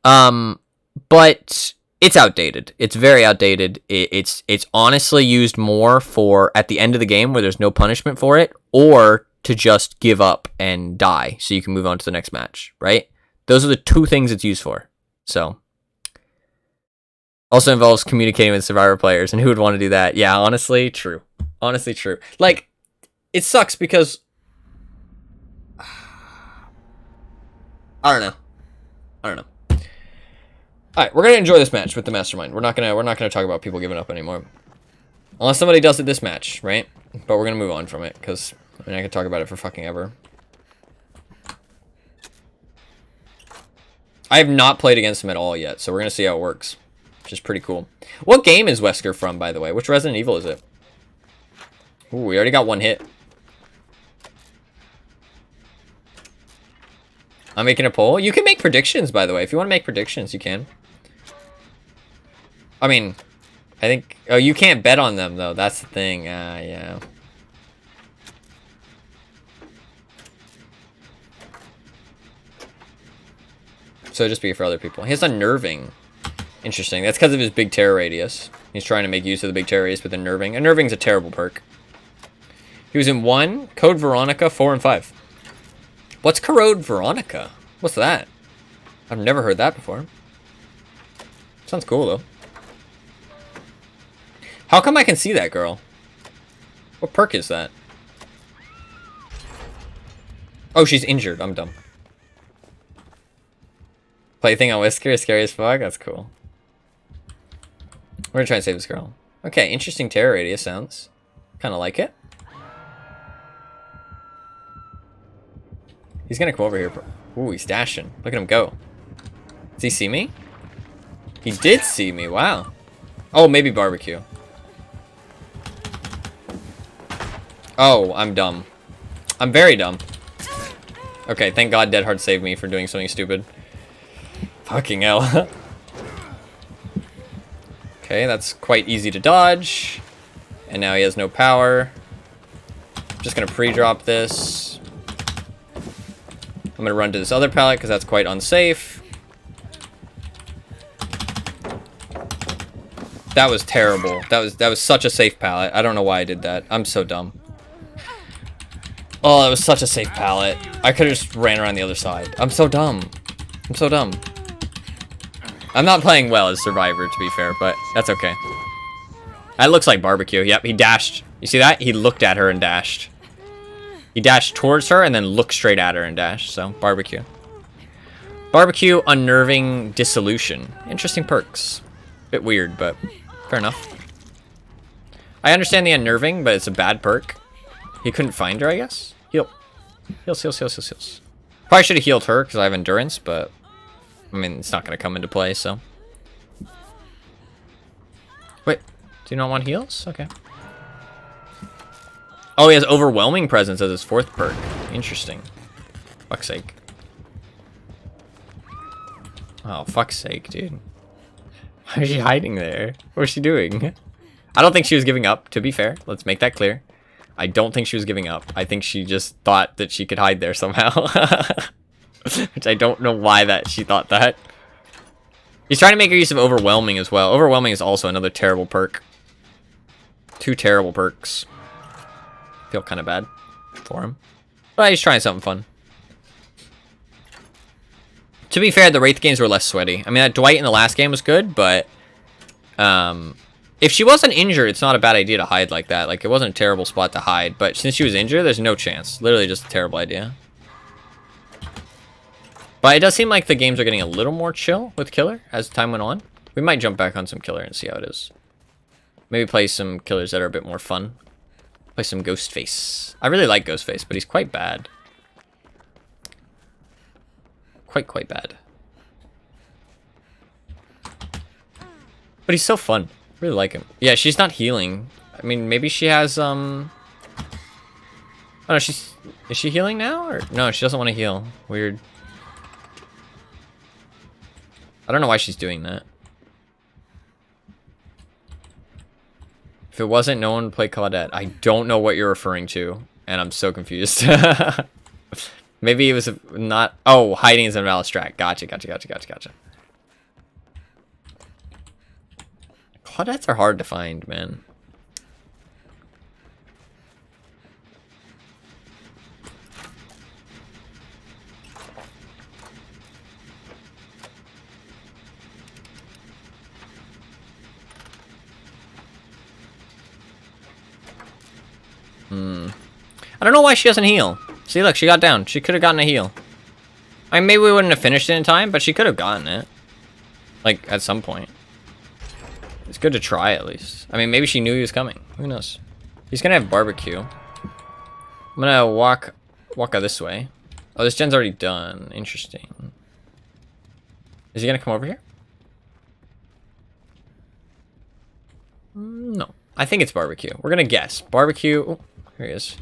A: But it's outdated. It's very outdated. It's honestly used more for at the end of the game where there's no punishment for it, or to just give up and die so you can move on to the next match, right? Those are the two things it's used for. So, also involves communicating with survivor players, and who would want to do that? Yeah, honestly, true. Honestly, true. Like, it sucks because I don't know.
C: Alright, we're gonna enjoy this match with the mastermind. We're not gonna talk about people giving up anymore. Unless somebody does it this match, right? But we're gonna move on from it, because I mean I could talk about it for fucking ever. I have not played against him at all yet, so we're gonna see how it works. Which is pretty cool. What game is Wesker from, by the way? Which Resident Evil is it? Ooh, we already got one hit. I'm making a poll. You can make predictions, by the way. If you want to make predictions, you can. I mean, I think... Oh, you can't bet on them, though. That's the thing. Yeah. So just be for other people. He has unnerving. Interesting. That's because of his big terror radius. He's trying to make use of the big terror radius with unnerving. Unnerving's a terrible perk. He was in 1, Code Veronica, 4, and 5. What's Code Veronica? What's that? I've never heard that before. Sounds cool, though. How come I can see that girl? What perk is that? Oh, she's injured. I'm dumb. Plaything on Whisker is scary as fuck? That's cool. We're gonna try and save this girl. Okay, interesting terror radius sounds. Kinda like it. He's gonna come over here. Ooh, he's dashing. Look at him go. Does he see me? He did see me. Wow. Oh, maybe barbecue. Oh, I'm dumb. I'm very dumb. Okay, thank God Dead Hard saved me for doing something stupid. Fucking hell. Okay, that's quite easy to dodge. And now he has no power. Just gonna pre-drop this. I'm gonna run to this other pallet because that's quite unsafe. That was terrible. That was such a safe pallet. I don't know why I did that. I'm so dumb. Oh, that was such a safe pallet. I could have just ran around the other side. I'm so dumb. I'm so dumb. I'm not playing well as Survivor, to be fair, but that's okay. That looks like barbecue. Yep, he dashed. You see that? He looked at her and dashed. He dashed towards her and then looked straight at her and dashed. So, barbecue. Barbecue, unnerving, dissolution. Interesting perks. Bit weird, but fair enough. I understand the unnerving, but it's a bad perk. He couldn't find her, I guess. Heal. Heals, heals, heals, heals, heals. Probably should have healed her because I have endurance, but... I mean, it's not going to come into play, so... Wait. Do you not want heals? Okay. Oh, he has overwhelming presence as his 4th perk. Interesting. Fuck's sake. Oh, fuck's sake, dude. Why is she hiding there? What's she doing? I don't think she was giving up, to be fair. Let's make that clear. I don't think she was giving up. I think she just thought that she could hide there somehow. Which I don't know why she thought that. He's trying to make use of overwhelming as well. Overwhelming is also another terrible perk. 2 terrible perks. Feel kind of bad for him. But he's trying something fun. To be fair, the Wraith games were less sweaty. I mean, that Dwight in the last game was good, but... if she wasn't injured, it's not a bad idea to hide like that. Like, it wasn't a terrible spot to hide. But since she was injured, there's no chance. Literally just a terrible idea. But it does seem like the games are getting a little more chill with Killer as time went on. We might jump back on some Killer and see how it is. Maybe play some killers that are a bit more fun. Play some Ghostface. I really like Ghostface, but he's quite bad. Quite bad. But he's so fun. I really like him. Yeah, she's not healing. I mean, maybe she has, Oh, no, is she healing now? Or no, she doesn't want to heal. Weird. I don't know why she's doing that. If it wasn't, no one would play Claudette. I don't know what you're referring to, and I'm so confused. Maybe it was not... Oh, hiding is an invalid strat. Gotcha. Claudettes are hard to find, man. I don't know why she doesn't heal. See, look, she got down. She could have gotten a heal. I mean, maybe we wouldn't have finished it in time, but she could have gotten it.
A: Like, at some point. It's good to try, at least. I mean, maybe she knew he was coming. Who knows? He's gonna have barbecue. I'm gonna walk out this way. Oh, this gen's already done. Interesting. Is he gonna come over here? No. I think it's barbecue. We're gonna guess. Barbecue. Oh, here he is.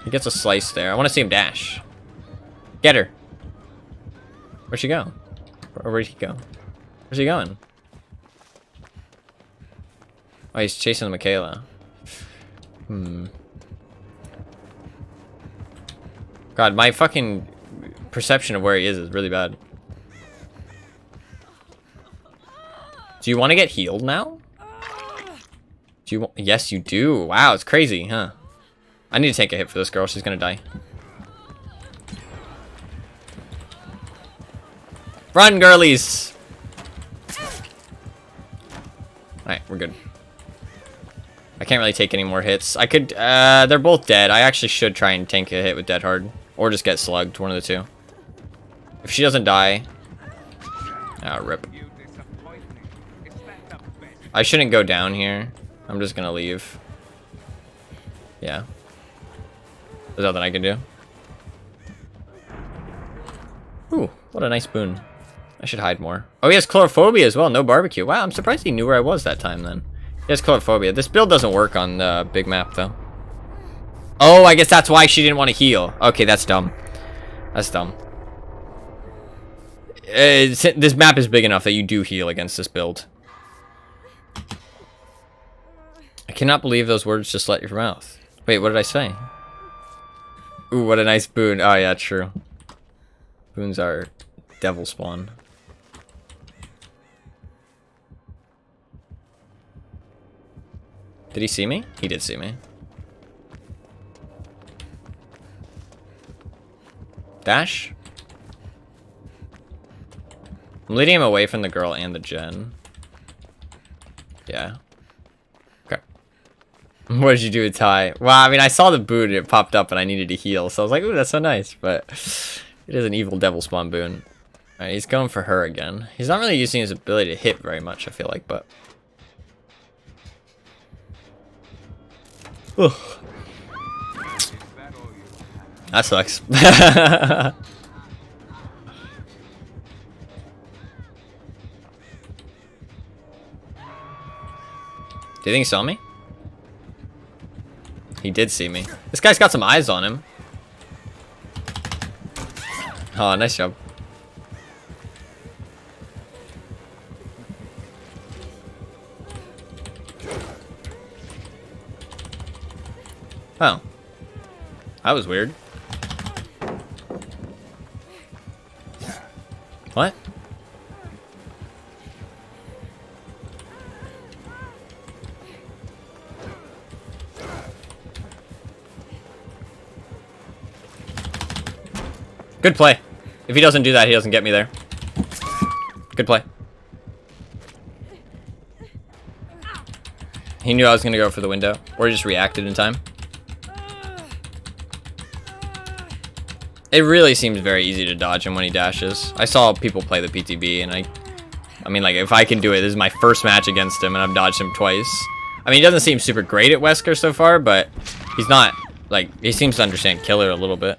A: He gets a slice there. I want to see him dash. Get her. Where'd she go? Or where'd he go? Where's he going? Oh, he's chasing Michaela. God, my fucking perception of where he is really bad. Do you want to get healed now? Do you? Yes, you do. Wow, it's crazy, huh? I need to take a hit for this girl. She's gonna die. Run, girlies! Alright, we're good. I can't really take any more hits. I could, they're both dead. I actually should try and tank a hit with Dead Hard. Or just get slugged, one of the two. If she doesn't die... Ah, rip. I shouldn't go down here. I'm just gonna leave. Yeah. There's nothing I can do. Ooh, what a nice boon. I should hide more. Oh, he has chlorophobia as well. No barbecue. Wow, I'm surprised he knew where I was that time then. He has chlorophobia. This build doesn't work on the big map, though. Oh, I guess that's why she didn't want to heal. Okay, that's dumb. That's dumb. This map is big enough that you do heal against this build. I cannot believe those words just left your mouth. Wait, what did I say? Ooh, what a nice boon. Oh, yeah, true. Boons are devil spawn. Did he see me? He did see me. Dash? I'm leading him away from the girl and the gen. Yeah. Okay. What did you do with Ty? Well, I mean, I saw the boon and it popped up and I needed to heal. So I was like, ooh, that's so nice. But it is an evil devil spawn boon. Alright, he's going for her again. He's not really using his ability to hit very much, I feel like, but... Ugh. That sucks. Do you think he saw me? He did see me. This guy's got some eyes on him. Oh, nice job. Oh. That was weird. What? Good play. If he doesn't do that, he doesn't get me there. Good play. He knew I was going to go for the window. Or he just reacted in time. It really seems very easy to dodge him when he dashes. I saw people play the PTB, and I mean, like, if I can do it, this is my first match against him, and I've dodged him twice. I mean, he doesn't seem super great at Wesker so far, but he's not, like, he seems to understand Killer a little bit.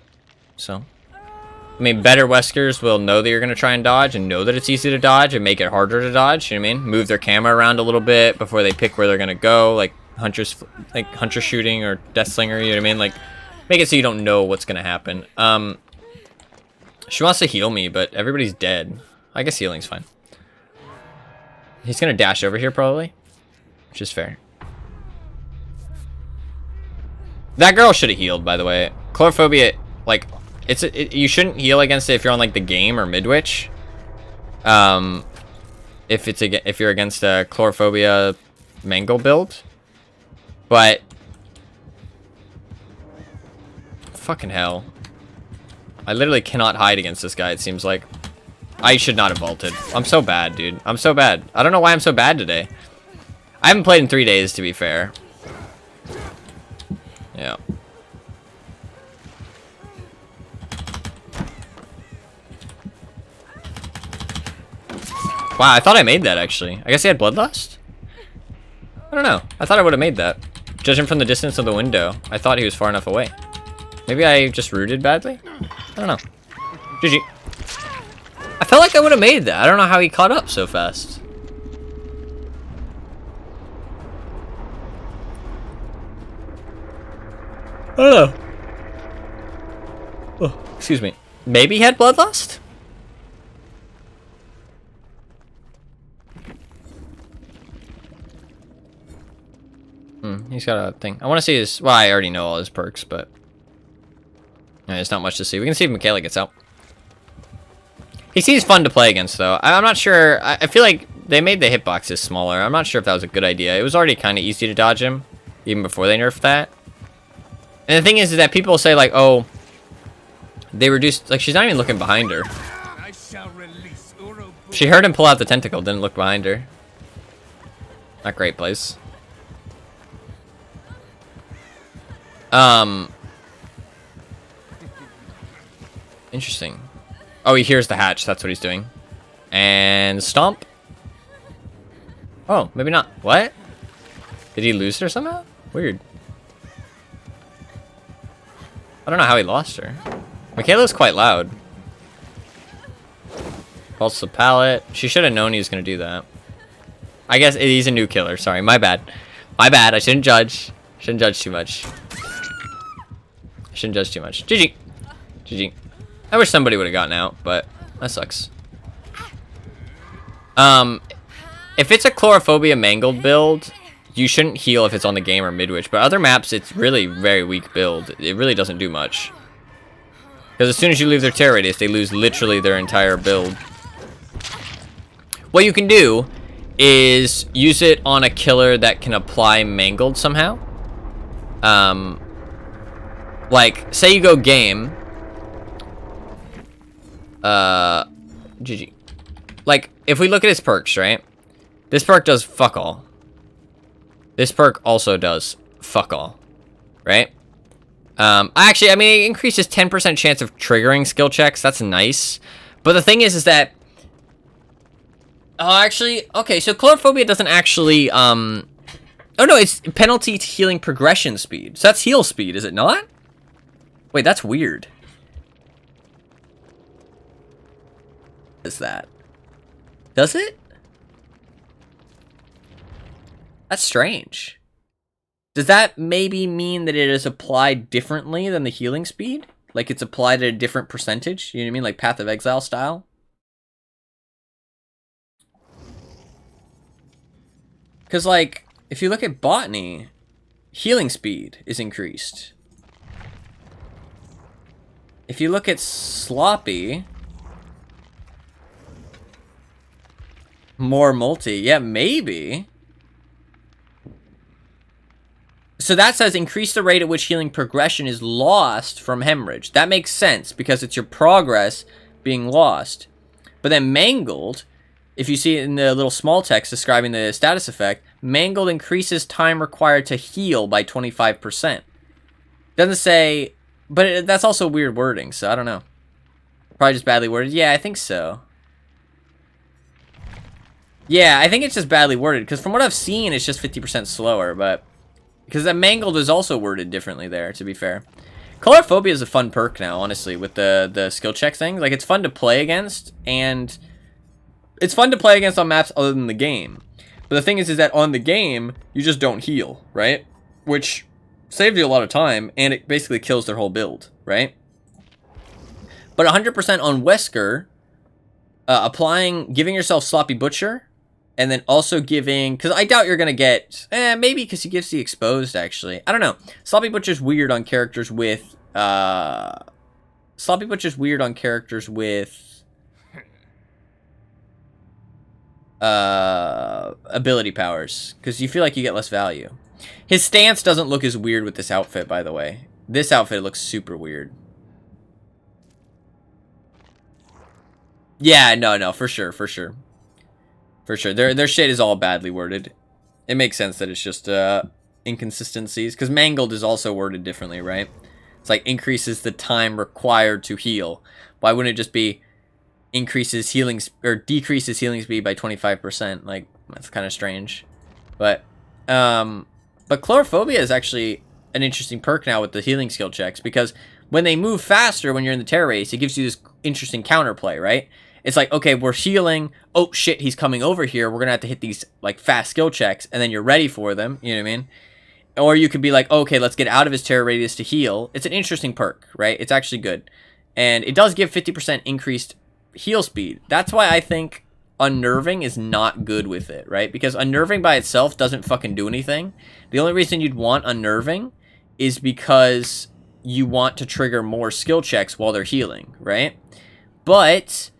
A: So, I mean, better Weskers will know that you're going to try and dodge, and know that it's easy to dodge, and make it harder to dodge, you know what I mean? Move their camera around a little bit before they pick where they're going to go, like hunter shooting or death slinger, you know what I mean? Like, make it so you don't know what's going to happen. She wants to heal me, but everybody's dead. I guess healing's fine. He's going to dash over here, probably. Which is fair. That girl should have healed, by the way. Chlorophobia, like, you shouldn't heal against it if you're on, like, the game or midwich. If you're against a Chlorophobia Mangle build. But... fucking hell. I literally cannot hide against this guy, it seems like. I should not have vaulted. I'm so bad, dude. I'm so bad. I don't know why I'm so bad today. I haven't played in 3 days, to be fair. Yeah. Wow, I thought I made that, actually. I guess he had Bloodlust? I don't know. I thought I would have made that. Judging from the distance of the window, I thought he was far enough away. Maybe I just rooted badly? I don't know. GG. I felt like I would have made that. I don't know how he caught up so fast. I don't know. Oh, excuse me. Maybe he had Bloodlust? He's got a thing. I want to see his... Well, I already know all his perks, but... there's not much to see. We can see if Michaela gets out. He seems fun to play against, though. I'm not sure... I feel like they made the hitboxes smaller. I'm not sure if that was a good idea. It was already kind of easy to dodge him, even before they nerfed that. And the thing is that people say, like, oh... They reduced... Like, she's not even looking behind her. She heard him pull out the tentacle, didn't look behind her. Not great place. Interesting. Oh, he hears the hatch. That's what he's doing. And stomp. Oh, maybe not. What? Did he lose her somehow? Weird. I don't know how he lost her. Michaela's quite loud. Pulse the pallet. She should have known he was going to do that. I guess he's a new killer. Sorry, my bad. My bad. I shouldn't judge. Shouldn't judge too much. Shouldn't judge too much. GG. GG. I wish somebody would have gotten out, but that sucks. If it's a Chlorophobia Mangled build, you shouldn't heal if it's on the game or Midwich. But other maps, it's really very weak build. It really doesn't do much. Because as soon as you leave their terror radius, they lose literally their entire build. What you can do is use it on a killer that can apply Mangled somehow. Like, say you go game. GG. Like, if we look at his perks, right? This perk does fuck all. This perk also does fuck all. Right? Actually, I mean, it increases 10% chance of triggering skill checks. That's nice. But the thing is that... Oh, actually, okay, so Chlorophobia doesn't actually, Oh, no, it's penalty to healing progression speed. So that's heal speed, is it not? Wait, that's weird. Is that? Does it? That's strange. Does that maybe mean that it is applied differently than the healing speed? Like it's applied at a different percentage? You know what I mean? Like Path of Exile style? Because, like, if you look at Botany, healing speed is increased. If you look at Sloppy, more multi. Yeah, maybe. So that says increase the rate at which healing progression is lost from hemorrhage. That makes sense because it's your progress being lost. But then Mangled, if you see it in the little small text describing the status effect, Mangled increases time required to heal by 25%. Doesn't say, but that's also weird wording, so I don't know. Probably just badly worded. Yeah, I think so. Yeah, I think it's just badly worded, because from what I've seen, it's just 50% slower, but... Because that Mangled is also worded differently there, to be fair. Chlorophobia is a fun perk now, honestly, with the skill check thing. Like, it's fun to play against, and... It's fun to play against on maps other than the game. But the thing is that on the game, you just don't heal, right? Which saves you a lot of time, and it basically kills their whole build, right? But 100% on Wesker, giving yourself Sloppy Butcher, and then also giving, because I doubt you're going to get, maybe because he gives the exposed, actually. I don't know. Sloppy Butcher's weird on characters with, ability powers, because you feel like you get less value. His stance doesn't look as weird with this outfit, by the way. This outfit looks super weird. Yeah, no, for sure. For sure, their shit is all badly worded. It makes sense that it's just inconsistencies, because Mangled is also worded differently, right? It's like increases the time required to heal. Why wouldn't it just be
C: increases healing or decreases healing speed by 25%. Like, that's kind of strange. But Chlorophobia is actually an interesting perk now with the healing skill checks, because when they move faster when you're in the terror race, it gives you this interesting counterplay, right? It's like, okay, we're healing. Oh shit, he's coming over here. We're gonna have to hit these like fast skill checks, and then you're ready for them. You know what I mean? Or you could be like, okay, let's get out of his terror radius to heal. It's an interesting perk, right? It's actually good, and it does give 50% increased heal speed. That's why I think unnerving is not good with it, right? Because unnerving by itself doesn't fucking do anything. The only reason you'd want unnerving is because you want to trigger more skill checks while they're healing, right? But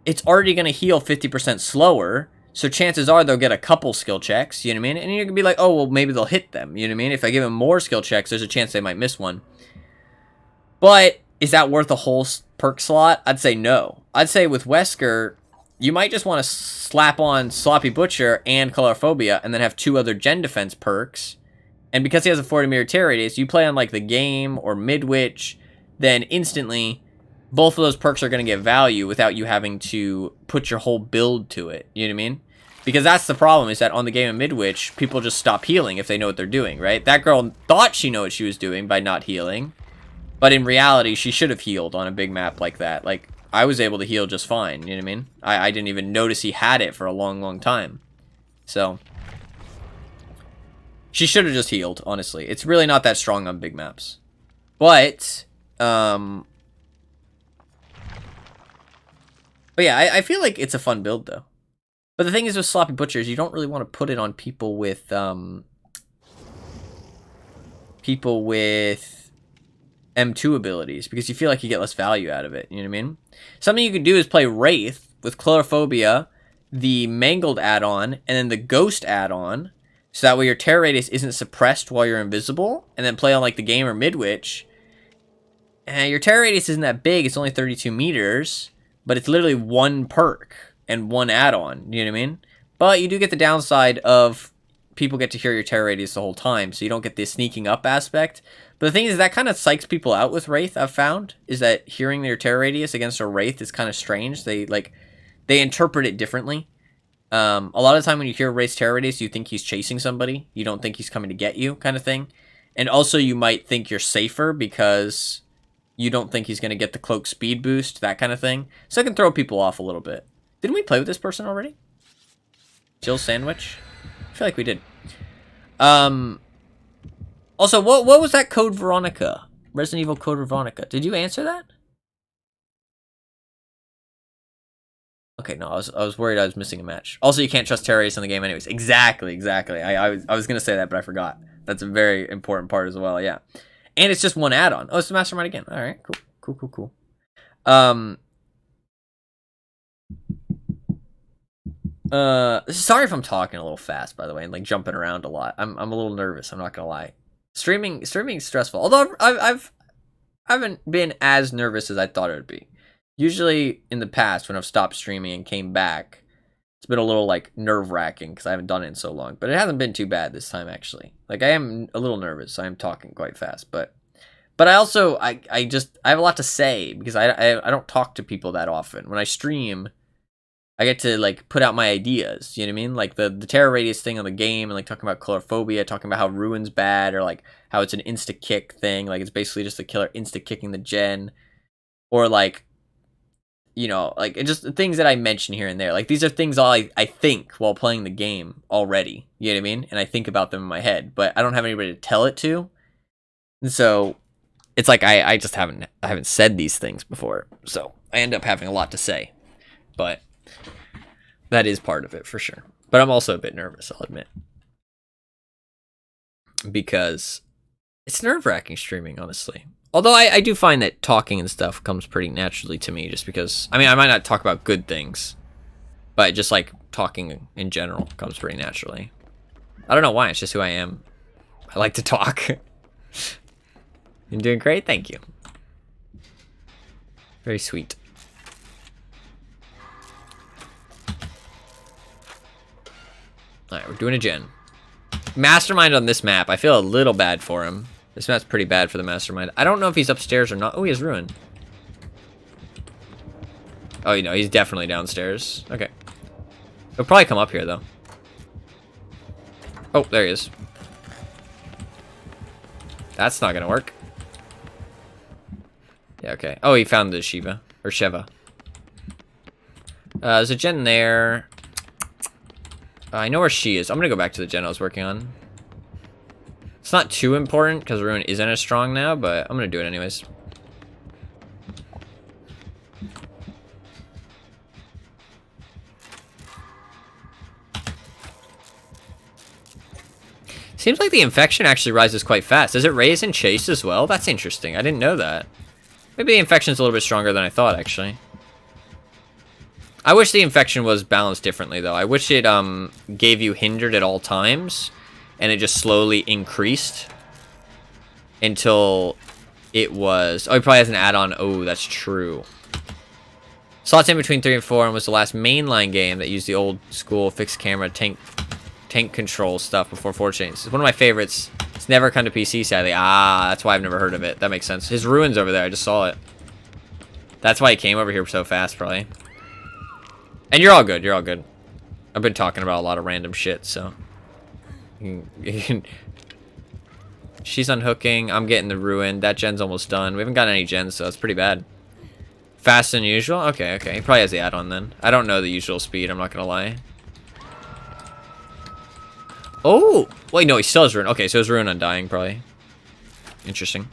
C: it's already going to heal 50% slower, so chances are they'll get a couple skill checks, you know what I mean? And you're going to be like, oh, well, maybe they'll hit them, you know what I mean? If I give them more skill checks, there's a chance they might miss one. But is that worth a whole perk slot? I'd say no. I'd say with Wesker, you might just want to slap on Sloppy Butcher and Colorophobia and then have 2 other gen defense perks. And because he has a 40 meter terror radius, you play on like the game or Midwich, then instantly both of those perks are going to get value without you having to put your whole build to it. You know what I mean? Because that's the problem, is that on the game of Midwich, people just stop healing if they know what they're doing, right? That girl thought she knew what she was doing by not healing, but in reality, she should have healed on a big map like that. Like, I was able to heal just fine, you know what I mean? I didn't even notice he had it for a long, long time. So, she should have just healed, honestly. It's really not that strong on big maps. But yeah, I feel like it's a fun build, though. But the thing is with Sloppy Butchers, you don't really want to put it on people with M2 abilities, because you feel like you get less value out of it, you know what I mean? Something you could do is play Wraith with Chlorophobia, the Mangled add-on, and then the Ghost add-on, so that way your terror radius isn't suppressed while you're invisible, and then play on like the game or Midwich. And your terror radius isn't that big, it's only 32 meters, but it's literally 1 perk and 1 add-on, you know what I mean? But you do get the downside of people get to hear your terror radius the whole time, so you don't get the sneaking up aspect. But the thing is, that kind of psychs people out with Wraith, I've found, is that hearing their terror radius against a Wraith is kind of strange. They interpret it differently. A lot of the time when you hear Wraith's terror radius, you think he's chasing somebody. You don't think he's coming to get you, kind of thing. And also, you might think you're safer because you don't think he's going to get the cloak speed boost, that kind of thing. So it can throw people off a little bit. Didn't we play with this person already? Jill Sandwich? I feel like we did. Also, what was that Code Veronica? Resident Evil Code Veronica. Did you answer that? Okay, no, I was worried I was missing a match. Also, you can't trust terrorists in the game anyways. Exactly. I was going to say that, but I forgot. That's a very important part as well, yeah. And it's just 1 add-on. Oh, it's the Mastermind again. All right, cool. Sorry if I'm talking a little fast, by the way, and like jumping around a lot. I'm a little nervous, I'm not going to lie. Streaming is stressful. Although I haven't been as nervous as I thought it would be. Usually in the past when I've stopped streaming and came back, it's been a little like nerve-wracking because I haven't done it in so long. But it hasn't been too bad this time, actually. Like, I am a little nervous. I am talking quite fast, but I also I have a lot to say because I don't talk to people that often. When I stream, I get to like put out my ideas, you know what I mean? Like the terror radius thing on the game, and like talking about Chlorophobia, talking about how Ruin's bad, or like how it's an insta kick thing, like it's basically just the killer insta kicking the gen, or like, you know, like it just things that I mention here and there. Like these are things I think while playing the game already, you know what I mean? And I think about them in my head, but I don't have anybody to tell it to, and so it's like I just haven't said these things before, so I end up having a lot to say, but that is part of it for sure. But I'm also a bit nervous, I'll admit, because it's nerve-wracking streaming, honestly. Although I do find that talking and stuff comes pretty naturally to me, just because, I mean, I might not talk about good things, but just like talking in general comes pretty naturally. I don't know why, it's just who I am. I like to talk. You're doing great, thank you. Very sweet. Alright, we're doing a gen. Mastermind on this map. I feel a little bad for him. This map's pretty bad for the Mastermind. I don't know if he's upstairs or not. Oh, he has Ruin. Oh, you know, he's definitely downstairs. Okay. He'll probably come up here, though. Oh, there he is. That's not gonna work. Yeah, okay. Oh, he found the Shiva. Or Sheva. There's a gen there. I know where she is. I'm gonna go back to the gen I was working on. It's not too important, because Ruin isn't as strong now, but I'm gonna do it anyways. Seems like the infection actually rises quite fast. Does it raise in chase as well? That's interesting. I didn't know that. Maybe the infection's a little bit stronger than I thought, actually. I wish the infection was balanced differently, though. I wish it gave you hindered at all times, and it just slowly increased until it was... Oh, it probably has an add-on. Oh, that's true. Slots in between 3 and 4 and was the last mainline game that used the old school fixed camera tank control stuff before 4 chains. It's one of my favorites. It's never come to PC, sadly. Ah, that's why I've never heard of it. That makes sense. His Ruin's over there. I just saw it. That's why he came over here so fast, probably. And you're all good. You're all good. I've been talking about a lot of random shit, so... She's unhooking. I'm getting the Ruin. That gen's almost done. We haven't got any gens, so that's pretty bad. Faster than usual? Okay, okay. He probably has the add-on then. I don't know the usual speed, I'm not gonna lie. Oh! Wait, no, he still has Ruin. Okay, so his Ruin Undying, probably. Interesting.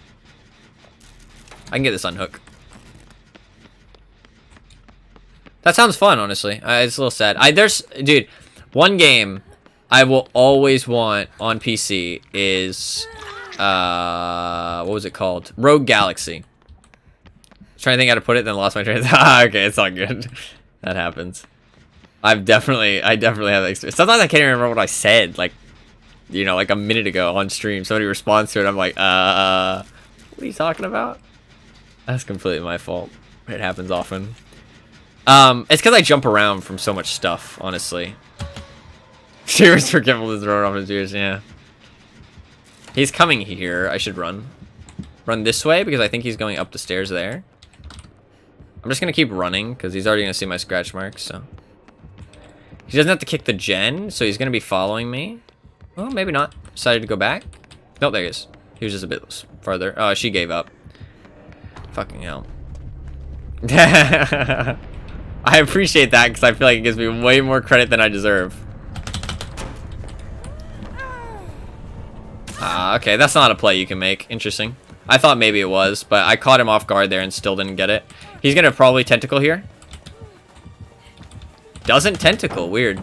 C: I can get this unhook. That sounds fun, honestly. It's a little sad. Dude, one game I will always want on PC is, what was it called? Rogue Galaxy. I was trying to think how to put it, then lost my train of thought. Okay, it's all good. That happens. I definitely have that experience. Sometimes I can't even remember what I said, like, you know, like a minute ago on stream. Somebody responds to it, I'm like, what are you talking about? That's completely my fault. It happens often. It's because I jump around from so much stuff, honestly. Serious forgetfulness thrown off his ears, yeah. He's coming here. I should run. Run this way, because I think he's going up the stairs there. I'm just going to keep running, because he's already going to see my scratch marks, so... He doesn't have to kick the gen, so he's going to be following me. Well, maybe not. Decided to go back. Nope, there he is. He was just a bit farther. Oh, she gave up. Fucking hell. I appreciate that, because I feel like it gives me way more credit than I deserve. Okay, that's not a play you can make. Interesting. I thought maybe it was, but I caught him off guard there and still didn't get it. He's going to probably tentacle here. Doesn't tentacle. Weird.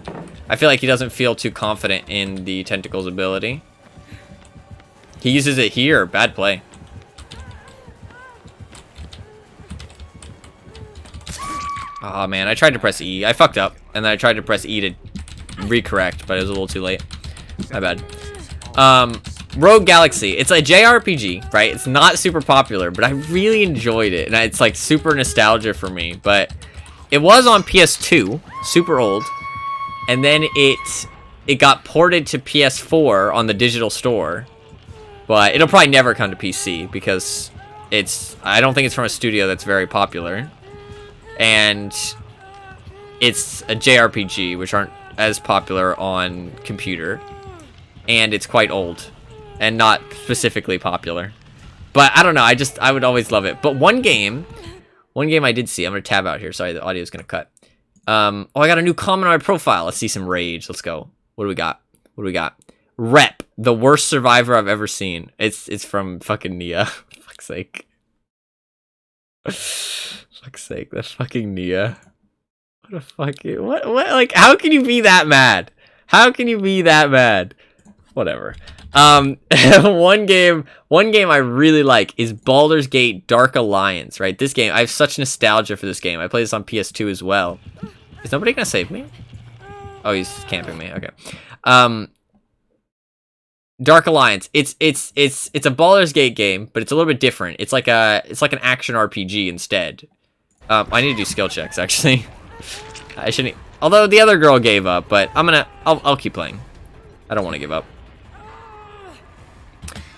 C: I feel like he doesn't feel too confident in the tentacle's ability. He uses it here. Bad play. Oh man, I tried to press E. I fucked up. And then I tried to press E to recorrect, but it was a little too late. My bad. Rogue Galaxy. It's a JRPG, right? It's not super popular, but I really enjoyed it. And it's like super nostalgia for me. But it was on PS2. Super old. And then it got ported to PS4 on the digital store. But it'll probably never come to PC because I don't think it's from a studio that's very popular. And it's a JRPG, which aren't as popular on computer. And it's quite old. And not specifically popular. But I don't know, I would always love it. But one game I did see, I'm going to tab out here, sorry, the audio's going to cut. Oh, I got a new comment on my profile. Let's see some rage. Let's go. What do we got? What do we got? Rep, the worst survivor I've ever seen. It's from fucking Nia. Fuck's sake. Fuck's sake, that's fucking Nia. What a fucking what like how can you be that mad? How can you be that mad? Whatever. One game I really like is Baldur's Gate Dark Alliance, right? This game, I have such nostalgia for this game. I played this on PS2 as well. Is nobody gonna save me? Oh, he's camping me. Okay. Dark Alliance. It's a Baldur's Gate game, but it's a little bit different. It's like an action RPG instead. I need to do skill checks actually. I shouldn't. Although the other girl gave up, but I'll keep playing. I don't want to give up.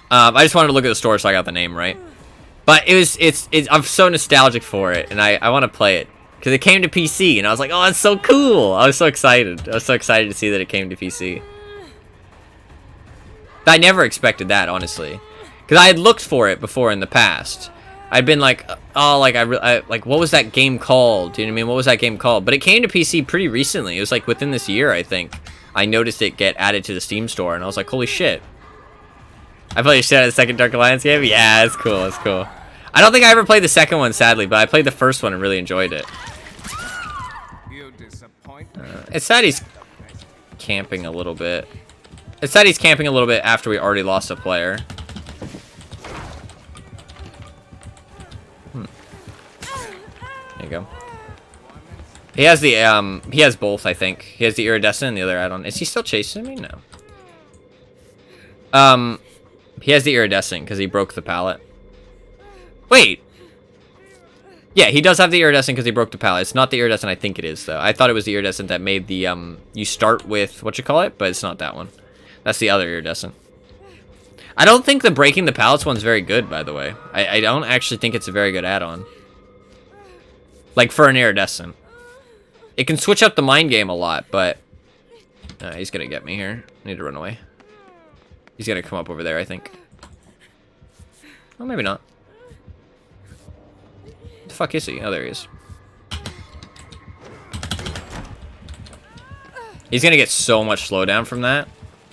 C: I just wanted to look at the store so I got the name right. But I'm so nostalgic for it, and I want to play it because it came to PC, and I was like, oh, that's so cool. I was so excited. I was so excited to see that it came to PC. I never expected that, honestly, because I had looked for it before in the past. I'd been like, oh, like like, what was that game called? Do you know what I mean? What was that game called? But it came to PC pretty recently. It was like within this year, I think. I noticed it get added to the Steam store, and I was like, holy shit. I played shit out of the second Dark Alliance game? Yeah, it's cool, it's cool. I don't think I ever played the second one, sadly, but I played the first one and really enjoyed it. It's sad he's camping a little bit. It's sad he's camping a little bit after we already lost a player. There you go. He has the, he has both, I think. He has the Iridescent and the other add-on. Is he still chasing me? No. He has the Iridescent because he broke the pallet. Wait. Yeah, he does have the Iridescent because he broke the pallet. It's not the Iridescent I think it is, though. I thought it was the Iridescent that made the, you start with, but it's not that one. That's the other Iridescent. I don't think the breaking the pallets one's very good, by the way. I don't actually think it's a very good add-on. Like, for an Iridescent. It can switch up the mind game a lot, but... he's gonna get me here. I need to run away. He's gonna come up over there, I think. Well, maybe not. The fuck is he? Oh, there he is. He's gonna get so much slowdown from that.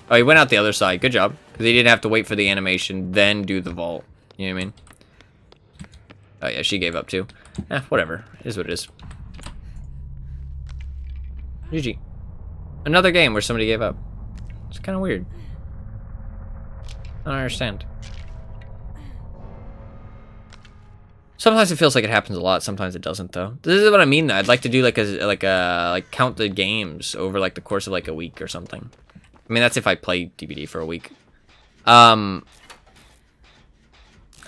C: Oh, he went out the other side. Good job. Because he didn't have to wait for the animation, then do the vault. You know what I mean? Oh, yeah, she gave up too. Whatever. It is what it is. GG. Another game where somebody gave up. It's kind of weird. I don't understand. Sometimes it feels like it happens a lot. Sometimes it doesn't, though. This is what I mean, though. I'd like to do like count the games over like the course of like a week or something. I mean, that's if I play DBD for a week. I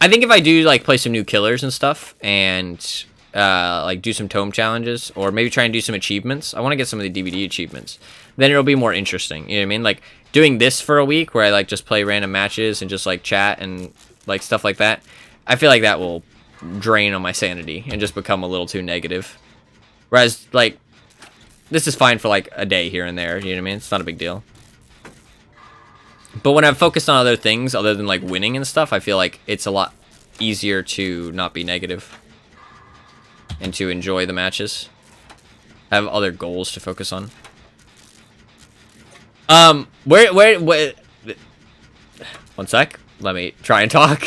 C: think if I do like play some new killers and stuff, and like do some tome challenges, or maybe try and do some achievements. I want to get some of the DBD achievements. Then it'll be more interesting. You know what I mean? Like doing this for a week, where I like just play random matches and just like chat and like stuff like that. I feel like that will drain on my sanity and just become a little too negative. Whereas like this is fine for like a day here and there. You know what I mean? It's not a big deal. But when I'm focused on other things other than like winning and stuff, I feel like it's a lot easier to not be negative and to enjoy the matches. I have other goals to focus on. Where one sec. Let me try and talk.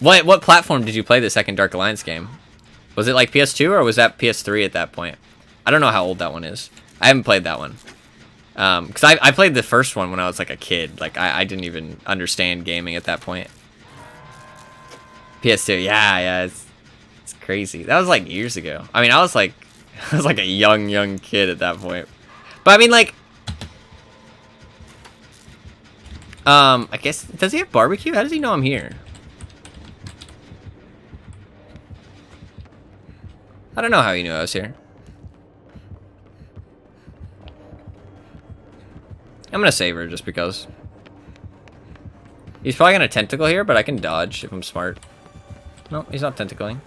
C: What platform did you play the second Dark Alliance game? Was it like PS2 or was that PS3 at that point? I don't know how old that one is. I haven't played that one. Because I played the first one when I was like a kid. Like I didn't even understand gaming at that point. PS2, yeah, it's crazy. That was like years ago. I mean, I was like a young kid at that point. But I mean, like, I guess, does he have barbecue? How does he know I'm here? I don't know how he knew I was here. I'm gonna save her just because. He's probably gonna tentacle here, but I can dodge if I'm smart. No, he's not tentacling.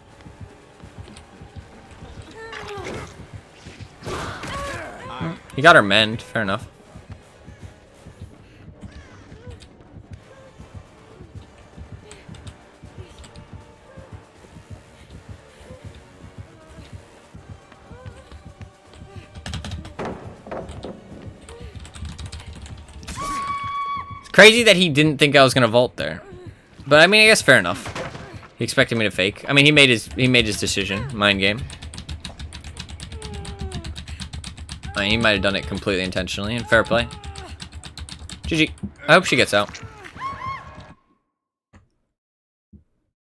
C: He got her mend, fair enough. Crazy that he didn't think I was gonna vault there, but I mean, I guess fair enough. He expected me to fake. I mean, he made his decision. Mind game. I mean, he might have done it completely intentionally, and fair play. GG. I hope she gets out.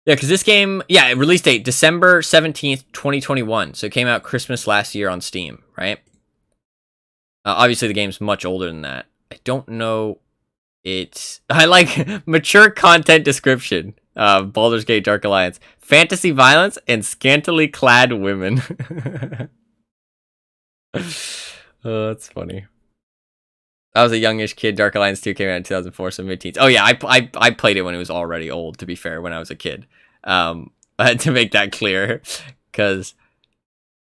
C: Yeah, because this game, yeah, release date December 17th, 2021. So it came out Christmas last year on Steam, right? Obviously, the game's much older than that. I don't know. I like mature content description. Baldur's Gate Dark Alliance. Fantasy violence and scantily clad women. Oh, that's funny. I was a youngish kid. Dark Alliance 2 came out in 2004, so mid-teens. Oh yeah, I played it when it was already old, to be fair, when I was a kid. I had to make that clear, because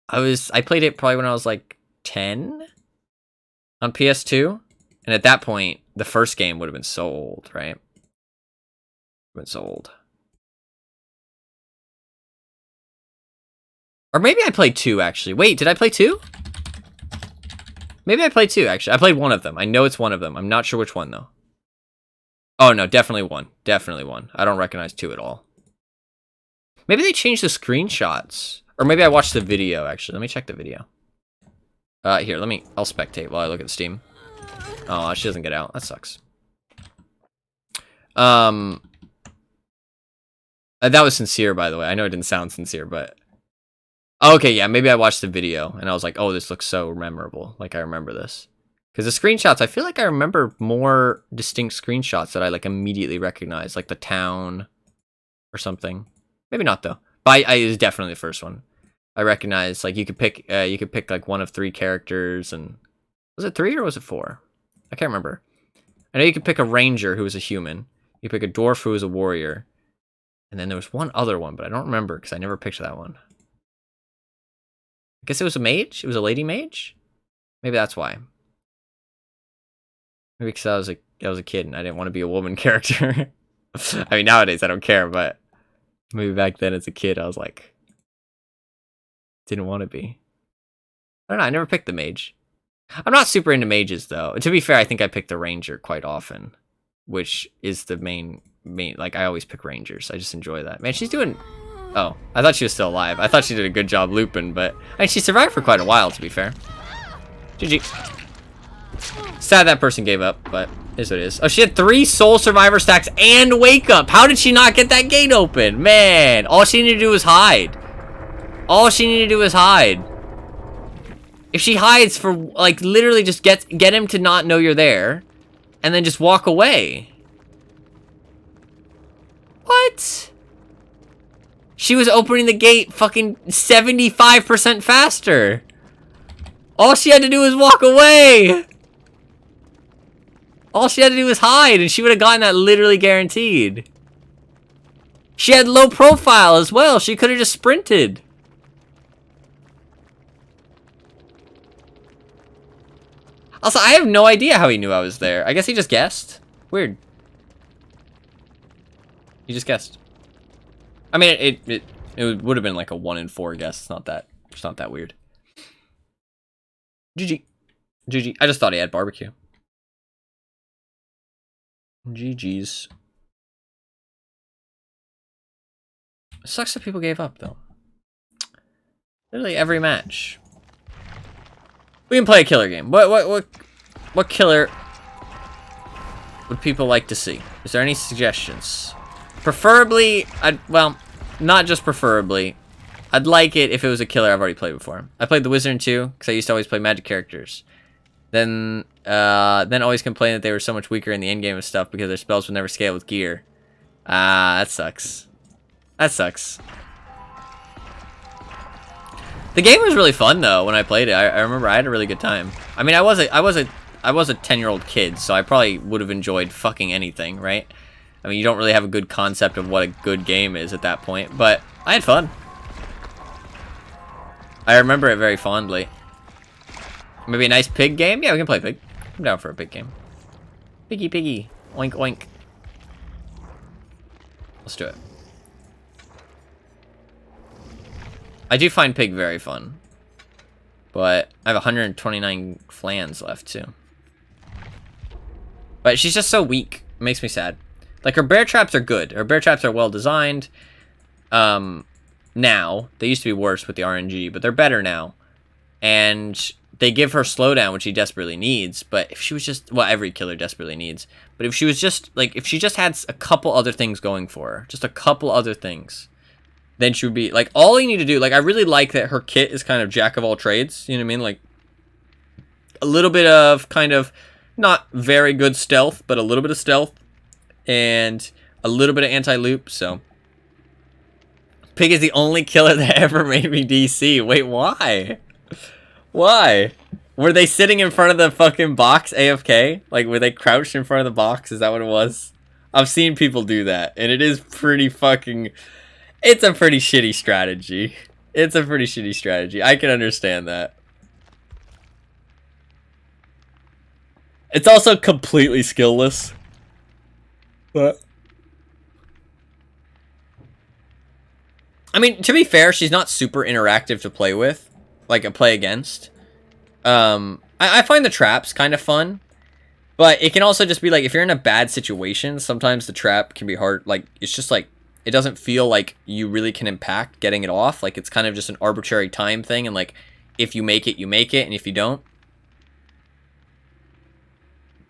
C: I played it probably when I was like 10 on PS2, and at that point, the first game would have been so old, right? Been so old. Or maybe I played 2 actually. Wait, did I play 2? Maybe I played 2 actually. I played one of them. I know it's one of them. I'm not sure which one though. Oh no, definitely 1. Definitely 1. I don't recognize 2 at all. Maybe they changed the screenshots. Or maybe I watched the video, actually. Let me check the video. Here, I'll spectate while I look at Steam. Oh, she doesn't get out. That sucks. That was sincere, by the way. I know it didn't sound sincere, but... Okay, yeah, maybe I watched the video, and I was like, oh, this looks so memorable. Like, I remember this. Because the screenshots, I feel like I remember more distinct screenshots that I, like, immediately recognize. Like, the town or something. Maybe not, though. But it was definitely the first one. I recognize, like, you could pick like one of 3 characters, and was it 3 or was it 4? I can't remember. I know you could pick a ranger who was a human. You could pick a dwarf who was a warrior, and then there was one other one, but I don't remember because I never picked that one. I guess it was a mage. It was a lady mage. Maybe that's why. Maybe because I was a kid and I didn't want to be a woman character. I mean, nowadays I don't care, but maybe back then as a kid I was like. Didn't want to be. I don't know, I never picked the mage. I'm not super into mages, though. To be fair, I think I pick the ranger quite often. Which is the main... Like, I always pick rangers. I just enjoy that. Man, she's doing... Oh, I thought she was still alive. I thought she did a good job looping, but... I mean, she survived for quite a while, to be fair. GG. Sad that person gave up, but... Is what it is. Oh, she had 3 soul survivor stacks and wake up! How did she not get that gate open? Man, all she needed to do was hide. All she needed to do is hide. If she hides for, like, literally just get him to not know you're there, and then just walk away. What? She was opening the gate fucking 75% faster. All she had to do was walk away. All she had to do was hide, and she would have gotten that literally guaranteed. She had low profile as well. She could have just sprinted. Also, I have no idea how he knew I was there. I guess he just guessed. Weird. He just guessed. I mean, it would have been like a 1 in 4 guess. It's not that weird. GG. GG. I just thought he had barbecue. GG's. It sucks that people gave up, though. Literally every match. We can play a killer game. What killer would people like to see? Is there any suggestions? Preferably, well, not just preferably. I'd like it if it was a killer I've already played before. I played the Wizard 2 because I used to always play magic characters. Then always complain that they were so much weaker in the end game of stuff because their spells would never scale with gear. That sucks. That sucks. The game was really fun though when I played it. I remember I had a really good time. I mean, I was a 10-year-old kid, so I probably would have enjoyed fucking anything, right? I mean, you don't really have a good concept of what a good game is at that point, but I had fun. I remember it very fondly. Maybe a nice pig game? Yeah, we can play pig. I'm down for a pig game. Piggy, piggy. Oink, oink. Let's do it. I do find pig very fun. But I have 129 flans left, too. But she's just so weak. It makes me sad. Like, her bear traps are good. Her bear traps are well designed. Now. They used to be worse with the RNG, but they're better now. And they give her slowdown, which she desperately needs. But if she was just... Well, every killer desperately needs. But if she was just... Like, if she just had a couple other things going for her. Just a couple other things. Then she would be... Like, all you need to do... Like, I really like that her kit is kind of jack of all trades. You know what I mean? Like, a little bit of kind of... Not very good stealth, but a little bit of stealth. And a little bit of anti-loop, so... Pig is the only killer that ever made me DC. Wait, why? Why? Were they sitting in front of the fucking box AFK? Like, were they crouched in front of the box? Is that what it was? I've seen people do that, and it is pretty fucking... It's a pretty shitty strategy. It's a pretty shitty strategy. I can understand that. It's also completely skillless. But I mean, to be fair, she's not super interactive to play with, like a play against. I find the traps kind of fun, but it can also just be like, if you're in a bad situation, sometimes the trap can be hard. Like, it's just like, it doesn't feel like you really can impact getting it off. Like, it's kind of just an arbitrary time thing, and like, if you make it, you make it, and if you don't,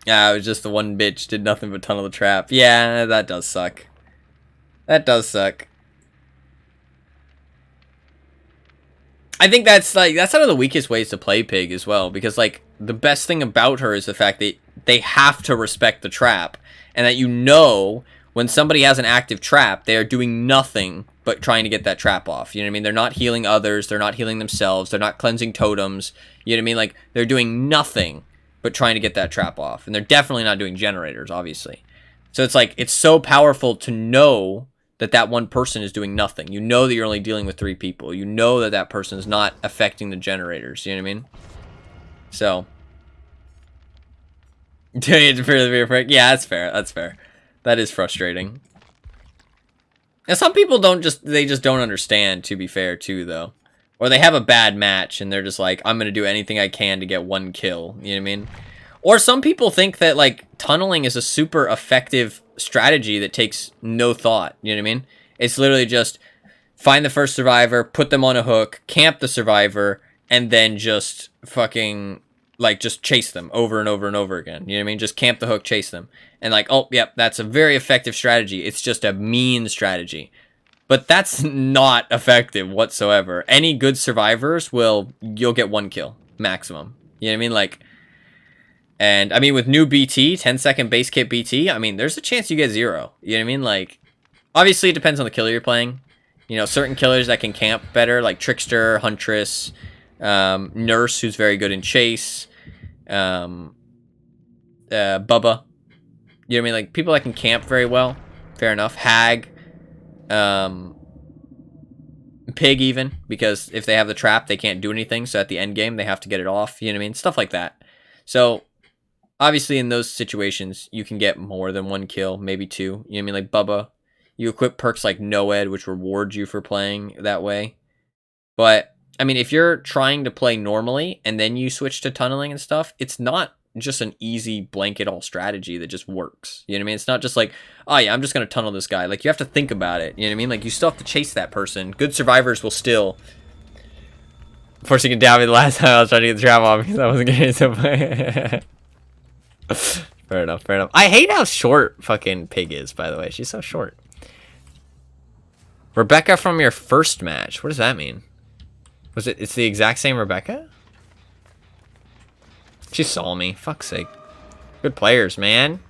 C: yeah, it was just the one bitch did nothing but tunnel the trap. Yeah, that does suck. That does suck. I think that's one of the weakest ways to play Pig as well, because like the best thing about her is the fact that they have to respect the trap, and that, you know, when somebody has an active trap, they are doing nothing but trying to get that trap off. You know what I mean? They're not healing others, they're not healing themselves, they're not cleansing totems. You know what I mean? Like, they're doing nothing but trying to get that trap off, and they're definitely not doing generators, obviously. So it's like, it's so powerful to know that that one person is doing nothing. You know that you're only dealing with 3 people. You know that that person is not affecting the generators. You know what I mean? So, doing it for the prick. Yeah, that's fair. That's fair. That is frustrating. And some people they just don't understand, to be fair, too, though. Or they have a bad match, and they're just like, I'm going to do anything I can to get 1 kill. You know what I mean? Or some people think that, like, tunneling is a super effective strategy that takes no thought. You know what I mean? It's literally just find the first survivor, put them on a hook, camp the survivor, and then just fucking, like, just chase them over and over and over again. You know what I mean? Just camp the hook, chase them. And like, oh, yep, that's a very effective strategy. It's just a mean strategy. But that's not effective whatsoever. Any good survivors you'll get 1 kill, maximum. You know what I mean? Like, and I mean, with new BT, 10-second base kit BT, I mean, there's a chance you get 0. You know what I mean? Like, obviously it depends on the killer you're playing. You know, certain killers that can camp better, like Trickster, Huntress, Nurse, who's very good in chase, Bubba. You know what I mean? Like, people that can camp very well. Fair enough. Hag. Pig even, because if they have the trap, they can't do anything. So at the end game, they have to get it off. You know what I mean? Stuff like that. So obviously in those situations, you can get more than 1 kill, maybe 2. You know what I mean? Like Bubba, you equip perks like Noed, which rewards you for playing that way. But I mean, if you're trying to play normally and then you switch to tunneling and stuff, it's not just an easy blanket all strategy that just works. You know what I mean? It's not just like, oh yeah, I'm just going to tunnel this guy. Like, you have to think about it. You know what I mean? Like, you still have to chase that person. Good survivors will still... Of course, you can doubt me the last time I was trying to get the trap off because I wasn't getting it so Fair enough, fair enough. I hate how short fucking Pig is, by the way. She's so short. Rebecca from your first match. What does that mean? It's the exact same Rebecca? She saw me. Fuck's sake. Good players, man.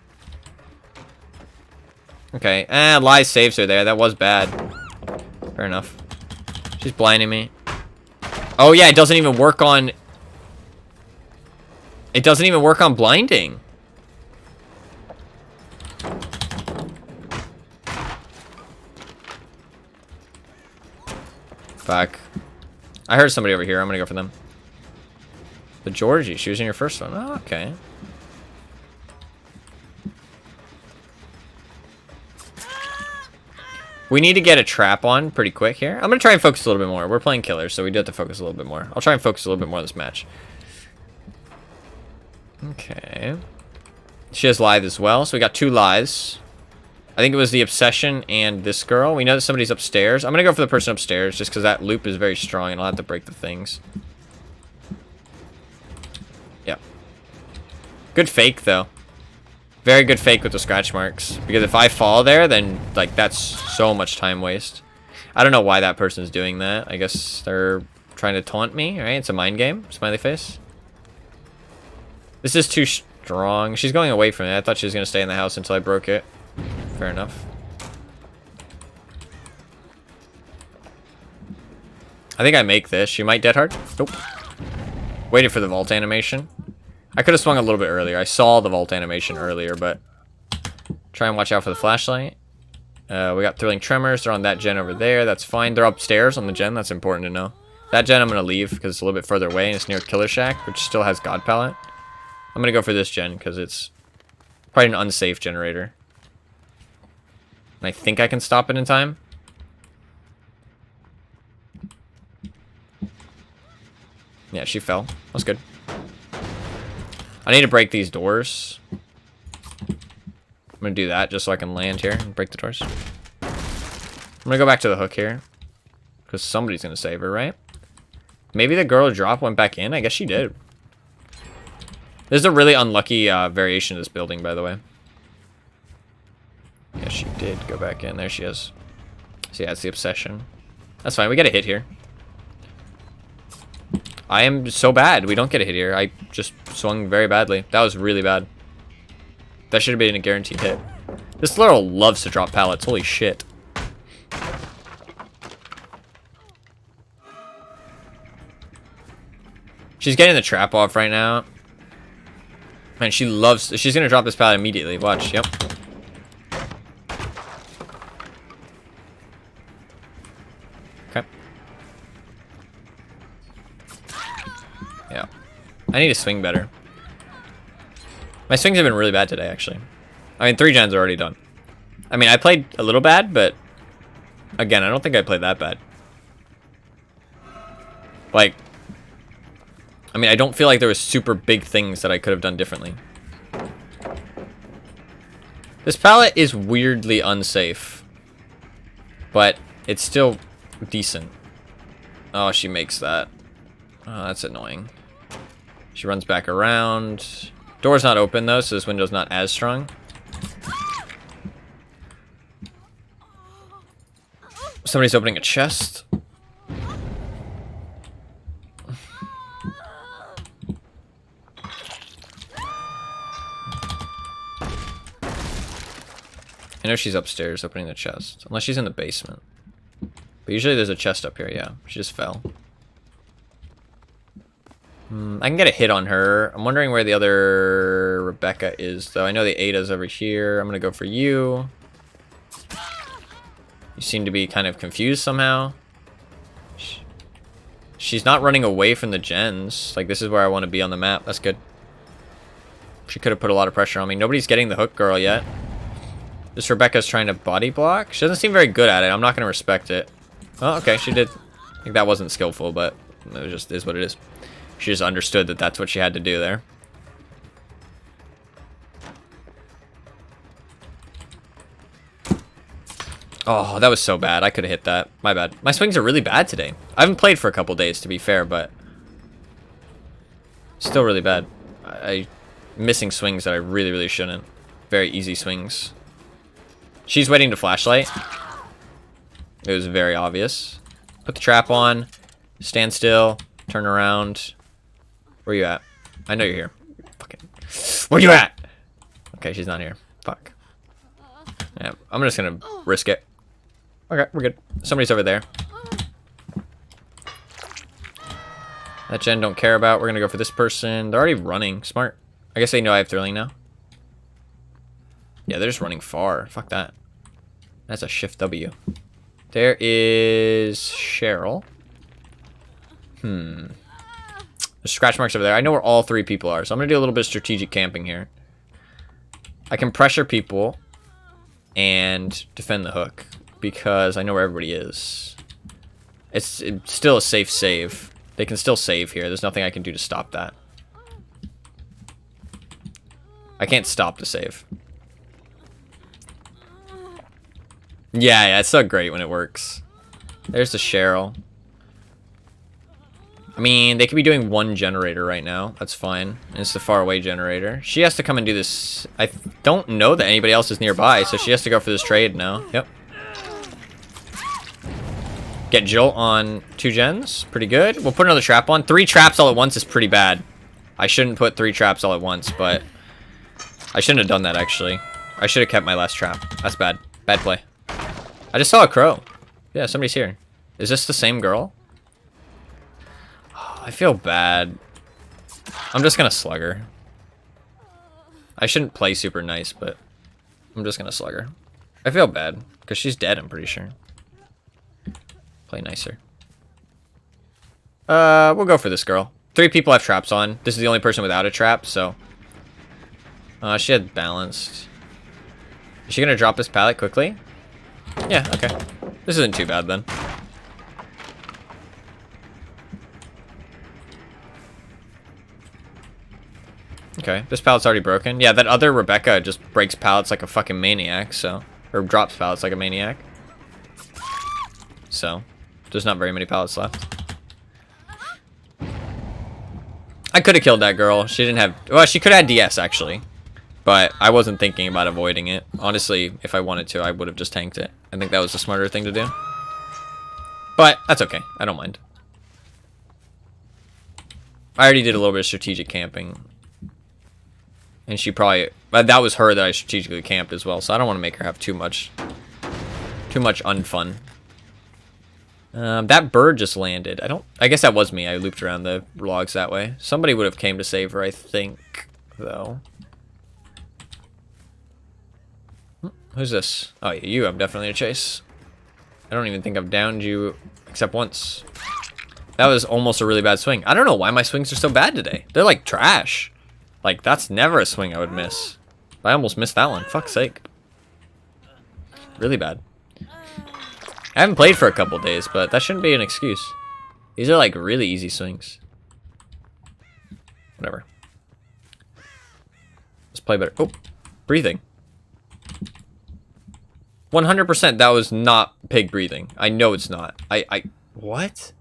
C: Okay. Lies saves her there. That was bad. Fair enough. She's blinding me. Oh, yeah, it doesn't even work on... It doesn't even work on blinding. Fuck. I heard somebody over here. I'm gonna go for them. The Georgie. She was in your first one. Oh, okay. We need to get a trap on pretty quick here. I'm gonna try and focus a little bit more. We're playing killers, so we do have to focus a little bit more. I'll try and focus a little bit more this match. Okay. She has Lithe as well, so we got 2 Lithes. I think it was the Obsession and this girl. We know that somebody's upstairs. I'm gonna go for the person upstairs, just because that loop is very strong, and I'll have to break the things. Yep. Good fake, though. Very good fake with the scratch marks. Because if I fall there, then, like, that's so much time waste. I don't know why that person's doing that. I guess they're trying to taunt me, right? It's a mind game. Smiley face. This is too strong. She's going away from it. I thought she was going to stay in the house until I broke it. Fair enough. I think I make this. She might dead hard. Nope. Waited for the vault animation. I could have swung a little bit earlier. I saw the vault animation earlier, but try and watch out for the flashlight.
A: We got Thrilling Tremors. They're on that gen over there. That's fine. They're upstairs on the gen. That's important to know. That gen I'm going to leave because it's a little bit further away and it's near Killer Shack, which still has God Palette. I'm going to go for this gen because it's probably an unsafe generator. And I think I can stop it in time. Yeah, she fell. That's good. I need to break these doors. I'm going to do that just so I can land here and break the doors. I'm going to go back to the hook here. Because somebody's going to save her, right? Maybe the girl drop went back in? I guess she did. This is a really unlucky variation of this building, by the way. Yeah, she did go back in. There she is. So yeah, it's the obsession. That's fine. We get a hit here. I am so bad. We don't get a hit here. I just swung very badly. That was really bad. That should have been a guaranteed hit. This girl loves to drop pallets. Holy shit. She's getting the trap off right now. Man, she loves... She's going to drop this pallet immediately. Watch. Yep. Okay. Yeah. I need to swing better. My swings have been really bad today, actually. I mean, 3 gens are already done. I mean, I played a little bad, but... Again, I don't think I played that bad. Like... I mean, I don't feel like there was super big things that I could have done differently. This pallet is weirdly unsafe. But it's still decent. Oh, she makes that. Oh, that's annoying. She runs back around. Door's not open, though, so this window's not as strong. Somebody's opening a chest. I know she's upstairs opening the chest. Unless she's in the basement. But usually there's a chest up here, yeah. She just fell. I can get a hit on her. I'm wondering where the other Rebecca is, though. I know the Ada's over here. I'm going to go for you. You seem to be kind of confused somehow. She's not running away from the gens. Like, this is where I want to be on the map. That's good. She could have put a lot of pressure on me. Nobody's getting the hook girl yet. This Rebecca's trying to body block. She doesn't seem very good at it. I'm not going to respect it. Oh, okay. She did. I think that wasn't skillful, but it just is what it is. She just understood that that's what she had to do there. Oh, that was so bad. I could have hit that. My bad. My swings are really bad today. I haven't played for a couple days, to be fair, but still really bad. I'm missing swings that I really, really shouldn't. Very easy swings. She's waiting to flashlight. It was very obvious. Put the trap on. Stand still. Turn around. Where you at? I know you're here. Fucking. Where you at? Okay, she's not here. Fuck. Yeah, I'm just gonna risk it. Okay, we're good. Somebody's over there. That gen don't care about. We're gonna go for this person. They're already running. Smart. I guess they know I have thrilling now. Yeah, they're just running far. Fuck that. That's a shift W. There is Cheryl. There's scratch marks over there. I know where all 3 people are, so I'm going to do a little bit of strategic camping here. I can pressure people and defend the hook because I know where everybody is. It's still a safe save. They can still save here. There's nothing I can do to stop that. I can't stop the save. Yeah, it's so great when it works. There's the Cheryl. I mean, they could be doing 1 generator right now. That's fine. And it's the faraway generator. She has to come and do this. I don't know that anybody else is nearby, so she has to go for this trade now. Yep. Get Jolt on 2 gens. Pretty good. We'll put another trap on. 3 traps all at once is pretty bad. I shouldn't put 3 traps all at once, but I shouldn't have done that, actually. I should have kept my last trap. That's bad. Bad play. I just saw a crow. Yeah, somebody's here. Is this the same girl? Oh, I feel bad. I'm just gonna slug her. I shouldn't play super nice, but I'm just gonna slug her. I feel bad.
C: Because she's dead, I'm pretty sure. Play nicer. We'll go for this girl. 3 people have traps on. This is the only person without a trap, so... she had balanced. Is she gonna drop this pallet quickly? Yeah, okay. This isn't too bad, then. Okay, this pallet's already broken. Yeah, that other Rebecca just breaks pallets like a fucking maniac, so... Or drops pallets like a maniac. So, there's not very many pallets left. I could have killed that girl. She didn't have... Well, she could have had DS, actually. But I wasn't thinking about avoiding it. Honestly, if I wanted to, I would have just tanked it. I think that was the smarter thing to do. But, that's okay. I don't mind. I already did a little bit of strategic camping. And she probably... That was her that I strategically camped as well, so I don't want to make her have too much unfun. That bird just landed. I guess that was me. I looped around the logs that way. Somebody would have came to save her, I think, though. Who's this? Oh, yeah, you. I'm definitely a chase. I don't even think I've downed you except once. That was almost a really bad swing. I don't know why my swings are so bad today. They're like trash. Like, that's never a swing I would miss. I almost missed that one. Fuck's sake. Really bad. I haven't played for a couple days, but that shouldn't be an excuse. These are like really easy swings. Whatever. Let's play better. Oh, breathing. 100% that was not pig breathing. I know it's not. What?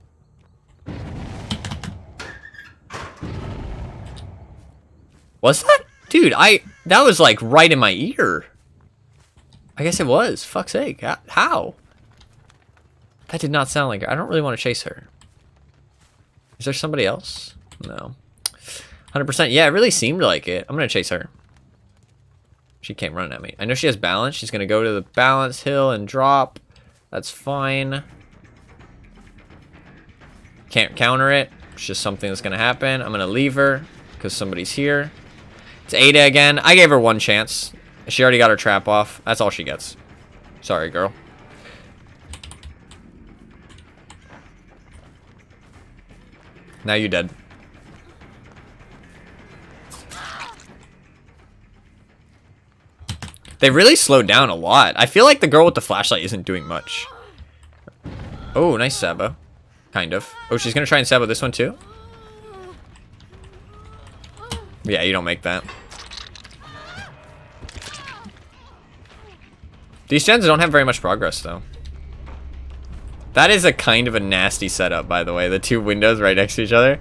C: Was that? Dude, that was like right in my ear. I guess it was. Fuck's sake. How? That did not sound like her. I don't really want to chase her. Is there somebody else? No. 100%. Yeah, it really seemed like it. I'm going to chase her. She came running at me. I know she has balance. She's going to go to the balance hill and drop. That's fine. Can't counter it. It's just something that's going to happen. I'm going to leave her because somebody's here. It's Ada again. I gave her one chance. She already got her trap off. That's all she gets. Sorry, girl. Now you're dead. They really slowed down a lot. I feel like the girl with the flashlight isn't doing much. Oh, nice Sabo. Kind of. Oh, she's going to try and Sabo this one too? Yeah, you don't make that. These gens don't have very much progress, though. That is a kind of a nasty setup, by the way. The 2 windows right next to each other.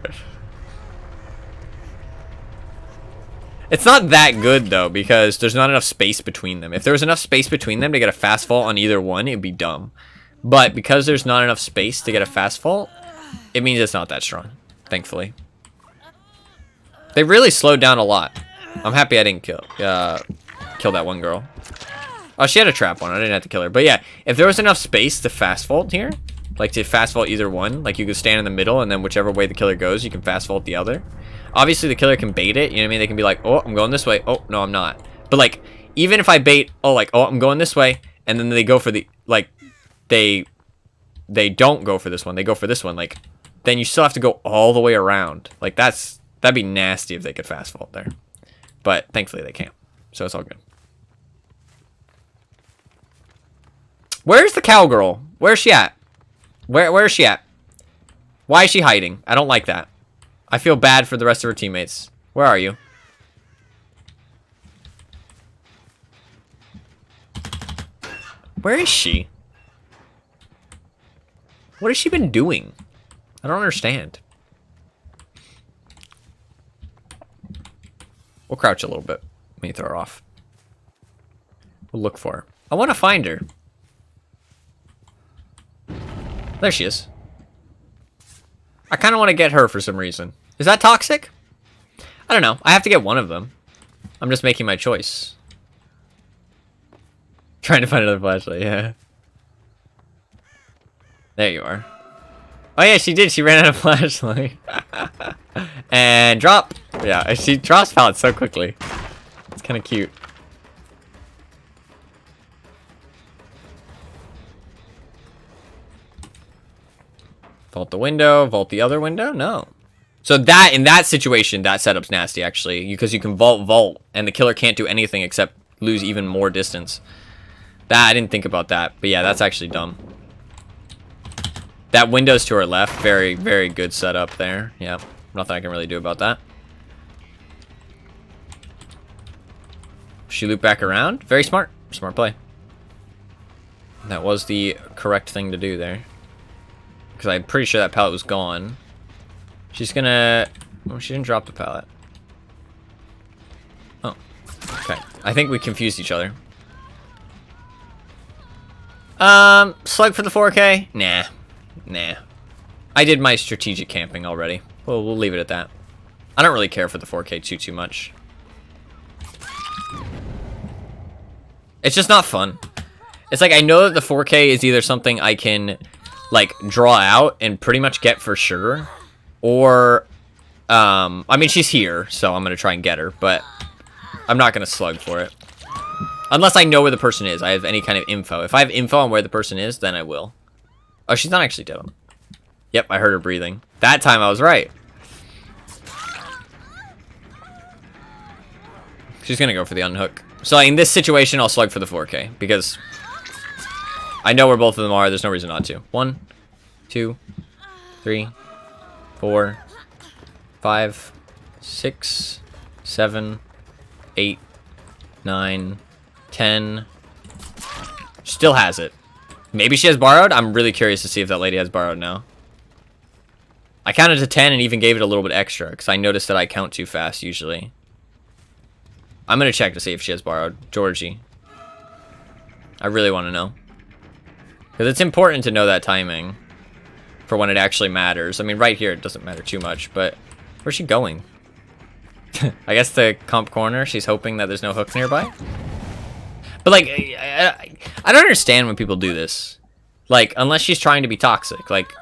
C: It's not that good, though, because there's not enough space between them. If there was enough space between them to get a fast fall on either one, it'd be dumb. But because there's not enough space to get a fast fall, it means it's not that strong, thankfully. They really slowed down a lot. I'm happy I didn't kill that one girl. Oh, she had a trap on. I didn't have to kill her. But yeah, if there was enough space to fast vault here, like to fast vault either one, like you could stand in the middle and then whichever way the killer goes, you can fast vault the other. Obviously, the killer can bait it. You know what I mean? They can be like, oh, I'm going this way. Oh, no, I'm not. But like, even if I bait, oh, like, oh, I'm going this way, and then they go for the, like, they don't go for this one. They go for this one. Like, then you still have to go all the way around. Like, that'd be nasty if they could fast vault there. But thankfully they can't. So it's all good. Where's the cowgirl? Where's she at? Where is she at? Why is she hiding? I don't like that. I feel bad for the rest of her teammates. Where are you? Where is she? What has she been doing? I don't understand. We'll crouch a little bit. Let me throw her off. We'll look for her. I want to find her. There she is. I kind of want to get her for some reason. Is that toxic? I don't know. I have to get one of them. I'm just making my choice. Trying to find another flashlight, yeah. There you are. Oh yeah, she did. She ran out of flashlight. And drop. Yeah, she drops pallets so quickly. It's kind of cute. Vault the window. Vault the other window. No. So that in that situation, that setup's nasty actually, because you can vault, and the killer can't do anything except lose even more distance. That I didn't think about that, but yeah, that's actually dumb. That window's to her left. Very, very good setup there. Yeah, nothing I can really do about that. She looped back around. Very smart. Smart play. That was the correct thing to do there. Because I'm pretty sure that pallet was gone. She's gonna... Oh, she didn't drop the pallet. Oh. Okay. I think we confused each other. Slug for the 4K? Nah. Nah. I did my strategic camping already. Well, we'll leave it at that. I don't really care for the 4K too much. It's just not fun. It's like, I know that the 4K is either something I can, like, draw out and pretty much get for sure. Or, I mean, she's here, so I'm going to try and get her. But I'm not going to slug for it. Unless I know where the person is. I have any kind of info. If I have info on where the person is, then I will. Oh, she's not actually dead. Yep, I heard her breathing. That time I was right. She's going to go for the unhook. So in this situation, I'll slug for the 4K. Because I know where both of them are. There's no reason not to. 1, 2, 3, 4, 5, 6, 7, 8, 9, 10. Still has it. Maybe she has borrowed? I'm really curious to see if that lady has borrowed now. I counted to 10 and even gave it a little bit extra. Because I noticed that I count too fast usually. I'm going to check to see if she has borrowed. Georgie. I really want to know. Because it's important to know that timing. For when it actually matters. I mean, right here, it doesn't matter too much. But where's she going? I guess the comp corner. She's hoping that there's no hooks nearby. But, like, I don't understand when people do this. Like, unless she's trying to be toxic. Like,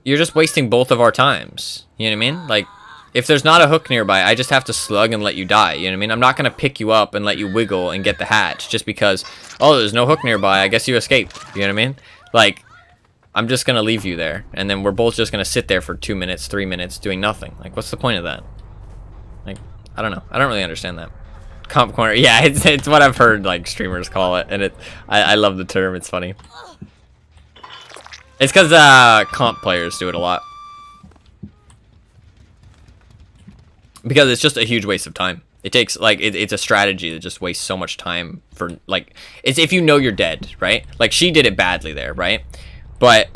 C: you're just wasting both of our times. You know what I mean? Like, if there's not a hook nearby, I just have to slug and let you die. You know what I mean? I'm not going to pick you up and let you wiggle and get the hatch just because, oh, there's no hook nearby. I guess you escaped. You know what I mean? Like, I'm just going to leave you there. And then we're both just going to sit there for 2 minutes, 3 minutes doing nothing. Like, what's the point of that? Like, I don't know. I don't really understand that. Comp corner. Yeah, it's what I've heard, like, streamers call it. And I love the term. It's funny. It's because comp players do it a lot. Because it's just a huge waste of time. It takes, like, it's a strategy that just wastes so much time for, like, it's if you know you're dead, right? Like, she did it badly there, right? But,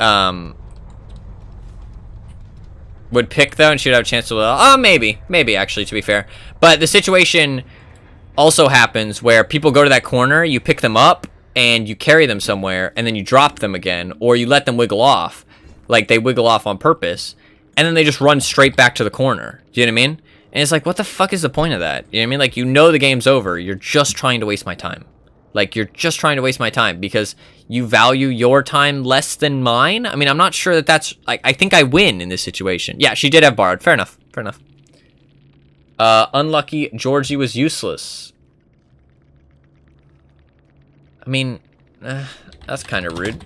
C: would pick, though, and she'd have a chance to, oh, maybe, actually, to be fair. But the situation also happens where people go to that corner, you pick them up, and you carry them somewhere, and then you drop them again, or you let them wiggle off. Like, they wiggle off on purpose, and then they just run straight back to the corner. Do you know what I mean? And it's like, what the fuck is the point of that? You know what I mean? Like, you know the game's over. You're just trying to waste my time. Like, you're just trying to waste my time because you value your time less than mine? I mean, I'm not sure that that's... Like, I think I win in this situation. Yeah, she did have borrowed. Fair enough. Fair enough. Unlucky. Georgie was useless. I mean, that's kind of rude.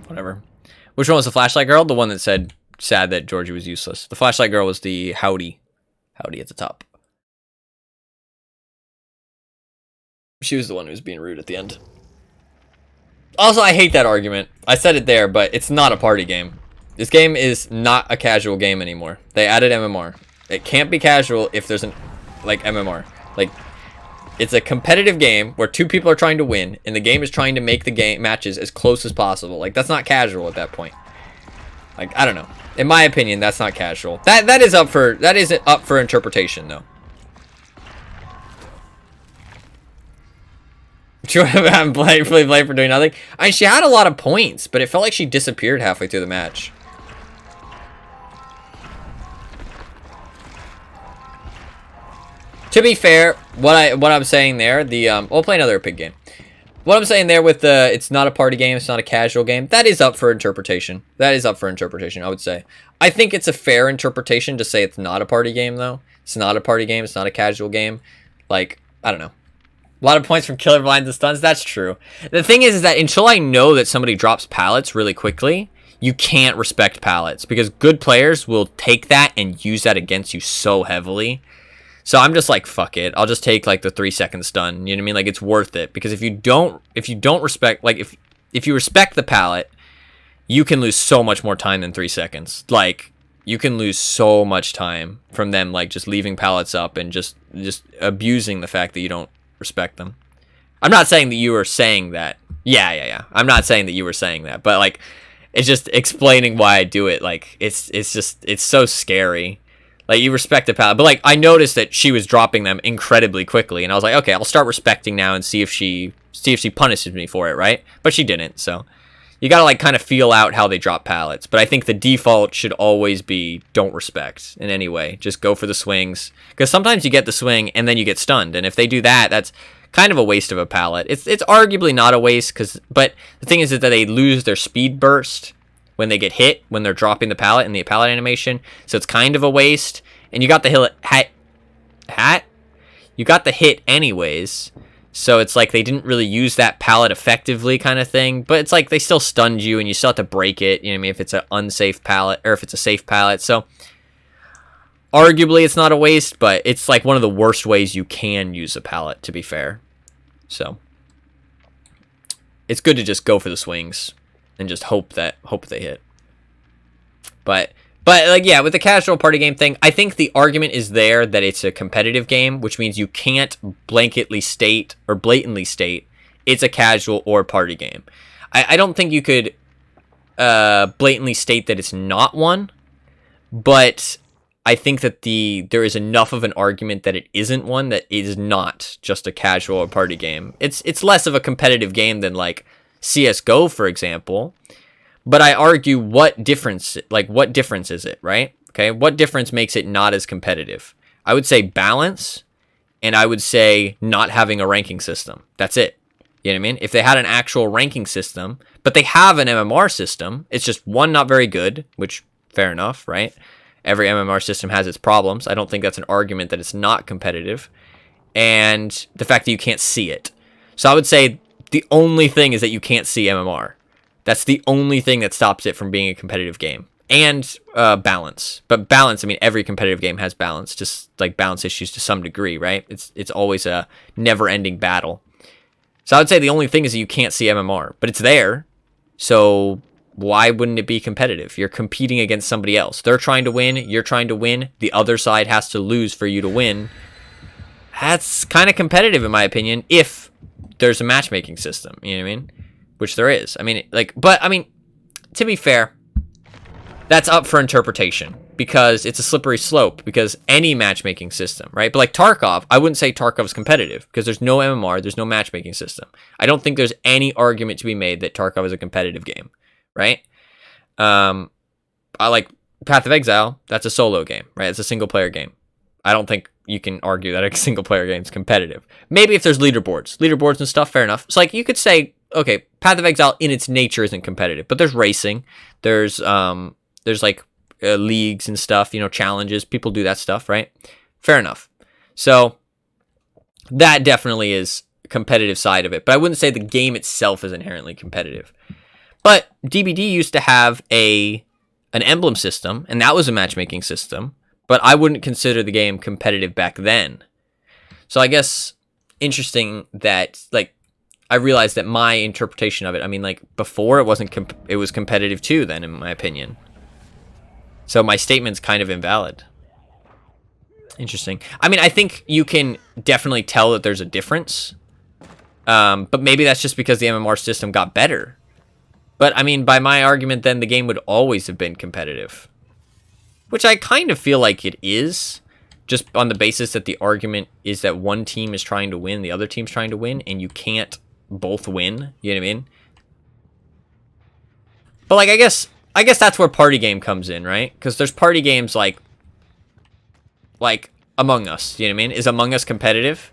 C: Whatever. Which one was the flashlight girl? The one that said sad that Georgie was useless. The flashlight girl was the howdy at the top. She was the one who was being rude at the end. Also, I hate that argument. I said it there, but it's not a party game. This game is not a casual game anymore. They added MMR. It can't be casual if there's an, like, MMR. Like, it's a competitive game where two people are trying to win, and the game is trying to make the game matches as close as possible. Like, that's not casual at that point. Like, I don't know. In my opinion, that's not casual. That is up for interpretation, though. Do you want to have play for doing nothing? I mean, she had a lot of points, but it felt like she disappeared halfway through the match. To be fair, what I'm saying there, we'll play another pig game. What I'm saying there with the it's not a party game, it's not a casual game, that is up for interpretation. That is up for interpretation, I would say. I think it's a fair interpretation to say it's not a party game, though. It's not a party game, it's not a casual game. Like, I don't know. A lot of points from killer blinds and stuns, that's true. The thing is that until I know that somebody drops pallets really quickly, you can't respect pallets, because good players will take that and use that against you so heavily. So I'm just like, fuck it. I'll just take like the 3-second stun. You know what I mean? Like, it's worth it, because if you don't respect, like, if you respect the pallet, you can lose so much more time than 3 seconds. Like, you can lose so much time from them, like, just leaving pallets up and just abusing the fact that you don't respect them. I'm not saying that you were saying that. Yeah. I'm not saying that you were saying that, but like, it's just explaining why I do it. Like, it's so scary. Like, you respect the pallet, but like, I noticed that she was dropping them incredibly quickly, and I was like, okay, I'll start respecting now and see if she punishes me for it, right? But she didn't. So you gotta like kind of feel out how they drop pallets. But I think the default should always be don't respect in any way. Just go for the swings, because sometimes you get the swing and then you get stunned, and if they do that, that's kind of a waste of a pallet. It's arguably not a waste, but the thing is that they lose their speed burst when they get hit, when they're dropping the pallet in the pallet animation. So it's kind of a waste. And you got the hat? You got the hit anyways. So it's like they didn't really use that pallet effectively, kind of thing. But it's like they still stunned you, and you still have to break it. You know what I mean? If it's an unsafe pallet, or if it's a safe pallet. So arguably it's not a waste, but it's like one of the worst ways you can use a pallet, to be fair. So it's good to just go for the swings and just hope they hit. But like, yeah, with the casual party game thing, I think the argument is there that it's a competitive game, which means you can't blatantly state it's a casual or party game. I don't think you could blatantly state that it's not one, but I think that there is enough of an argument that it isn't one, that it is not just a casual or party game. It's less of a competitive game than like CS:GO, for example. But I argue, what difference is it, right? Okay, what difference makes it not as competitive? I would say balance, and I would say not having a ranking system. That's it. You know what I mean? If they had an actual ranking system, but they have an MMR system, it's just one, not very good, which, fair enough, right? Every MMR system has its problems. I don't think that's an argument that it's not competitive. And the fact that you can't see it. So I would say the only thing is that you can't see MMR. That's the only thing that stops it from being a competitive game. And balance. But balance, I mean, every competitive game has balance, just like balance issues to some degree, right? It's always a never-ending battle. So I would say the only thing is that you can't see MMR, but it's there. So why wouldn't it be competitive? You're competing against somebody else. They're trying to win, you're trying to win, the other side has to lose for you to win. That's kind of competitive, in my opinion, if there's a matchmaking system, you know what I mean? Which there is. I mean, like, but I mean, to be fair, that's up for interpretation, because it's a slippery slope, because any matchmaking system, right? But like Tarkov, I wouldn't say Tarkov's competitive, because there's no MMR, there's no matchmaking system. I don't think there's any argument to be made that Tarkov is a competitive game, right? I like Path of Exile, that's a solo game, right? It's a single player game. I don't think you can argue that a single player game is competitive. Maybe if there's leaderboards and stuff, fair enough. It's like, you could say, okay, Path of Exile in its nature isn't competitive, but there's racing, there's like leagues and stuff, you know, challenges, people do that stuff, right? Fair enough. So that definitely is a competitive side of it, but I wouldn't say the game itself is inherently competitive. But DBD used to have an emblem system, and that was a matchmaking system, but I wouldn't consider the game competitive back then. So I guess interesting that, like, I realized that my interpretation of it, I mean, like, before it wasn't, it was competitive too then, in my opinion. So my statement's kind of invalid. Interesting. I mean, I think you can definitely tell that there's a difference. But maybe that's just because the MMR system got better. But, I mean, by my argument, then the game would always have been competitive. Which I kind of feel like it is. Just on the basis that the argument is that one team is trying to win, the other team's trying to win, and you can't both win. You know what I mean? But, like, I guess that's where party game comes in, right? Because there's party games like Among Us, you know what I mean? Is Among Us competitive?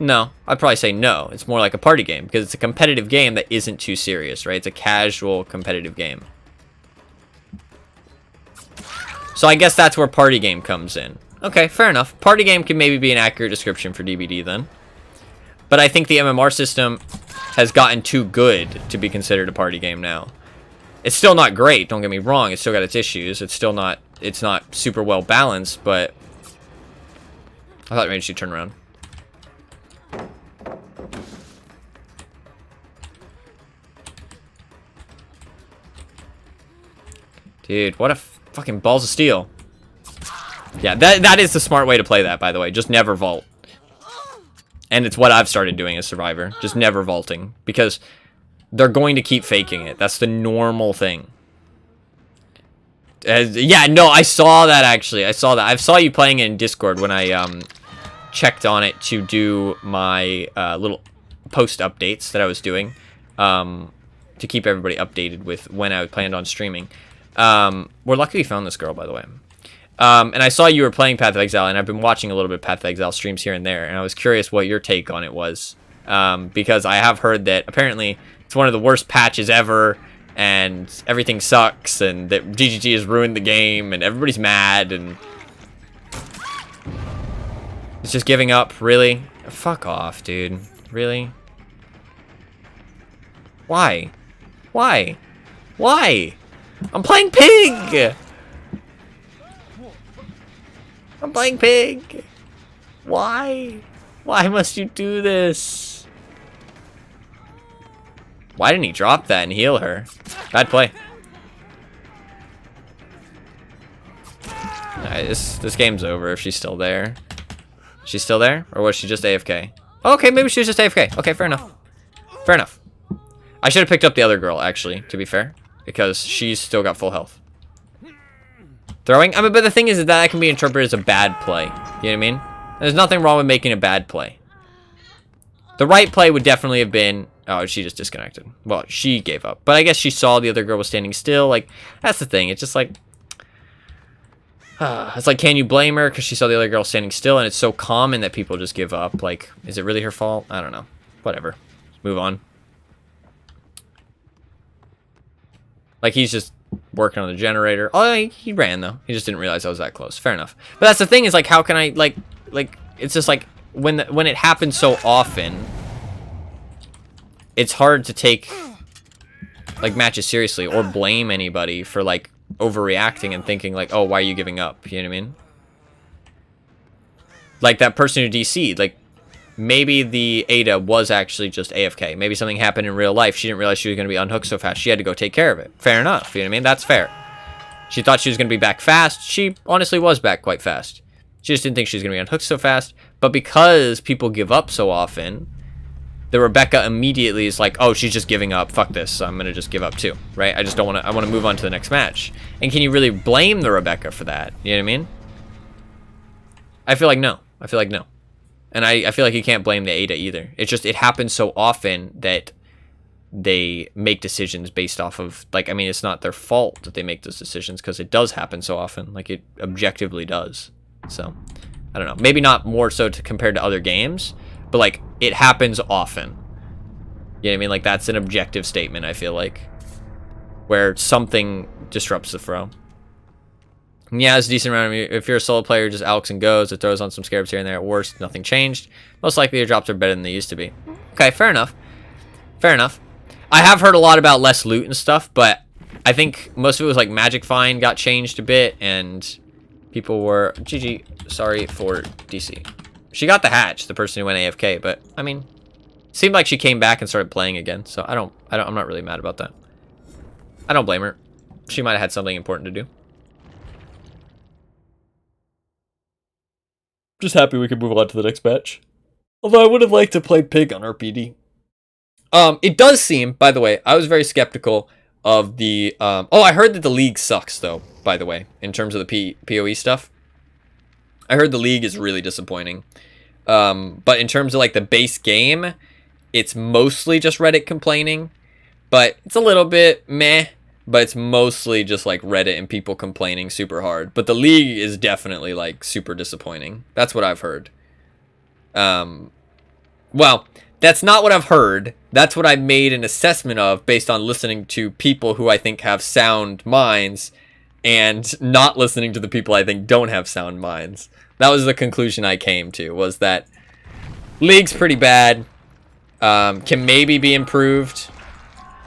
C: No, I'd probably say no. It's more like a party game because it's a competitive game that isn't too serious, right? It's a casual competitive game. So I guess that's where party game comes in. Okay, fair enough. Party game can maybe be an accurate description for DBD then. But I think the MMR system has gotten too good to be considered a party game now. It's still not great, don't get me wrong. It's still got its issues. It's not super well balanced, but I thought maybe she'd turn around. Dude, what a fucking balls of steel. Yeah, that is the smart way to play that, by the way. Just never vault. And it's what I've started doing as Survivor. Just never vaulting. Because they're going to keep faking it. That's the normal thing. Yeah, no, I saw that, actually. I saw that. I saw you playing it in Discord when I checked on it to do my little post updates that I was doing. To keep everybody updated with when I planned on streaming. We're lucky we found this girl, by the way. And I saw you were playing Path of Exile, and I've been watching a little bit of Path of Exile streams here and there, and I was curious what your take on it was. Because I have heard that apparently it's one of the worst patches ever, and everything sucks, and that GGG has ruined the game, and everybody's mad, and it's just giving up, really? Fuck off, dude. Really? Why? Why? Why? I'm playing Pig! I'm playing Pig! Why? Why must you do this? Why didn't he drop that and heal her? Bad play. Alright, this game's over if she's still there. She's still there? Or was she just AFK? Oh, okay, maybe she was just AFK. Okay, fair enough. Fair enough. I should have picked up the other girl, actually, to be fair. Because she's still got full health. Throwing? I mean, but the thing is that can be interpreted as a bad play. You know what I mean? There's nothing wrong with making a bad play. The right play would definitely have been... Oh, she just disconnected. Well, she gave up. But I guess she saw the other girl was standing still. Like, that's the thing. It's just like... it's like, can you blame her? Because she saw the other girl standing still, and it's so common that people just give up. Like, is it really her fault? I don't know. Whatever. Move on. Like, he's just working on the generator. Oh, he ran, though. He just didn't realize I was that close. Fair enough. But that's the thing, is, like, how can I, like, it's just, like, when it happens so often, it's hard to take, like, matches seriously or blame anybody for, like, overreacting and thinking, like, oh, why are you giving up? You know what I mean? Like, that person who DC'd, like, maybe the Ada was actually just AFK. Maybe something happened in real life. She didn't realize she was going to be unhooked so fast. She had to go take care of it. Fair enough. You know what I mean? That's fair. She thought she was going to be back fast. She honestly was back quite fast. She just didn't think she was going to be unhooked so fast. But because people give up so often, the Rebecca immediately is like, oh, she's just giving up. Fuck this. I'm going to just give up too. Right? I just don't want to. I want to move on to the next match. And can you really blame the Rebecca for that? You know what I mean? I feel like no. I feel like no. And I feel like you can't blame the Ada either. It's just, it happens so often that they make decisions based off of, like, I mean, it's not their fault that they make those decisions because it does happen so often. Like, it objectively does. So, I don't know. Maybe not more so compared to other games, but, like, it happens often. You know what I mean? Like, that's an objective statement, I feel like, where something disrupts the flow. Yeah, it's a decent round. If you're a solo player, just Alex and goes. It throws on some scarabs here and there. At worst, nothing changed. Most likely your drops are better than they used to be. Okay, fair enough. Fair enough. I have heard a lot about less loot and stuff, but I think most of it was like Magic Find got changed a bit, and people were... GG, sorry for DC. She got the hatch, the person who went AFK, but, I mean, seemed like she came back and started playing again, so I'm not really mad about that. I don't blame her. She might have had something important to do. Just happy we could move on to the next match. Although I would have liked to play Pig on RPD. It does seem, by the way, I was very skeptical of the... oh, I heard that the league sucks, though, by the way, in terms of the PoE stuff. I heard the league is really disappointing. But in terms of, like, the base game, it's mostly just Reddit complaining. But it's a little bit meh. but it's mostly just like Reddit and people complaining super hard. But the league is definitely like super disappointing. That's what I've heard. Well, that's not what I've heard. That's what I made an assessment of based on listening to people who I think have sound minds and not listening to the people I think don't have sound minds. That was the conclusion I came to, was that league's pretty bad, can maybe be improved,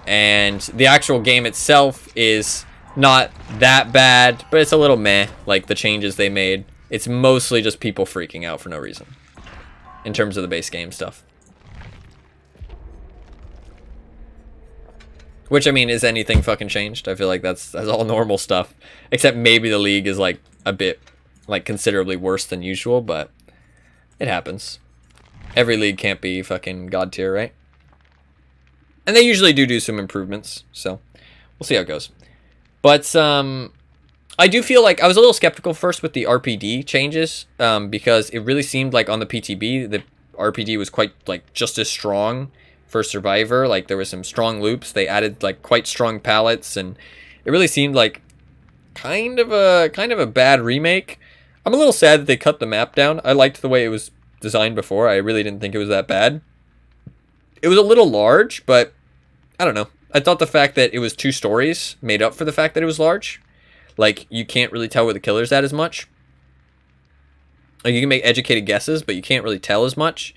C: and the actual game itself is not that bad, but it's a little meh, like the changes they made. It's mostly just people freaking out for no reason in terms of the base game stuff. Which, I mean, is anything fucking changed? I feel like that's all normal stuff. Except maybe the league is, like, a bit, like, considerably worse than usual, but it happens. Every league can't be fucking god tier, right? And they usually do some improvements, so we'll see how it goes. But, I do feel like I was a little skeptical first with the RPD changes, because it really seemed like on the PTB, the RPD was quite, like, just as strong for Survivor. Like, there was some strong loops. They added like quite strong palettes, and it really seemed like kind of a bad remake. I'm a little sad that they cut the map down. I liked the way it was designed before. I really didn't think it was that bad. It was a little large, but I don't know. I thought the fact that it was 2 stories made up for the fact that it was large. Like, you can't really tell where the killer's at as much. Like, you can make educated guesses, but you can't really tell as much.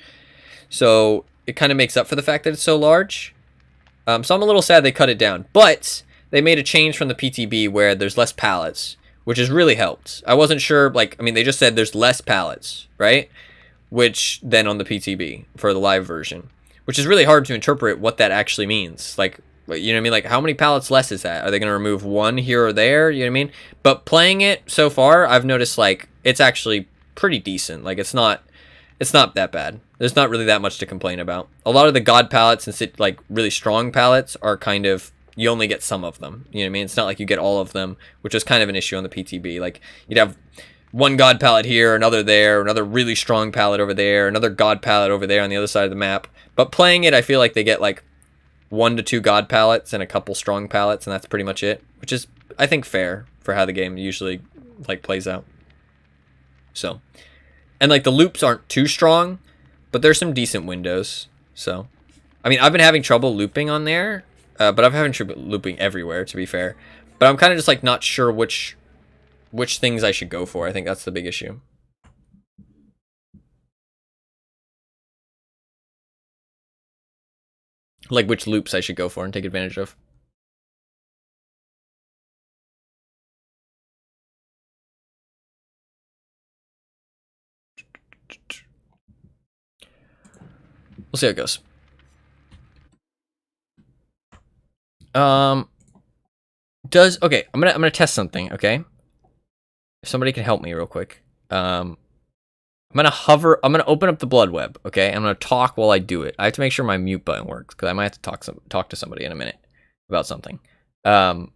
C: So it kind of makes up for the fact that it's so large. So I'm a little sad they cut it down. But they made a change from the PTB where there's less pallets, which has really helped. I wasn't sure, like, I mean, they just said there's less pallets, right? Which then on the PTB for the live version, which is really hard to interpret what that actually means. Like, you know what I mean? Like, how many pallets less is that? Are they going to remove 1 here or there? You know what I mean? But playing it so far, I've noticed, like, it's actually pretty decent. Like, it's not that bad. There's not really that much to complain about. A lot of the god palettes and like really strong palettes are kind of, you only get some of them. You know what I mean? It's not like you get all of them, which was kind of an issue on the PTB. Like, you'd have one god palette here, another there, another really strong palette over there, another god palette over there on the other side of the map. But playing it, I feel like they get like 1 to 2 god palettes and a couple strong palettes, and that's pretty much it, which is, I think, fair for how the game usually like plays out. So, and like the loops aren't too strong, but there's some decent windows. So, I mean, I've been having trouble looping on there, but I'm having trouble looping everywhere, to be fair. But I'm kind of just like not sure which things I should go for. I think that's the big issue. Like which loops I should go for and take advantage of. We'll see how it goes. Okay, I'm gonna test something, okay? If somebody can help me real quick. I'm gonna open up the blood web, okay? I'm gonna talk while I do it. I have to make sure my mute button works, because I might have to talk to somebody in a minute about something. So I'm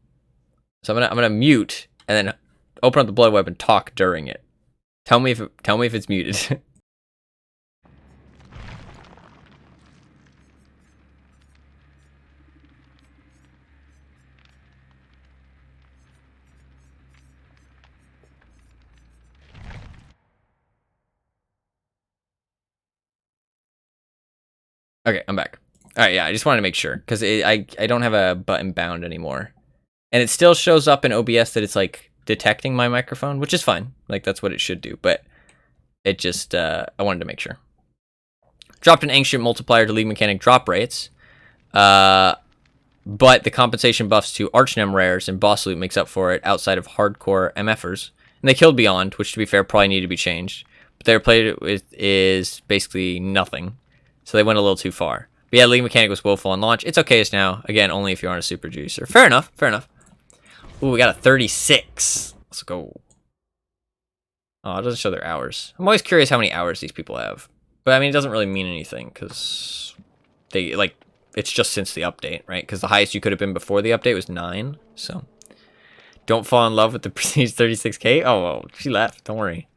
C: gonna mute and then open up the blood web and talk during it. Tell me if it's muted. Okay, I'm back. All right, yeah, I just wanted to make sure, because I don't have a button bound anymore. And it still shows up in OBS that it's, like, detecting my microphone, which is fine. Like, that's what it should do, but it just, I wanted to make sure. Dropped an ancient multiplier to league mechanic drop rates, but the compensation buffs to Archnem rares and boss loot makes up for it outside of hardcore MFers. And they killed Beyond, which, to be fair, probably need to be changed. But they replaced it with is basically nothing. So they went a little too far. But yeah, League Mechanic was woeful on launch. It's okay now. Again, only if you aren't a super juicer. Fair enough. Fair enough. Ooh, we got a 36. Let's go. Oh, it doesn't show their hours. I'm always curious how many hours these people have. But, I mean, it doesn't really mean anything. Because they, like, it's just since the update, right? Because the highest you could have been before the update was 9. So, don't fall in love with the Prestige 36K. Oh, well, she left. Don't worry.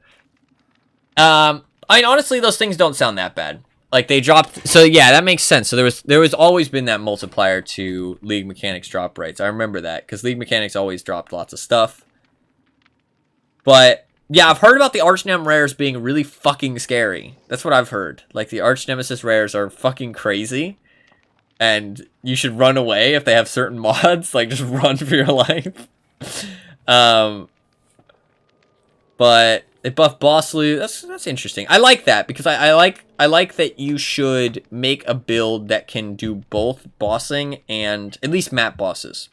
C: I mean, honestly, those things don't sound that bad. Like they dropped, so yeah, that makes sense. So there was always been that multiplier to League Mechanics drop rates. I remember that because League Mechanics always dropped lots of stuff. But yeah, I've heard about the Archnem rares being really fucking scary. That's what I've heard. Like the Arch Nemesis rares are fucking crazy, and you should run away if they have certain mods. Like just run for your life. But they buff boss loot. That's interesting. I like that because I like that you should make a build that can do both bossing and at least map bosses.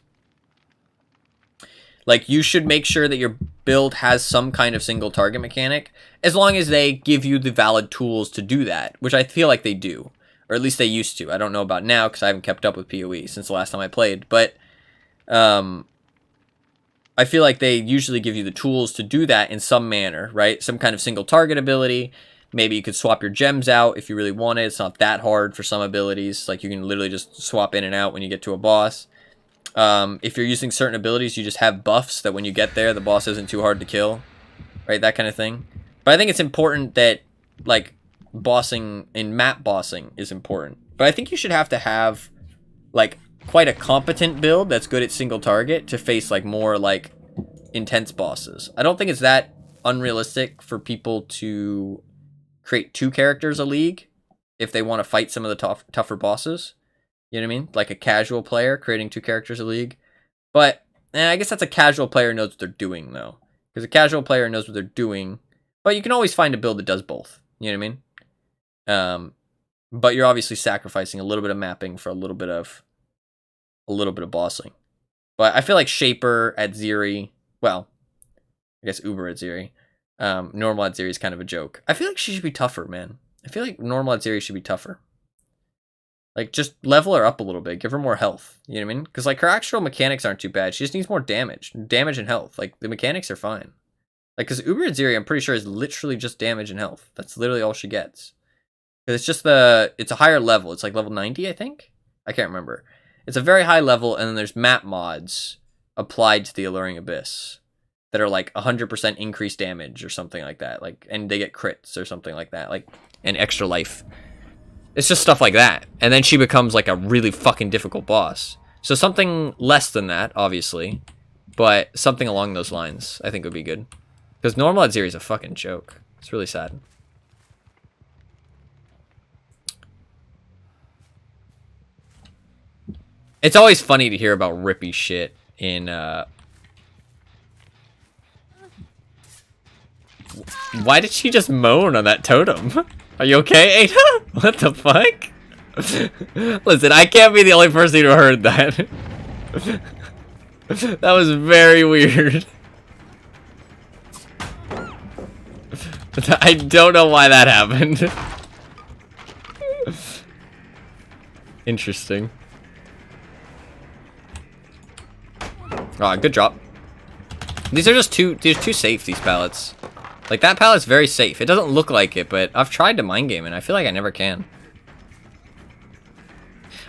C: Like you should make sure that your build has some kind of single target mechanic, as long as they give you the valid tools to do that, which I feel like they do, or at least they used to. I don't know about now because I haven't kept up with PoE since the last time I played, but I feel like they usually give you the tools to do that in some manner, right? Some kind of single target ability. Maybe you could swap your gems out if you really wanted. It's not that hard for some abilities. Like you can literally just swap in and out when you get to a boss. If you're using certain abilities, you just have buffs that when you get there, the boss isn't too hard to kill, right? That kind of thing. But I think it's important that, like, bossing in map bossing is important. But I think you should have to have, like, quite a competent build that's good at single target to face, like, more, like, intense bosses. I don't think it's that unrealistic for people to create 2 characters a league if they want to fight some of the tougher bosses. You know what I mean? Like a casual player creating 2 characters a league. But I guess that's a casual player knows what they're doing, though. Because a casual player knows what they're doing. But you can always find a build that does both. You know what I mean? But you're obviously sacrificing a little bit of mapping for a little bit of bossing. But I feel like Shaper at Zeri, well, I guess Uber at Zeri, normal at Zeri is kind of a joke. I feel like she should be tougher, man. I feel like normal at Zeri should be tougher. Like, just level her up a little bit. Give her more health. You know what I mean? Because, like, her actual mechanics aren't too bad. She just needs more damage. Damage and health. Like, the mechanics are fine. Like, because Uber at Zeri, I'm pretty sure, is literally just damage and health. That's literally all she gets. Because it's just it's a higher level. It's, like, level 90, I think? I can't remember. It's a very high level, and then there's map mods applied to the Alluring Abyss that are, like, 100% increased damage or something like that. Like, and they get crits or something like that. Like, and extra life. It's just stuff like that. And then she becomes like a really fucking difficult boss. So something less than that, obviously. But something along those lines, I think would be good. Because normal at Zeri is a fucking joke. It's really sad. It's always funny to hear about rippy shit in, Why did she just moan on that totem? Are you okay, Ada? What the fuck? Listen, I can't be the only person who heard that. That was very weird. I don't know why that happened. Interesting. Ah, good drop. These are just there's too safe, these pallets. Like, that pallet's very safe. It doesn't look like it, but I've tried to mind game, and I feel like I never can.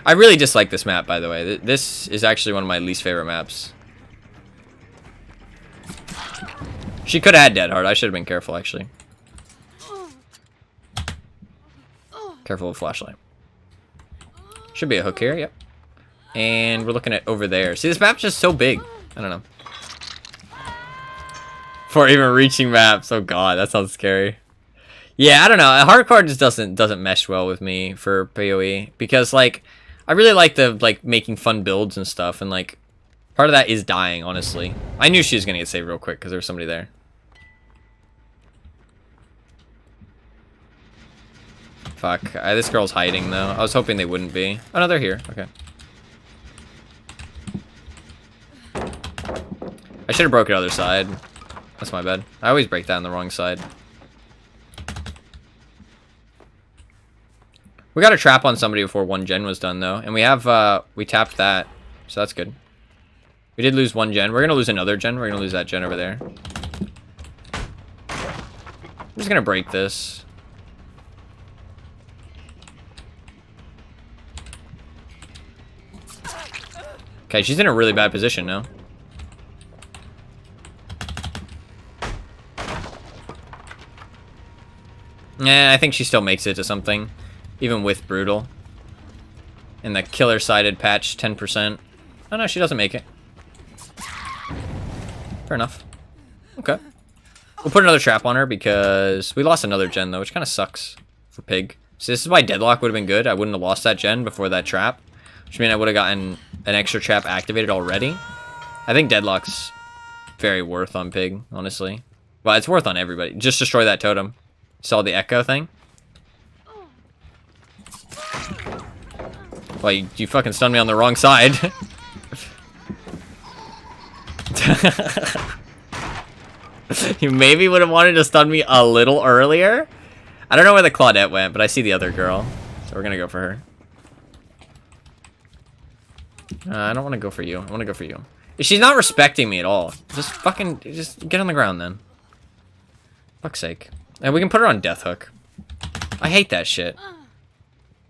C: I really dislike this map, by the way. This is actually one of my least favorite maps. She could have had Dead Hard. I should have been careful, actually. Careful with flashlight. Should be a hook here, yep. And we're looking at over there. See, this map's just so big. I don't know. For even reaching maps. Oh god, that sounds scary. Yeah, I don't know. Hardcore just doesn't mesh well with me for PoE because like I really like the making fun builds and stuff, and like part of that is dying, honestly. I knew she was gonna get saved real quick because there was somebody there. Fuck. This girl's hiding though. I was hoping they wouldn't be. Oh no, they're here. Okay. I should have broke it other side. That's my bad. I always break that on the wrong side. We got a trap on somebody before 1 gen was done, though. And we have, we tapped that. So that's good. We did lose 1 gen. We're going to lose another gen. We're going to lose that gen over there. I'm just going to break this. Okay, she's in a really bad position now. Yeah, I think she still makes it to something. even with brutal. And the killer-sided patch, 10%. Oh no, she doesn't make it. Fair enough. Okay. We'll put another trap on her because we lost another gen though, which kind of sucks for Pig. So this is why Deadlock would have been good. I wouldn't have lost that gen before that trap, which means I would have gotten an extra trap activated already. I think Deadlock's very worth on Pig, honestly. Well, it's worth on everybody. Just destroy that totem. Saw the echo thing? Well, you fucking stunned me on the wrong side. You maybe would have wanted to stun me a little earlier. I don't know where the Claudette went, but I see the other girl. So we're gonna go for her. I don't want to go for you. I want to go for you. She's not respecting me at all. Just get on the ground then. Fuck's sake. And we can put her on Death Hook. I hate that shit.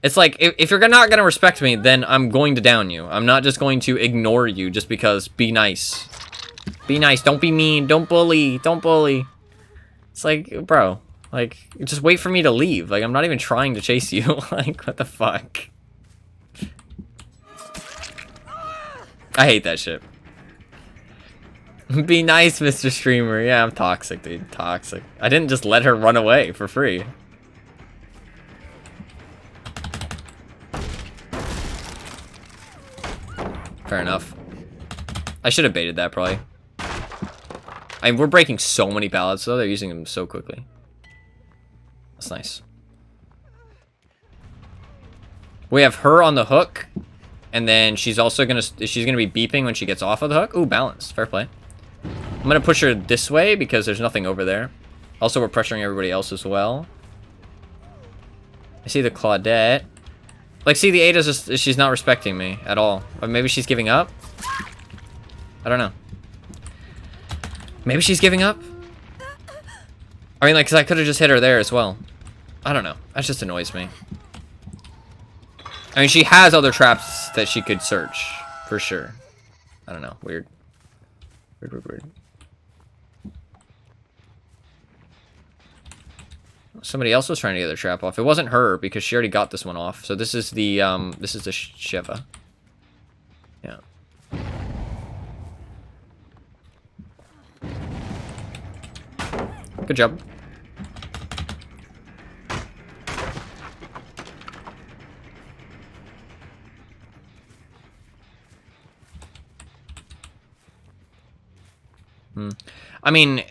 C: It's like, if you're not gonna respect me, then I'm going to down you. I'm not just going to ignore you just because. Be nice. Be nice. Don't be mean. Don't bully. Don't bully. It's like, bro. Like, just wait for me to leave. Like, I'm not even trying to chase you. Like, what the fuck? I hate that shit. Be nice, Mr. Streamer. Yeah, I'm toxic, dude. Toxic. I didn't just let her run away for free. Fair enough. I should have baited that, probably. I mean, we're breaking so many pallets, though. They're using them so quickly. That's nice. We have her on the hook. And then she's also gonna be beeping when she gets off of the hook. Ooh, balance. Fair play. I'm gonna push her this way because there's nothing over there. Also, we're pressuring everybody else as well. I see the Claudette. Like, see, the Ada's just, she's not respecting me at all. Or maybe she's giving up? I don't know. Maybe she's giving up? I mean, like, because I could have just hit her there as well. I don't know. That just annoys me. I mean, she has other traps that she could search, for sure. I don't know. Weird. Weird. Somebody else was trying to get their trap off. It wasn't her because she already got this one off. So this is the Shiva. Yeah. Good job. I mean,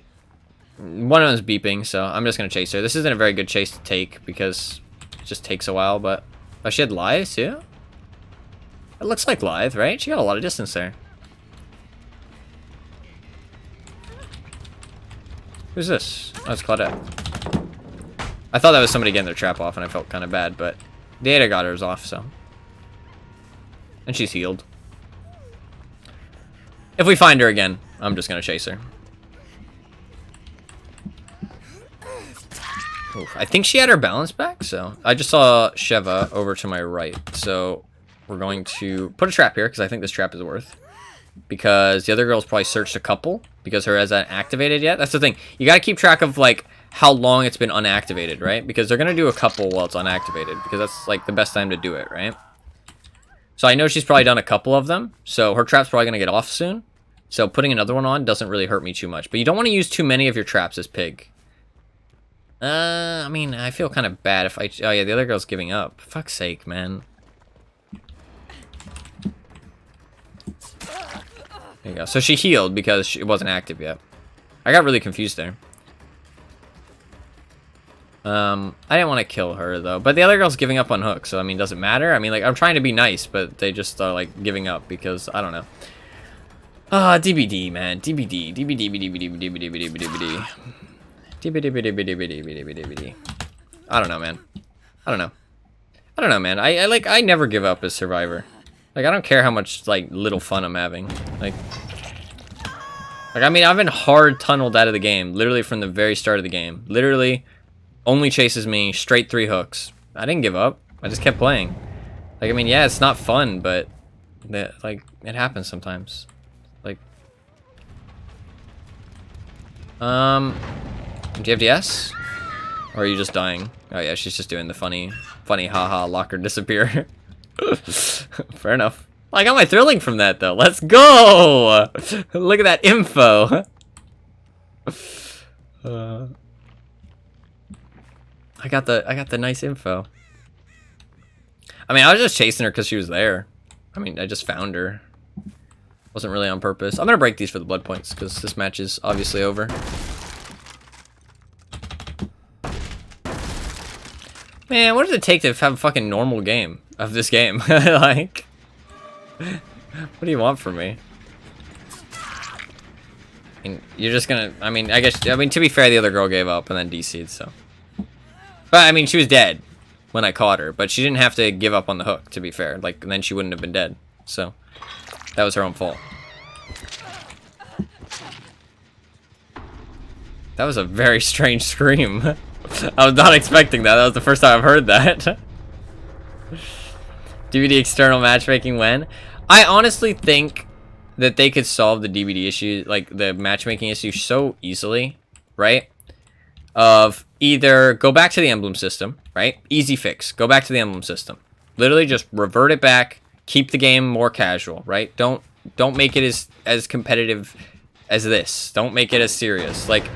C: one of them's beeping, so I'm just gonna chase her. This isn't a very good chase to take because it just takes a while, but... Oh, she had Lithe too? It looks like Lithe, right? She got a lot of distance there. Who's this? Oh, it's Claudette. I thought that was somebody getting their trap off, and I felt kind of bad, but the Ada got hers off, so... And she's healed. If we find her again, I'm just gonna chase her. Oof, I think she had her balance back, so... I just saw Sheva over to my right, so... We're going to put a trap here, because I think this trap is worth. Because the other girl's probably searched a couple, because her hasn't activated yet. That's the thing. You gotta keep track of, like, how long it's been unactivated, right? Because they're gonna do a couple while it's unactivated, because that's, like, the best time to do it, right? So I know she's probably done a couple of them, so her trap's probably gonna get off soon. So putting another one on doesn't really hurt me too much. But you don't want to use too many of your traps as Pig. I mean, I feel kind of bad if I... Oh, yeah, the other girl's giving up. Fuck's sake, man. There you go. So she healed because it wasn't active yet. I got really confused there. I didn't want to kill her, though. But the other girl's giving up on hook, so, I mean, does it matter? I mean, like, I'm trying to be nice, but they just are, like, giving up because, I don't know. DBD, man. DBD. I don't know, man. I don't know, man. I never give up as Survivor. Like, I don't care how much, like, little fun I'm having. Like, I mean, I've been hard tunneled out of the game, literally from the very start of the game. Literally, only chases me, straight 3 hooks. I didn't give up. I just kept playing. Like, I mean, yeah, it's not fun, but, like, it happens sometimes. Like, do you have DS? Or are you just dying? Oh yeah, she's just doing the funny haha locker disappear. Fair enough. I got my thrilling from that though. Let's go! Look at that info. I got the nice info. I mean, I was just chasing her because she was there. I mean, I just found her. Wasn't really on purpose. I'm gonna break these for the blood points because this match is obviously over. Man, what does it take to have a fucking normal game of this game? Like, what do you want from me? And you're just gonna, I mean, to be fair, the other girl gave up and then DC'd, so. But, I mean, she was dead when I caught her, but she didn't have to give up on the hook, to be fair. Like, and then she wouldn't have been dead, so. That was her own fault. That was a very strange scream. I was not expecting that. That was the first time I've heard that. DVD external matchmaking when? I honestly think that they could solve the DVD issue, like the matchmaking issue, so easily, right? Of either go back to the emblem system, right? Easy fix. Go back to the emblem system. Literally just revert it back. Keep the game more casual, right? Don't make it as competitive as this. Don't make it as serious. Like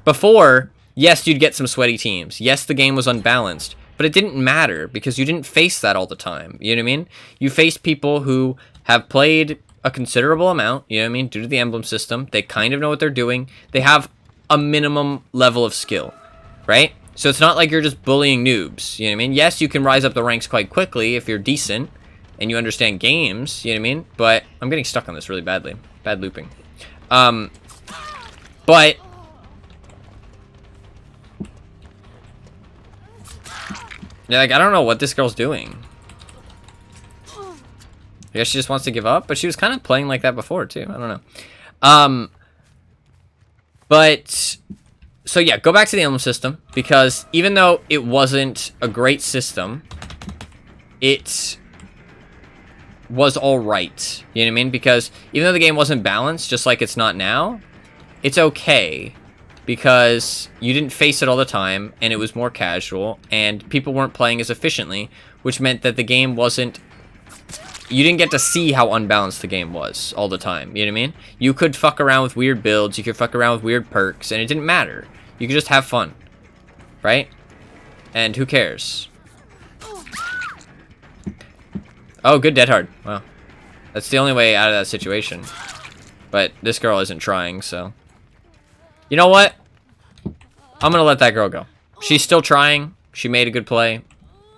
C: before, yes, you'd get some sweaty teams. Yes, the game was unbalanced, but it didn't matter because you didn't face that all the time. You know what I mean? You faced people who have played a considerable amount, you know what I mean, due to the emblem system. They kind of know what they're doing. They have a minimum level of skill, right? So it's not like you're just bullying noobs, you know what I mean? Yes, you can rise up the ranks quite quickly if you're decent and you understand games, you know what I mean? But I'm getting stuck on this really badly. Bad looping. But yeah, like, I don't know what this girl's doing. I guess she just wants to give up, but she was kind of playing like that before too. I don't know. But so yeah, go back to the emblem system because even though it wasn't a great system, it was all right. You know what I mean? Because even though the game wasn't balanced, just like it's not now, it's okay because you didn't face it all the time and it was more casual and people weren't playing as efficiently, which meant that the game wasn't. You didn't get to see how unbalanced the game was all the time. You know what I mean? You could fuck around with weird builds. You could fuck around with weird perks. And it didn't matter. You could just have fun. Right? And who cares? Oh, good dead hard. Wow. That's the only way out of that situation. But this girl isn't trying, so. You know what? I'm going to let that girl go. She's still trying. She made a good play.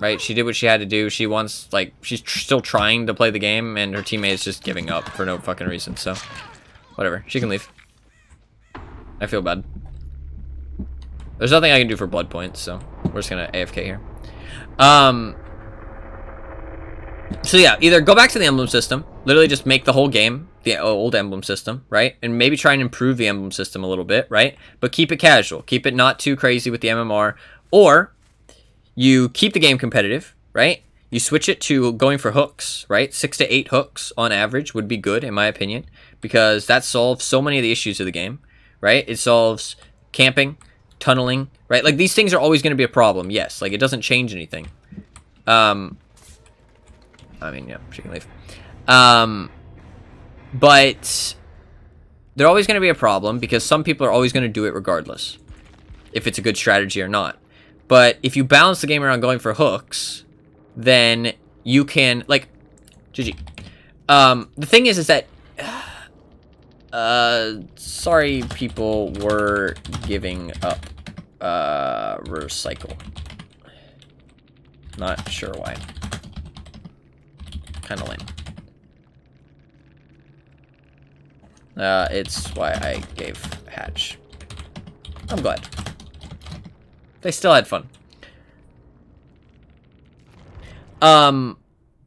C: Right, she did what she had to do. She wants, like, she's still trying to play the game, and her teammate's just giving up for no fucking reason. So, whatever. She can leave. I feel bad. There's nothing I can do for blood points, so we're just gonna AFK here. So yeah, either go back to the emblem system, literally just make the whole game the old emblem system, right? And maybe try and improve the emblem system a little bit, right? But keep it casual. Keep it not too crazy with the MMR, or you keep the game competitive, right? You switch it to going for hooks, right? 6 to 8 hooks on average would be good, in my opinion, because that solves so many of the issues of the game, right? It solves camping, tunneling, right? Like, these things are always going to be a problem, yes. Like, it doesn't change anything. I mean, yeah, she can leave. But they're always going to be a problem because some people are always going to do it regardless, if it's a good strategy or not. But if you balance the game around going for hooks, then you can, like, GG. The thing is that, sorry people were giving up, recycle. Not sure why. Kinda lame. It's why I gave Hatch. I'm glad. They still had fun.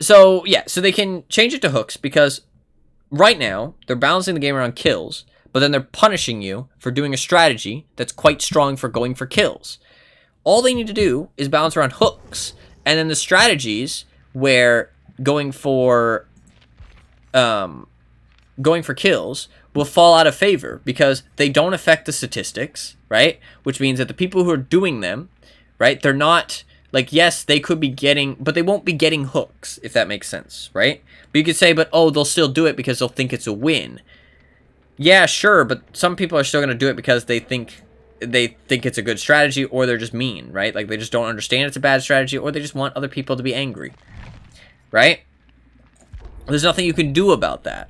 C: So, yeah, so they can change it to hooks because right now they're balancing the game around kills, but then they're punishing you for doing a strategy that's quite strong for going for kills. All they need to do is balance around hooks, and then the strategies where going for kills will fall out of favor because they don't affect the statistics, right? Which means that the people who are doing them right? They're not like, yes, they could be getting, but they won't be getting hooks, if that makes sense, right? But you could say, but oh, they'll still do it because they'll think it's a win. Yeah, sure, but some people are still going to do it because they think it's a good strategy, or they're just mean, right? Like, they just don't understand it's a bad strategy, or they just want other people to be angry, right? There's nothing you can do about that.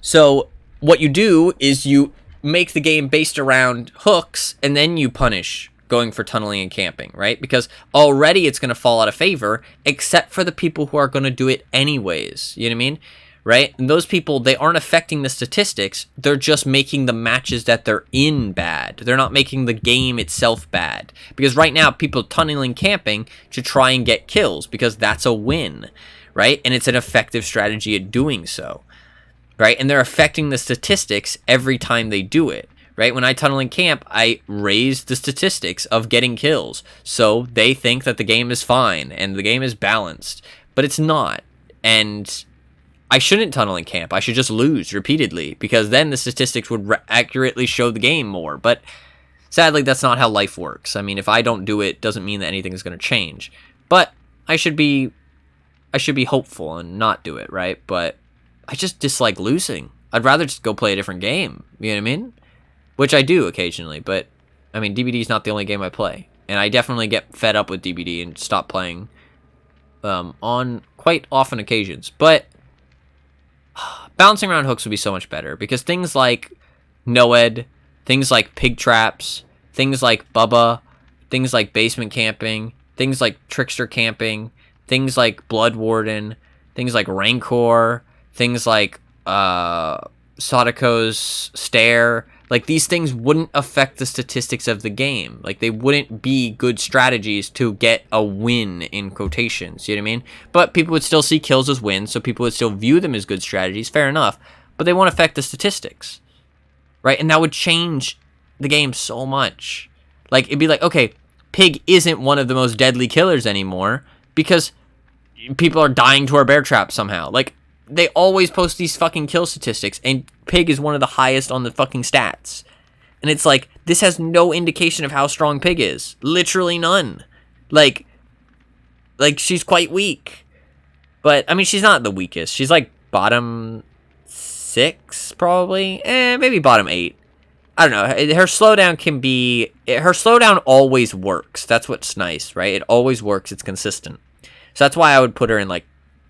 C: So what you do is you make the game based around hooks, and then you punish going for tunneling and camping, right? Because already it's going to fall out of favor, except for the people who are going to do it anyways. You know what I mean? Right? And those people, they aren't affecting the statistics. They're just making the matches that they're in bad. They're not making the game itself bad. Because right now, people tunneling camping to try and get kills, because that's a win, right? And it's an effective strategy at doing so, right? And they're affecting the statistics every time they do it, right? When I tunnel and camp, I raise the statistics of getting kills. So they think that the game is fine and the game is balanced, but it's not. And I shouldn't tunnel and camp. I should just lose repeatedly, because then the statistics would accurately show the game more. But sadly, that's not how life works. I mean, if I don't do it, doesn't mean that anything is going to change. But I should be hopeful and not do it, right? But I just dislike losing. I'd rather just go play a different game. You know what I mean? Which I do occasionally, but I mean, DBD is not the only game I play. And I definitely get fed up with DBD and stop playing on quite often occasions. But bouncing around hooks would be so much better, because things like Noed, things like pig traps, things like Bubba, things like basement camping, things like trickster camping, things like blood warden, things like rancor, things like Sadako's stare, like these things wouldn't affect the statistics of the game. Like, they wouldn't be good strategies to get a win, in quotations, you know what I mean? But people would still see kills as wins, so people would still view them as good strategies, fair enough, but they won't affect the statistics, right? And that would change the game so much. Like, it'd be like, okay, pig isn't one of the most deadly killers anymore because people are dying to our bear trap somehow. Like, they always post these fucking kill statistics, and pig is one of the highest on the fucking stats. And it's like, this has no indication of how strong pig is. Literally none. Like she's quite weak. But, I mean, she's not the weakest. She's like bottom 6, probably. Maybe bottom 8. I don't know. Her slowdown always works. That's what's nice, right? It always works. It's consistent. So that's why I would put her in, like,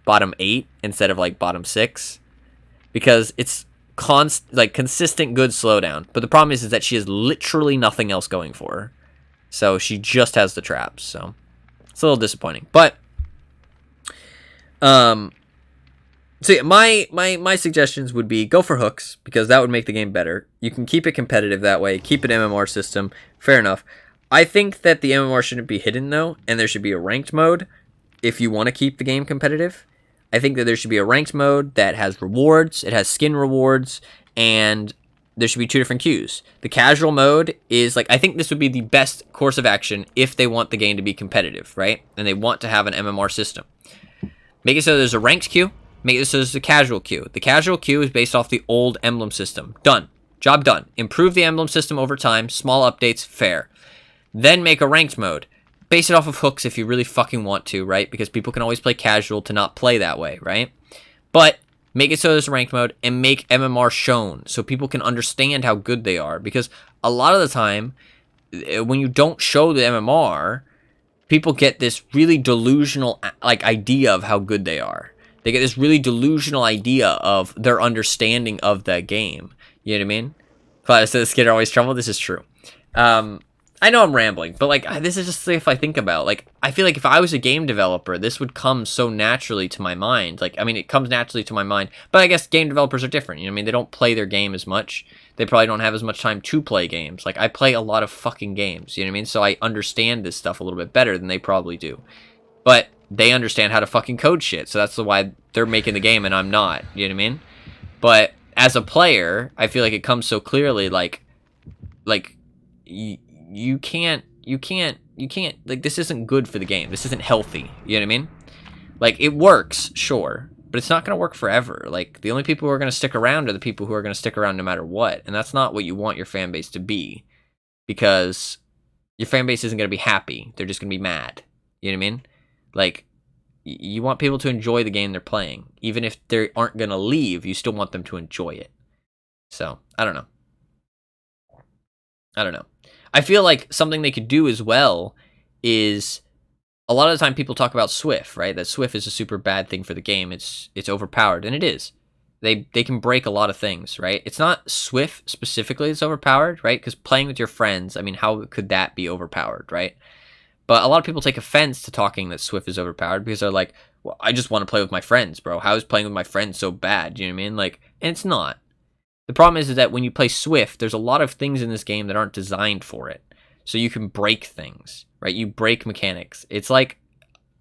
C: bottom 8 instead of, like, bottom 6. Because it's consistent good slowdown. But the problem is that she has literally nothing else going for her. So she just has the traps. So it's a little disappointing. But so yeah, my suggestions would be go for hooks, because that would make the game better. You can keep it competitive that way. Keep an MMR system. Fair enough. I think that the MMR shouldn't be hidden, though, and there should be a ranked mode if you want to keep the game competitive. I think that there should be a ranked mode that has rewards, it has skin rewards, and there should be 2 different queues. The casual mode is, like, I think this would be the best course of action if they want the game to be competitive, right? And they want to have an MMR system. Make it so there's a ranked queue, make it so there's a casual queue. The casual queue is based off the old emblem system. Done. Job done. Improve the emblem system over time, small updates, fair. Then make a ranked mode. Base it off of hooks if you really fucking want to, right? Because people can always play casual to not play that way, right? But make it so there's a ranked mode, and make MMR shown so people can understand how good they are. Because a lot of the time, when you don't show the MMR, people get this really delusional, like, idea of how good they are. They get this really delusional idea of their understanding of that game. You know what I mean? Class says Skid are always trouble. This is true. I know I'm rambling, but, like, this is just if I think about, like, I feel like if I was a game developer, this would come so naturally to my mind. Like, I mean, it comes naturally to my mind, but I guess game developers are different. You know what I mean? They don't play their game as much. They probably don't have as much time to play games. Like, I play a lot of fucking games, you know what I mean? So I understand this stuff a little bit better than they probably do. But they understand how to fucking code shit, so that's why they're making the game and I'm not, you know what I mean? But as a player, I feel like it comes so clearly, like, you can't, like, this isn't good for the game. This isn't healthy. You know what I mean? Like, it works, sure, but it's not going to work forever. Like, the only people who are going to stick around are the people who are going to stick around no matter what. And that's not what you want your fan base to be. Because Your fan base isn't going to be happy. They're just going to be mad. You know what I mean? Like, you want people to enjoy the game they're playing. Even if they aren't going to leave, you still want them to enjoy it. So, I don't know. I feel like something they could do as well is, a lot of the time people talk about Swift, right? That Swift is a super bad thing for the game. It's overpowered, and it is. They can break a lot of things, right? It's not Swift specifically that's overpowered, right? Because playing with your friends, I mean, how could that be overpowered, right? But a lot of people take offense to talking that Swift is overpowered because they're like, well, I just want to play with my friends, bro. How is playing with my friends so bad? You know what I mean? Like, and it's not. The problem is that when you play Swift, there's a lot of things in this game that aren't designed for it. So you can break things, right? You break mechanics. It's like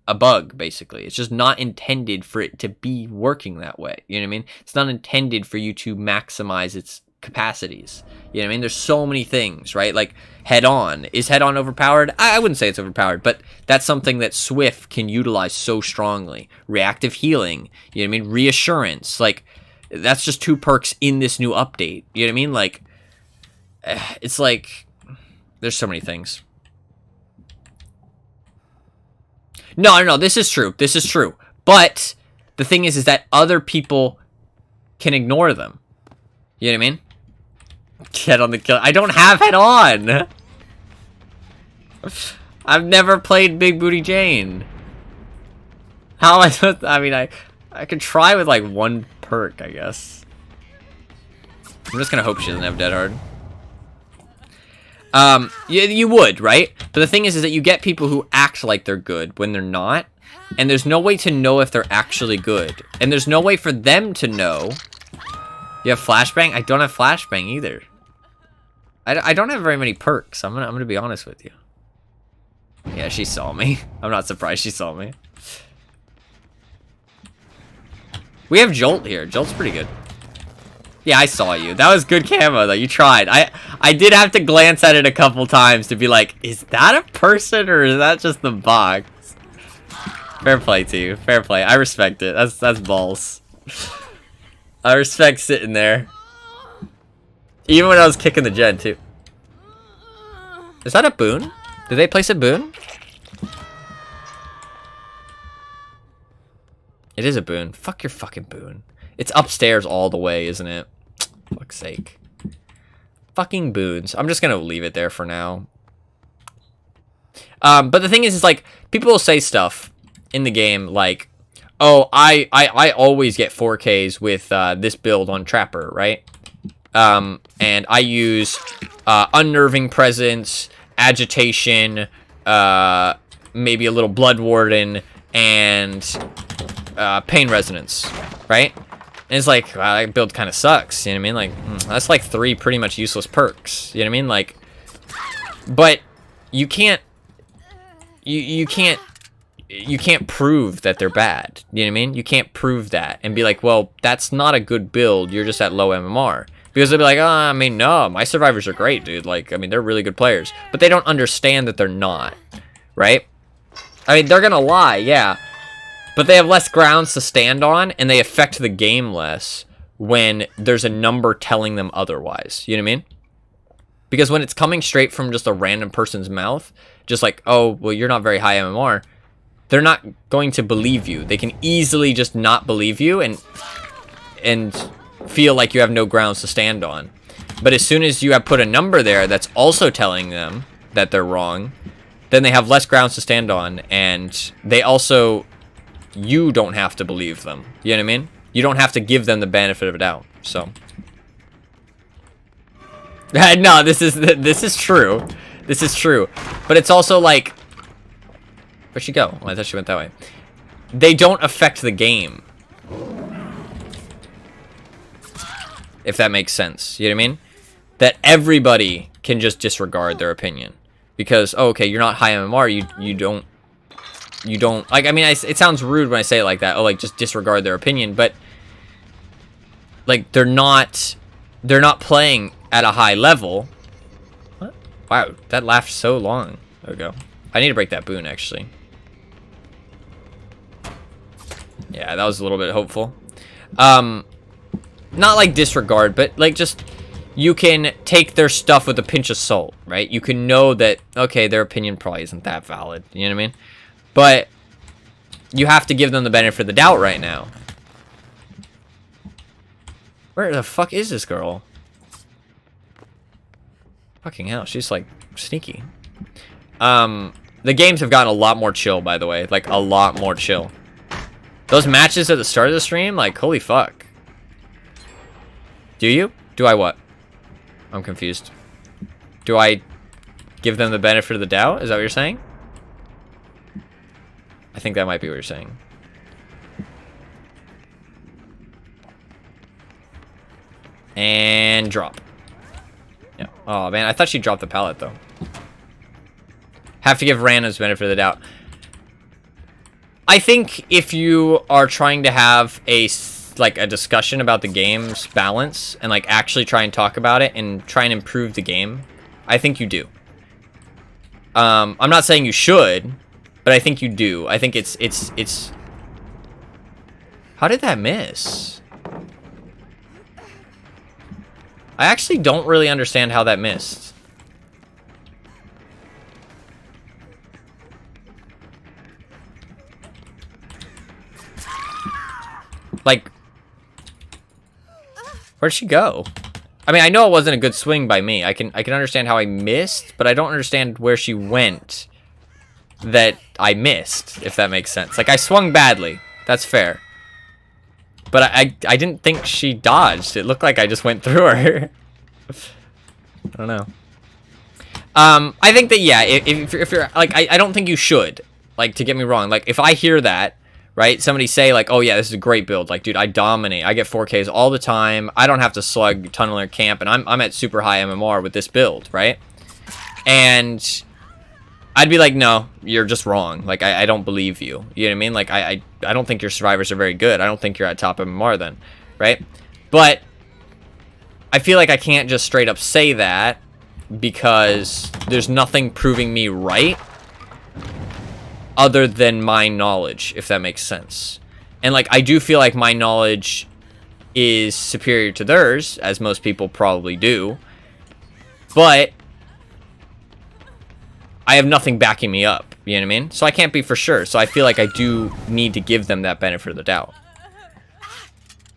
C: a bug, basically. It's just not intended for it to be working that way. You know what I mean? It's not intended for you to maximize its capacities. You know what I mean? There's so many things, right? Like head-on. Is head-on overpowered? I wouldn't say it's overpowered, but that's something that Swift can utilize so strongly. Reactive healing. You know what I mean? Reassurance. Like, that's just 2 perks in this new update. You know what I mean? Like, it's like, there's so many things. No, this is true. This is true. But the thing is that other people can ignore them. You know what I mean? Head on the kill. I don't have head on. I've never played Big Booty Jane. How am I supposed to, I mean, I could try with like 1 perk, I guess. I'm just gonna hope she doesn't have Dead Hard. You would, right? But the thing is that you get people who act like they're good when they're not, and there's no way to know if they're actually good, and there's no way for them to know. You have Flashbang? I don't have Flashbang either. I don't have very many perks. I'm gonna be honest with you. Yeah, she saw me. I'm not surprised she saw me. We have Jolt here. Jolt's pretty good. Yeah, I saw you. That was good camo, though. You tried. I did have to glance at it a couple times to be like, is that a person or is that just the box? Fair play to you. Fair play. I respect it. That's balls. I respect sitting there. Even when I was kicking the gen, too. Is that a boon? Did they place a boon? It is a boon. Fuck your fucking boon. It's upstairs all the way, isn't it? Fuck's sake. Fucking boons. I'm just gonna leave it there for now. But the thing is like, people will say stuff in the game like, oh, I always get 4Ks with this build on Trapper, right? And I use Unnerving Presence, Agitation, maybe a little Blood Warden, and Pain Resonance, right? And it's like, wow, that build kind of sucks, you know what I mean? Like, that's like 3 pretty much useless perks, you know what I mean? Like, but you can't, you can't prove that they're bad, you know what I mean? You can't prove that and be like, well, that's not a good build, you're just at low MMR. Because they'll be like, oh, I mean, no, my survivors are great, dude. Like, I mean, they're really good players. But they don't understand that they're not, right? I mean, they're gonna lie, yeah. But they have less grounds to stand on, and they affect the game less when there's a number telling them otherwise. You know what I mean? Because when it's coming straight from just a random person's mouth, just like, oh, well, you're not very high MMR, they're not going to believe you. They can easily just not believe you and feel like you have no grounds to stand on. But as soon as you have put a number there that's also telling them that they're wrong, then they have less grounds to stand on, and they also... you don't have to believe them. You know what I mean? You don't have to give them the benefit of a doubt. So, no, this is true. This is true. But it's also like, where'd she go? Oh, I thought she went that way. They don't affect the game. If that makes sense. You know what I mean? That everybody can just disregard their opinion. Because, oh, okay, you're not high MMR, you don't, like, I mean, it sounds rude when I say it like that, oh, like, just disregard their opinion, but, like, they're not playing at a high level. What? Wow, that laughed so long. There we go. I need to break that boon, actually. Yeah, that was a little bit hopeful. Not, like, disregard, but, like, just, you can take their stuff with a pinch of salt, right? You can know that, okay, their opinion probably isn't that valid. You know what I mean? But you have to give them the benefit of the doubt right now. Where the fuck is this girl? Fucking hell, she's like sneaky. The games have gotten a lot more chill, by the way. Like, a lot more chill. Those matches at the start of the stream, like, holy fuck. Do you? Do I what? I'm confused. Do I give them the benefit of the doubt? Is that what you're saying? I think that might be what you're saying. And drop. Yeah. Oh, man, I thought she dropped the pallet, though. Have to give randoms benefit of the doubt. I think if you are trying to have a discussion about the game's balance and like actually try and talk about it and try and improve the game, I think you do. I'm not saying you should, but I think you do. I think it's. How did that miss? I actually don't really understand how that missed. Like, where'd she go? I mean, I know it wasn't a good swing by me. I can understand how I missed, but I don't understand where she went that I missed, if that makes sense. Like, I swung badly. That's fair. But I didn't think she dodged. It looked like I just went through her. I don't know. I think that, yeah, if you're, like, I don't think you should. Like, to get me wrong. Like, if I hear that, right? Somebody say, like, oh, yeah, this is a great build. Like, dude, I dominate. I get 4Ks all the time. I don't have to slug Tunneler Camp, and I'm at super high MMR with this build, right? And I'd be like, no, you're just wrong. Like, I don't believe you. You know what I mean? Like, I don't think your survivors are very good. I don't think you're at top MMR then, right? But I feel like I can't just straight up say that because there's nothing proving me right other than my knowledge, if that makes sense. And, like, I do feel like my knowledge is superior to theirs, as most people probably do. But I have nothing backing me up, you know what I mean? So I can't be for sure. So I feel like I do need to give them that benefit of the doubt.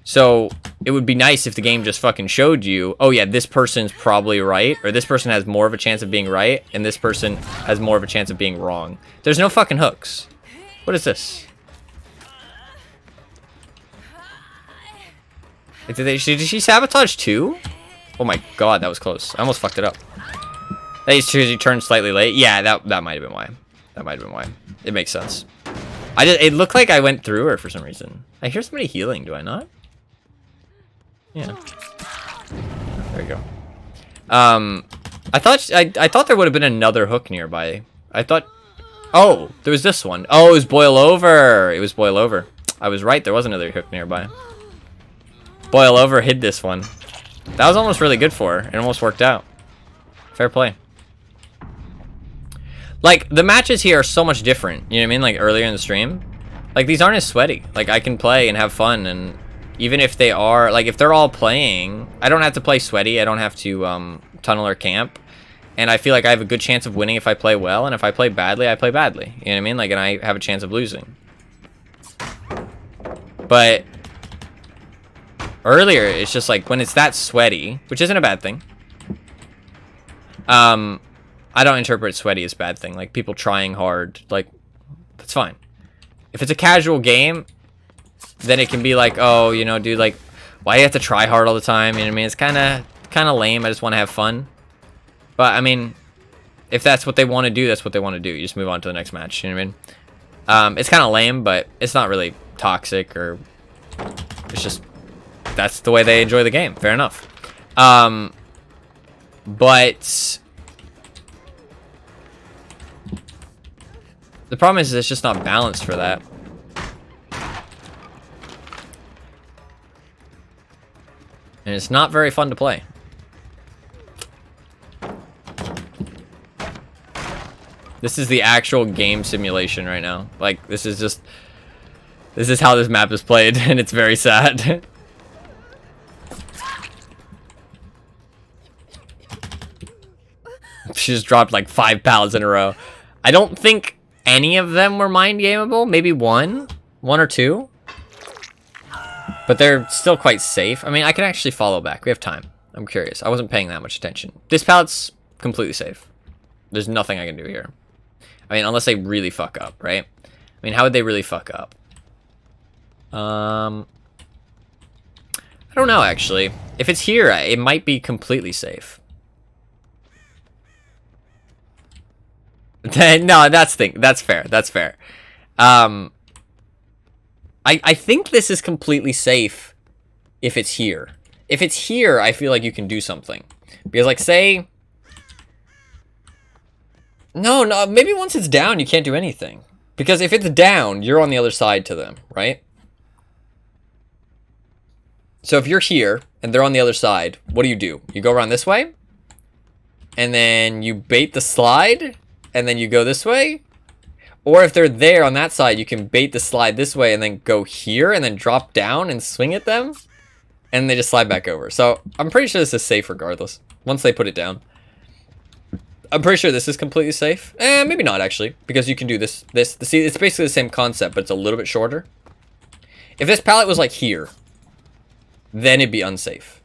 C: So it would be nice if the game just fucking showed you, oh yeah, this person's probably right, or this person has more of a chance of being right, and this person has more of a chance of being wrong. There's no fucking hooks. What is this? Did she sabotage too? Oh my god, that was close. I almost fucked it up. She turned slightly late. Yeah, that might have been why. That might have been why. It makes sense. It looked like I went through her for some reason. I hear somebody healing, do I not? Yeah. There you go. I thought there would have been another hook nearby. I thought, oh, there was this one. Oh, it was Boil Over. It was Boil Over. I was right. There was another hook nearby. Boil Over hid this one. That was almost really good for her. It almost worked out. Fair play. Like, the matches here are so much different. You know what I mean? Like, earlier in the stream. Like, these aren't as sweaty. Like, I can play and have fun, and even if they are, like, if they're all playing, I don't have to play sweaty. I don't have to tunnel or camp. And I feel like I have a good chance of winning if I play well, and if I play badly, I play badly. You know what I mean? Like, and I have a chance of losing. But earlier, it's just like, when it's that sweaty, which isn't a bad thing. I don't interpret sweaty as a bad thing. Like, people trying hard, like, that's fine. If it's a casual game, then it can be like, oh, you know, dude, like, why do you have to try hard all the time? You know what I mean? It's kind of lame. I just want to have fun. But, I mean, if that's what they want to do, that's what they want to do. You just move on to the next match. You know what I mean? It's kind of lame, but it's not really toxic, or it's just, that's the way they enjoy the game. Fair enough. But the problem is it's just not balanced for that. And it's not very fun to play. This is the actual game simulation right now. Like, this is how this map is played, and it's very sad.
A: She just dropped like 5 pallets in a row. I don't think any of them were mind gameable. Maybe one or two. But they're still quite safe. I mean, I can actually follow back. We have time. I'm curious. I wasn't paying that much attention. This pallet's completely safe. There's nothing I can do here. I mean, unless they really fuck up, right? I mean, how would they really fuck up? I don't know, actually. If it's here, it might be completely safe. No, that's fair. That's fair. I think this is completely safe if it's here. If it's here, I feel like you can do something. Because, like, say... No, maybe once it's down, you can't do anything. Because if it's down, you're on the other side to them, right? So if you're here, and they're on the other side, what do? You go around this way, and then you bait the slide, and then you go this way. Or if they're there on that side, you can bait the slide this way, and then go here, and then drop down and swing at them. And they just slide back over. So I'm pretty sure this is safe regardless, once they put it down. I'm pretty sure this is completely safe. Maybe not, actually, because you can do this. See, it's basically the same concept, but it's a little bit shorter. If this pallet was, like, here, then it'd be unsafe,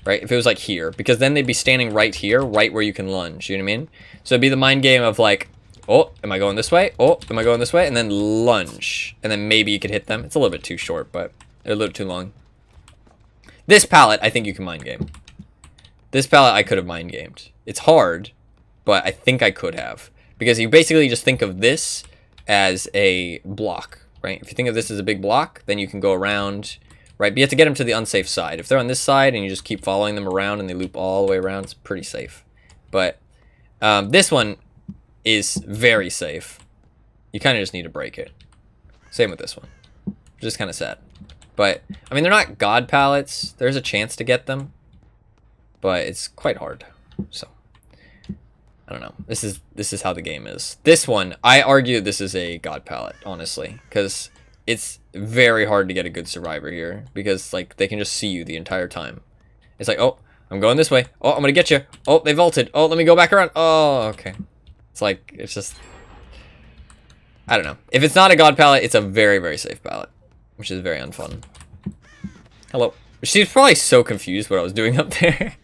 A: right? If it was, like, here, because then they'd be standing right here, right where you can lunge, you know what I mean? So it'd be the mind game of, like, oh, am I going this way? Oh, am I going this way? And then lunge, and then maybe you could hit them. It's a little bit too short, but they're a little too long. This pallet, I think you can mind game. This pallet, I could have mind gamed. It's hard, but I think I could have. Because you basically just think of this as a block, right? If you think of this as a big block, then you can go around, right? But you have to get them to the unsafe side. If they're on this side and you just keep following them around and they loop all the way around, it's pretty safe. But this one is very safe. You kind of just need to break it. Same with this one. Which is kind of sad. But, I mean, they're not god pallets. There's a chance to get them. But it's quite hard. So, I don't know. This is how the game is. This one, I argue this is a god pallet, honestly. Because it's very hard to get a good survivor here. Because, like, they can just see you the entire time. It's like, oh, I'm going this way. Oh, I'm going to get you. Oh, they vaulted. Oh, let me go back around. Oh, okay. It's like, it's just... I don't know. If it's not a god pallet, it's a very, very safe pallet. Which is very unfun. Hello. She's probably so confused what I was doing up there.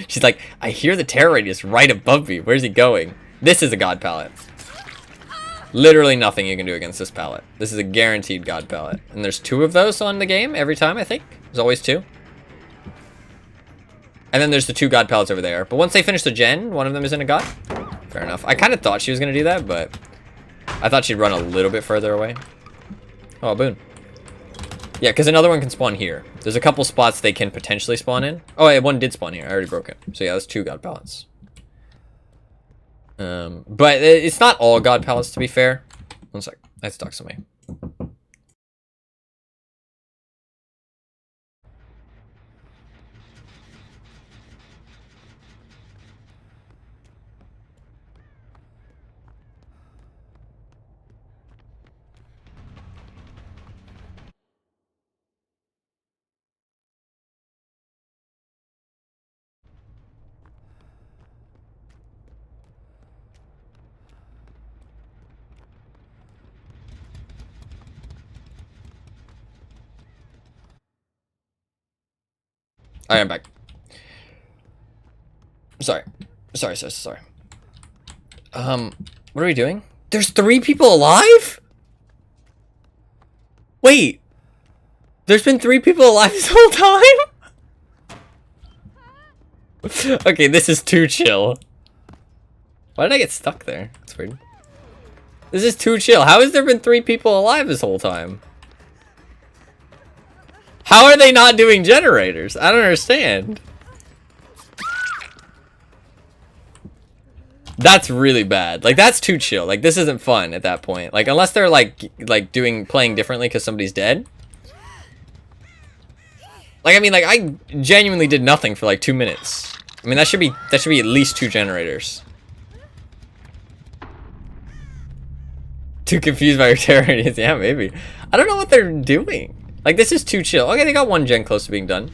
A: She's like, I hear the terror radius right above me. Where's he going? This is a god pallet. Literally nothing you can do against this pallet. This is a guaranteed god pallet. And there's 2 of those on the game every time, I think. There's always 2. And then there's the 2 god pallets over there. But once they finish the gen, one of them isn't a god. Fair enough. I kind of thought she was going to do that, but I thought she'd run a little bit further away. Oh, boon. Yeah, because another one can spawn here. There's a couple spots they can potentially spawn in. Oh, yeah, one did spawn here. I already broke it. So yeah, that's 2 god pallets. But it's not all god pallets, to be fair. One sec. I have to talk to somebody. Alright, I'm back. Sorry. Sorry. What are we doing? There's 3 people alive? Wait. There's been 3 people alive this whole time? Okay, this is too chill. Why did I get stuck there? That's weird. This is too chill. How has there been 3 people alive this whole time? How are they not doing generators? I don't understand. That's really bad. Like, that's too chill. Like, this isn't fun at that point. Like, unless they're like playing differently because somebody's dead. Like, I mean, like, I genuinely did nothing for like 2 minutes. I mean, that should be at least 2 generators. Too confused by your terror radius. Yeah, maybe. I don't know what they're doing. Like, this is too chill. Okay, they got 1 gen close to being done.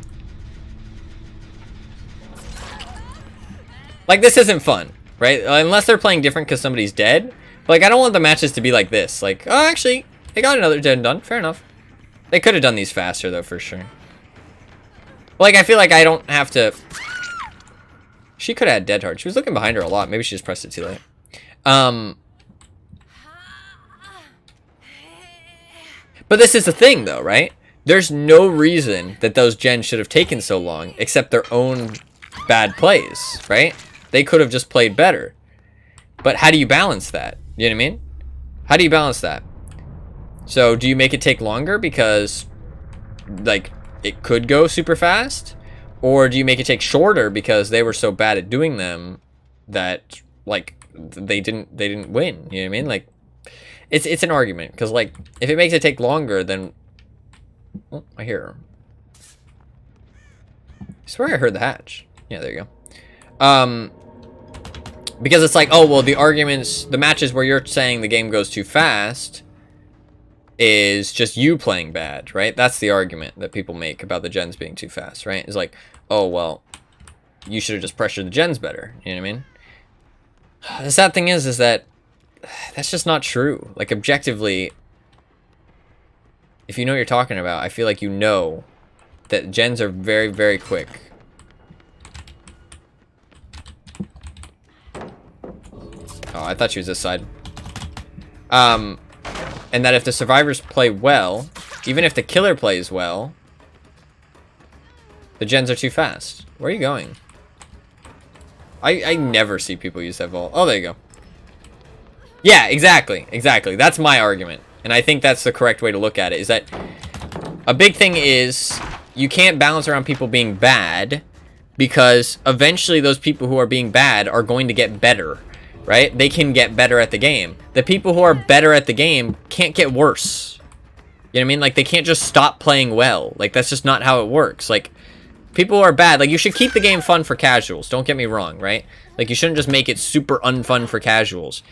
C: Like, this isn't fun, right? Unless they're playing different because somebody's dead. But, like, I don't want the matches to be like this. Like, oh, actually, they got another gen done. Fair enough. They could have done these faster, though, for sure. Like, I feel like I don't have to... She could have had Dead Hard. She was looking behind her a lot. Maybe she just pressed it too late. But this is the thing, though, right? There's no reason that those gens should have taken so long, except their own bad plays, right? They could have just played better. But how do you balance that? You know what I mean? How do you balance that? So, do you make it take longer because, like, it could go super fast? Or do you make it take shorter because they were so bad at doing them that, like, they didn't win? You know what I mean? Like, it's an argument, because, like, if it makes it take longer, then... Oh, I hear her. I swear I heard the hatch. Yeah, there you go. Because it's like, oh, well, the arguments, the matches where you're saying the game goes too fast is just you playing bad, right? That's the argument that people make about the gens being too fast, right? It's like, oh, well, you should have just pressured the gens better. You know what I mean? The sad thing is that that's just not true. Like, objectively, if you know what you're talking about, I feel like you know that gens are very, very quick. Oh, I thought she was this side. And that if the survivors play well, even if the killer plays well, the gens are too fast. Where are you going? I never see people use that vault. Oh, there you go. Yeah, exactly. Exactly. That's my argument. And I think that's the correct way to look at it, is that a big thing is you can't balance around people being bad, because eventually those people who are being bad are going to get better, right? They can get better at the game. The people who are better at the game can't get worse. You know what I mean? Like, they can't just stop playing well. Like, that's just not how it works. Like, people who are bad, like, you should keep the game fun for casuals. Don't get me wrong, right? Like, you shouldn't just make it super unfun for casuals.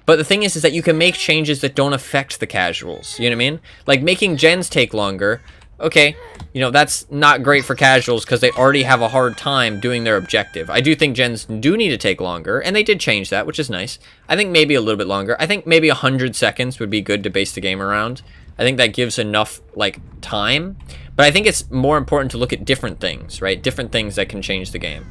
C: But the thing is that you can make changes that don't affect the casuals. You know what I mean? Like, making gens take longer. Okay, you know, that's not great for casuals because they already have a hard time doing their objective. I do think gens do need to take longer, and they did change that, which is nice. I think maybe a little bit longer. I think maybe 100 seconds would be good to base the game around. I think that gives enough, like, time. But I think it's more important to look at different things, right? Different things that can change the game.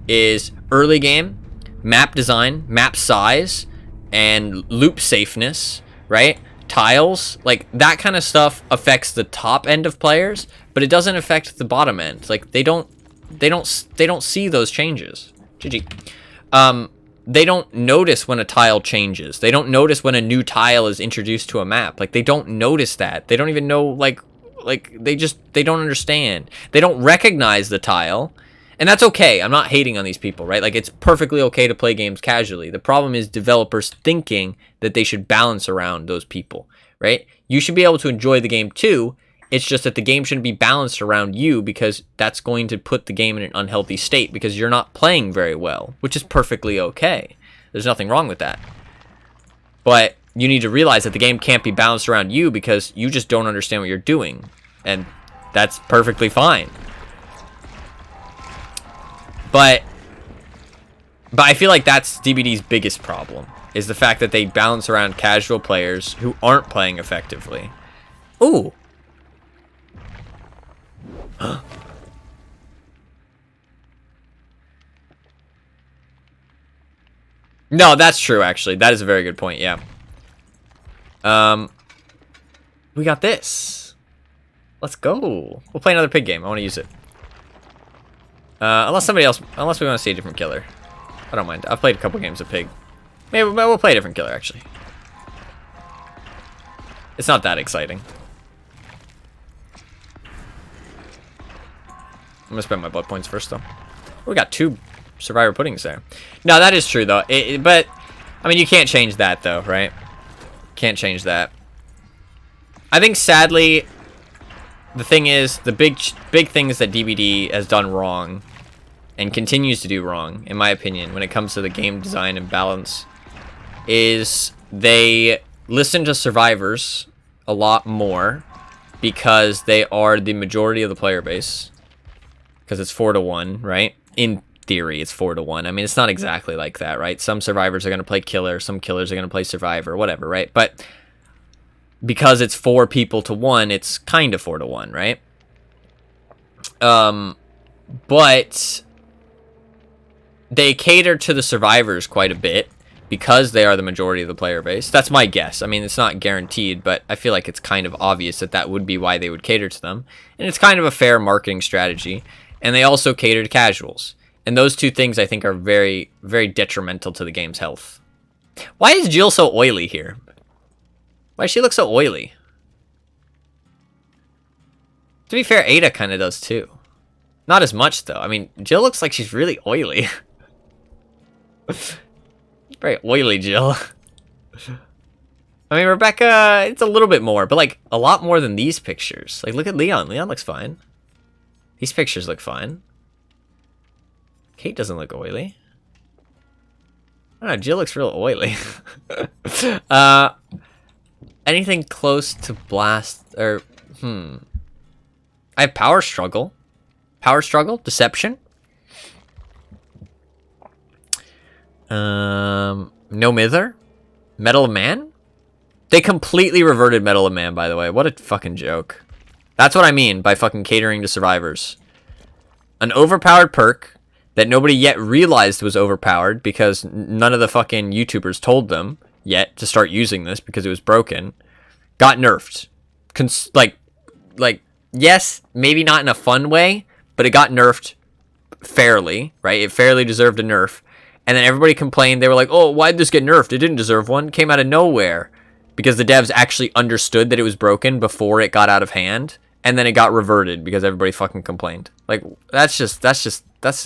C: Is early game, map design, map size, and loop safeness, right? Tiles, like, that kind of stuff affects the top end of players, but it doesn't affect the bottom end. Like, they don't see those changes. GG. They don't notice when a tile changes. They don't notice when a new tile is introduced to a map. Like, they don't notice that. They don't even know, like they don't understand. They don't recognize the tile. And that's okay. I'm not hating on these people, right? Like, it's perfectly okay to play games casually. The problem is developers thinking that they should balance around those people, right? You should be able to enjoy the game too. It's just that the game shouldn't be balanced around you, because that's going to put the game in an unhealthy state because you're not playing very well, which is perfectly okay. There's nothing wrong with that. But you need to realize that the game can't be balanced around you because you just don't understand what you're doing. And that's perfectly fine. But I feel like that's DBD's biggest problem, is the fact that they balance around casual players who aren't playing effectively. Ooh. No, that's true, actually. That is a very good point, yeah. We got this. Let's go. We'll play another pig game. I want to use it. Unless we want to see a different killer. I don't mind. I've played a couple games of pig. Maybe we'll play a different killer, actually. It's not that exciting. I'm gonna spend my blood points first, though. We got 2 survivor puddings there. No, that is true, though. But, I mean, you can't change that, though, right? Can't change that. I think, sadly, the thing is, the big things that DBD has done wrong and continues to do wrong, in my opinion, when it comes to the game design and balance, is they listen to survivors a lot more because they are the majority of the player base, because it's 4-to-1, right? In
A: theory, it's 4-1. I mean, it's not exactly like that, right? Some survivors are going to play killer, some killers are going to play survivor, whatever, right? But because it's 4 people to 1, it's kind of 4-1, right? But they cater to the survivors quite a bit because they are the majority of the player base. That's my guess. I mean, it's not guaranteed, but I feel like it's kind of obvious that that would be why they would cater to them. And it's kind of a fair marketing strategy. And they also cater to casuals. And those two things, I think, are very, very detrimental to the game's health. Why is Jill so oily here? Why does she look so oily? To be fair, Ada kind of does too. Not as much, though. I mean, Jill looks like she's really oily. Very oily, Jill. I mean, Rebecca, it's a little bit more, but like a lot more than these pictures. Like, look at Leon. Leon looks fine. These pictures look fine. Kate doesn't look oily. I don't know, Jill looks real oily. Anything close to blast or I have power struggle. Power struggle, deception. No mither. Metal of Man. They completely reverted Metal of Man, by the way. What a fucking joke. That's what I mean by fucking catering to survivors. An overpowered perk that nobody yet realized was overpowered because none of the fucking YouTubers told them yet to start using this because it was broken, got nerfed. Like, yes, maybe not in a fun way, but it got nerfed fairly, right? It fairly deserved a nerf. And then everybody complained. They were like, oh, why'd this get nerfed? It didn't deserve one. It came out of nowhere. Because the devs actually understood that it was broken before it got out of hand. And then it got reverted because everybody fucking complained. Like, that's just sad. That's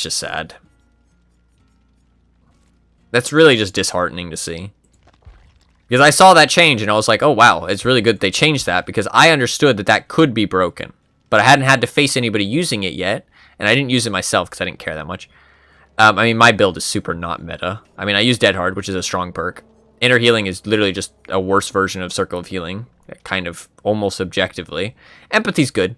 A: just sad. That's really just disheartening to see. Because I saw that change and I was like, oh wow, it's really good they changed that because I understood that that could be broken. But I hadn't had to face anybody using it yet. And I didn't use it myself because I didn't care that much. I mean, my build is super not meta. I mean, I use Dead Hard, which is a strong perk. Inner Healing is literally just a worse version of Circle of Healing. Kind of almost objectively. Empathy's good.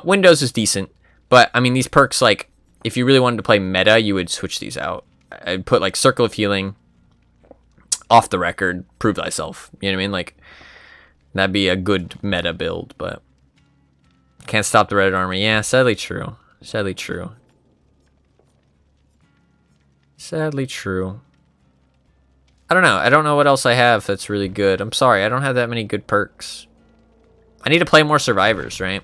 A: Windows is decent. But, I mean, these perks, like, if you really wanted to play meta, you would switch these out. I'd put, like, Circle of Healing off the record. Prove thyself. You know what I mean? Like, that'd be a good meta build, but... Can't stop the Red Army. Yeah, sadly true. Sadly true. Sadly true. I don't know. I don't know what else I have that's really good. I'm sorry. I don't have that many good perks. I need to play more survivors, right?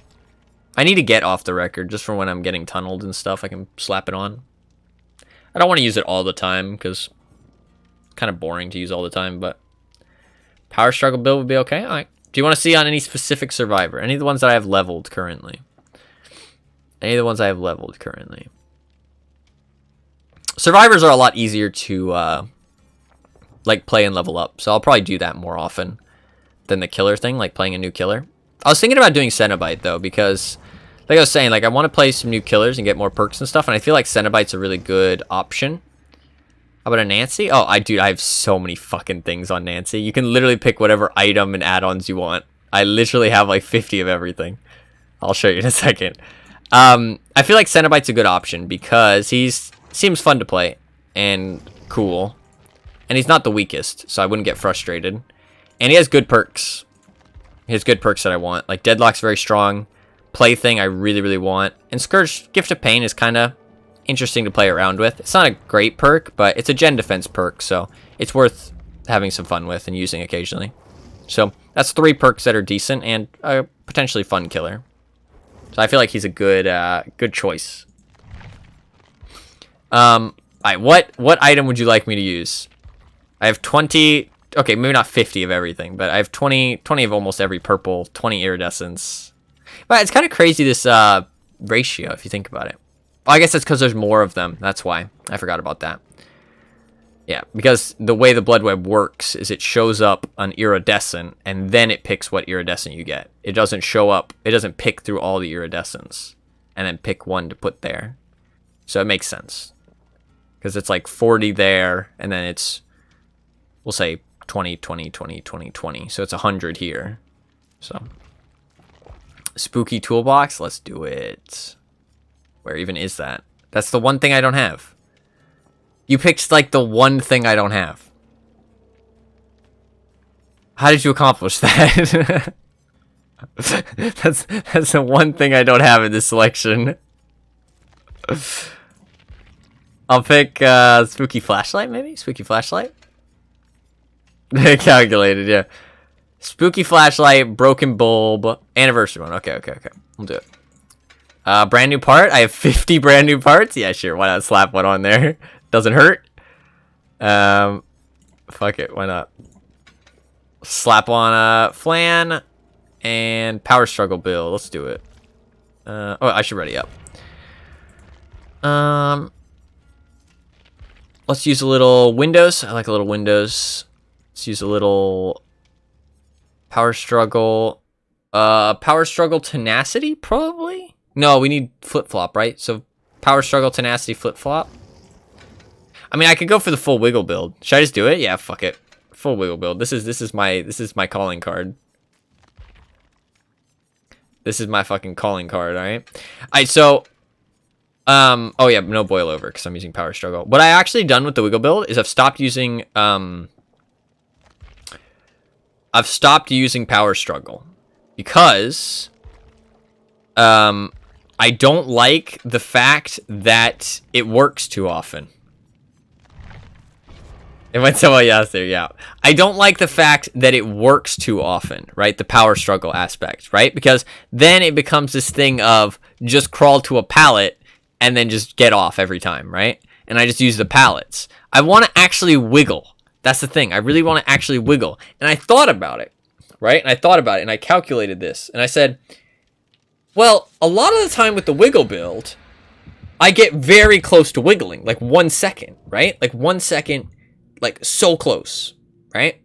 A: I need to get off the record just for when I'm getting tunneled and stuff. I can slap it on. I don't want to use it all the time because it's kind of boring to use all the time, but power struggle build would be okay. All right. Do you want to see on any specific survivor? Any of the ones that I have leveled currently? Any of the ones I have leveled currently? Survivors are a lot easier to like play and level up, so I'll probably do that more often than the killer thing, like playing a new killer. I was thinking about doing Cenobite though, because like I was saying, like I want to play some new killers and get more perks and stuff, and I feel like Cenobite's a really good option. How about a Nancy? Oh, I have so many fucking things on Nancy. You can literally pick whatever item and add-ons you want. I literally have like 50 of everything. I'll show you in a second. I feel like Cenobite's a good option because seems fun to play and cool. And he's not the weakest, so I wouldn't get frustrated. And he has good perks. He has good perks that I want. Like Deadlock's very strong. Plaything I really, really want. And Scourge Gift of Pain is kind of interesting to play around with. It's not a great perk, but it's a gen defense perk, so it's worth having some fun with and using occasionally. So that's 3 perks that are decent and a potentially fun killer. So I feel like he's a good good choice. Alright, what item would you like me to use? I have 20, okay, maybe not 50 of everything, but I have 20 of almost every purple, 20 iridescence. But it's kind of crazy, this ratio, if you think about it. Well, I guess it's because there's more of them. That's why. I forgot about that. Yeah, because the way the blood web works is it shows up an iridescent, and then it picks what iridescent you get. It doesn't show up, it doesn't pick through all the iridescents, and then pick one to put there. So it makes sense. Because it's like 40 there, and then it's, we'll say 20, 20, 20, 20, 20. So it's 100 here. So, spooky toolbox, let's do it. Where even is that? That's the one thing I don't have. You picked, like, the one thing I don't have. How did you accomplish that? That's the one thing I don't have in this selection. I'll pick spooky flashlight, maybe? Spooky flashlight? Calculated, yeah. Spooky flashlight, broken bulb, anniversary one. Okay. We'll do it. Brand new part. I have 50 brand new parts. Yeah, sure. Why not slap one on there? Doesn't hurt. Fuck it. Why not? Slap on a flan and power struggle build. Let's do it. Oh, I should ready up. Let's use a little windows. I like a little windows. Let's use a little power struggle. Power struggle tenacity, probably? No, we need flip-flop, right? So power struggle tenacity flip-flop. I mean, I could go for the full wiggle build. Should I just do it? Yeah, fuck it. Full wiggle build. This is my calling card. This is my fucking calling card, alright? Alright, so oh yeah, no boil over because I'm using power struggle. What I actually done with the wiggle build is I've stopped using power struggle because I don't like the fact that it works too often. It went so well yesterday, yeah. I don't like the fact that it works too often, right? The power struggle aspect, right? Because then it becomes this thing of just crawl to a pallet and then just get off every time, right? And I just use the pallets. I want to actually wiggle. That's the thing. I really want to actually wiggle. And I thought about it, right? And I thought about it and I calculated this. And I said, well, a lot of the time with the wiggle build, I get very close to wiggling. Like 1 second, right? Like 1 second, like so close, right?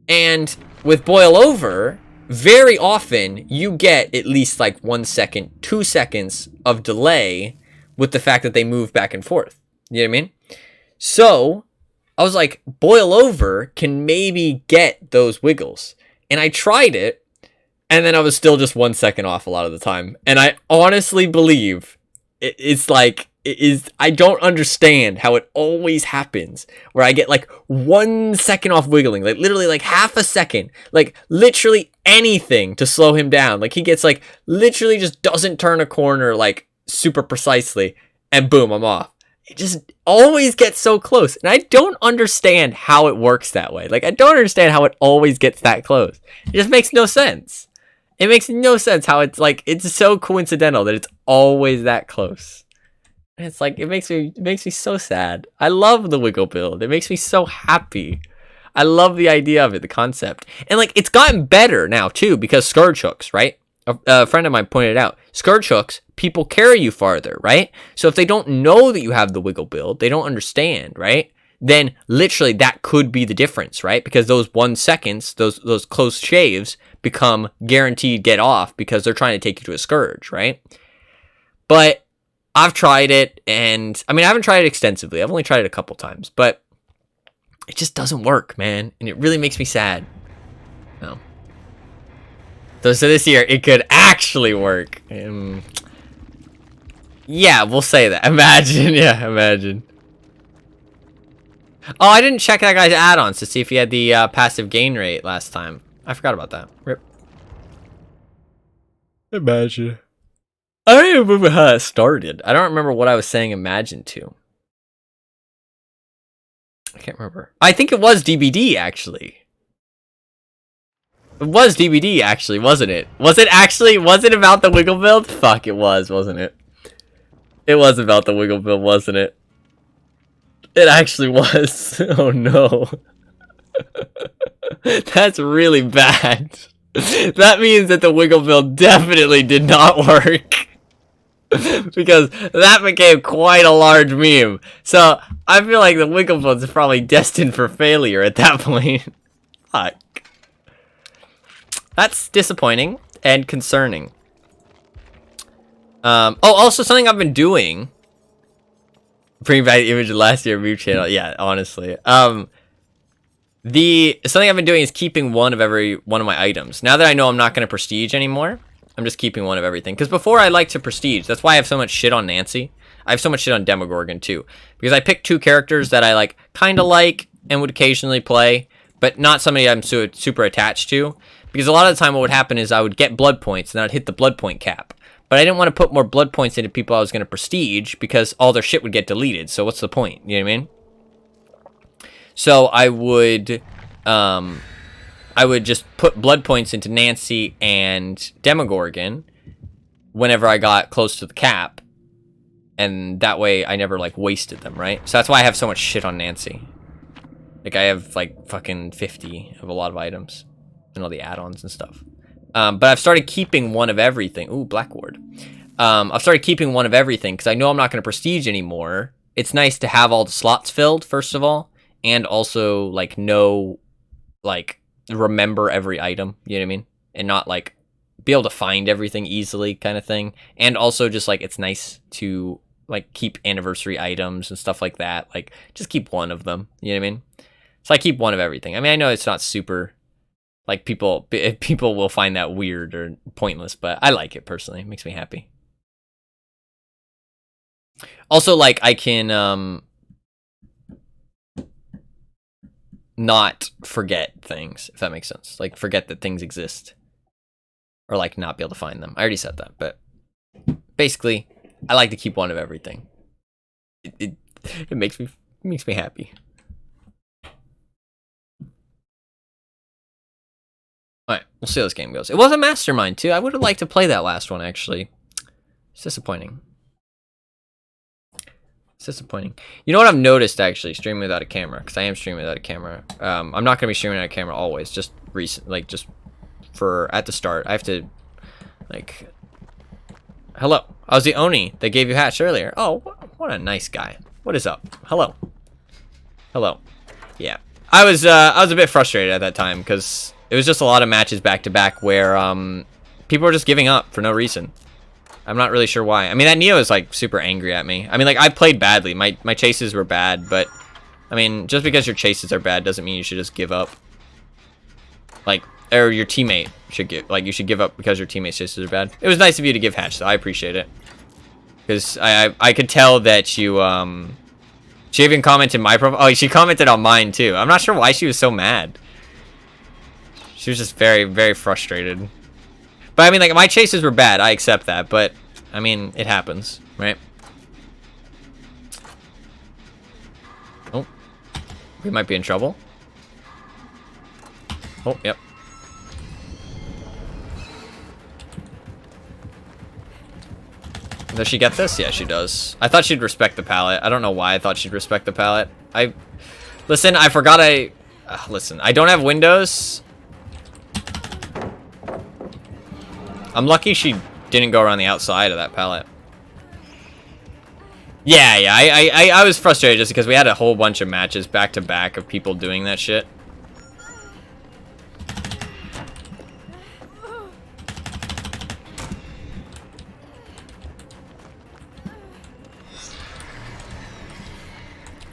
A: And with boil over, very often you get at least like 1 second, 2 seconds of delay with the fact that they move back and forth. You know what I mean? So I was like, boil over can maybe get those wiggles. And I tried it, and then I was still just 1 second off a lot of the time. And I honestly believe it's like, I don't understand how it always happens where I get like 1 second off wiggling, like literally like half a second, like literally anything to slow him down. Like he gets like literally just doesn't turn a corner like super precisely and boom, I'm off. It just always gets so close. And I don't understand how it works that way. Like I don't understand how it always gets that close. It just makes no sense. It makes no sense how it's like, it's so coincidental that it's always that close. And it's like, it makes me so sad. I love the wiggle build. It makes me so happy. I love the idea of it, the concept. And like, it's gotten better now too, because scourge hooks, right? A friend of mine pointed out, scourge hooks, people carry you farther, right? So if they don't know that you have the wiggle build, they don't understand, right? Then literally that could be the difference, right? Because those 1 seconds, those close shaves become guaranteed get off because they're trying to take you to a scourge, right? But I've tried it, and I mean, I haven't tried it extensively. I've only tried it a couple times, but it just doesn't work, man. And it really makes me sad. No. So this year, it could actually work. Yeah, we'll say that. Imagine, yeah, imagine. Oh, I didn't check that guy's add-ons to see if he had the passive gain rate last time. I forgot about that. Rip. Imagine. I don't even remember how it started. I don't remember what I was saying imagine to. I can't remember. I think it was DBD, actually. It was DBD, actually, wasn't it? Was it about the wiggle build? Fuck, it was, wasn't it? It was about the wiggle build, wasn't it? It actually was. Oh, no. That's really bad. That means that the wiggle build definitely did not work. Because that became quite a large meme. So I feel like the wiggle build is probably destined for failure at that point. Fuck. That's disappointing and concerning. Oh, also something I've been doing. Bring back the image of last year meme channel. Yeah, honestly. Something I've been doing is keeping one of my items. Now that I know I'm not going to prestige anymore, I'm just keeping one of everything. Because before I liked to prestige. That's why I have so much shit on Nancy. I have so much shit on Demogorgon too. Because I picked 2 characters that I like, kind of like, and would occasionally play. But not somebody I'm super attached to. Because a lot of the time what would happen is I would get blood points and then I'd hit the blood point cap. But I didn't want to put more blood points into people I was going to prestige because all their shit would get deleted. So what's the point? You know what I mean? So I would just put blood points into Nancy and Demogorgon whenever I got close to the cap. And that way I never, like, wasted them, right? So that's why I have so much shit on Nancy. Like, I have, like, fucking 50 of a lot of items. And all the add-ons and stuff. But I've started keeping one of everything. Ooh, Black Ward. I've started keeping one of everything because I know I'm not going to prestige anymore. It's nice to have all the slots filled, first of all. And also, like, know, like, remember every item. You know what I mean? And not, like, be able to find everything easily kind of thing. And also just, like, it's nice to, like, keep anniversary items and stuff like that. Like, just keep one of them. You know what I mean? So I keep one of everything. I mean, I know it's not super... Like, people will find that weird or pointless, but I like it personally. It makes me happy. Also, like, I can, not forget things, if that makes sense. Like, forget that things exist. Or, like, not be able to find them. I already said that, but basically, I like to keep one of everything. It makes me happy. Alright, we'll see how this game goes. It was a mastermind, too. I would have liked to play that last one, actually. It's disappointing. It's disappointing. You know what I've noticed, actually, streaming without a camera, because I am streaming without a camera. I'm not going to be streaming without a camera always, just recent, like, just for, at the start. I have to, like, hello. I was the Oni that gave you hatch earlier. Oh, what a nice guy. What is up? Hello. Hello. Yeah. I was a bit frustrated at that time, because... It was just a lot of matches back-to-back where people were just giving up for no reason. I'm not really sure why. I mean, that Neo is, like, super angry at me. I mean, like, I played badly. My chases were bad, but, I mean, just because your chases are bad doesn't mean you should just give up. Like, or your teammate should give, like, you should give up because your teammate's chases are bad. It was nice of you to give hatch, though. I appreciate it. Because I could tell that you, she even commented my profile. Oh, she commented on mine, too. I'm not sure why she was so mad. She was just very, very frustrated. But, I mean, like, my chases were bad. I accept that. But, I mean, it happens, right? Oh. We might be in trouble. Oh, yep. Does she get this? Yeah, she does. I thought she'd respect the pallet. I don't know why I thought she'd respect the pallet. Listen, I forgot listen, I don't have windows. I'm lucky she didn't go around the outside of that pallet. Yeah, I was frustrated just because we had a whole bunch of matches back to back of people doing that shit.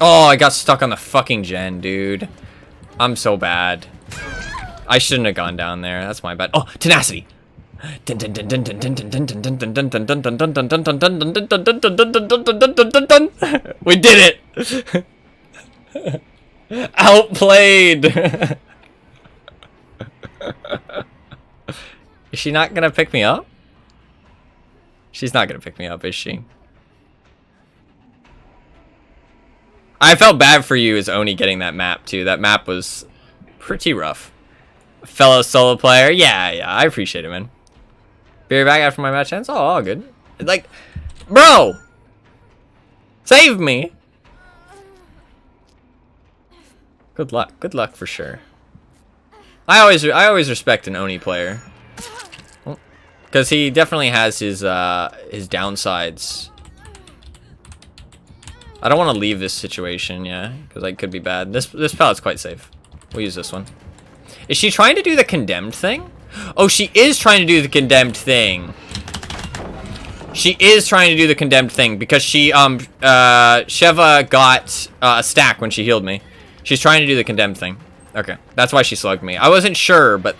A: Oh, I got stuck on the fucking gen, dude. I'm so bad. I shouldn't have gone down there. That's my bad. Oh, tenacity. We did it. Outplayed. Is she not gonna pick me up? She's not gonna pick me up, is she? I felt bad for you as Oni getting that map too. That map was pretty rough. Fellow solo player, yeah, I appreciate it, man. Be right back after my match ends. Oh, all good. Like, bro, save me. Good luck for sure. I always respect an Oni player, because he definitely has his downsides. I don't want to leave this situation, yeah, because I could be bad. This pallet's quite safe. We'll use this one. Is she trying to do the condemned thing? Oh, she is trying to do the condemned thing. She is trying to do the condemned thing because she Sheva got a stack when she healed me. She's trying to do the condemned thing. Okay, that's why she slugged me. I wasn't sure, but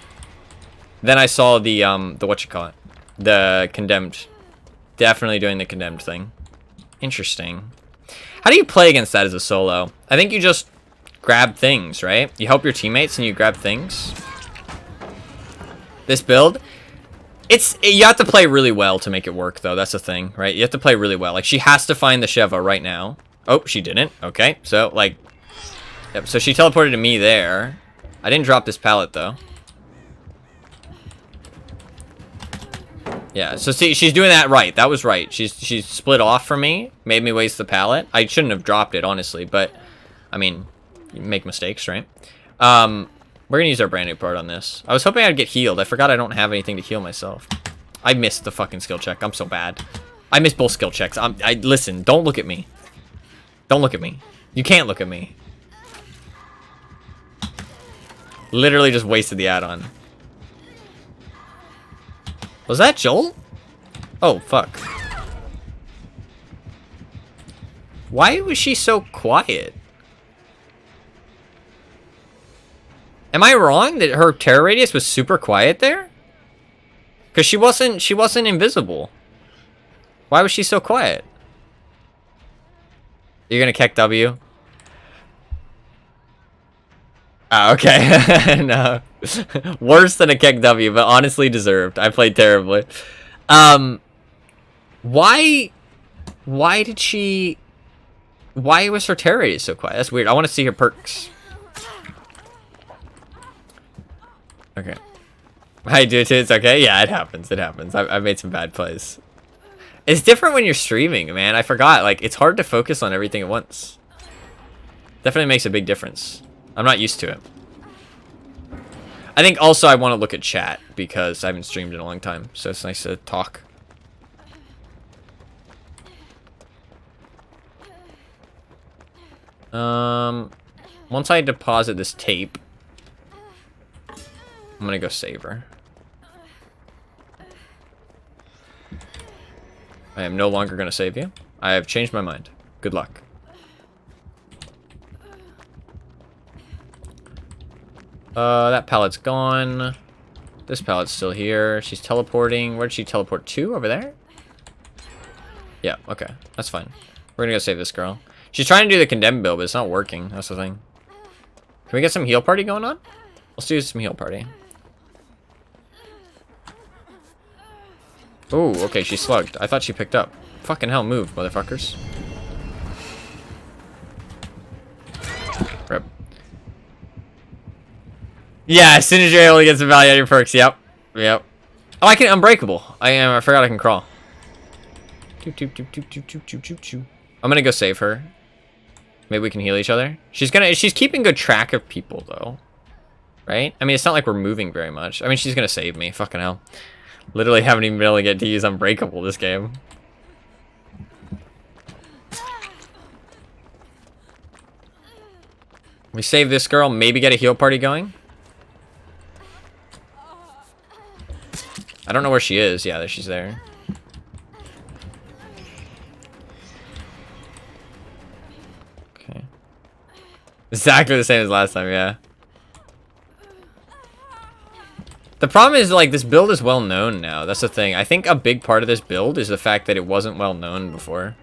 A: then I saw the whatchamacallit, the condemned. Definitely doing the condemned thing. Interesting. How do you play against that as a solo? I think you just grab things, right? You help your teammates and you grab things. This build, you have to play really well to make it work, though. That's the thing, right? You have to play really well. Like, she has to find the Sheva right now. Oh, she didn't. Okay, so, like... Yep, so she teleported to me there. I didn't drop this pallet, though. Yeah, so see, she's doing that right. That was right. She's split off from me, made me waste the pallet. I shouldn't have dropped it, honestly, but... I mean, you make mistakes, right? We're gonna use our brand new part on this. I was hoping I'd get healed. I forgot I don't have anything to heal myself. I missed the fucking skill check. I'm so bad. I missed both skill checks. Listen, don't look at me. Don't look at me. You can't look at me. Literally just wasted the add-on. Was that Joel? Oh, fuck. Why was she so quiet? Am I wrong that her terror radius was super quiet there? Because she wasn't invisible. Why was she so quiet? You're gonna kick W? Oh, okay. No. Worse than a kick W, but honestly deserved. I played terribly. Why was her terror radius so quiet? That's weird. I want to see her perks. Okay. I do it too. It's okay. Yeah, it happens. It happens. I've made some bad plays. It's different when you're streaming, man. I forgot. Like, it's hard to focus on everything at once. Definitely makes a big difference. I'm not used to it. I think also I want to look at chat because I haven't streamed in a long time. So it's nice to talk. Once I deposit this tape, I'm gonna go save her. I am no longer gonna save you. I have changed my mind. Good luck. That pallet's gone. This pallet's still here. She's teleporting. Where did she teleport to? Over there? Yeah, okay. That's fine. We're gonna go save this girl. She's trying to do the condemned build, but it's not working. That's the thing. Can we get some heal party going on? Let's do some heal party. Oh, okay, she slugged. I thought she picked up. Fucking hell, move, motherfuckers. Rip. Yeah, as soon as you're able to get some value out of your perks, yep. Yep. Oh, I can unbreakable. I forgot I can crawl. I'm gonna go save her. Maybe we can heal each other. She's keeping good track of people though. Right? I mean, it's not like we're moving very much. I mean, she's gonna save me. Fucking hell. Literally haven't even been able to get to use Unbreakable this game. We save this girl, maybe get a heal party going. I don't know where she is. Yeah, she's there. Okay. Exactly the same as last time, yeah. The problem is, like, this build is well known now. That's the thing. I think a big part of this build is the fact that it wasn't well known before.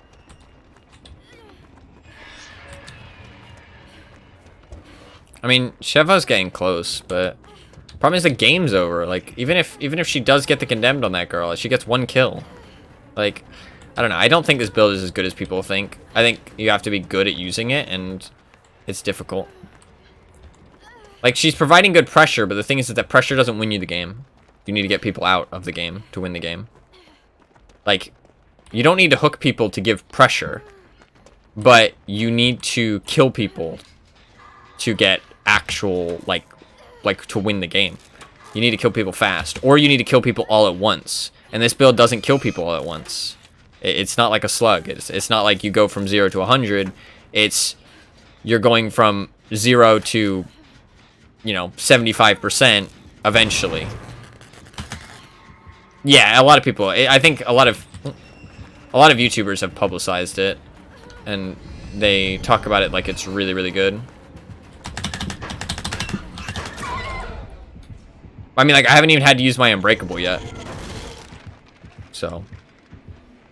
A: I mean, Sheva's getting close, but problem is the game's over. Like, even if she does get the condemned on that girl, she gets one kill. Like, I don't know. I don't think this build is as good as people think. I think you have to be good at using it, and it's difficult. Like, she's providing good pressure, but the thing is that pressure doesn't win you the game. You need to get people out of the game to win the game. Like, you don't need to hook people to give pressure, but you need to kill people to get actual, like to win the game. You need to kill people fast, or you need to kill people all at once. And this build doesn't kill people all at once. It's not like a slug. It's not like you go from 0 to 100. You're going from 0 to, you know, 75% eventually. Yeah, a lot of people. I think a lot of YouTubers have publicized it, and they talk about it like it's really, really good. I mean, like, I haven't even had to use my Unbreakable yet. So,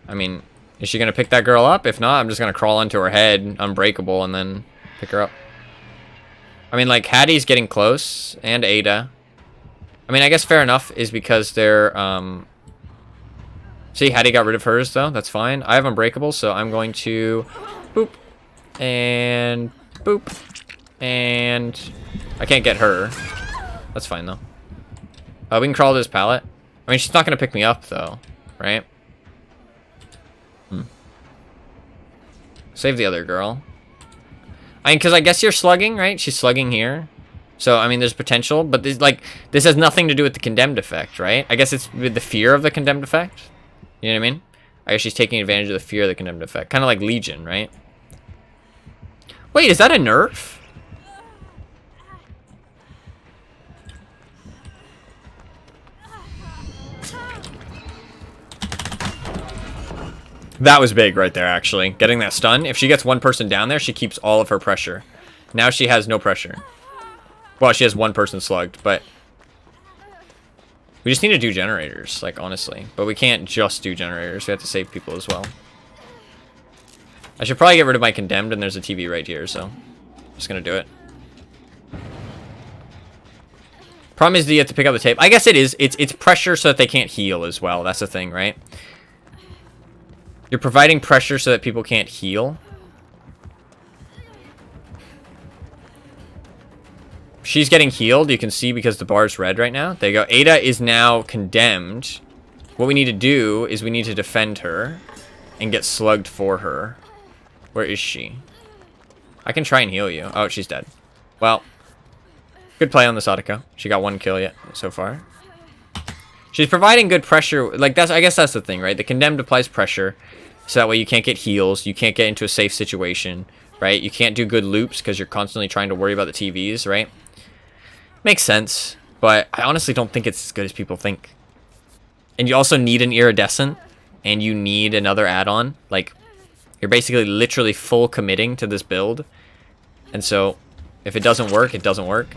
A: I mean, is she gonna pick that girl up? If not, I'm just gonna crawl onto her head, unbreakable, and then pick her up. I mean, like, Hattie's getting close, and Ada. I mean, I guess fair enough is because they're, see, Hattie got rid of hers, though. That's fine. I have unbreakable, so I'm going to boop, and boop, and I can't get her. That's fine, though. We can crawl to this pallet. I mean, she's not going to pick me up, though, right? Save the other girl. I mean, because I guess you're slugging, right? She's slugging here. So, I mean, there's potential, but this, like, this has nothing to do with the condemned effect, right? I guess it's with the fear of the condemned effect. You know what I mean? I guess she's taking advantage of the fear of the condemned effect. Kind of like Legion, right? Wait, is that a nerf? That was big right there, actually. Getting that stun. If she gets one person down there, she keeps all of her pressure. Now she has no pressure. Well, she has one person slugged, but... we just need to do generators, like, honestly. But we can't just do generators. We have to save people as well. I should probably get rid of my condemned, and there's a TV right here, so... I'm just gonna do it. Problem is, do you have to pick up the tape? I guess it is. It's pressure so that they can't heal as well. That's the thing, right? You're providing pressure so that people can't heal. She's getting healed. You can see because the bar's red right now. There you go. Ada is now condemned. What we need to do is we need to defend her and get slugged for her. Where is she? I can try and heal you. Oh, she's dead. Well, good play on the Sadako. She got one kill yet so far. She's providing good pressure. Like, that's, I guess that's the thing, right? The condemned applies pressure, so that way you can't get heals, you can't get into a safe situation, right? You can't do good loops because you're constantly trying to worry about the TVs, right? Makes sense, but I honestly don't think it's as good as people think. And you also need an iridescent, and you need another add-on. Like, you're basically literally full committing to this build. And so, if it doesn't work, it doesn't work.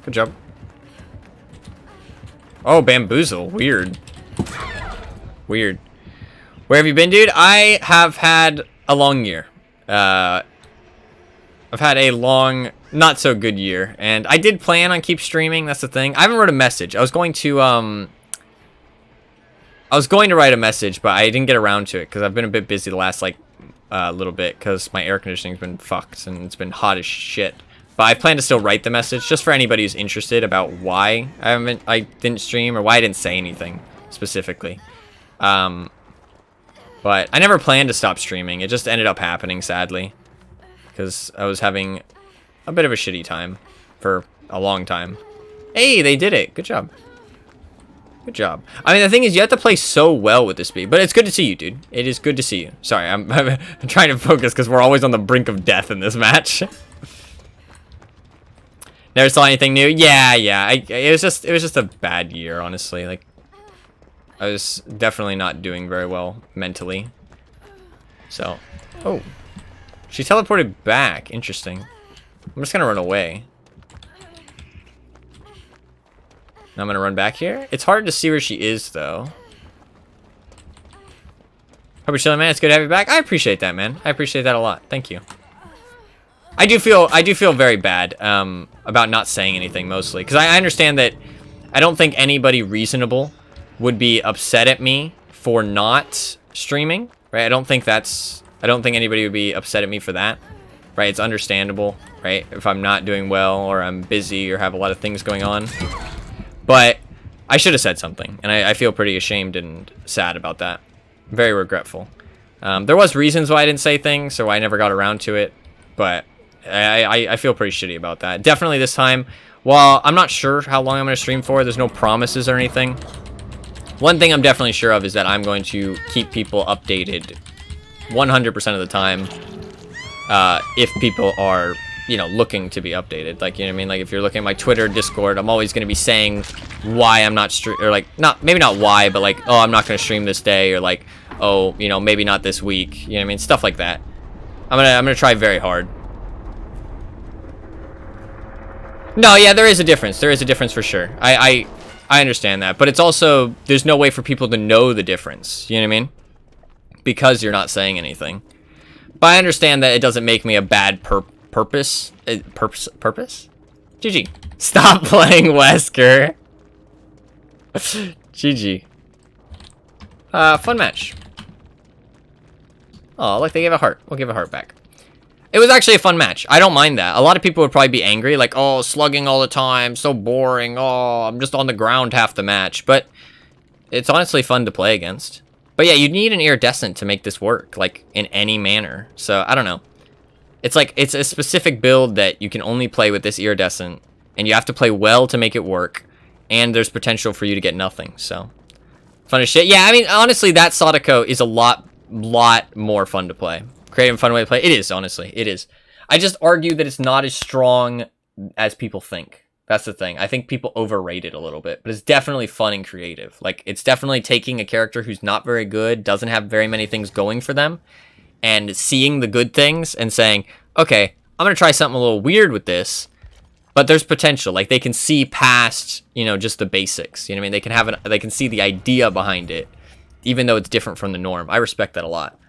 A: Good job. Oh, bamboozle. Weird. Weird. Where have you been, dude? I have had a long year. I've had a long, not so good year. And I did plan on keep streaming. That's the thing. I haven't wrote a message. I was going to write a message, but I didn't get around to it because I've been a bit busy the last, like, little bit because my air conditioning's been fucked and it's been hot as shit. But I plan to still write the message just for anybody who's interested about why I didn't stream or why I didn't say anything specifically. But I never planned to stop streaming. It just ended up happening, sadly, because I was having a bit of a shitty time for a long time. Hey, they did it. Good job. Good job. I mean, the thing is, you have to play so well with this speed. But it's good to see you, dude. It is good to see you. Sorry, I'm trying to focus because we're always on the brink of death in this match. Never saw anything new. Yeah. It was just a bad year, honestly. Like, I was definitely not doing very well mentally. So, oh, she teleported back. Interesting. I'm just gonna run away. Now I'm gonna run back here. It's hard to see where she is, though. Hope you're chilling, man. It's good to have you back. I appreciate that, man. I appreciate that a lot. Thank you. I do feel very bad about not saying anything, mostly because I understand that I don't think anybody reasonable would be upset at me for not streaming, right? I don't think anybody would be upset at me for that, right? It's understandable, right? If I'm not doing well or I'm busy or have a lot of things going on, but I should have said something, and I feel pretty ashamed and sad about that. Very regretful. There was reasons why I didn't say things, or why I never got around to it, but I feel pretty shitty about that. Definitely this time, while I'm not sure how long I'm going to stream for, there's no promises or anything. One thing I'm definitely sure of is that I'm going to keep people updated 100% of the time if people are, you know, looking to be updated. Like, you know what I mean? Like, if you're looking at my Twitter, Discord, I'm always going to be saying why I'm not or like, maybe not why, but like, oh, I'm not going to stream this day, or like, oh, you know, maybe not this week. You know what I mean? Stuff like that. I'm gonna try very hard. No, yeah, there is a difference. There is a difference for sure. I understand that, but it's also, there's no way for people to know the difference. You know what I mean? Because you're not saying anything. But I understand that it doesn't make me a bad purpose? GG. Stop playing Wesker. GG. Fun match. Oh, look, they gave a heart. We'll give a heart back. It was actually a fun match. I don't mind that. A lot of people would probably be angry, like, oh, slugging all the time, so boring. Oh, I'm just on the ground half the match. But it's honestly fun to play against. But yeah, you need an iridescent to make this work, like, in any manner. So, I don't know. It's like, it's a specific build that you can only play with this iridescent, and you have to play well to make it work, and there's potential for you to get nothing, so. Fun as shit. Yeah, I mean, honestly, that Sadako is a lot more fun to play. Creative and fun way to play. It is, honestly. It is. I just argue that it's not as strong as people think. That's the thing. I think people overrate it a little bit, but it's definitely fun and creative. Like, it's definitely taking a character who's not very good, doesn't have very many things going for them, and seeing the good things and saying, okay, I'm going to try something a little weird with this, but there's potential. Like, they can see past, you know, just the basics. You know what I mean? They can see the idea behind it, even though it's different from the norm. I respect that a lot.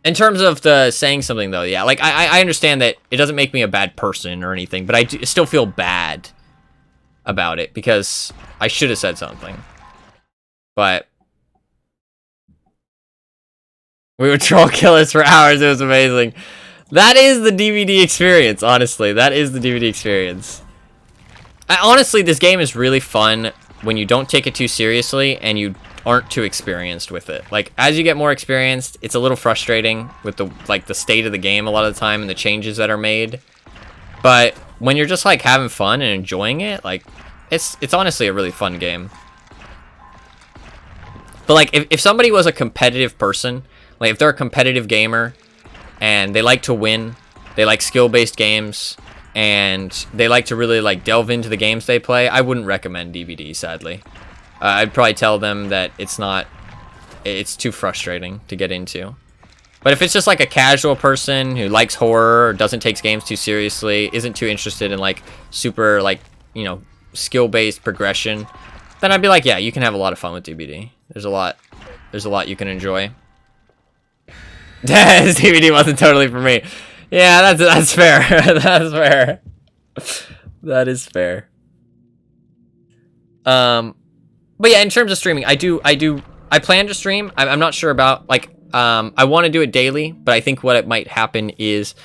A: In terms of the saying something, though, yeah, like, I understand that it doesn't make me a bad person or anything, but I still feel bad about it because I should have said something. But we would troll killers for hours. It was amazing. That is the DVD experience, honestly. That is the DVD experience. Honestly, this game is really fun when you don't take it too seriously and you aren't too experienced with it. Like, as you get more experienced, it's a little frustrating with the state of the game a lot of the time and the changes that are made. But when you're just like having fun and enjoying it, like, it's honestly a really fun game. But like, if somebody was a competitive person, like if they're a competitive gamer and they like to win, they like skill-based games, and they like to really like delve into the games they play, I wouldn't recommend DVD, sadly. I'd probably tell them that it's too frustrating to get into. But if it's just like a casual person who likes horror, doesn't take games too seriously, isn't too interested in like super like, you know, skill-based progression, then I'd be like, yeah, you can have a lot of fun with DVD. There's a lot you can enjoy. This DVD wasn't totally for me. Yeah, that's fair. That's fair. That is fair. But yeah, in terms of streaming, I plan to stream. I'm not sure about, like, I want to do it daily, but I think what it might happen is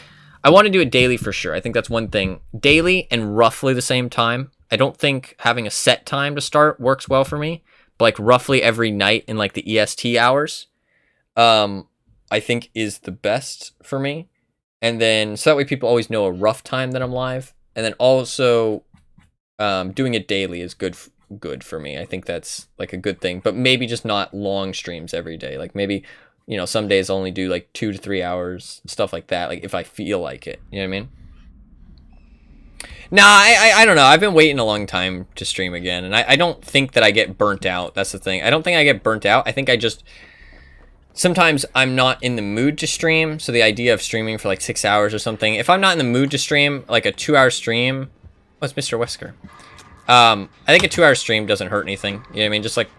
A: I want to do it daily for sure. I think that's one thing. Daily and roughly the same time. I don't think having a set time to start works well for me, but like roughly every night in like the EST hours, I think is the best for me. And then, so that way people always know a rough time that I'm live. And then also, doing it daily is good for me. I think that's like a good thing, but maybe just not long streams every day. Like maybe, you know, some days I'll only do like 2 to 3 hours, stuff like that. Like if I feel like it, you know what I mean? Nah, I don't know. I've been waiting a long time to stream again, and I don't think that I get burnt out. That's the thing. I don't think I get burnt out. I think I just, sometimes I'm not in the mood to stream. So the idea of streaming for like 6 hours or something, if I'm not in the mood to stream, like a 2-hour stream, what's Mr. Wesker? I think a 2-hour stream doesn't hurt anything. You know what I mean? Just like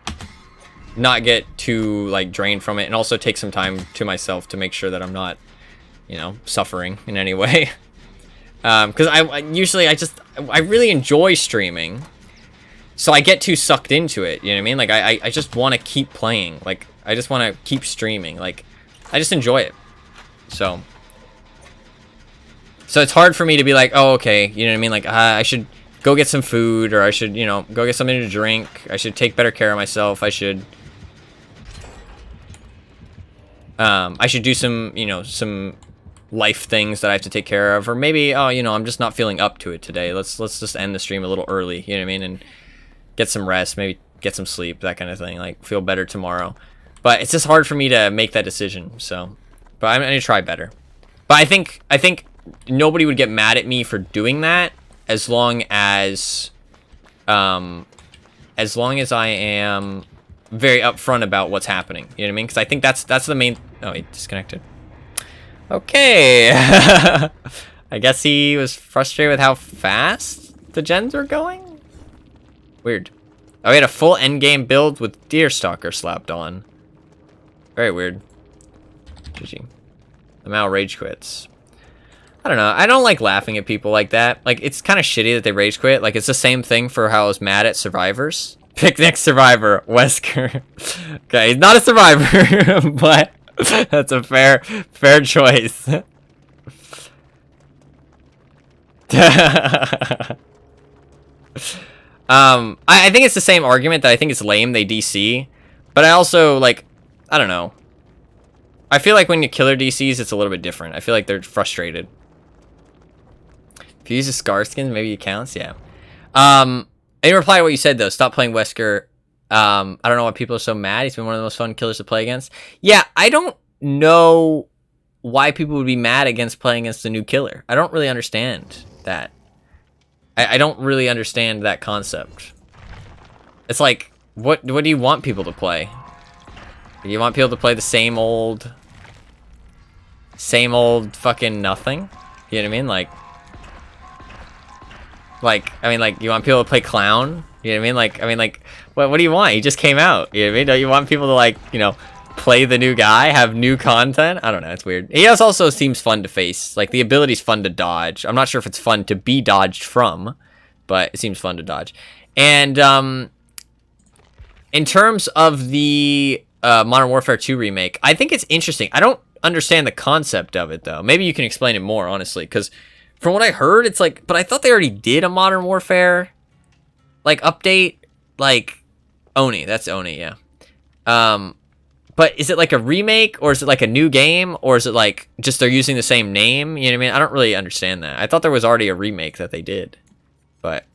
A: not get too like drained from it, and also take some time to myself to make sure that I'm not, you know, suffering in any way. Because I usually I really enjoy streaming, so I get too sucked into it. You know what I mean? Like I just want to keep playing. Like I just want to keep streaming. Like I just enjoy it. So it's hard for me to be like, oh, okay, you know what I mean? Like I should go get some food, or I should, you know, go get something to drink. I should take better care of myself. I should do some, you know, some life things that I have to take care of, or maybe, oh, you know, I'm just not feeling up to it today. Let's just end the stream a little early, you know what I mean, and get some rest, maybe get some sleep, that kind of thing, like feel better tomorrow. But it's just hard for me to make that decision. So, but I'm gonna try better. But I think nobody would get mad at me for doing that as long as I am very upfront about what's happening. You know what I mean? Because I think that's the main. Oh, he disconnected. Okay. I guess he was frustrated with how fast the gens were going. Weird. Oh, he had a full endgame build with Deerstalker slapped on. Very weird. GG. I'm out rage quits. I don't know. I don't like laughing at people like that. Like, it's kind of shitty that they rage quit. Like, it's the same thing for how I was mad at survivors. Pick next survivor, Wesker. Okay, he's not a survivor, but that's a fair choice. I think it's the same argument that I think it's lame they DC, but I also, like, I don't know. I feel like when you killer DCs, it's a little bit different. I feel like they're frustrated. If you use the Scar skins, maybe it counts, yeah. In reply to what you said, though, stop playing Wesker. I don't know why people are so mad. He's been one of the most fun killers to play against. Yeah, I don't know why people would be mad against playing against the new killer. I don't really understand that. I don't really understand that concept. It's like, what do you want people to play? Do you want people to play the same old fucking nothing? You know what I mean? Like, you want people to play clown? You know what I mean? Like, what do you want? He just came out. You know what I mean? Don't you want people to, like, you know, play the new guy, have new content? I don't know. It's weird. He also seems fun to face. Like, the ability's fun to dodge. I'm not sure if it's fun to be dodged from, but it seems fun to dodge. And, in terms of the Modern Warfare 2 remake, I think it's interesting. I don't understand the concept of it, though. Maybe you can explain it more, honestly, because from what I heard, it's like, but I thought they already did a Modern Warfare, like, update, like, Oni. That's Oni, yeah. But is it like a remake, or is it like a new game, or is it like just they're using the same name? You know what I mean? I don't really understand that. I thought there was already a remake that they did, but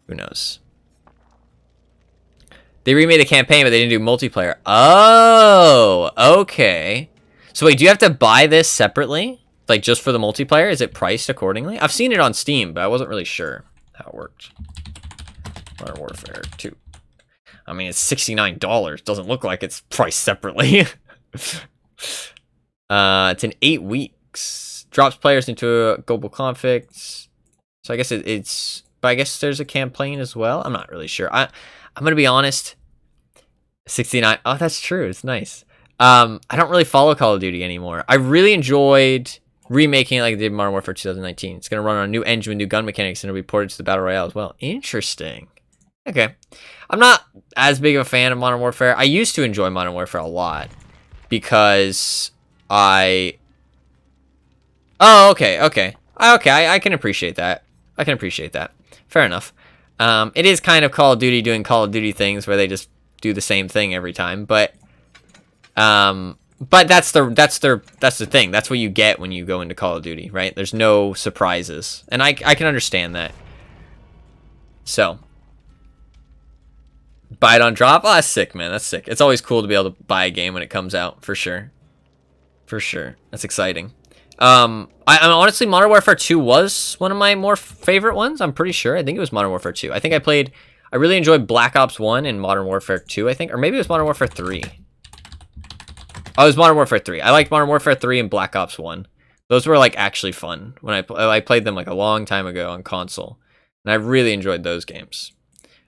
A: who knows? They remade the campaign, but they didn't do multiplayer. Oh, okay. So wait, do you have to buy this separately? Like, just for the multiplayer? Is it priced accordingly? I've seen it on Steam, but I wasn't really sure how it worked. Modern Warfare 2. I mean, it's $69. Doesn't look like it's priced separately. It's in 8 weeks. Drops players into a global conflict. So I guess it's... But I guess there's a campaign as well? I'm not really sure. I'm going to be honest. 69. Oh, that's true. It's nice. I don't really follow Call of Duty anymore. I really enjoyed remaking it like they did Modern Warfare 2019. It's going to run on a new engine with new gun mechanics and it'll be ported to the Battle Royale as well. Interesting. Okay. I'm not as big of a fan of Modern Warfare. I used to enjoy Modern Warfare a lot because I... Oh, okay. I can appreciate that. Fair enough. It is kind of Call of Duty doing Call of Duty things where they just do the same thing every time, but that's the thing. That's what you get when you go into Call of Duty, right? There's no surprises, and I can understand that. So, buy it on drop. Oh, that's sick, man. That's sick. It's always cool to be able to buy a game when it comes out, for sure. For sure, that's exciting. I honestly, Modern Warfare 2 was one of my more favorite ones. I'm pretty sure. I think it was Modern Warfare 2. I think I really enjoyed Black Ops 1 and Modern Warfare 2, I think. Or maybe it was Modern Warfare 3. Oh, it was Modern Warfare 3. I liked Modern Warfare 3 and Black Ops 1. Those were, like, actually fun. When I played them, like, a long time ago on console. And I really enjoyed those games.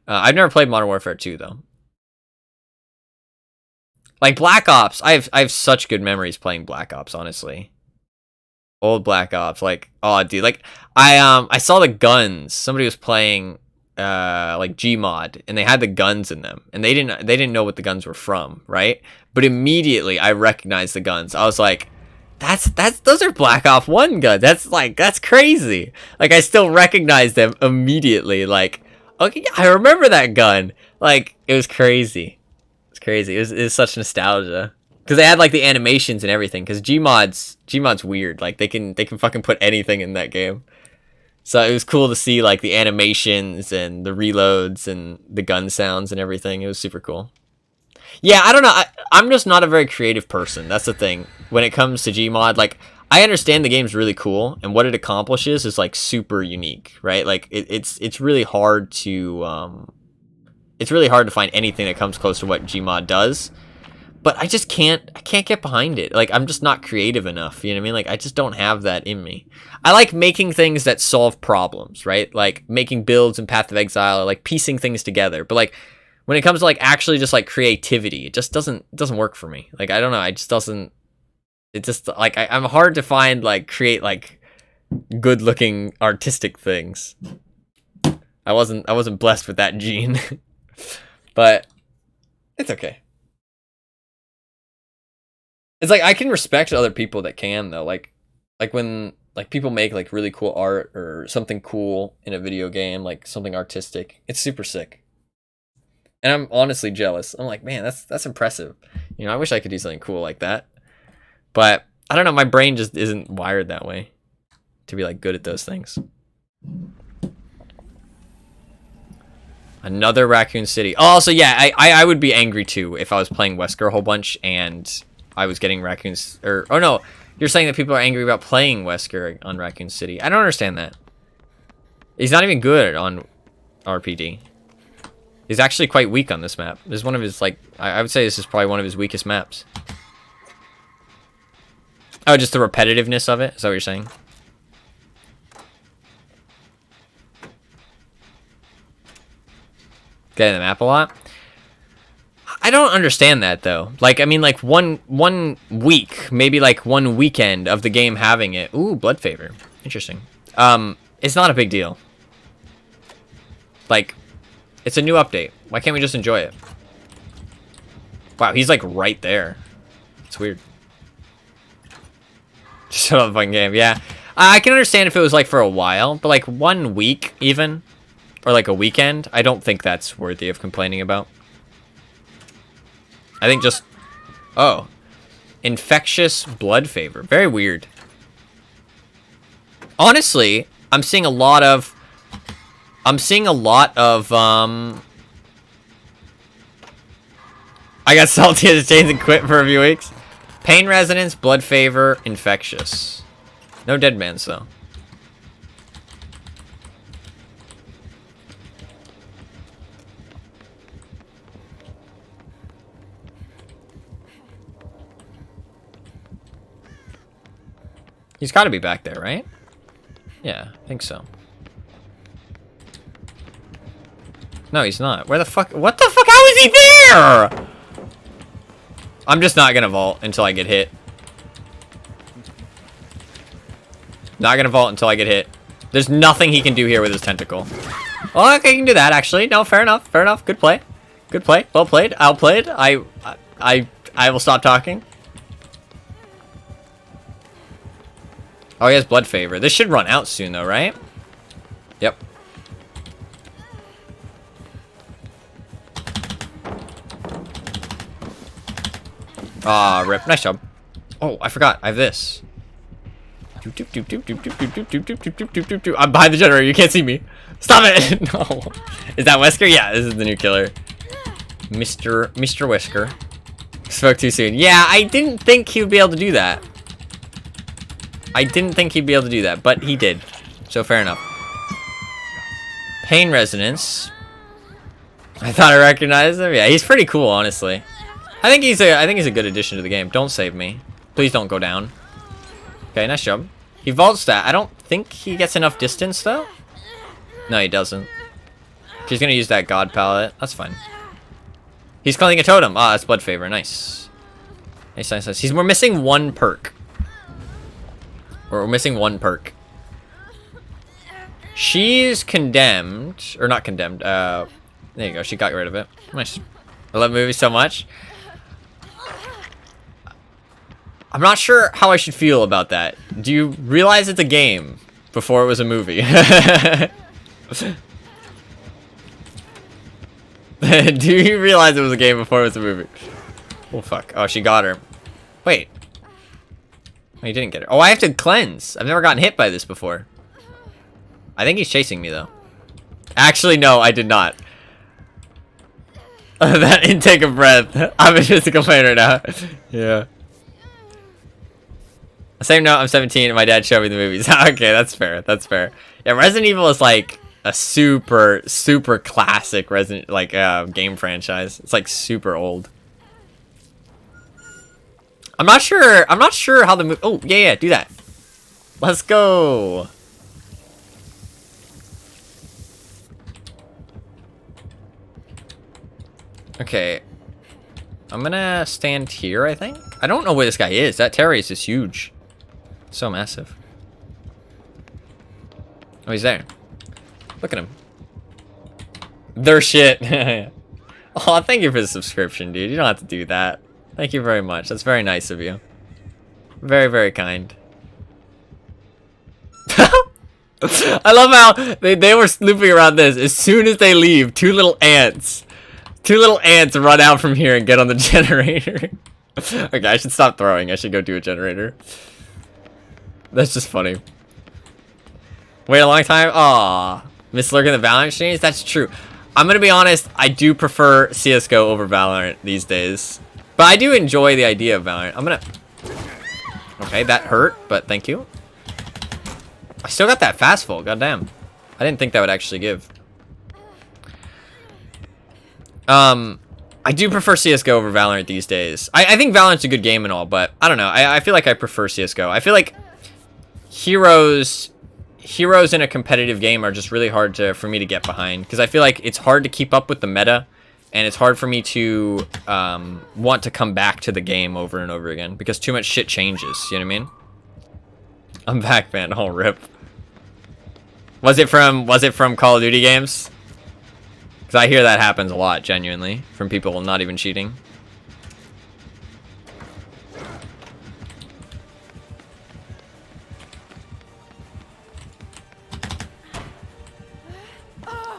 A: I've never played Modern Warfare 2, though. Like, Black Ops, I have such good memories playing Black Ops, honestly. Old Black Ops, like, oh, dude, like, I saw the guns. Somebody was playing, like, Gmod, and they had the guns in them, and they didn't know what the guns were from, right? But immediately, I recognized the guns. I was like, those are Black Ops 1 guns. That's crazy. Like, I still recognize them immediately. Like, okay, I remember that gun. Like, it was crazy. It's crazy. It was such nostalgia. Because they had, like, the animations and everything. Because Gmod's weird. Like, they can fucking put anything in that game. So it was cool to see, like, the animations and the reloads and the gun sounds and everything. It was super cool. Yeah, I don't know. I'm just not a very creative person. That's the thing. When it comes to Gmod, like, I understand the game's really cool. And what it accomplishes is, like, super unique, right? Like, it's really hard to it's really hard to find anything that comes close to what Gmod does. But I just can't get behind it. Like, I'm just not creative enough, you know what I mean? Like, I just don't have that in me. I like making things that solve problems, right? Like, making builds in Path of Exile, or, like, piecing things together. But, like, when it comes to, like, actually just, like, creativity, it just doesn't work for me. Like, I don't know, it just, like, I'm hard to find, like, create, like, good-looking artistic things. I wasn't blessed with that gene. But it's okay. It's like, I can respect other people that can, though. Like when, like, people make, like, really cool art or something cool in a video game, like, something artistic. It's super sick. And I'm honestly jealous. I'm like, man, that's impressive. You know, I wish I could do something cool like that. But, I don't know, my brain just isn't wired that way to be, like, good at those things. Another Raccoon City. Oh, so yeah, I would be angry, too, if I was playing Wesker a whole bunch and I was getting raccoons, or oh no, you're saying that people are angry about playing Wesker on Raccoon City. I don't understand that. He's not even good on RPD. He's actually quite weak on this map. This is one of his, like, I would say this is probably one of his weakest maps. Oh, just the repetitiveness of it? Is that what you're saying? Getting the map a lot? I don't understand that, though. Like, I mean, like, one week, maybe, like, one weekend of the game having it. Ooh, Blood Favor. Interesting. It's not a big deal. Like, it's a new update. Why can't we just enjoy it? Wow, he's, like, right there. It's weird. Just another fun game, yeah. I can understand if it was, like, for a while, but, like, 1 week, even, or, like, a weekend, I don't think that's worthy of complaining about. I think just... Oh. Infectious Blood Favor. Very weird. Honestly, I'm seeing a lot of... I got salty as a chains and quit for a few weeks. Pain Resonance, Blood Favor, Infectious. No dead mans, though. He's got to be back there, right? Yeah, I think so. No, he's not. Where the fuck? What the fuck? How is he there? I'm just not gonna vault until I get hit. Not gonna vault until I get hit. There's nothing he can do here with his tentacle. Oh, okay, he can do that, actually. No, fair enough. Fair enough. Good play. Good play. Well played. Outplayed. I will stop talking. Oh, he has Blood Favor. This should run out soon, though, right? Yep. Ah, rip. Nice job. Oh, I forgot. I have this. I'm behind the generator. You can't see me. Stop it! No. Is that Wesker? Yeah, this is the new killer. Mr. Wesker. Spoke too soon. Yeah, I didn't think he would be able to do that. But he did. So fair enough. Pain Resonance. I thought I recognized him. Yeah, he's pretty cool, honestly. I think he's a good addition to the game. Don't save me. Please don't go down. Okay, nice job. He vaults that. I don't think he gets enough distance, though. No, he doesn't. He's gonna use that God palette. That's fine. He's calling a totem. Ah, that's Blood Favor. Nice. Nice, nice, nice. We're missing one perk. We're missing one perk. She's condemned. Or not condemned. There you go. She got rid of it. Nice. I love movies so much. I'm not sure how I should feel about that. Do you realize it's a game before it was a movie? Do you realize it was a game before it was a movie? Oh, fuck. Oh, she got her. Wait. Oh, you didn't get her. Oh, I have to cleanse. I've never gotten hit by this before. I think he's chasing me, though. Actually, no, I did not. That intake of breath. I'm a physical pain right now. Yeah. Same note, I'm 17 and my dad showed me the movies. Okay, that's fair. That's fair. Yeah, Resident Evil is like a super classic Resident game franchise. It's like super old. I'm not sure how the oh yeah, do that. Let's go. Okay. I'm gonna stand here, I think. I don't know where this guy is. That terrace is huge. So massive. Oh, he's there. Look at him. Their shit. Oh, thank you for the subscription, dude. You don't have to do that. Thank you very much. That's very nice of you. Very, very kind. I love how they were snooping around this. As soon as they leave, two little ants run out from here and get on the generator. Okay, I should stop throwing. I should go do a generator. That's just funny. Wait a long time? Aw. Miss lurking the Valorant streams? That's true. I'm gonna be honest, I do prefer CSGO over Valorant these days. But I do enjoy the idea of Valorant. I'm gonna... Okay, that hurt, but thank you. I still got that fast full, goddamn. I didn't think that would actually give. I do prefer CSGO over Valorant these days. I think Valorant's a good game and all, but I don't know. I feel like I prefer CSGO. I feel like heroes in a competitive game are just really hard for me to get behind, because I feel like it's hard to keep up with the meta, and it's hard for me to want to come back to the game over and over again, because too much shit changes, you know what I mean? I'm back, man. Oh, rip. Was it from Call of Duty games? Because I hear that happens a lot, genuinely, from people not even cheating.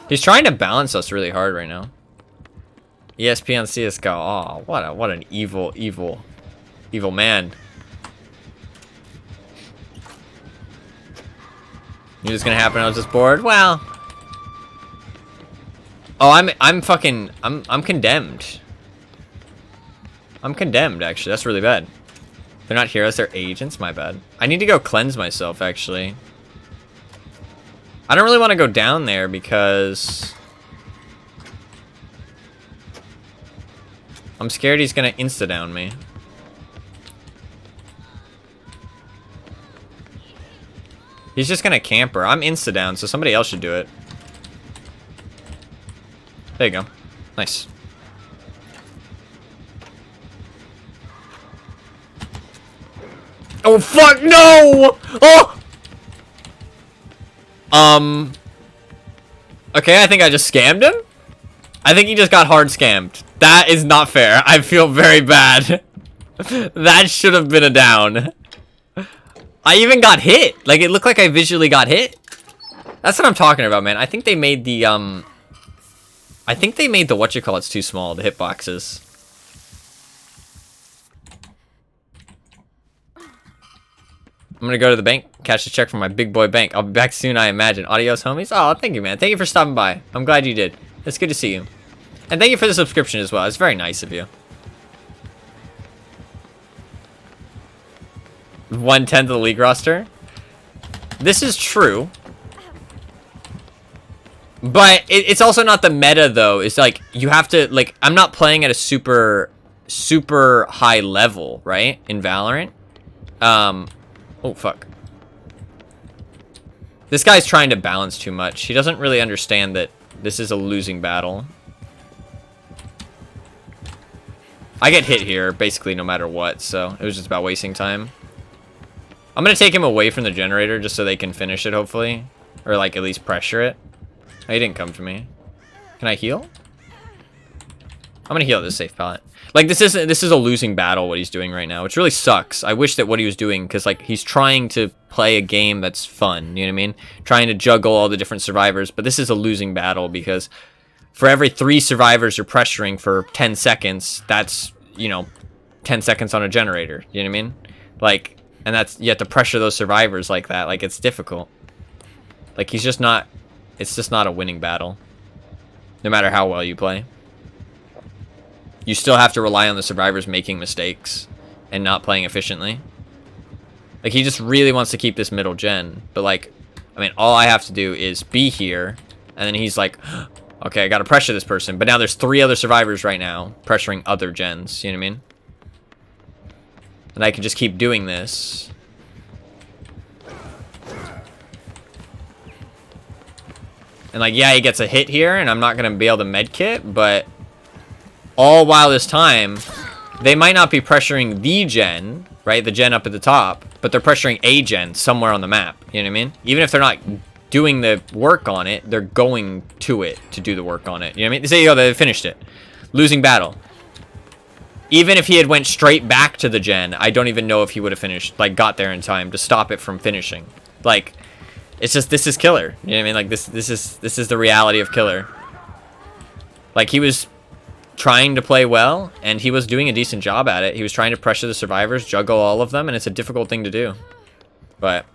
A: He's trying to balance us really hard right now. ESP on CSGO. Oh, what an evil man. Knew this was gonna happen. I was just bored. Well. Oh, I'm condemned. I'm condemned, actually. That's really bad. They're not heroes, they're agents. My bad. I need to go cleanse myself, actually. I don't really want to go down there because I'm scared he's gonna insta-down me. He's just gonna camper. I'm insta-down, so somebody else should do it. There you go. Nice. Oh, fuck, no! Oh! Okay, I think I just scammed him. I think he just got hard scammed. That is not fair. I feel very bad. That should have been a down. I even got hit. Like, it looked like I visually got hit. That's what I'm talking about, man. I think they made the, whatchamacallits too small, the hitboxes. I'm gonna go to the bank, cash a check from my big boy bank. I'll be back soon, I imagine. Adios, homies. Oh, thank you, man. Thank you for stopping by. I'm glad you did. It's good to see you. And thank you for the subscription as well. It's very nice of you. 1/10 of the league roster. This is true. But it's also not the meta, though. It's like, you have to, like, I'm not playing at a super high level, right? In Valorant. Oh, fuck. This guy's trying to balance too much. He doesn't really understand that this is a losing battle. I get hit here, basically, no matter what, so it was just about wasting time. I'm gonna take him away from the generator just so they can finish it, hopefully. Or, like, at least pressure it. Oh, he didn't come to me. Can I heal? I'm gonna heal this safe pallet. Like, this is a losing battle, what he's doing right now, which really sucks. I wish that what he was doing, because, like, he's trying to play a game that's fun, you know what I mean? Trying to juggle all the different survivors, but this is a losing battle, because for every 3 survivors you're pressuring for 10 seconds, that's, you know, 10 seconds on a generator, you know what I mean? Like, and that's, you have to pressure those survivors like that, like, it's difficult. Like, he's just not, it's just not a winning battle, no matter how well you play. You still have to rely on the survivors making mistakes and not playing efficiently. Like, he just really wants to keep this middle gen. But, like, I mean, all I have to do is be here,
C: And then he's like, okay, I gotta pressure this person. But now there's 3 other survivors right now pressuring other gens. You know what I mean? And I can just keep doing this. And like, yeah, he gets a hit here, and I'm not gonna be able to medkit, but all while this time, they might not be pressuring the gen, right? The gen up at the top, but they're pressuring a gen somewhere on the map. You know what I mean? Even if they're not doing the work on it, they're going to it to do the work on it. You know what I mean? Say, oh, they finished it. Losing battle. Even if he had went straight back to the gen, I don't even know if he would have finished, like, got there in time to stop it from finishing. Like, it's just, this is killer. You know what I mean? Like, this is the reality of killer. Like, he was trying to play well, and he was doing a decent job at it. He was trying to pressure the survivors, juggle all of them, and it's a difficult thing to do. But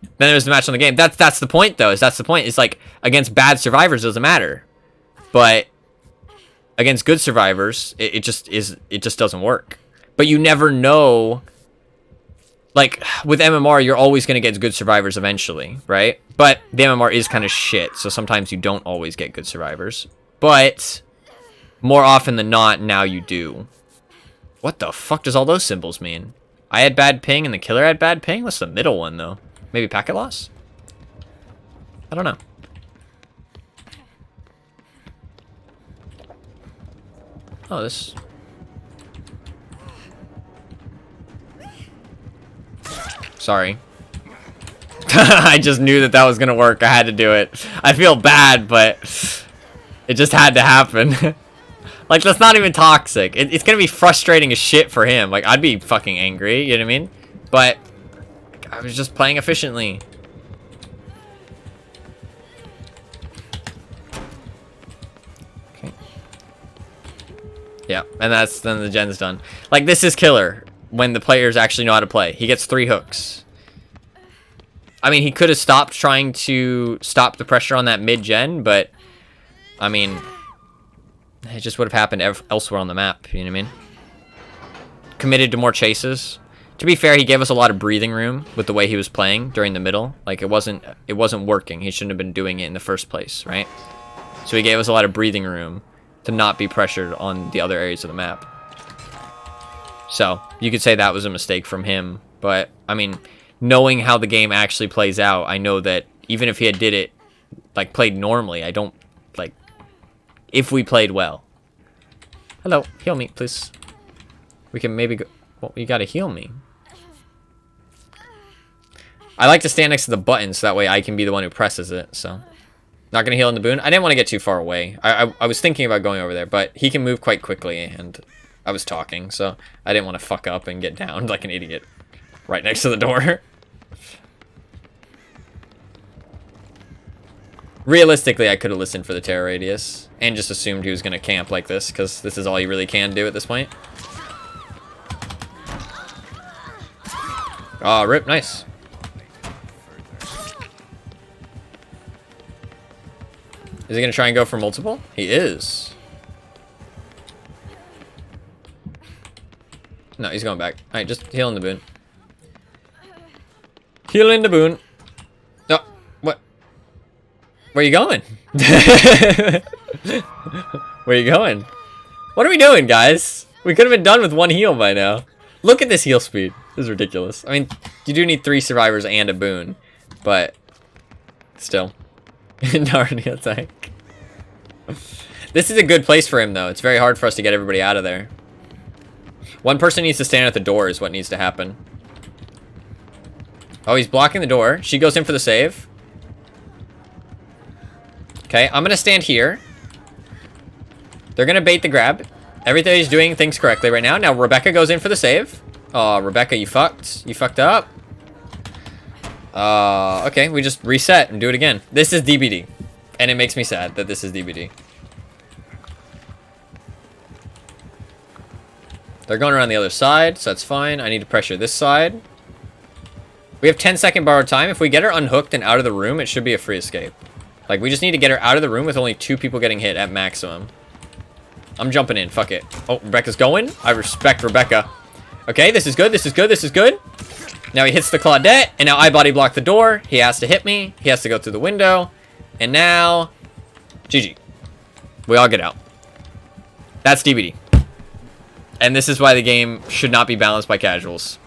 C: then there's the match on the game. That's the point, though. That's the point. It's like, against bad survivors, it doesn't matter. But against good survivors, it just doesn't work. But you never know. Like, with MMR, you're always going to get good survivors eventually, right? But the MMR is kind of shit, so sometimes you don't always get good survivors. But more often than not, now you do. What the fuck does all those symbols mean? I had bad ping and the killer had bad ping? What's the middle one, though? Maybe packet loss? I don't know. Oh, this... Sorry. I just knew that was gonna work. I had to do it. I feel bad, but it just had to happen. Like, that's not even toxic. It's gonna be frustrating as shit for him. Like, I'd be fucking angry, you know what I mean? But I was just playing efficiently. Okay. Yeah, and then the gen's done. Like, this is killer when the players actually know how to play. He gets 3 hooks. I mean, he could have stopped trying to stop the pressure on that mid-gen, but, I mean, it just would have happened elsewhere on the map, you know what I mean? Committed to more chases. To be fair, he gave us a lot of breathing room with the way he was playing during the middle. Like, it wasn't working. He shouldn't have been doing it in the first place, right? So he gave us a lot of breathing room to not be pressured on the other areas of the map. So, you could say that was a mistake from him. But, I mean, knowing how the game actually plays out, I know that even if he had did it, like, played normally, I don't, like, if we played well. Hello, heal me, please. We can maybe go... Well, you gotta heal me. I like to stand next to the button, so that way I can be the one who presses it, so... Not gonna heal in the boon. I didn't want to get too far away. I was thinking about going over there, but he can move quite quickly, and I was talking, so I didn't want to fuck up and get downed like an idiot right next to the door. Realistically, I could have listened for the terror radius and just assumed he was going to camp like this, because this is all you really can do at this point. Aw, rip, nice. Is he going to try and go for multiple? He is. No, he's going back. Alright, just heal in the boon. Heal in the boon. No, what? Where are you going? Where are you going? What are we doing, guys? We could have been done with 1 heal by now. Look at this heal speed. This is ridiculous. I mean, you do need 3 survivors and a boon, but still. Narnia tank. This is a good place for him, though. It's very hard for us to get everybody out of there. 1 person needs to stand at the door is what needs to happen. Oh, he's blocking the door. She goes in for the save. Okay, I'm gonna stand here. They're gonna bait the grab. Everybody's doing things correctly right now. Now Rebecca goes in for the save. Oh, Rebecca, you fucked. You fucked up. Okay, we just reset and do it again. This is DBD. And it makes me sad that this is DBD. They're going around the other side, so that's fine. I need to pressure this side. We have 10-second borrowed time. If we get her unhooked and out of the room, it should be a free escape. Like, we just need to get her out of the room with only 2 people getting hit at maximum. I'm jumping in. Fuck it. Oh, Rebecca's going. I respect Rebecca. Okay, this is good. This is good. This is good. Now he hits the Claudette, and now I body block the door. He has to hit me. He has to go through the window. And now, GG. We all get out. That's DVD. And this is why the game should not be balanced by casuals.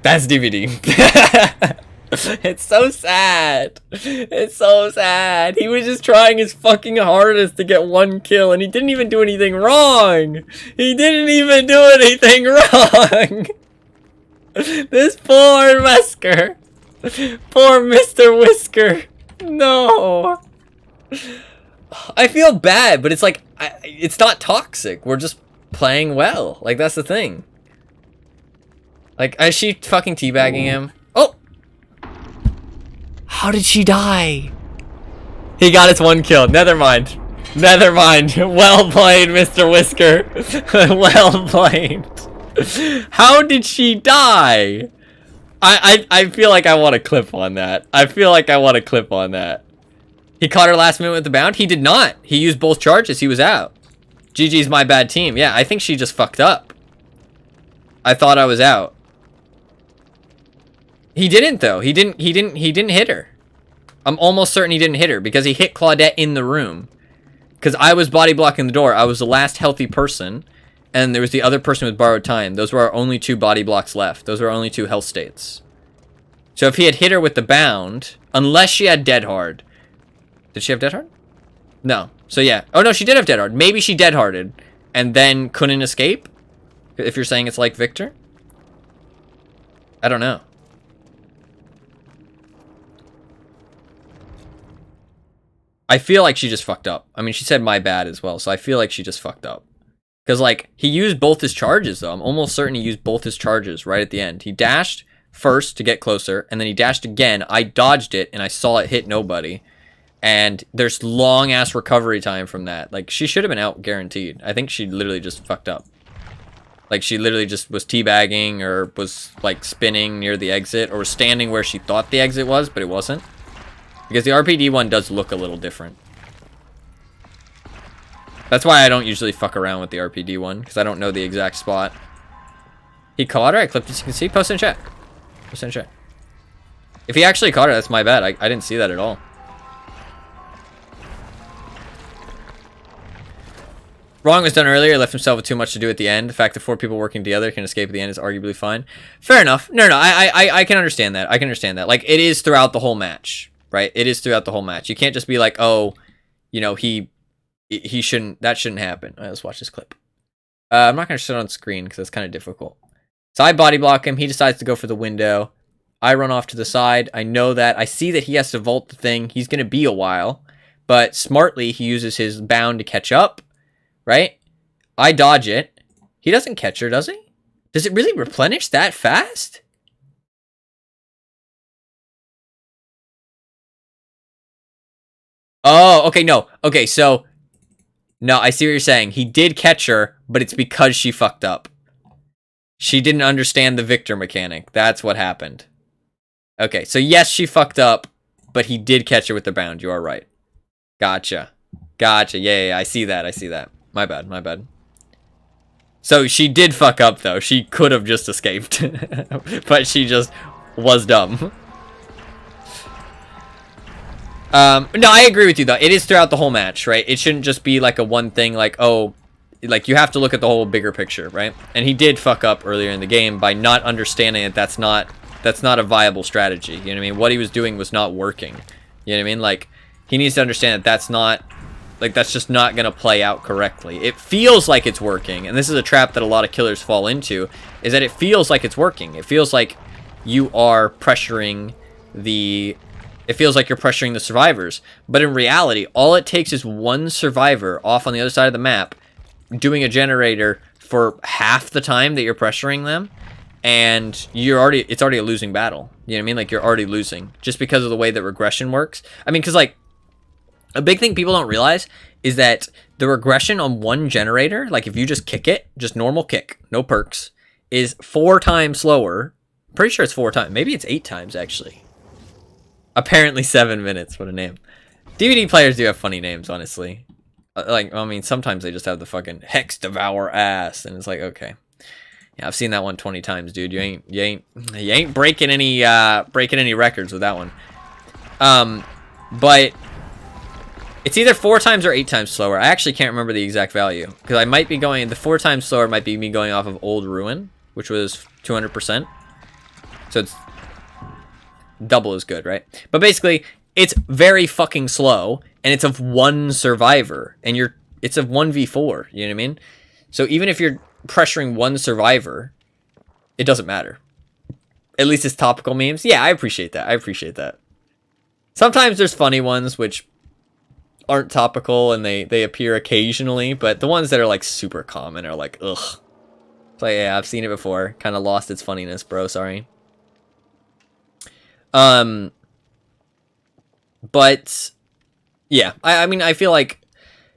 C: That's DVD. It's so sad. It's so sad. He was just trying his fucking hardest to get 1 kill, and he didn't even do anything wrong. He didn't even do anything wrong. This poor Whisker. Poor Mr. Whisker. No. I feel bad, but it's like, it's not toxic. We're just playing well. Like, that's the thing. Like, is she fucking teabagging him? Oh! How did she die? He got his 1 kill. Never mind. Never mind. Well played, Mr. Whisker. Well played. How did she die? I feel like I want a clip on that. I feel like I want a clip on that. He caught her last minute with the bound? He did not. He used both charges. He was out. GG's my bad team. Yeah, I think she just fucked up. I thought I was out. He didn't though. He didn't hit her. I'm almost certain he didn't hit her because he hit Claudette in the room. Because I was body blocking the door. I was the last healthy person. And there was the other person with borrowed time. Those were our only 2 body blocks left. Those were our only 2 health states. So if he had hit her with the bound, unless she had dead hard. Did she have dead hard? No. So yeah. Oh no, she did have dead hard. Maybe she dead harded and then couldn't escape. If you're saying it's like Victor. I don't know. I feel like she just fucked up. I mean, she said my bad as well, so I feel like she just fucked up. Because, like, he used both his charges, though. I'm almost certain he used both his charges right at the end. He dashed first to get closer, and then he dashed again. I dodged it, and I saw it hit nobody. And there's long-ass recovery time from that. Like, she should have been out guaranteed. I think she literally just fucked up. Like, she literally just was teabagging or was, like, spinning near the exit or was standing where she thought the exit was, but it wasn't. Because the RPD one does look a little different. That's why I don't usually fuck around with the RPD one, because I don't know the exact spot. He caught her? I clipped it so you can see. Post in chat. Post in chat. If he actually caught her, that's my bad. I didn't see that at all. Wrong was done earlier. He left himself with too much to do at the end. The fact that 4 people working together can escape at the end is arguably fine. Fair enough. No, I can understand that. I can understand that. Like, it is throughout the whole match, right? It is throughout the whole match. You can't just be like, oh, you know, he shouldn't, that shouldn't happen. All right, let's watch this clip. I'm not going to show it on screen because it's kind of difficult. So I body block him. He decides to go for the window. I run off to the side. I know that. I see that he has to vault the thing. He's going to be a while. But smartly, he uses his bound to catch up. Right? I dodge it. He doesn't catch her, does he? Does it really replenish that fast? Oh, okay, no. Okay, so... No, I see what you're saying. He did catch her, but it's because she fucked up. She didn't understand the Victor mechanic. That's what happened. Okay, so yes, she fucked up, but he did catch her with the bound. You are right. Gotcha. Gotcha. Yeah, I see that. I see that. My bad, my bad. So she did fuck up, though. She could have just escaped. But she just was dumb. No, I agree with you, though. It is throughout the whole match, right? It shouldn't just be like a one thing, like, oh, like, you have to look at the whole bigger picture, right? And he did fuck up earlier in the game by not understanding that that's not a viable strategy. You know what I mean? What he was doing was not working. You know what I mean? Like, he needs to understand that that's not... Like, that's just not going to play out correctly. It feels like it's working, and this is a trap that a lot of killers fall into, is that it feels like it's working. It feels like you are pressuring the... It feels like you're pressuring the survivors. But in reality, all it takes is one survivor off on the other side of the map doing a generator for half the time that you're pressuring them, and it's already a losing battle. You know what I mean? Like, you're already losing just because of the way that regression works. I mean, because, like, a big thing people don't realize is that the regression on one generator, like if you just kick it, just normal kick, no perks, is 4 times slower. Pretty sure it's 4 times. Maybe it's 8 times, actually. Apparently 7 minutes. What a name. DVD players do have funny names, honestly. Like, I mean, sometimes they just have the fucking Hex Devour Ass, and it's like, okay. Yeah, I've seen that one 20 times, dude. You ain't breaking any records with that one. But it's either 4 times or 8 times slower. I actually can't remember the exact value because I might be going. The 4 times slower might be me going off of Old Ruin, which was 200%. So it's double as good, right? But basically, it's very fucking slow, and it's of 1 survivor, and it's of 1v4. You know what I mean? So even if you're pressuring 1 survivor, it doesn't matter. At least it's topical memes. Yeah, I appreciate that. Sometimes there's funny ones which aren't topical and they appear occasionally, but the ones that are like super common are like, ugh. So yeah, I've seen it before. Kind of lost its funniness, bro. Sorry. But yeah, I mean, I feel like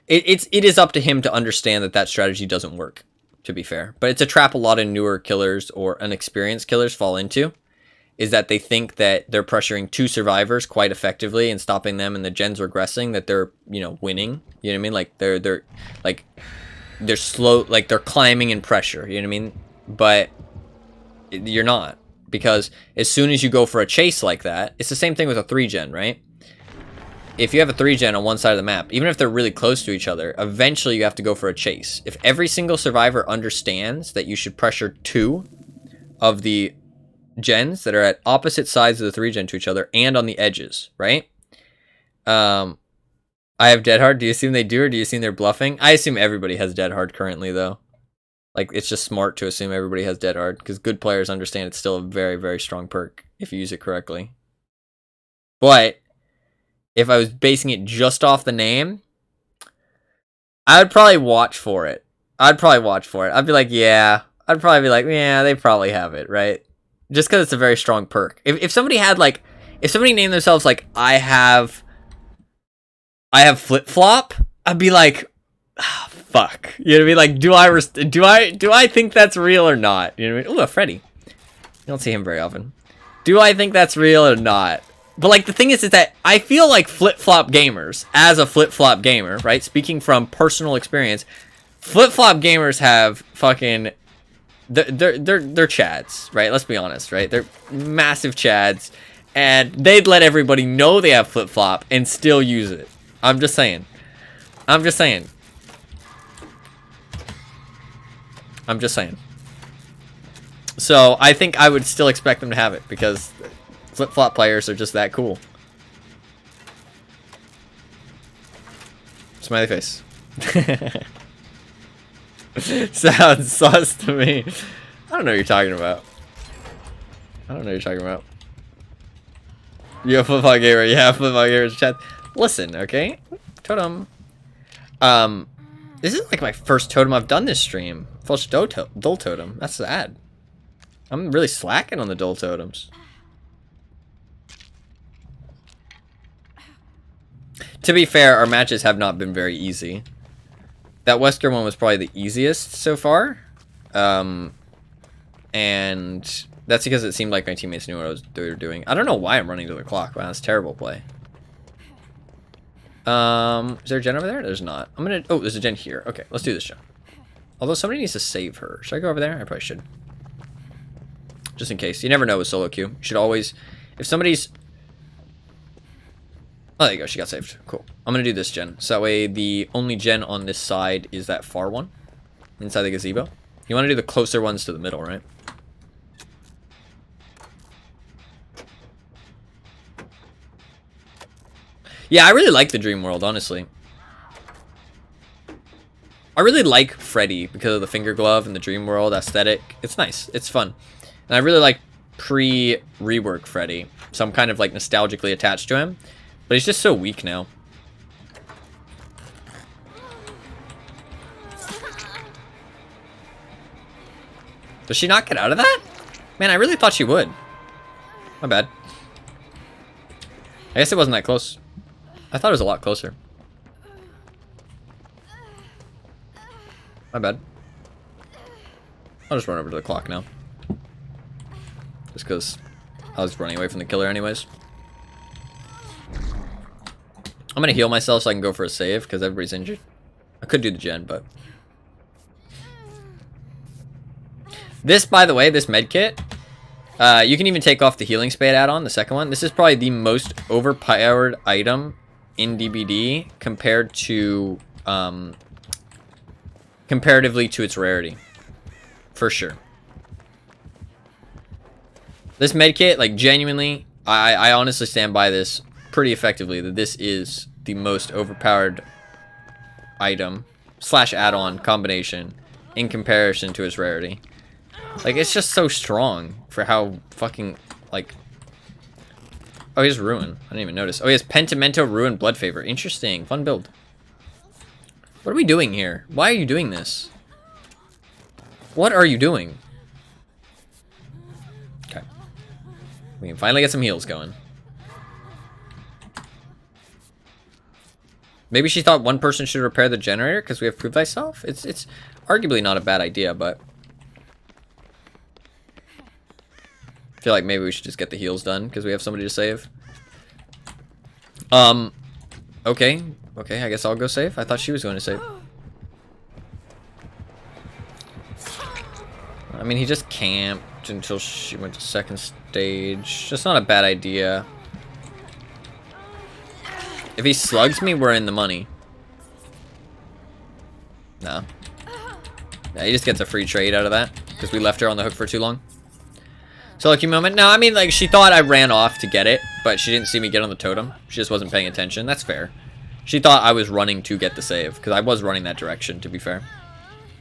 C: it is up to him to understand that strategy doesn't work, to be fair. But it's a trap a lot of newer killers or inexperienced killers fall into, is that they think that they're pressuring 2 survivors quite effectively and stopping them and the gens regressing, that they're, you know, winning. You know what I mean? Like they're slow, like they're climbing in pressure, you know what I mean? But you're not, because as soon as you go for a chase like that, it's the same thing with a 3-gen, right? If you have a 3-gen on one side of the map, even if they're really close to each other, eventually you have to go for a chase. If every single survivor understands that you should pressure 2 of the gens that are at opposite sides of the 3-gen to each other and on the edges, right? I have dead hard. Do you assume they do, or do you assume they're bluffing? I assume everybody has dead hard currently, though. Like, it's just smart to assume everybody has dead hard, because good players understand it's still a very, very strong perk if you use it correctly. But if I was basing it just off the name, I would probably watch for it. I'd be like, yeah. I'd probably be like, yeah, they probably have it, right? Just because it's a very strong perk. If somebody had, like, if somebody named themselves, like, I have flip-flop, I'd be like, oh, fuck. You know what I mean? Like, do I think that's real or not? You know what I mean? Ooh, a Freddy. You don't see him very often. Do I think that's real or not? But, like, the thing is that I feel like flip-flop gamers, as a flip-flop gamer, right? Speaking from personal experience, flip-flop gamers have fucking... They're chads, right? Let's be honest, right? They're massive chads, and they'd let everybody know they have flip-flop and still use it. I'm just saying. So I think I would still expect them to have it, because flip-flop players are just that cool. Smiley face. Sounds sus to me. I don't know what you're talking about. You a flip-flop gamer? Yeah, flip-flop gamer's chat. Listen, okay? Totem. This is like my first totem I've done this stream. First dull totem. That's sad. I'm really slacking on the dull totems. To be fair, our matches have not been very easy. That Wesker one was probably the easiest so far. And that's because it seemed like my teammates knew what they were doing. I don't know why I'm running to the clock. Wow, that's terrible play. Is there a gen over there? There's not. Oh, there's a gen here. Okay, let's do this gen. Although somebody needs to save her. Should I go over there? I probably should. Just in case. You never know with solo queue. You should always... If somebody's... Oh, there you go. She got saved. Cool. I'm going to do this gen. So that way the only gen on this side is that far one. Inside the gazebo. You want to do the closer ones to the middle, right? Yeah, I really like the Dream World, honestly. I really like Freddy because of the finger glove and the Dream World aesthetic. It's nice. It's fun. And I really like pre-rework Freddy. So I'm kind of like nostalgically attached to him. But he's just so weak now. Does she not get out of that? Man, I really thought she would. My bad. I guess it wasn't that close. I thought it was a lot closer. My bad. I'll just run over to the clock now. Just because I was running away from the killer anyways. I'm going to heal myself so I can go for a save because everybody's injured. I could do the gen, but... This, by the way, this med kit, you can even take off the healing spade add-on, the second one. This is probably the most overpowered item in DBD compared to, comparatively to its rarity. For sure. This med kit, like, genuinely, I honestly stand by this pretty effectively, that this is the most overpowered item / add-on combination in comparison to its rarity. Like, it's just so strong for how fucking, like... Oh, he has Ruin. I didn't even notice. Oh, he has Pentimento, Ruin, Blood Favor. Interesting. Fun build. What are we doing here? Why are you doing this? What are you doing? Okay. We can finally get some heals going. Maybe she thought one person should repair the generator because we have Prove Thyself? It's arguably not a bad idea, but... I feel like maybe we should just get the heals done because we have somebody to save. Okay. Okay, I guess I'll go save. I thought she was going to save. I mean, he just camped until she went to second stage. Just not a bad idea. If he slugs me, we're in the money. No. Yeah, he just gets a free trade out of that because we left her on the hook for too long. So lucky moment. No, I mean, like, she thought I ran off to get it, but she didn't see me get on the totem. She just wasn't paying attention. That's fair. She thought I was running to get the save because I was running that direction, to be fair.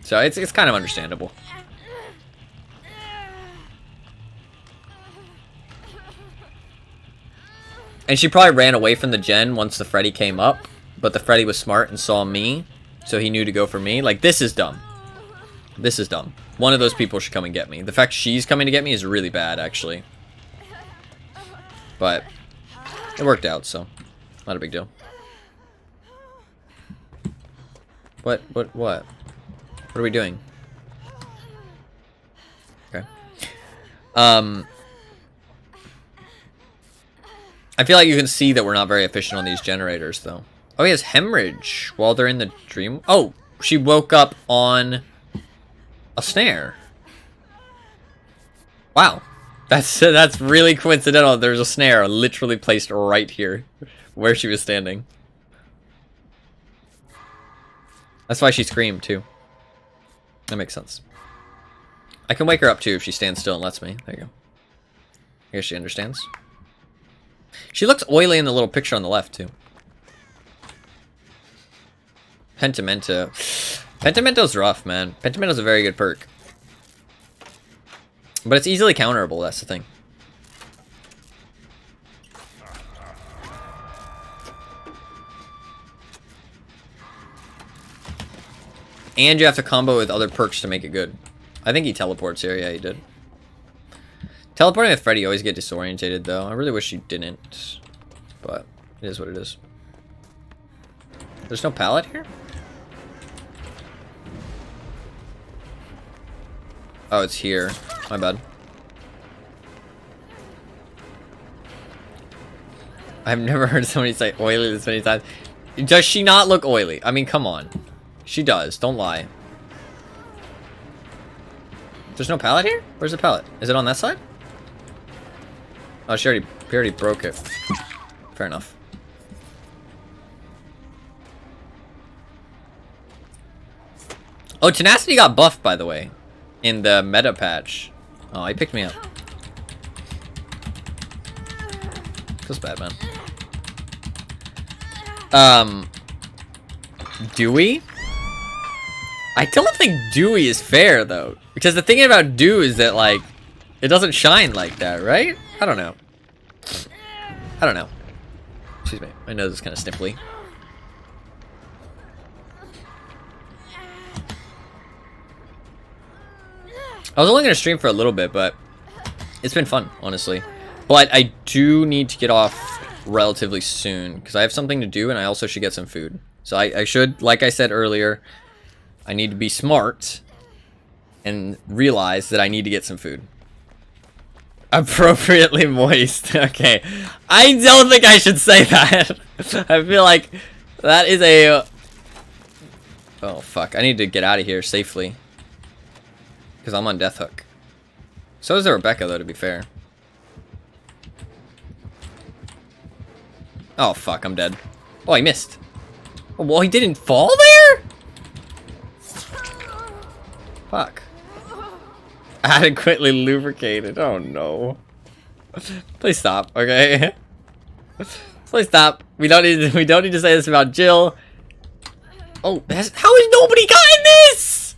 C: So it's kind of understandable. And she probably ran away from the gen once the Freddy came up, but the Freddy was smart and saw me, so he knew to go for me. Like, this is dumb. This is dumb. One of those people should come and get me. The fact she's coming to get me is really bad, actually. But it worked out, so not a big deal. What are we doing? Okay. I feel like you can see that we're not very efficient on these generators, though. Oh, he has hemorrhage while they're in the dream. Oh, she woke up on a snare. Wow. That's really coincidental. There's a snare literally placed right here where she was standing. That's why she screamed, too. That makes sense. I can wake her up, too, if she stands still and lets me. There you go. I guess she understands. She looks oily in the little picture on the left, too. Pentimento. Pentimento's rough, man. Pentimento's a very good perk. But it's easily counterable, that's the thing. And you have to combo with other perks to make it good. I think he teleports here. Yeah, he did. Teleporting with Freddy always get disorientated, though. I really wish he didn't. But it is what it is. There's no pallet here? Oh, it's here. My bad. I've never heard somebody say oily this many times. Does she not look oily? I mean, come on. She does. Don't lie. There's no pallet here? Where's the pallet? Is it on that side? Oh, she already broke it. Fair enough. Oh, Tenacity got buffed, by the way, in the meta patch. Oh, he picked me up. Feels bad, man. Dewey? I don't think Dewey is fair, though. Because the thing about Dew is that, like, it doesn't shine like that, right? I don't know. I don't know. Excuse me. My nose is kind of sniffly. I was only going to stream for a little bit, but it's been fun, honestly. But I do need to get off relatively soon because I have something to do and I also should get some food. So I should, like I said earlier, I need to be smart and realize that I need to get some food. Appropriately moist. Okay. I don't think I should say that. I feel like that is a... Oh, fuck. I need to get out of here safely. Because I'm on death hook. So is the Rebecca, though, to be fair. Oh, fuck, I'm dead. Oh, I missed. Oh, well, he didn't fall there? Fuck. Adequately lubricated. Oh, no. Please stop, okay? Please stop. We don't need to say this about Jill. Oh, how has nobody gotten this?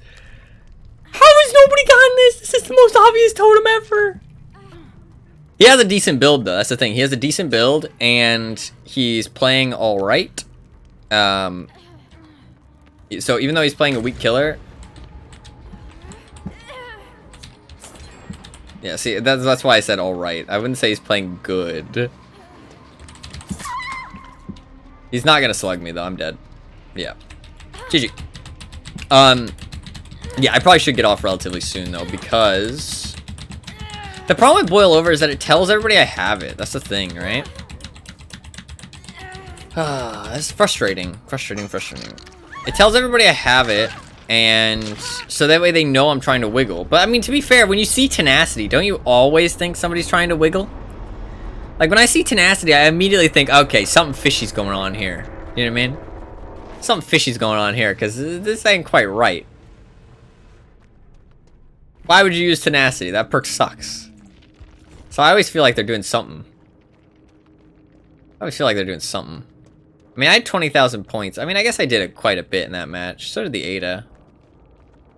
C: How has nobody gotten this? This is the most obvious totem ever. He has a decent build, though. That's the thing. He has a decent build, and he's playing all right. So even though he's playing a weak killer, yeah. See, that's why I said all right. I wouldn't say he's playing good. He's not gonna slug me though. I'm dead. Yeah. GG. Yeah, I probably should get off relatively soon though, because the problem with boil over is that it tells everybody I have it. That's the thing, right? That's frustrating. Frustrating. It tells everybody I have it, and so that way they know I'm trying to wiggle. But I mean, to be fair, when you see tenacity, don't you always think somebody's trying to wiggle? Like when I see tenacity, I immediately think, okay, something fishy's going on here. You know what I mean? Something fishy's going on here, because this ain't quite right. Why would you use tenacity? That perk sucks. So I always feel like they're doing something. I mean, I had 20,000 points. I mean, I guess I did quite a bit in that match. So did the Ada.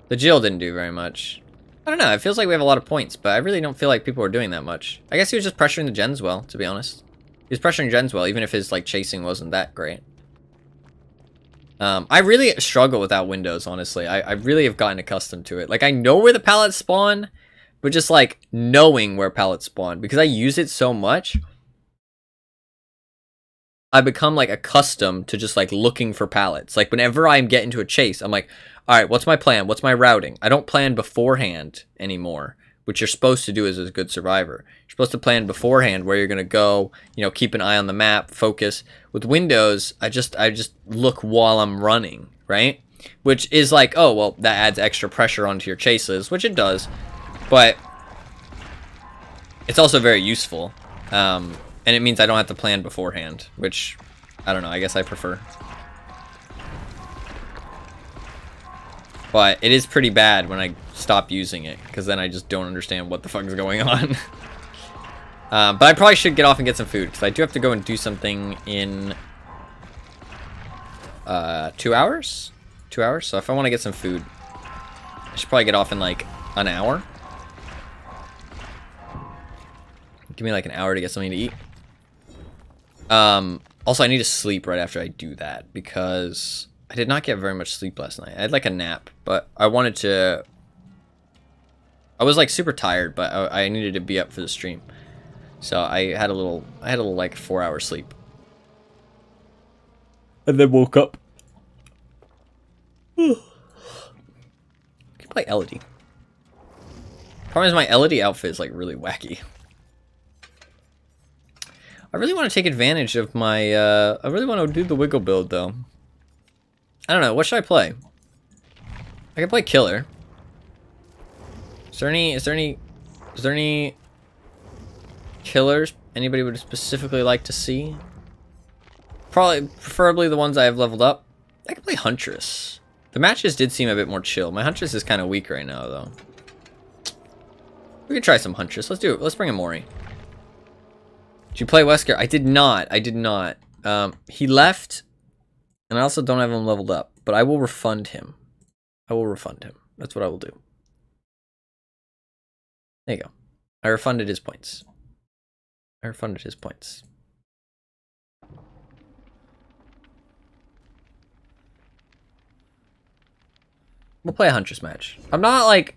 C: The Jill didn't do very much. I don't know. It feels like we have a lot of points, but I really don't feel like people are doing that much. I guess he was just pressuring the gens well, to be honest. He was pressuring gens well, even if his like chasing wasn't that great. I really struggle without windows, honestly. I really have gotten accustomed to it. Like, I know where the pallets spawn, but just like knowing where pallets spawn, because I use it so much, I become like accustomed to just like looking for pallets. Like whenever I get into a chase, I'm like, all right, what's my plan? What's my routing? I don't plan beforehand anymore, which you're supposed to do as a good survivor. You're supposed to plan beforehand where you're going to go, you know, keep an eye on the map, focus. With Windows, I just look while I'm running, right? Which is like, oh, well, that adds extra pressure onto your chases, which it does. But it's also very useful. And it means I don't have to plan beforehand, which, I don't know, I guess I prefer. But it is pretty bad when I stop using it, because then I just don't understand what the fuck is going on. But I probably should get off and get some food, because I do have to go and do something in 2 hours? 2 hours? So if I want to get some food, I should probably get off in like an hour. Give me like an hour to get something to eat. Also, I need to sleep right after I do that, because I did not get very much sleep last night. I had like a nap, but I wanted to... I was like super tired, but I needed to be up for the stream. So I had a little like 4-hour sleep. And then woke up. I can play Elodie. Problem is my Elodie outfit is like really wacky. I really want to take advantage of my, I really want to do the wiggle build, though. I don't know, what should I play? I can play Killer. Is there any killers anybody would specifically like to see? Preferably the ones I have leveled up. I can play Huntress. The matches did seem a bit more chill. My Huntress is kind of weak right now, though. We could try some Huntress. Let's do it. Let's bring in Mori. Did you play Wesker? I did not. He left, and I also don't have him leveled up, but I will refund him. That's what I will do. There you go. I refunded his points. We'll play a Huntress match. I'm not like...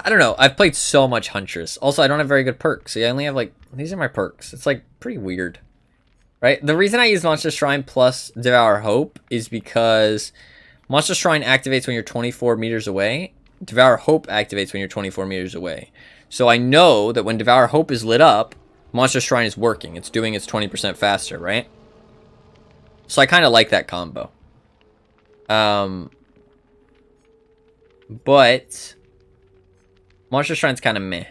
C: I don't know. I've played so much Huntress. Also, I don't have very good perks. See, I only have like... These are my perks. It's like pretty weird. Right? The reason I use Monster Shrine plus Devour Hope is because Monster Shrine activates when you're 24 meters away. Devour Hope activates when you're 24 meters away. So I know that when Devour Hope is lit up, Monster Shrine is working. It's doing its 20% faster, right? So I kind of like that combo. But Monster Shrine's kind of meh.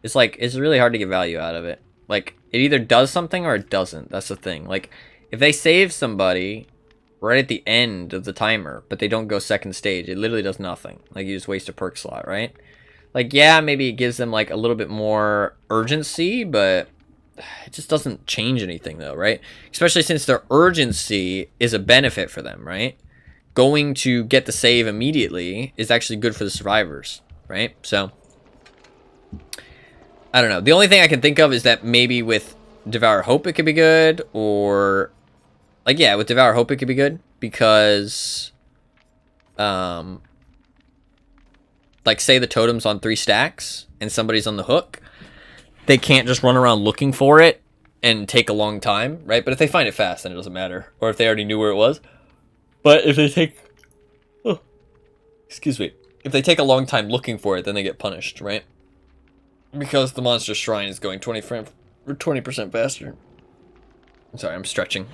C: It's like, it's really hard to get value out of it. Like, it either does something or it doesn't. That's the thing. Like, if they save somebody right at the end of the timer, but they don't go second stage, it literally does nothing. Like, you just waste a perk slot, right? Like, yeah, maybe it gives them, like, a little bit more urgency, but it just doesn't change anything, though, right? Especially since their urgency is a benefit for them, right? Going to get the save immediately is actually good for the survivors, right? So, I don't know. The only thing I can think of is that maybe with Devour Hope it could be good, or... Like, yeah, with Devour Hope it could be good, because... like, say the totem's on 3 stacks, and somebody's on the hook, they can't just run around looking for it and take a long time, right? But if they find it fast, then it doesn't matter. Or if they already knew where it was. But if they take... Oh, excuse me. If they take a long time looking for it, then they get punished, right? Because the Monster Shrine is going 20% faster. I'm sorry, I'm stretching.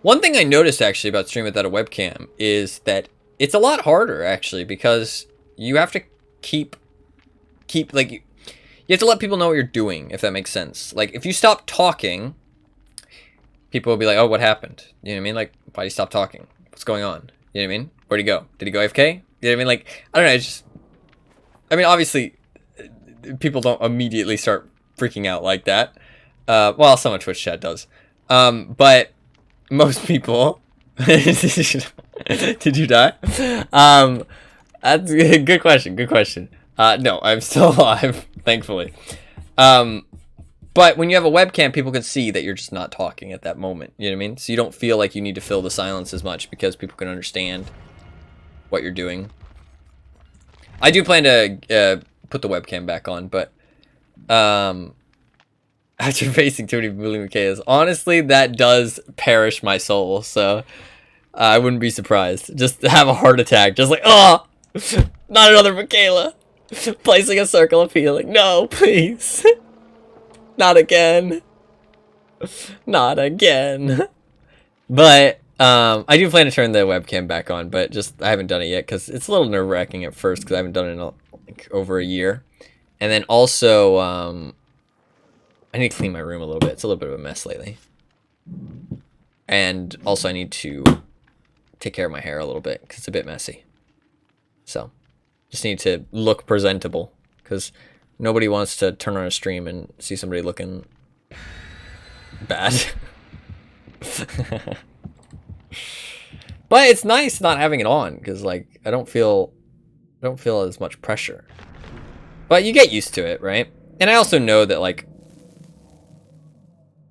C: One thing I noticed, actually, about streaming without a webcam is that it's a lot harder, actually, because you have to keep like... You have to let people know what you're doing, if that makes sense. Like, if you stop talking, people will be like, oh, what happened? You know what I mean? Like, why did he stop talking? What's going on? You know what I mean? Where'd he go? Did he go AFK? You know what I mean? Like, I don't know, it's just... I mean, obviously, people don't immediately start freaking out like that. Well, some of Twitch chat does. But most people... Did you die? That's a good question, good question. No, I'm still alive, thankfully. But when you have a webcam, people can see that you're just not talking at that moment. You know what I mean? So you don't feel like you need to fill the silence as much because people can understand what you're doing. I do plan to put the webcam back on, but after facing too many bullying Mikaelas, honestly, that does perish my soul. So I wouldn't be surprised. Just have a heart attack. Just like, oh, not another Mikaela. Placing a circle of healing. No, please. Not again. Not again. But I do plan to turn the webcam back on, but just I haven't done it yet because it's a little nerve-wracking at first because I haven't done it in like over a year. And then also I need to clean my room a little bit. It's a little bit of a mess lately. And also I need to take care of my hair a little bit because it's a bit messy. So just need to look presentable because nobody wants to turn on a stream and see somebody looking bad. But it's nice not having it on because like I don't feel as much pressure. But you get used to it, right? And I also know that like,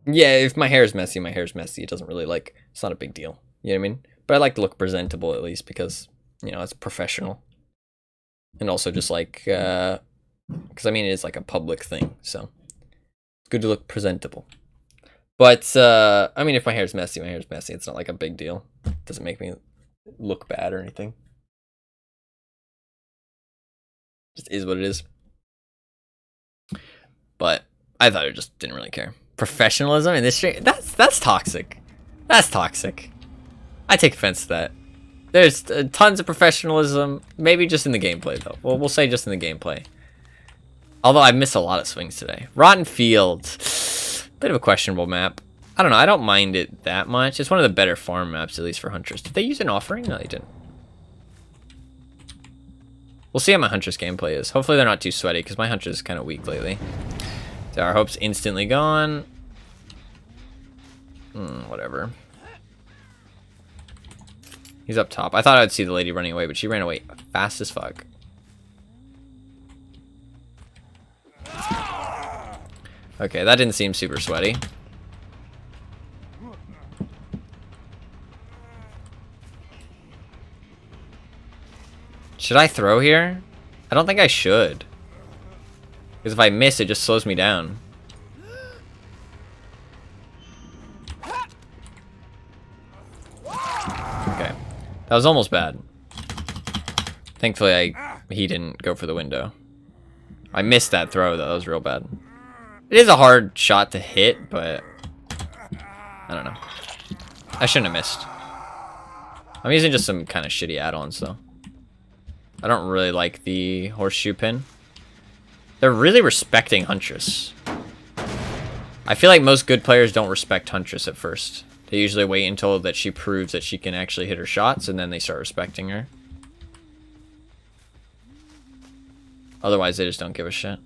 C: yeah, if my hair is messy, my hair is messy. It doesn't really like, it's not a big deal. You know what I mean? But I like to look presentable at least because, you know, it's professional. And also just like, because I mean, it is like a public thing. So it's good to look presentable. But, I mean, if my hair's messy, my hair's messy. It's not like a big deal. It doesn't make me look bad or anything. It just is what it is. But I thought I just didn't really care. Professionalism in this stream, that's toxic. That's toxic. I take offense to that. There's tons of professionalism, maybe just in the gameplay though. Well, we'll say just in the gameplay. Although I missed a lot of swings today. Rotten Field, bit of a questionable map. I don't know, I don't mind it that much. It's one of the better farm maps, at least for Hunters. Did they use an offering? No, they didn't. We'll see how my Huntress gameplay is. Hopefully they're not too sweaty, because my Huntress is kind of weak lately. So our hope's instantly gone. Whatever. He's up top. I thought I'd see the lady running away, but she ran away fast as fuck. Okay, that didn't seem super sweaty. Should I throw here? I don't think I should. Because if I miss, it just slows me down. Okay. That was almost bad. Thankfully, he didn't go for the window. I missed that throw, though. That was real bad. It is a hard shot to hit, but... I don't know. I shouldn't have missed. I'm using just some kind of shitty add-ons, though. I don't really like the horseshoe pin. They're really respecting Huntress. I feel like most good players don't respect Huntress at first. They usually wait until that she proves that she can actually hit her shots, and then they start respecting her. Otherwise, they just don't give a shit.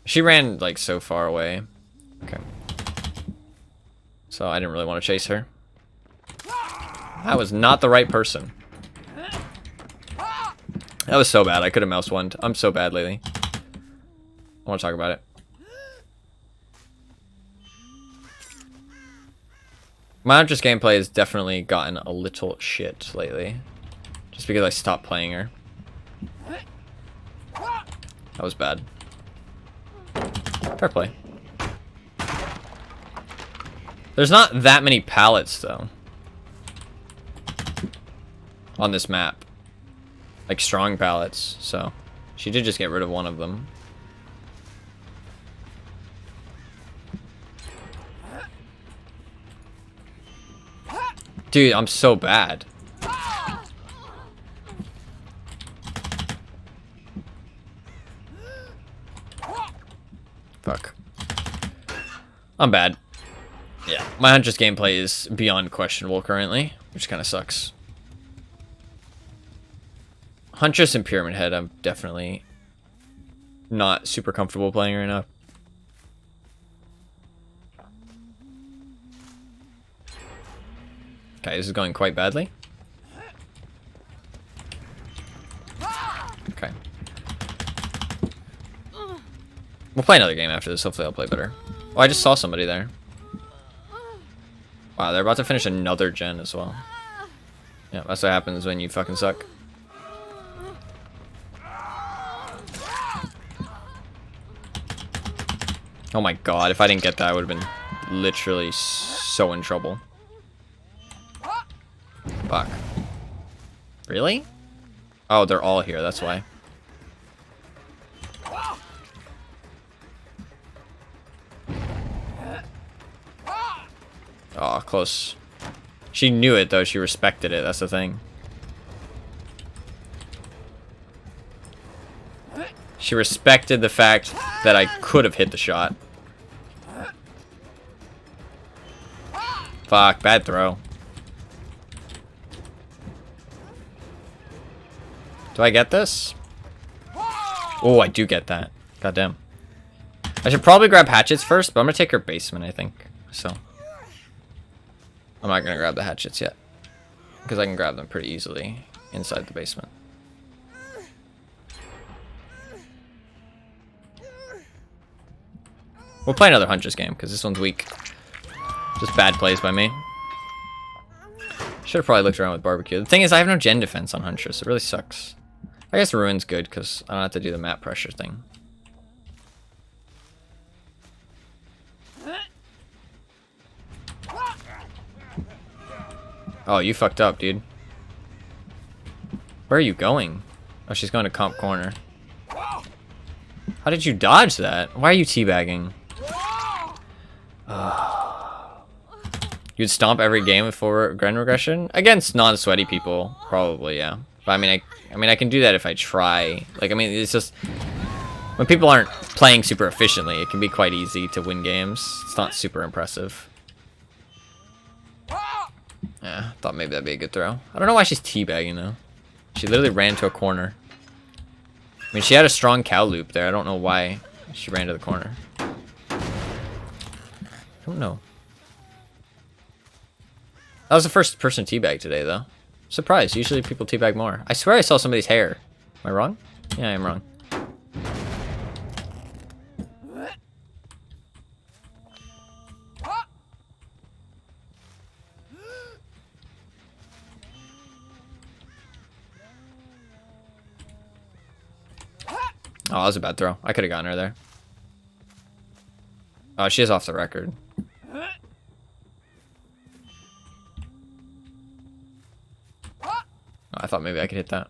C: She ran, like, so far away. Okay. So I didn't really want to chase her. I was not the right person. That was so bad. I could have mouse one. I'm so bad lately. I want to talk about it. My Huntress gameplay has definitely gotten a little shit lately. Just because I stopped playing her. That was bad. Fair play. There's not that many pallets, though. On this map. Like, strong pallets, so... She did just get rid of one of them. Dude, I'm so bad. Fuck. I'm bad. Yeah, my Huntress gameplay is beyond questionable currently, which kind of sucks. Huntress and Pyramid Head, I'm definitely not super comfortable playing right now. Okay, this is going quite badly. Okay. We'll play another game after this. Hopefully I'll play better. Oh, I just saw somebody there. Wow, they're about to finish another gen as well. Yeah, that's what happens when you fucking suck. Oh my god, if I didn't get that, I would have been literally so in trouble. Fuck. Really? Oh, they're all here, that's why. Oh, close. She knew it, though. She respected it. That's the thing. She respected the fact that I could have hit the shot. Fuck, bad throw. Do I get this? Oh, I do get that. Goddamn. I should probably grab hatchets first, but I'm gonna take her basement, I think. So. I'm not gonna grab the hatchets yet. Because I can grab them pretty easily inside the basement. We'll play another Huntress game, because this one's weak. Just bad plays by me. Should have probably looked around with barbecue. The thing is, I have no gen defense on Huntress. It really sucks. I guess Ruin's good, because I don't have to do the map pressure thing. Oh, you fucked up, dude. Where are you going? Oh, she's going to comp corner. How did you dodge that? Why are you teabagging? You'd stomp every game with full Gren regression? Against non-sweaty people, probably, yeah. But I mean, I can do that if I try. Like, I mean, it's just... When people aren't playing super efficiently, it can be quite easy to win games. It's not super impressive. Yeah, thought maybe that'd be a good throw. I don't know why she's teabagging, though. She literally ran to a corner. I mean, she had a strong cow loop there. I don't know why she ran to the corner. I don't know. That was the first person teabag today, though. Surprised. Usually people teabag more. I swear I saw somebody's hair. Am I wrong? Yeah, I am wrong. Oh, that was a bad throw. I could have gotten her there. Oh, she is off the record. Oh, I thought maybe I could hit that.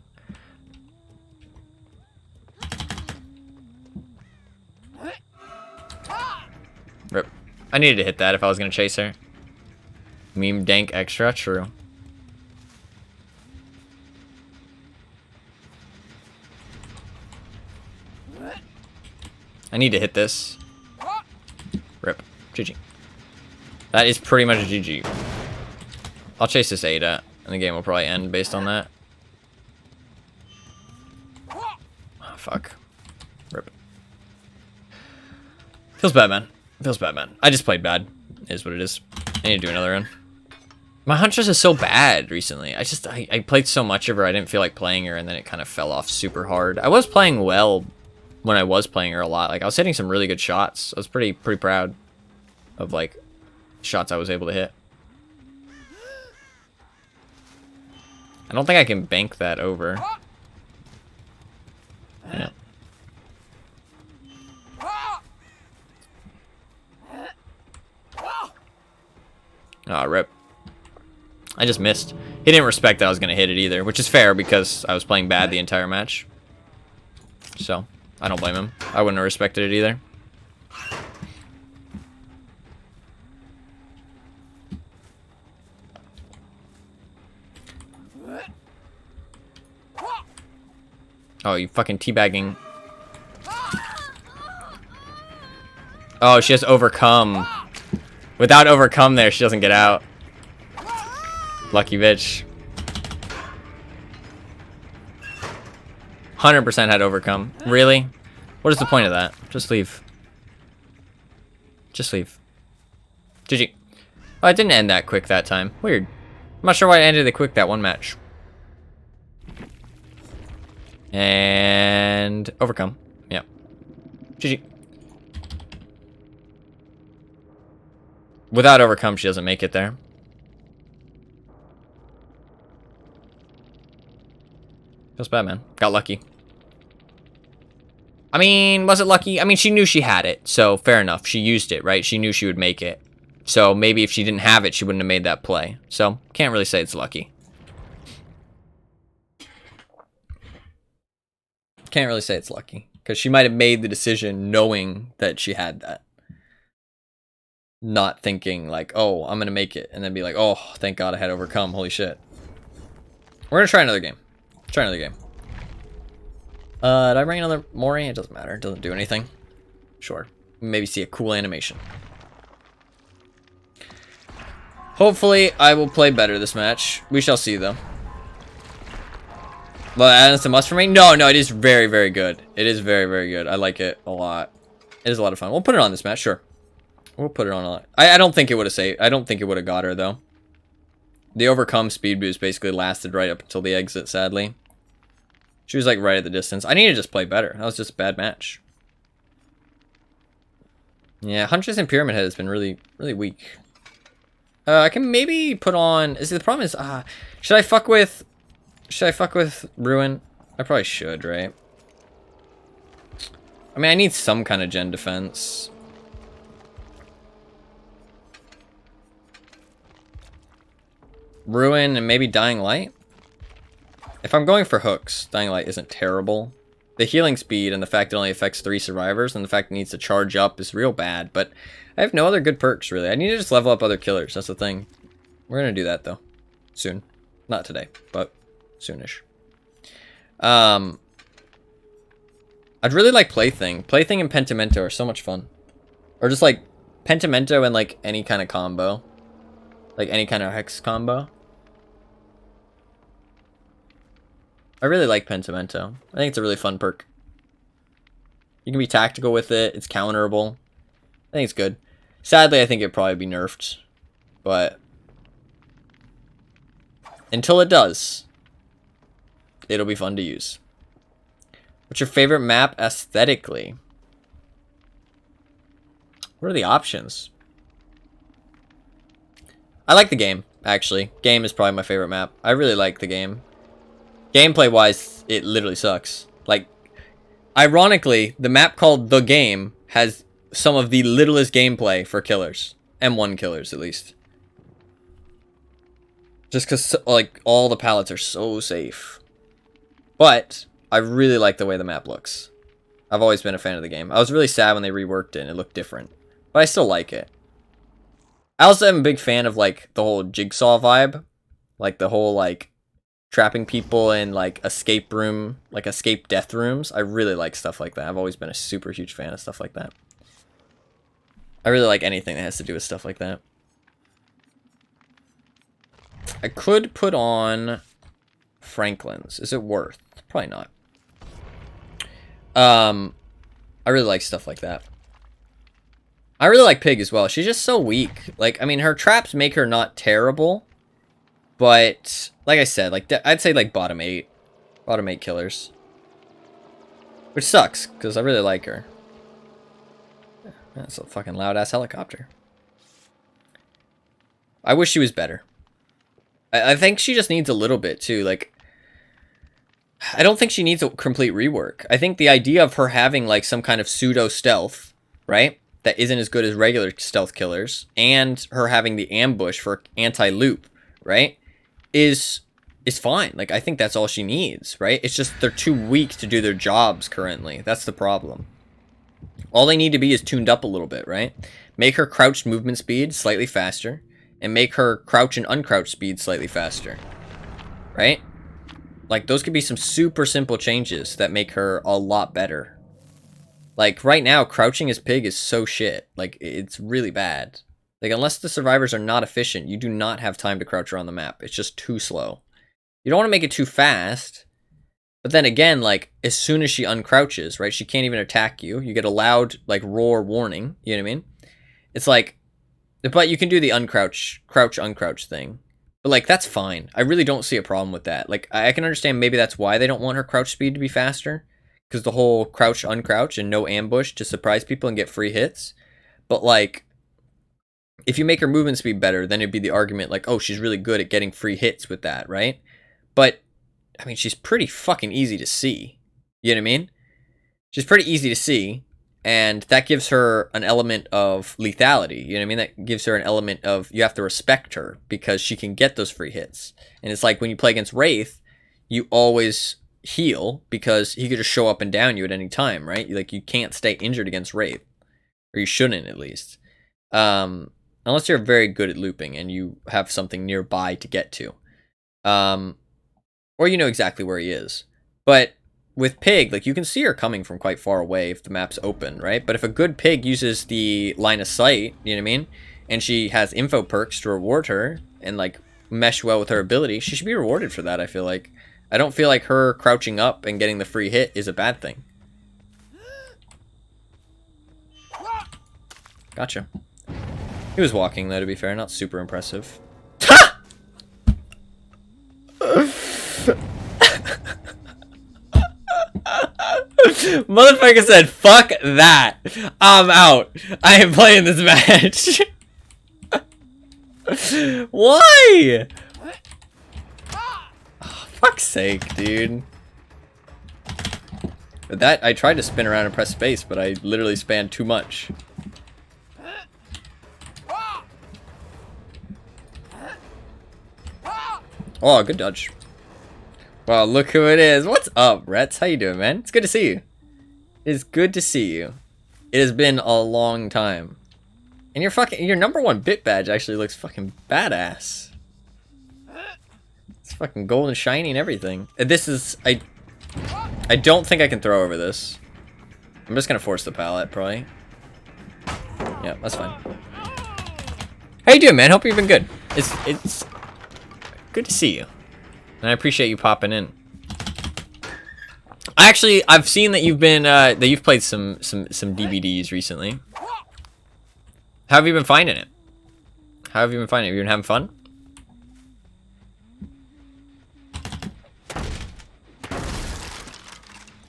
C: Rip. I needed to hit that if I was going to chase her. Meme dank extra, true. I need to hit this. Rip. GG. That is pretty much a GG. I'll chase this Ada, and the game will probably end based on that. Oh, fuck. Rip. Feels bad, man. Feels bad, man. I just played bad. It is what it is. I need to do another run. My Huntress is so bad recently. I played so much of her, I didn't feel like playing her, and then it kind of fell off super hard. I was playing well when I was playing her a lot. Like, I was hitting some really good shots. I was pretty proud of, like, shots I was able to hit. I don't think I can bank that over. Yeah. Ah, rip. I just missed. He didn't respect that I was going to hit it either, which is fair because I was playing bad the entire match. So, I don't blame him. I wouldn't have respected it either. Oh, you fucking teabagging. Oh, she has overcome. Without overcome there, she doesn't get out. Lucky bitch. 100% had overcome. Really? What is the point of that? Just leave. Just leave. GG. Oh, it didn't end that quick that time. Weird. I'm not sure why it ended it quick that one match. And overcome. Yep. GG. Without overcome, she doesn't make it there. Feels bad, man. Got lucky. I mean, was it lucky? I mean, she knew she had it, so fair enough. She used it, right? She knew she would make it. So maybe if she didn't have it, she wouldn't have made that play. So, can't really say it's lucky. Can't really say it's lucky. Because she might have made the decision knowing that she had that. Not thinking like, oh, I'm going to make it. And then be like, oh, thank God I had overcome. Holy shit. We're going to try another game. Try another game. Did I bring another Mori? It doesn't matter. It doesn't do anything. Sure. Maybe see a cool animation. Hopefully, I will play better this match. We shall see, though. But it's a must for me? No, it is very, very good. It is very, very good. I like it a lot. It is a lot of fun. We'll put it on this match, sure. We'll put it on a lot. I don't think it would have saved. I don't think it would have got her, though. The overcome speed boost basically lasted right up until the exit, sadly. She was like right at the distance. I need to just play better. That was just a bad match. Yeah, Huntress and Pyramid Head has been really, really weak. I can maybe put on... The problem is, should I fuck with Ruin? I probably should, right? I mean, I need some kind of gen defense. Ruin and maybe Dying Light? If I'm going for hooks, Dying Light isn't terrible. The healing speed and the fact it only affects 3 survivors and the fact it needs to charge up is real bad, but I have no other good perks, really. I need to just level up other killers, that's the thing. We're gonna do that, though. Soon. Not today, but soonish. I'd really like Plaything. Plaything and Pentimento are so much fun. Or just, like, Pentimento and, like, any kind of combo. Like, any kind of hex combo. I really like Pentimento. I think it's a really fun perk. You can be tactical with it. It's counterable. I think it's good. Sadly, I think it'd probably be nerfed. But until it does, it'll be fun to use. What's your favorite map aesthetically? What are the options? I like the game, actually. Game is probably my favorite map. I really like the game. Gameplay-wise, it literally sucks. Like, ironically, the map called The Game has some of the littlest gameplay for killers. M1 killers, at least. Just because, like, all the pallets are so safe. But I really like the way the map looks. I've always been a fan of the game. I was really sad when they reworked it and it looked different. But I still like it. I also am a big fan of, like, the whole Jigsaw vibe. Like, the whole, like, trapping people in like escape death rooms. I really like stuff like that. I've always been a super huge fan of stuff like that. I really like anything that has to do with stuff like that. I could put on Franklin's. Is it worth? Probably not. I really like stuff like that. I really like Pig as well. She's just so weak. Like, I mean, her traps make her not terrible. But, like I said, like I'd say like bottom 8. Bottom 8 killers. Which sucks, because I really like her. That's a fucking loud-ass helicopter. I wish she was better. I think she just needs a little bit, too. Like, I don't think she needs a complete rework. I think the idea of her having, like, some kind of pseudo-stealth, right? That isn't as good as regular stealth killers, and her having the ambush for anti-loop, right? Is fine. Like, I think that's all she needs, right? It's just they're too weak to do their jobs currently. That's the problem. All they need to be is tuned up a little bit, right? Make her crouched movement speed slightly faster, and make her crouch and uncrouch speed slightly faster, right? Like, those could be some super simple changes that make her a lot better. Like, right now, crouching as Pig is so shit. Like, it's really bad. Like, unless the survivors are not efficient, you do not have time to crouch around the map. It's just too slow. You don't want to make it too fast. But then again, like, as soon as she uncrouches, right, she can't even attack you. You get a loud, like, roar warning. You know what I mean? It's like, but you can do the crouch, uncrouch thing. But, like, that's fine. I really don't see a problem with that. Like, I can understand maybe that's why they don't want her crouch speed to be faster. Because the whole crouch, uncrouch, and no ambush to surprise people and get free hits. But, like, if you make her movement speed better, then it'd be the argument, like, oh, she's really good at getting free hits with that, right? But, I mean, she's pretty fucking easy to see. You know what I mean? She's pretty easy to see. And that gives her an element of lethality. You know what I mean? That gives her an element of, you have to respect her because she can get those free hits. And it's like when you play against Wraith, you always heal because he could just show up and down you at any time, right? Like, you can't stay injured against Wraith. Or you shouldn't, at least. Unless you're very good at looping and you have something nearby to get to. Or you know exactly where he is. But with Pig, like, you can see her coming from quite far away if the map's open, right? But if a good Pig uses the line of sight, you know what I mean? And she has info perks to reward her and, like, mesh well with her ability, she should be rewarded for that, I feel like. I don't feel like her crouching up and getting the free hit is a bad thing. Gotcha. He was walking, though, to be fair. Not super impressive. Motherfucker said, fuck that. I'm out. I ain't playing this match. Why? Oh, fuck's sake, dude. But that, I tried to spin around and press space, but I literally spanned too much. Oh, good dodge. Wow, look who it is. What's up, Rets? How you doing, man? It's good to see you. It's good to see you. It has been a long time. And your number 1 bit badge actually looks fucking badass. It's fucking gold and shiny and everything. This is, I don't think I can throw over this. I'm just gonna force the pallet, probably. Yeah, that's fine. How you doing, man? Hope you've been good. It's good to see you. And I appreciate you popping in. Actually, I've seen that you've been that you've played some DVDs recently. How have you been finding it? How have you been finding it? Have you been having fun?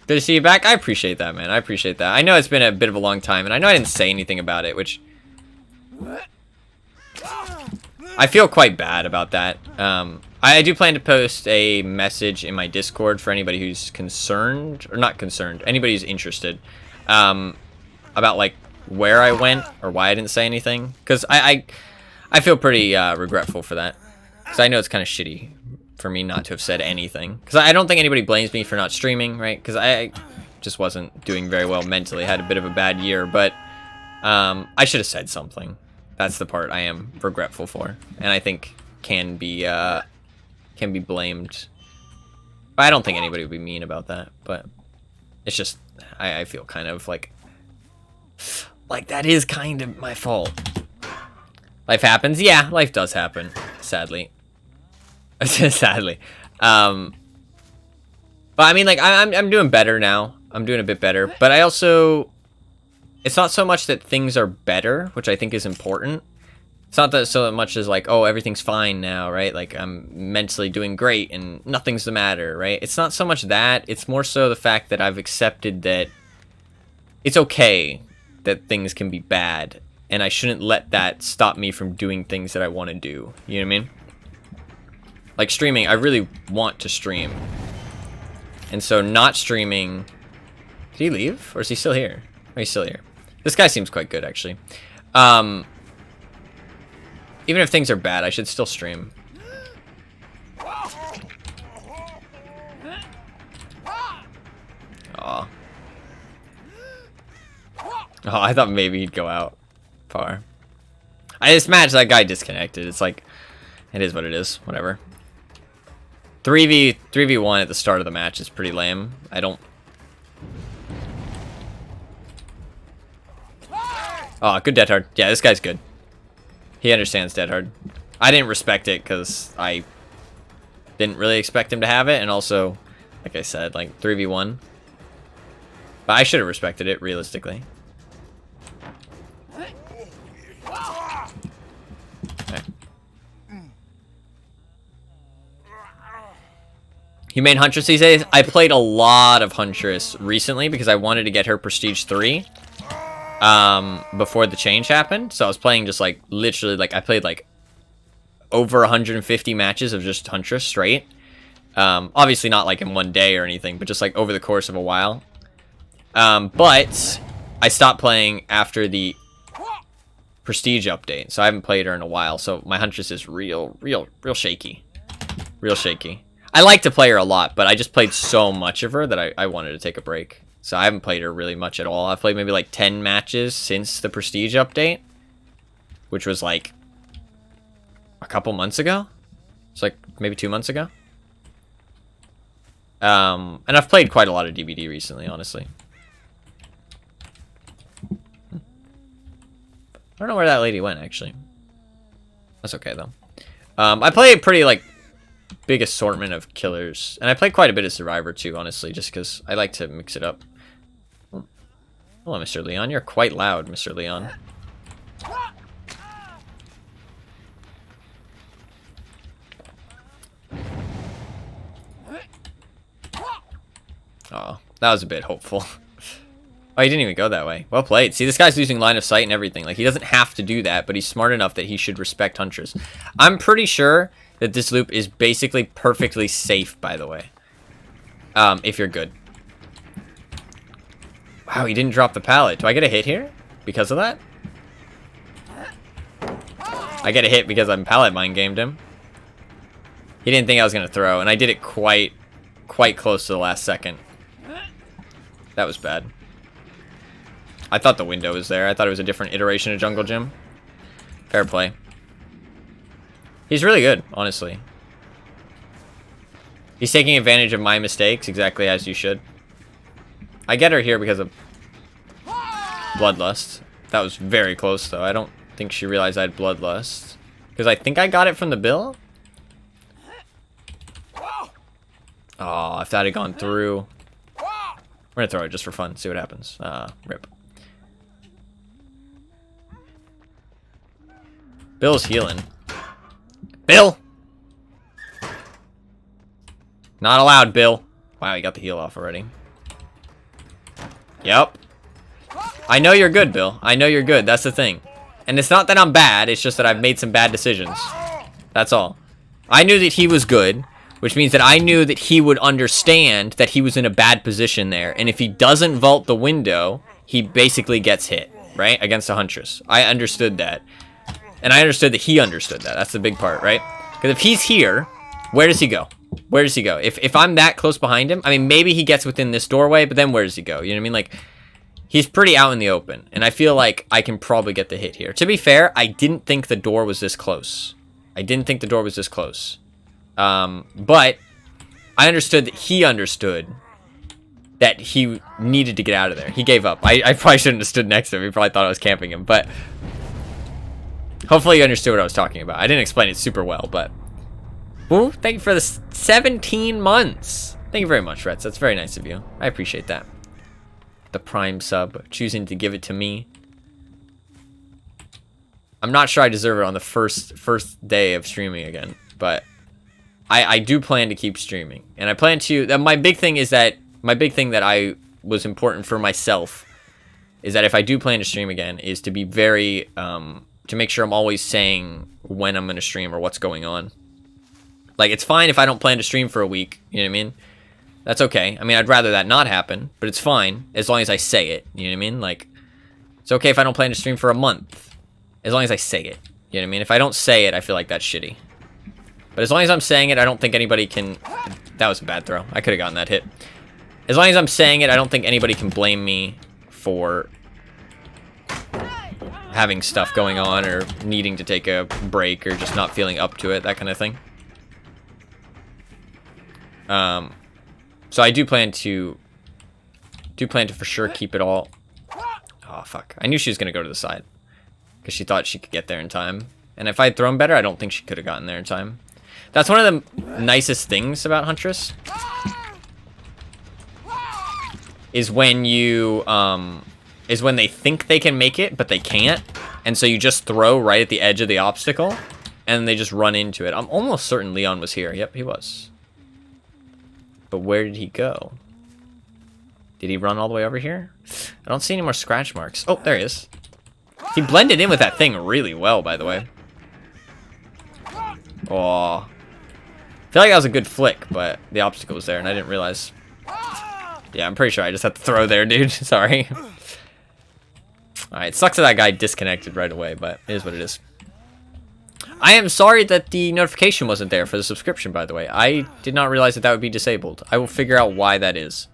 C: Good to see you back. I appreciate that, man. I appreciate that. I know it's been a bit of a long time, and I know I didn't say anything about it, which I feel quite bad about that. I do plan to post a message in my Discord for anybody who's concerned, or not concerned, anybody who's interested, about, like, where I went or why I didn't say anything. Because I feel pretty regretful for that. Because I know it's kind of shitty for me not to have said anything. Because I don't think anybody blames me for not streaming, right? Because I just wasn't doing very well mentally. I had a bit of a bad year, but I should have said something. That's the part I am regretful for. And I think can be blamed
A: But I don't think anybody would be mean about that. But it's just, I feel kind of like that is kind of my fault. Life happens. Yeah, life does happen. Sadly. Sadly. But I mean, like, I'm doing better now. I'm doing a bit better. But I also, it's not so much that things are better, which I think is important. It's not that so much as like, oh, everything's fine now, right? Like, I'm mentally doing great and nothing's the matter, right? It's not so much that. It's more so the fact that I've accepted that it's okay that things can be bad. And I shouldn't let that stop me from doing things that I want to do. You know what I mean? Like streaming, I really want to stream. And so not streaming... Did he leave? Or is he still here? Oh, he's still here. This guy seems quite good, actually. Even if things are bad, I should still stream. Aw. Oh, I thought maybe he'd go out far. This match, that guy disconnected. It's like, it is what it is. Whatever. 3v1 at the start of the match is pretty lame. I don't... Oh, good dead hard. Yeah, this guy's good. He understands dead hard. I didn't respect it because I didn't really expect him to have it. And also, like I said, like 3v1. But I should have respected it, realistically. Okay. You main Huntress these days? I played a lot of Huntress recently because I wanted to get her Prestige 3 before the change happened. So I was playing just like literally like I played like over 150 matches of just Huntress straight. Obviously not like in one day or anything, but just like over the course of a while. But I stopped playing after the Prestige update, so I haven't played her in a while. So my Huntress is real shaky. Real shaky. I like to play her a lot, but I just played so much of her that I wanted to take a break. So I haven't played her really much at all. I've played maybe like 10 matches since the Prestige update, which was like a couple months ago. It's like maybe 2 months ago. And I've played quite a lot of DBD recently, honestly. I don't know where that lady went, actually. That's okay, though. I play a pretty, like, big assortment of killers. And I play quite a bit of Survivor, too, honestly, just because I like to mix it up. Oh. Hello, Mr. Leon. You're quite loud, Mr. Leon. Oh, that was a bit hopeful. Oh, he didn't even go that way. Well played. See, this guy's losing line of sight and everything. Like, he doesn't have to do that, but he's smart enough that he should respect Huntress. I'm pretty sure that this loop is basically perfectly safe, by the way. If you're good. Wow, he didn't drop the pallet. Do I get a hit here because of that? I get a hit because I'm pallet mind gamed him. He didn't think I was going to throw, and I did it quite close to the last second. That was bad. I thought the window was there. I thought it was a different iteration of Jungle Gym. Fair play. He's really good, honestly. He's taking advantage of my mistakes, exactly as you should. I get her here because of Bloodlust. That was very close, though. I don't think she realized I had Bloodlust. Because I think I got it from the bill. Oh, if that had gone through. We're going to throw it just for fun, see what happens. Rip. Bill's healing. Bill! Not allowed, Bill. Wow, he got the heal off already. Yep. I know you're good, Bill. I know you're good. That's the thing. And it's not that I'm bad. It's just that I've made some bad decisions. That's all. I knew that he was good, which means that I knew that he would understand that he was in a bad position there. And if he doesn't vault the window, he basically gets hit, right? Against a Huntress. I understood that. And I understood that he understood that. That's the big part, right? Because if he's here, where does he go? Where does he go? If I'm that close behind him, I mean, maybe he gets within this doorway, but then where does he go? You know what I mean? Like, he's pretty out in the open. And I feel like I can probably get the hit here. To be fair, I didn't think the door was this close. I didn't think the door was this close. But
C: I understood that he understood that he needed to get out of there. He gave up. I probably shouldn't have stood next to him. He probably thought I was camping him, but hopefully you understood what I was talking about. I didn't explain it super well, but well, thank you for the 17 months. Thank you very much, Reds. That's very nice of you. I appreciate that. The Prime sub, choosing to give it to me. I'm not sure I deserve it on the first day of streaming again, but I do plan to keep streaming, and I plan to. My big thing that I was important for myself is that if I do plan to stream again, is to be very to make sure I'm always saying when I'm gonna stream or what's going on. Like, it's fine if I don't plan to stream for a week. You know what I mean? That's okay. I mean, I'd rather that not happen, but it's fine as long as I say it. You know what I mean? Like, it's okay if I don't plan to stream for a month, as long as I say it. You know what I mean? If I don't say it, I feel like that's shitty. But as long as I'm saying it, I don't think anybody can... That was a bad throw. I could have gotten that hit. As long as I'm saying it, I don't think anybody can blame me for having stuff going on or needing to take a break or just not feeling up to it, that kind of thing. So I do plan to for sure keep it all. Oh, fuck. I knew she was going to go to the side because she thought she could get there in time. And if I'd thrown better, I don't think she could have gotten there in time. That's one of the nicest things about Huntress. Is when you, is when they think they can make it, but they can't. And so you just throw right at the edge of the obstacle, and they just run into it. I'm almost certain Leon was here. Yep, he was. But where did he go? Did he run all the way over here? I don't see any more scratch marks. Oh, there he is. He blended in with that thing really well, by the way. Oh. I feel like that was a good flick, but the obstacle was there, and I didn't realize. Yeah, I'm pretty sure I just had to throw there, dude. Sorry. Alright, sucks that guy disconnected right away, but it is what it is. I am sorry that the notification wasn't there for the subscription, by the way. I did not realize that that would be disabled. I will figure out why that is.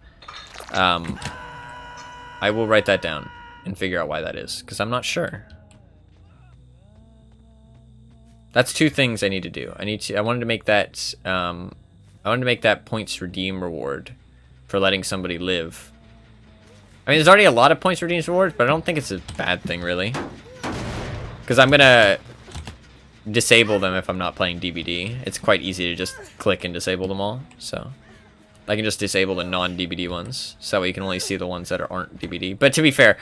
C: I will write that down and figure out why that is, because I'm not sure. That's two things I need to do. I wanted to make that points redeem reward for letting somebody live. I mean, there's already a lot of points redeem rewards, but I don't think it's a bad thing, really. Because I'm gonna disable them if I'm not playing DVD. It's quite easy to just click and disable them all, so I can just disable the non-DVD ones, so that way you can only see the ones that aren't DVD. But to be fair,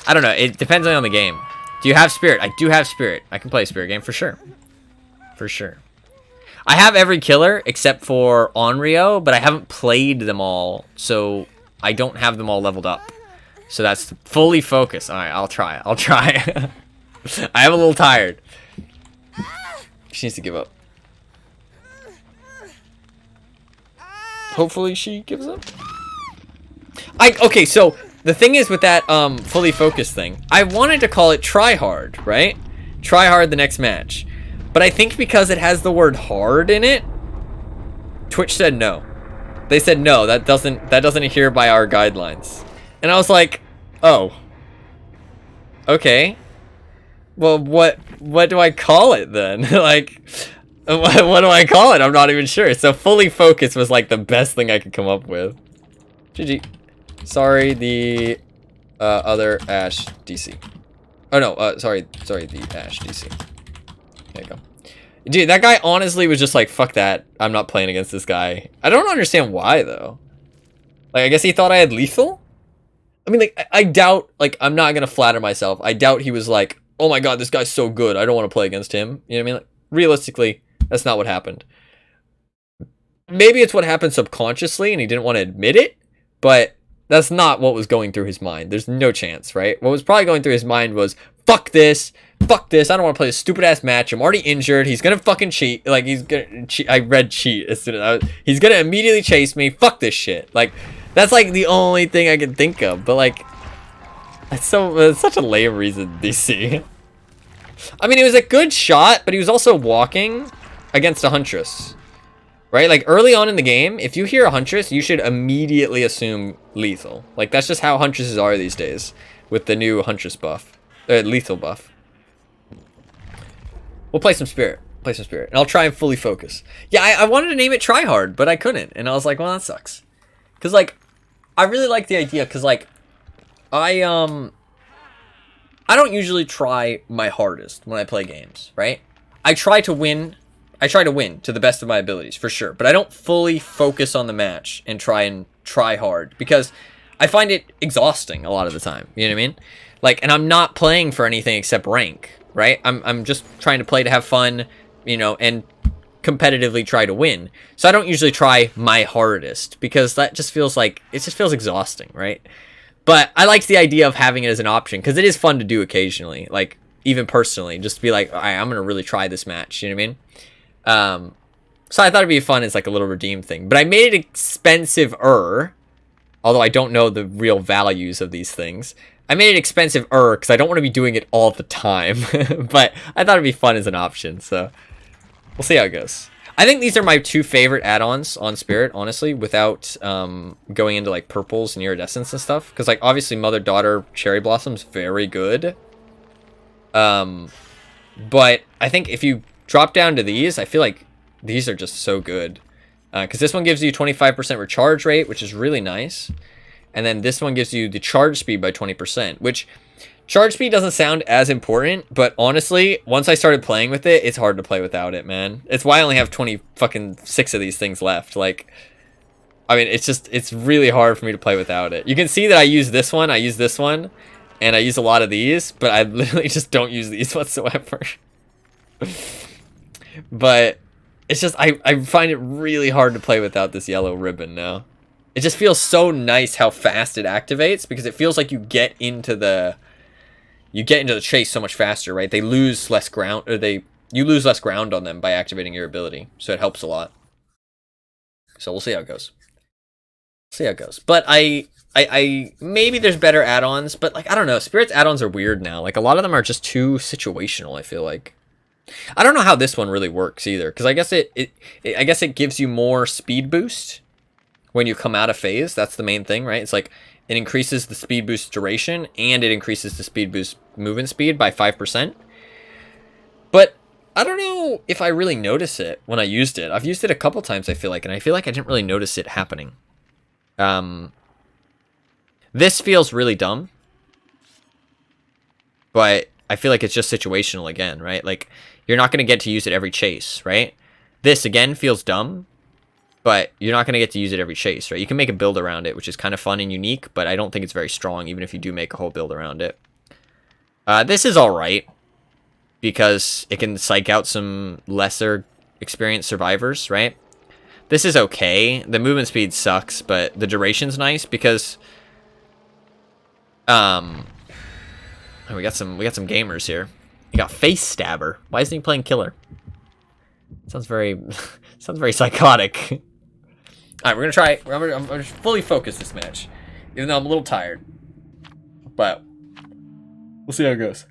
C: I don't know, it depends on the game. Do you have Spirit? I do have Spirit. I can play a Spirit game for sure. For sure. I have every killer except for Onryo, but I haven't played them all, so I don't have them all leveled up. So that's fully focused. Alright, I'll try. I'll try. I am a little tired. She needs to give up. Hopefully she gives up. Okay, so the thing is with that fully focused thing, I wanted to call it try hard, right? Try hard the next match. But I think because it has the word hard in it, Twitch said no. They said no, that doesn't adhere by our guidelines. And I was like, oh. Okay. Well, what do I call it then? Like, what do I call it? I'm not even sure. So fully focused was like the best thing I could come up with. GG. Sorry, the other Ash DC. Oh no, sorry, the Ash DC. There you go. Dude, that guy honestly was just like, fuck that. I'm not playing against this guy. I don't understand why, though. Like, I guess he thought I had lethal? I mean, like, I doubt, like, I'm not gonna flatter myself. I doubt he was like, oh my god, this guy's so good. I don't want to play against him. You know what I mean? Like, realistically, that's not what happened. Maybe it's what happened subconsciously and he didn't want to admit it, but that's not what was going through his mind. There's no chance, right? What was probably going through his mind was, fuck this, I don't want to play this stupid ass match. I'm already injured. He's gonna fucking cheat. Like, he's gonna cheat. I read cheat as soon as he's gonna immediately chase me. Fuck this shit. Like, that's like the only thing I can think of. But like, it's such a lame reason, DC. I mean, it was a good shot, but he was also walking against a Huntress. Right? Like, early on in the game, if you hear a Huntress, you should immediately assume lethal. Like, that's just how Huntresses are these days with the new Huntress buff. Lethal buff. We'll play some Spirit. Play some Spirit. And I'll try and fully focus. Yeah, I wanted to name it Try Hard, but I couldn't. And I was like, well, that sucks. Because, like, I really like the idea. Because, like, I don't usually try my hardest when I play games, right? I try to win. I try to win to the best of my abilities, for sure. But I don't fully focus on the match and try hard. Because I find it exhausting a lot of the time. You know what I mean? Like, and I'm not playing for anything except rank, right? I'm just trying to play to have fun, you know, and competitively try to win. So I don't usually try my hardest because that just feels like, it just feels exhausting, right? But I liked the idea of having it as an option because it is fun to do occasionally, like even personally, just to be like, all right, I'm going to really try this match. You know what I mean? So I thought it'd be fun as like a little redeem thing, but I made it expensive-er, although I don't know the real values of these things. I made it expensive-er because I don't want to be doing it all the time, but I thought it'd be fun as an option, so we'll see how it goes. I think these are my two favorite add-ons on Spirit, honestly, without going into like purples and iridescence and stuff. Because like obviously Mother Daughter Cherry Blossom's very good. But I think if you drop down to these, I feel like these are just so good. Because this one gives you 25% recharge rate, which is really nice. And then this one gives you the charge speed by 20%, which charge speed doesn't sound as important, but honestly, once I started playing with it, it's hard to play without it, man. It's why I only have 26 of these things left. Like, I mean, it's really hard for me to play without it. You can see that I use this one, and I use a lot of these, but I literally just don't use these whatsoever. But it's just, I find it really hard to play without this yellow ribbon now. It just feels so nice how fast it activates, because it feels like you get into the chase so much faster, right? They lose less ground, or you lose less ground on them by activating your ability, so it helps a lot. So we'll see how it goes. But I maybe there's better add-ons, but like I don't know, Spirit's add-ons are weird now. Like a lot of them are just too situational, I feel like. I don't know how this one really works either, because I guess it gives you more speed boost when you come out of phase. That's the main thing, right? It's like it increases the speed boost duration, and it increases the speed boost movement speed by 5%. But I don't know if I really notice it when I used it. I've used it a couple times, I feel like, and I feel like I didn't really notice it happening. This feels really dumb, but I feel like it's just situational again, right? Like, you're not going to get to use it every chase, right? This, again, feels dumb, but you're not going to get to use it every chase, right? You can make a build around it, which is kind of fun and unique, but I don't think it's very strong, even if you do make a whole build around it. This is alright, because it can psych out some lesser experienced survivors, right? This is okay. The movement speed sucks, but the duration's nice, because... we got some gamers here. You got Face Stabber. Why isn't he playing Killer? Sounds very psychotic. Alright, we're gonna try. I'm gonna fully focus this match, even though I'm a little tired. But we'll see how it goes.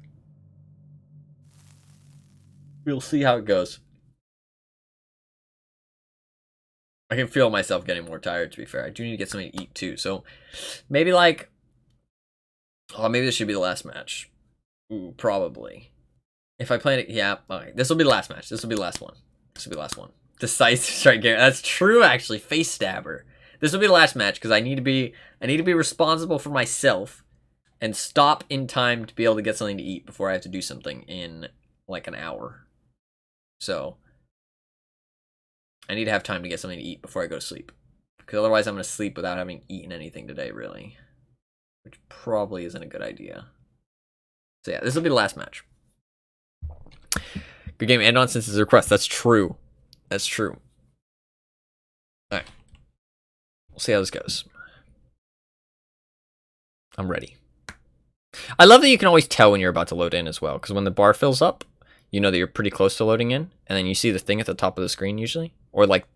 C: We'll see how it goes. I can feel myself getting more tired, to be fair. I do need to get something to eat too. So maybe like, oh, maybe this should be the last match. Ooh, probably. If I play it, yeah. Okay, this will be the last match. This will be the last one. Decisive strike game. That's true, actually. Face Stabber. This will be the last match because I need to be responsible for myself and stop in time to be able to get something to eat before I have to do something in like an hour. So I need to have time to get something to eat before I go to sleep, because otherwise I'm going to sleep without having eaten anything today, really, which probably isn't a good idea. So yeah, this will be the last match. Good game, and on since it's a request. That's true. That's true. Alright. We'll see how this goes. I'm ready. I love that you can always tell when you're about to load in as well, because when the bar fills up, you know that you're pretty close to loading in, and then you see the thing at the top of the screen usually, or like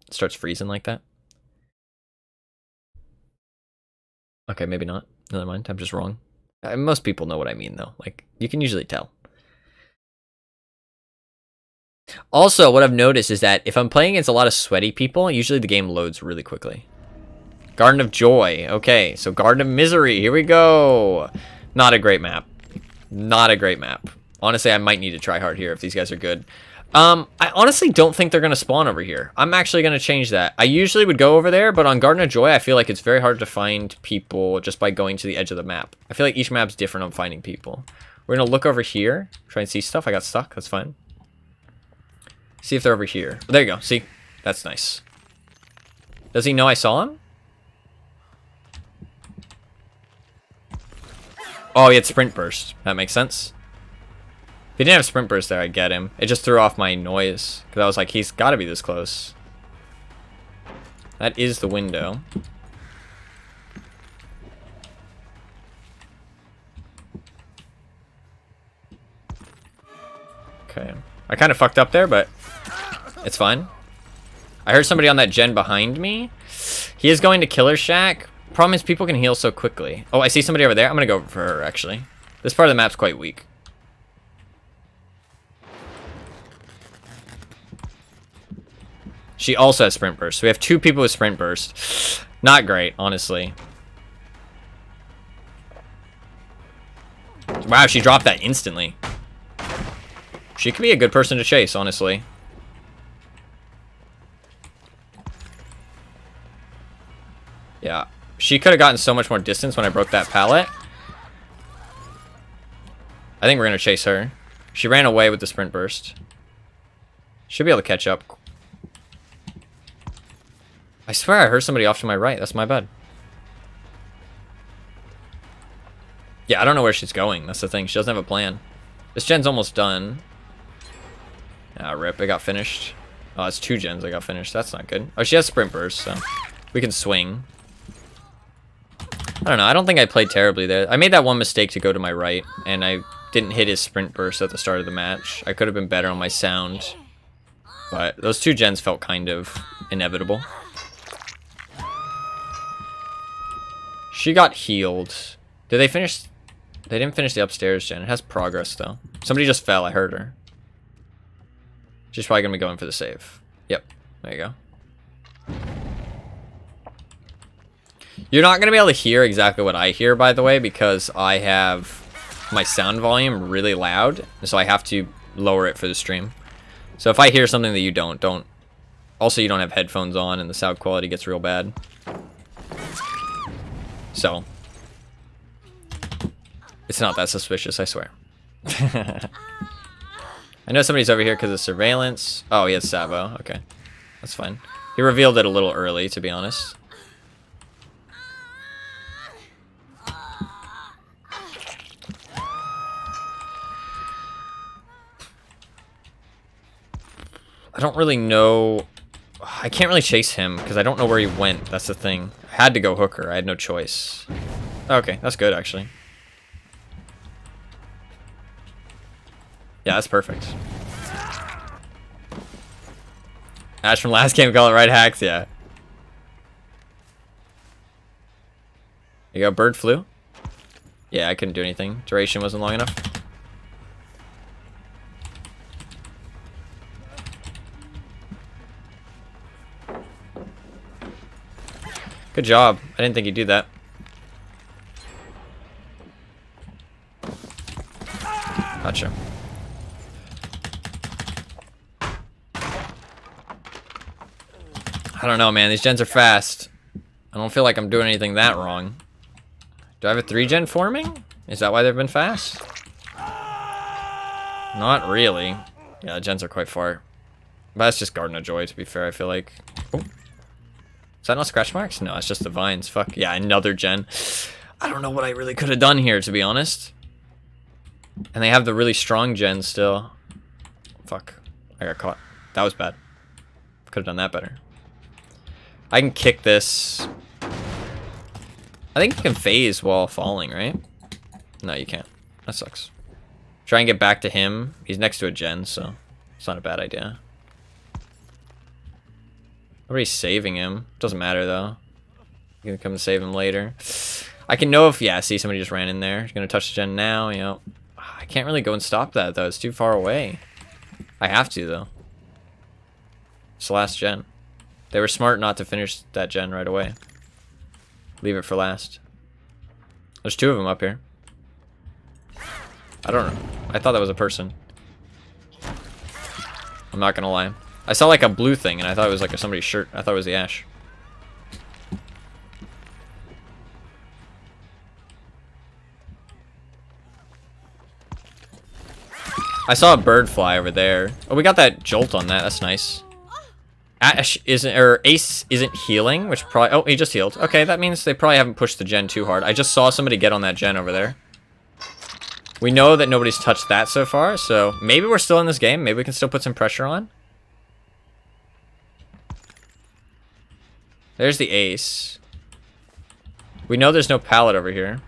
C: it starts freezing like that. Okay, maybe not. Never mind, I'm just wrong. Most people know what I mean though. Like, you can usually tell. Also, what I've noticed is that if I'm playing against a lot of sweaty people, usually the game loads really quickly. Garden of Joy. Okay, so Garden of Misery. Here we go. Not a great map. Not a great map. Honestly, I might need to try hard here if these guys are good.
A: I honestly don't think they're going to spawn over here. I'm actually going to change that. I usually would go over there, but on Garden of Joy, I feel like it's very hard to find people just by going to the edge of the map. I feel like each map's different on finding people. We're going to look over here, try and see stuff. I got stuck. That's fine. See if they're over here. Oh, there you go. See? That's nice. Does he know I saw him? Oh, he had Sprint Burst. That makes sense. If he didn't have Sprint Burst there, I'd get him. It just threw off my noise. Because I was like, he's got to be this close. That is the window. Okay. I kind of fucked up there, but it's fine. I heard somebody on that gen behind me. He is going to Killer Shack. Problem is people can heal so quickly. Oh, I see somebody over there. I'm going to go for her, actually. This part of the map's quite weak. She also has Sprint Burst. So we have 2 people with Sprint Burst. Not great, honestly. Wow, she dropped that instantly. She could be a good person to chase, honestly. Yeah. She could have gotten so much more distance when I broke that pallet. I think we're going to chase her. She ran away with the Sprint Burst. Should be able to catch up. I swear I heard somebody off to my right. That's my bad. Yeah, I don't know where she's going. That's the thing. She doesn't have a plan. This gen's almost done. Ah, rip. It got finished. Oh, it's 2 gens that got finished. That's not good. Oh, she has Sprint Burst, so we can swing. I don't know. I don't think I played terribly there. I made that one mistake to go to my right, and I didn't hit his Sprint Burst at the start of the match. I could have been better on my sound. But those 2 gens felt kind of inevitable. She got healed. Did they finish? They didn't finish the upstairs gen. It has progress, though. Somebody just fell. I heard her. She's probably going to be going for the save. Yep. There you go. You're not going to be able to hear exactly what I hear, by the way, because I have my sound volume really loud. So I have to lower it for the stream. So if I hear something that you don't. Also, you don't have headphones on and the sound quality gets real bad. So, it's not that suspicious, I swear. I know somebody's over here because of surveillance. Oh, he has Savo. Okay. That's fine. He revealed it a little early, to be honest. I don't really know. I can't really chase him because I don't know where he went. That's the thing. I had to go hooker. I had no choice. Okay, that's good, actually. Yeah, that's perfect. Ash from last game, call it right hacks, yeah. You go, bird flew. Yeah, I couldn't do anything. Duration wasn't long enough. Good job. I didn't think he'd do that. Gotcha. I don't know, man. These gens are fast. I don't feel like I'm doing anything that wrong. Do I have a 3-gen forming? Is that why they've been fast? Not really. Yeah, the gens are quite far. But that's just Garden of Joy, to be fair, I feel like. Oh. Is that not scratch marks? No, it's just the vines. Fuck. Yeah, another gen. I don't know what I really could have done here, to be honest. And they have the really strong gen still. Fuck. I got caught. That was bad. Could have done that better. I can kick this. I think you can phase while falling, right? No, you can't. That sucks. Try and get back to him. He's next to a gen, so it's not a bad idea. Nobody's saving him. Doesn't matter, though. You can come and save him later. I can know if... Yeah, see, somebody just ran in there. He's going to touch the gen now, you know. I can't really go and stop that, though. It's too far away. I have to, though. It's the last gen. They were smart not to finish that gen right away. Leave it for last. There's 2 of them up here. I don't know. I thought that was a person.
C: I'm not gonna lie. I saw like a blue thing, and I thought it was like somebody's shirt. I thought it was the Ash. I saw a bird fly over there. Oh, we got that jolt on that. That's nice. Ash isn't, or Ace isn't healing, which probably, oh, he just healed. Okay, that means they probably haven't pushed the gen too hard. I just saw somebody get on that gen over there. We know that nobody's touched that so far, so maybe we're still in this game. Maybe we can still put some pressure on. There's the Ace. We know there's no pallet over here.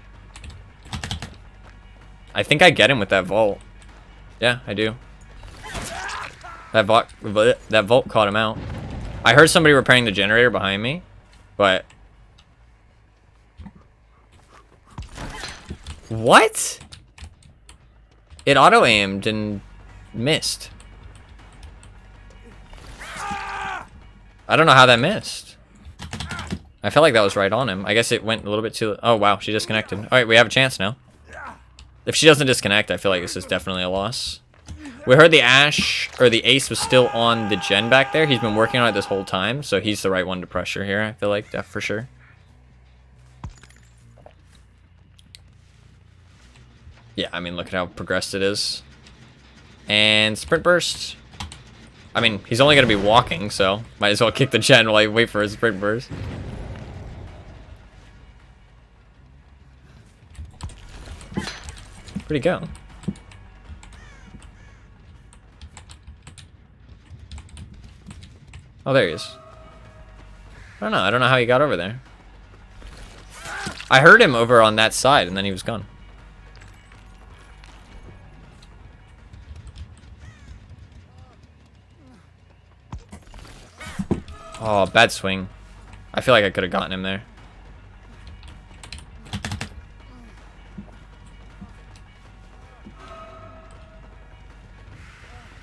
C: I think I get him with that vault. Yeah, I do. That vault caught him out. I heard somebody repairing the generator behind me, but... What? It auto-aimed and missed. I don't know how that missed. I felt like that was right on him. I guess it went a little bit too... Oh, wow, she disconnected. Alright, we have a chance now. If she doesn't disconnect, I feel like this is definitely a loss. We heard the Ash, or the Ace, was still on the gen back there. He's been working on it this whole time, so he's the right one to pressure here, I feel like, for sure. Yeah, I mean, look at how progressed it is. And sprint burst. I mean, he's only going to be walking, so might as well kick the gen while I wait for his sprint burst. Where'd he go? Oh, there he is. I don't know how he got over there. I heard him over on that side, and then he was gone. Oh, bad swing. I feel like I could have gotten him there.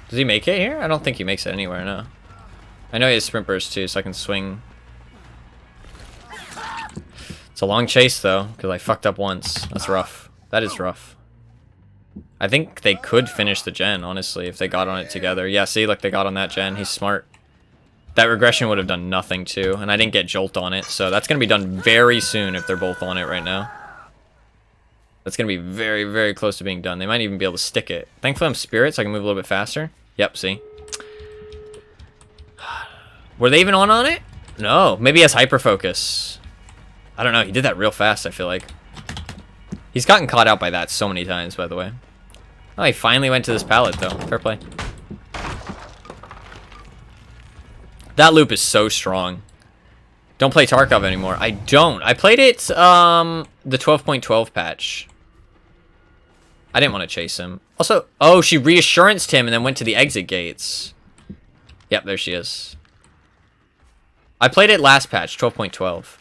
C: Does he make it here? I don't think he makes it anywhere, no. I know he has sprint burst too, so I can swing. It's a long chase though, because I fucked up once. That's rough. That is rough. I think they could finish the gen, honestly, if they got on it together. Yeah, see, look, they got on that gen. He's smart. That regression would have done nothing too, and I didn't get jolt on it, so that's going to be done very soon if they're both on it right now. That's going to be very, very close to being done. They might even be able to stick it. Thankfully I'm spirit, so I can move a little bit faster. Yep, see? Were they even on it? No. Maybe he has hyper focus. I don't know. He did that real fast, I feel like. He's gotten caught out by that so many times, by the way. Oh, he finally went to this pallet, though. Fair play. That loop is so strong. Don't play Tarkov anymore. I don't. I played it, the 12.12 patch. I didn't want to chase him. Also, oh, she reassuranced him and then went to the exit gates. Yep, there she is. I played it last patch, 12.12.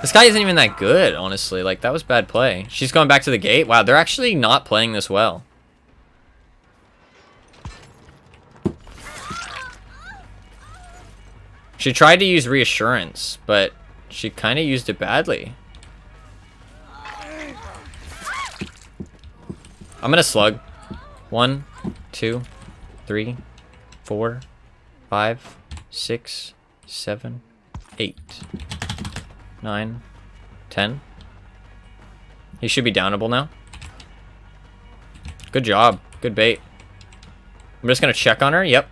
C: This guy isn't even that good, honestly. Like, that was bad play. She's going back to the gate. Wow, they're actually not playing this well. She tried to use reassurance, but she kind of used it badly. I'm gonna slug. 1, 2, 3, 4, 5, 6, 7, 8, 9, 10. He should be downable now. Good job. Good bait. I'm just gonna check on her. Yep.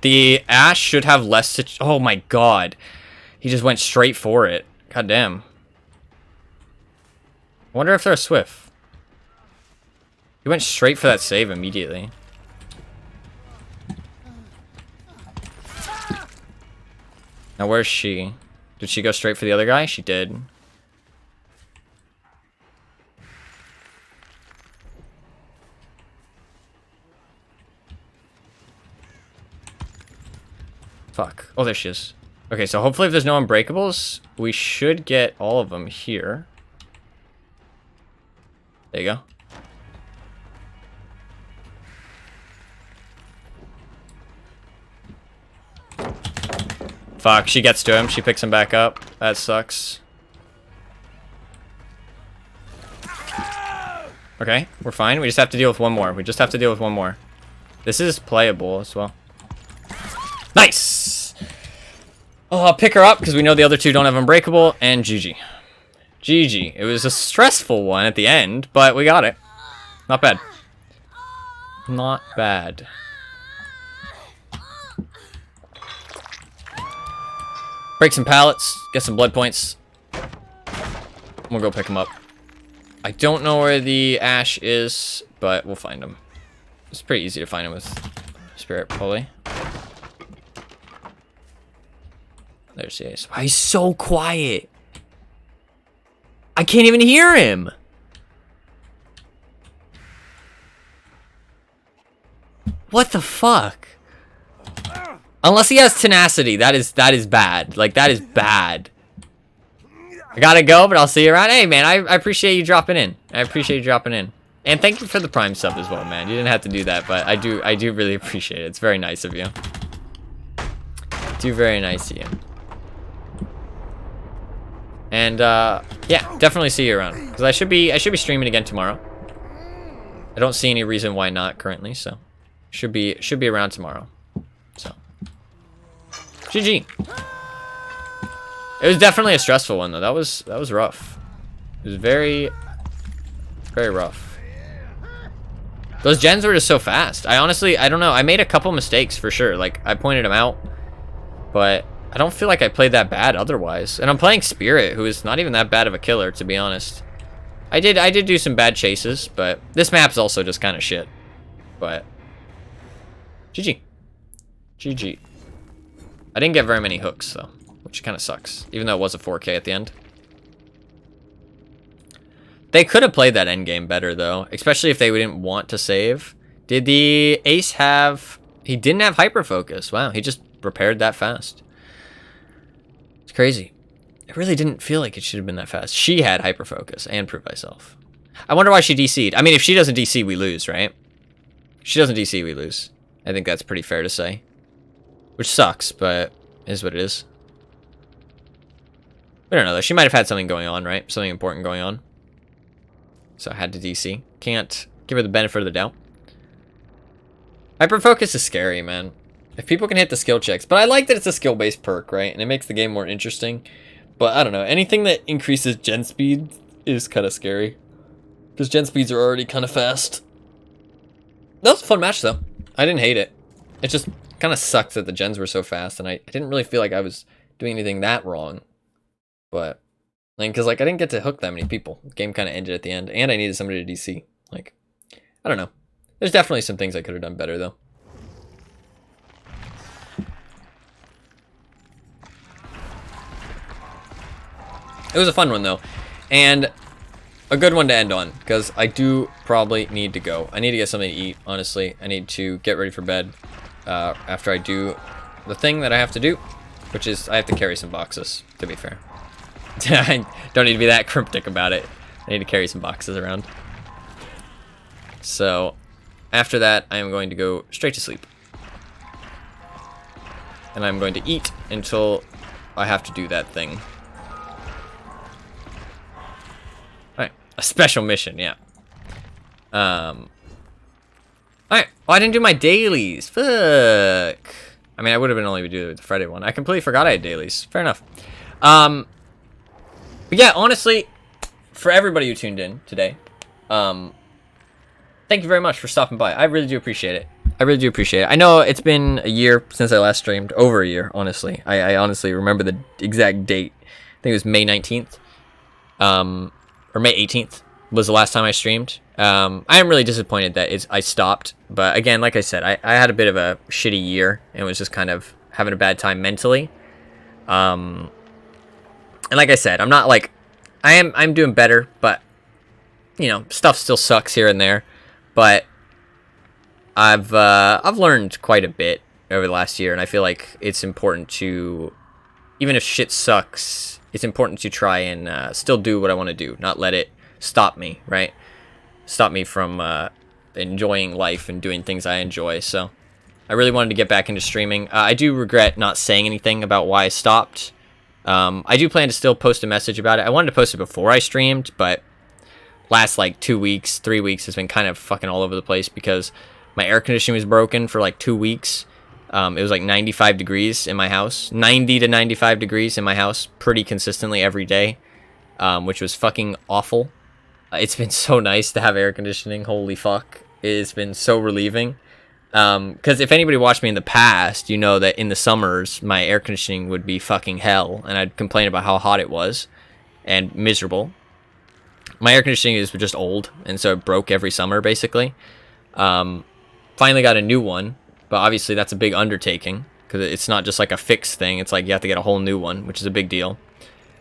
C: The Ash should have less to... Oh my god. He just went straight for it. God damn. I wonder if they're a Swift. He went straight for that save immediately. Now where's she? Did she go straight for the other guy? She did. Fuck. Oh, there she is. Okay, so hopefully if there's no unbreakables, we should get all of them here. There you go. Fuck, she gets to him. She picks him back up. That sucks. Okay, we're fine. We just have to deal with one more. We just have to deal with one more. This is playable as well. Nice! Oh, I'll pick her up because we know the other two don't have Unbreakable. And GG. GG. It was a stressful one at the end, but we got it. Not bad. Not bad. Break some pallets. Get some blood points. We'll go pick them up. I don't know where the Ash is, but we'll find him. It's pretty easy to find him with Spirit Pulley. There's the Ace. Wow, he's so quiet. I can't even hear him. What the fuck? Unless he has tenacity, that is bad. Like, that is bad. I gotta go, but I'll see you around. Hey, man, I appreciate you dropping in. I appreciate you dropping in. And thank you for the Prime sub as well, man. You didn't have to do that, but I do really appreciate it. It's very nice of you. Very nice of you. And yeah, definitely see you around. Because I should be streaming again tomorrow. I don't see any reason why not currently, so should be around tomorrow. So GG. It was definitely a stressful one though. That was rough. It was very rough. Those gens were just so fast. I don't know. I made a couple mistakes for sure. Like, I pointed them out, but I don't feel like I played that bad otherwise. And I'm playing Spirit, who is not even that bad of a killer, to be honest. I did do some bad chases, but this map's also just kind of shit. But GG. GG. I didn't get very many hooks though, which kind of sucks, even though it was a 4K at the end. They could have played that endgame better, though, especially if they didn't want to save. Did the Ace have... He didn't have hyperfocus. Wow, he just repaired that fast. It's crazy. It really didn't feel like it should have been that fast. She had hyperfocus and Prove Thyself. I wonder why she DC'd. I mean, if she doesn't DC, we lose, right? If she doesn't DC, we lose. I think that's pretty fair to say. Which sucks, but is what it is. I don't know, though. She might have had something going on, right? Something important going on. So I had to DC. Can't give her the benefit of the doubt. Hyperfocus is scary, man. If people can hit the skill checks. But I like that it's a skill-based perk, right? And it makes the game more interesting. But I don't know. Anything that increases gen speed is kind of scary. Because gen speeds are already kind of fast. That was a fun match, though. I didn't hate it. It just kind of sucks that the gens were so fast. And I didn't really feel like I was doing anything that wrong. But... because, like, I didn't get to hook that many people. The game kind of ended at the end, and I needed somebody to DC. Like, I don't know. There's definitely some things I could have done better, though. It was a fun one, though, and a good one to end on, because I do probably need to go. I need to get something to eat, honestly. I need to get ready for bed after I do the thing that I have to do, which is I have to carry some boxes, to be fair. I don't need to be that cryptic about it. I need to carry some boxes around. So, after that, I am going to go straight to sleep. And I'm going to eat until I have to do that thing. Alright, a special mission, yeah. Alright, well, I didn't do my dailies. Fuck. I mean, I would have been only doing the Friday one. I completely forgot I had dailies. Fair enough. But yeah, honestly, for everybody who tuned in today, thank you very much for stopping by. I really do appreciate it. I really do appreciate it. I know it's been a year since I last streamed. Over a year, honestly. I honestly remember the exact date. I think it was May 19th. Or May 18th was the last time I streamed. I am really disappointed that I stopped. But again, like I said, I had a bit of a shitty year and was just kind of having a bad time mentally. And like I said, I'm not like, I'm doing better, but, you know, stuff still sucks here and there. But I've learned quite a bit over the last year, and I feel like it's important to, even if shit sucks, it's important to try and still do what I want to do, not let it stop me, right? Stop me from enjoying life and doing things I enjoy. So
A: I really wanted to get back into streaming. I do regret not saying anything about why I stopped. I do plan to still post a message about it. I wanted to post it before I streamed, but last like 2 weeks, 3 weeks has been kind of fucking all over the place because my air conditioning was broken for like 2 weeks. It was like 95 degrees in my house, 90 to 95 degrees in my house pretty consistently every day, which was fucking awful. It's been so nice to have air conditioning. Holy fuck. It's been so relieving. Because if anybody watched me in the past, you know that in the summers, my air conditioning would be fucking hell, and I'd complain about how hot it was and miserable. My air conditioning is just old, and so it broke every summer, basically. Finally got a new one, but obviously that's a big undertaking, because it's not just like a fixed thing. It's like you have to get a whole new one, which is a big deal.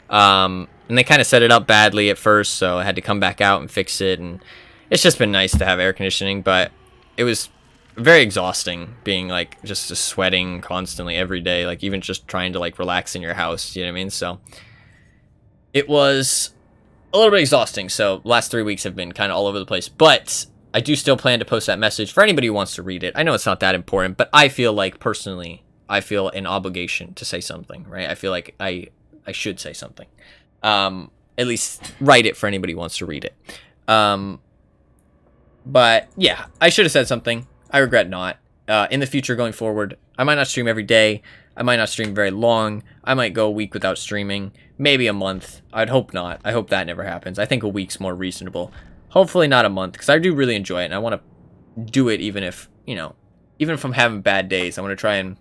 A: And they kind of set it up badly at first, so I had to come back out and fix it, and it's just been nice to have air conditioning, but it was very exhausting being like just sweating constantly every day, like even just trying to like relax in your house, you know what I mean? So it was a little bit exhausting. So last 3 weeks have been kind of all over the place, but I do still plan to post that message for anybody who wants to read it. I know it's not that important, but I feel like personally I feel an obligation to say something, right? I feel like I should say something, at least write it for anybody who wants to read it. But yeah, I should have said something. I regret not. In the future going forward, I might not stream every day. I might not stream very long. I might go a week without streaming. Maybe a month. I'd hope not. I hope that never happens. I think a week's more reasonable. Hopefully not a month, because I do really enjoy it, and I want to do it even if, you know, even if I'm having bad days. I want to try and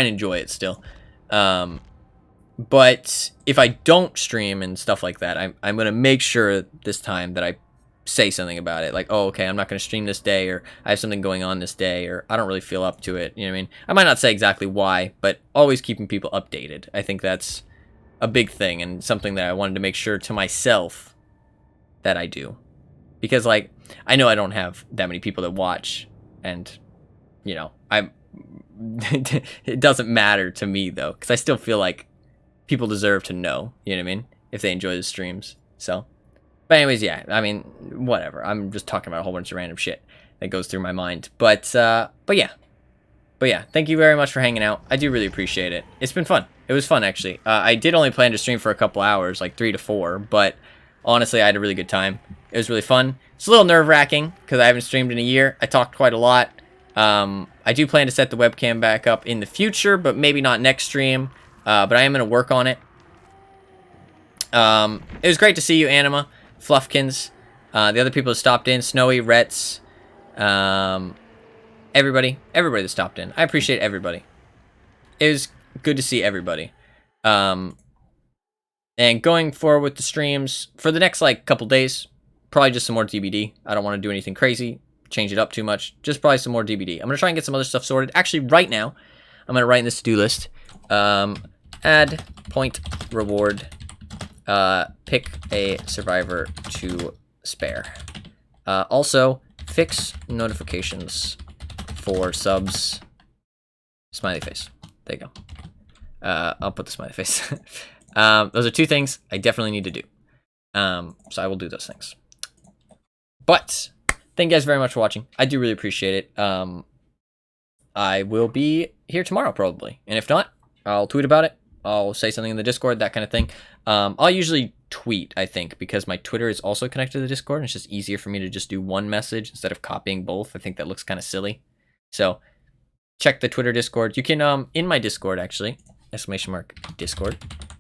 A: enjoy it still. But if I don't stream and stuff like that, I'm going to make sure this time that I say something about it, like, oh, okay, I'm not going to stream this day, or I have something going on this day, or I don't really feel up to it, you know what I mean? I might not say exactly why, but always keeping people updated. I think that's a big thing, and something that I wanted to make sure to myself that I do, because like I know I don't have that many people that watch, and you know, it doesn't matter to me though, because I still feel like people deserve to know, you know what I mean, if they enjoy the streams. So but anyways, yeah, I mean, whatever. I'm just talking about a whole bunch of random shit that goes through my mind. But yeah, thank you very much for hanging out. I do really appreciate it. It's been fun. It was fun, actually. I did only plan to stream for a couple hours, like 3 to 4, but honestly, I had a really good time. It was really fun. It's a little nerve-wracking, because I haven't streamed in a year. I talked quite a lot. I do plan to set the webcam back up in the future, but maybe not next stream. But I am going to work on it. It was great to see you, Anima. Fluffkins, the other people that stopped in, Snowy, Rets, everybody that stopped in. I appreciate everybody. It was good to see everybody. And going forward with the streams for the next like couple days, probably just some more DBD. I don't want to do anything crazy, change it up too much. Just probably some more DBD. I'm gonna try and get some other stuff sorted. Actually, right now, I'm gonna write in this to-do list. Add point reward. Pick a survivor to spare. Also, fix notifications for subs. Smiley face. There you go. I'll put the smiley face. Those are 2 things I definitely need to do. So I will do those things. But thank you guys very much for watching. I do really appreciate it. I will be here tomorrow probably, and if not, I'll tweet about it. I'll say something in the Discord, that kind of thing. I'll usually tweet, I think, because my Twitter is also connected to the Discord, and it's just easier for me to just do one message instead of copying both. I think that looks kind of silly. So check the Twitter Discord. You can, in my Discord, actually, !Discord.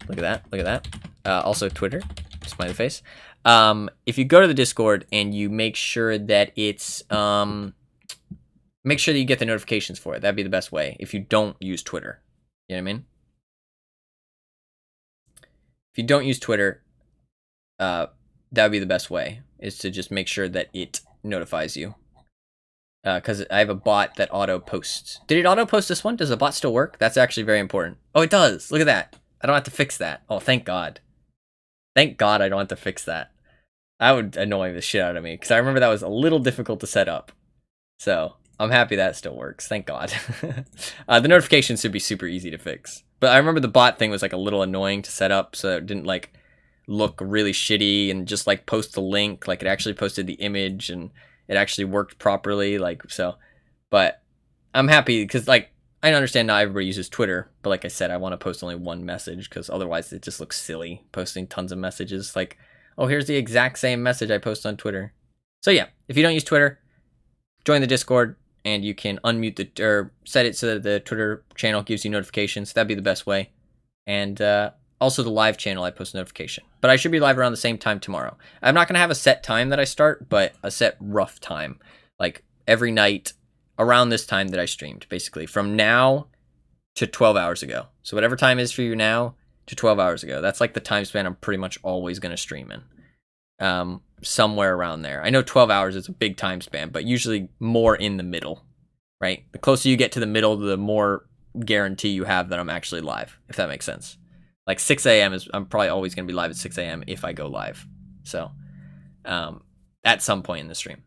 A: Look at that, look at that. Also Twitter, smiley face. If you go to the Discord and you make sure that it's, make sure that you get the notifications for it. That'd be the best way if you don't use Twitter. You know what I mean? If you don't use Twitter, that would be the best way, is to just make sure that it notifies you. Because I have a bot that auto posts. Did it auto post this one? Does the bot still work? That's actually very important. Oh, it does. Look at that. I don't have to fix that. Oh, thank God. Thank God I don't have to fix that. That would annoy the shit out of me, because I remember that was a little difficult to set up. So I'm happy that still works. Thank God. The notifications should be super easy to fix. But I remember the bot thing was like a little annoying to set up, so it didn't like look really shitty and just like post the link. Like it actually posted the image and it actually worked properly. Like, so, but
C: I'm happy because like I understand not everybody uses Twitter, but like I said, I want to post only one message because otherwise it just looks silly posting tons of messages. Like, oh, here's the exact same message I post on Twitter. So yeah, if you don't use Twitter, join the Discord and you can unmute the or set it so that the Twitter channel gives you notifications. That'd be the best way. And also the live channel, I post a notification. But I should be live around the same time tomorrow. I'm not gonna have a set time that I start, but a set rough time, like every night around this time that I streamed, basically from now to 12 hours ago. So whatever time is for you now to 12 hours ago, that's like the time span I'm pretty much always going to stream in. Somewhere around there. I know 12 hours is a big time span, but usually more in the middle, right? The closer you get to the middle, the more guarantee you have that I'm actually live, if that makes sense. Like 6 a.m. is, I'm probably always going to be live at 6 a.m. if I go live. So, at some point in the stream.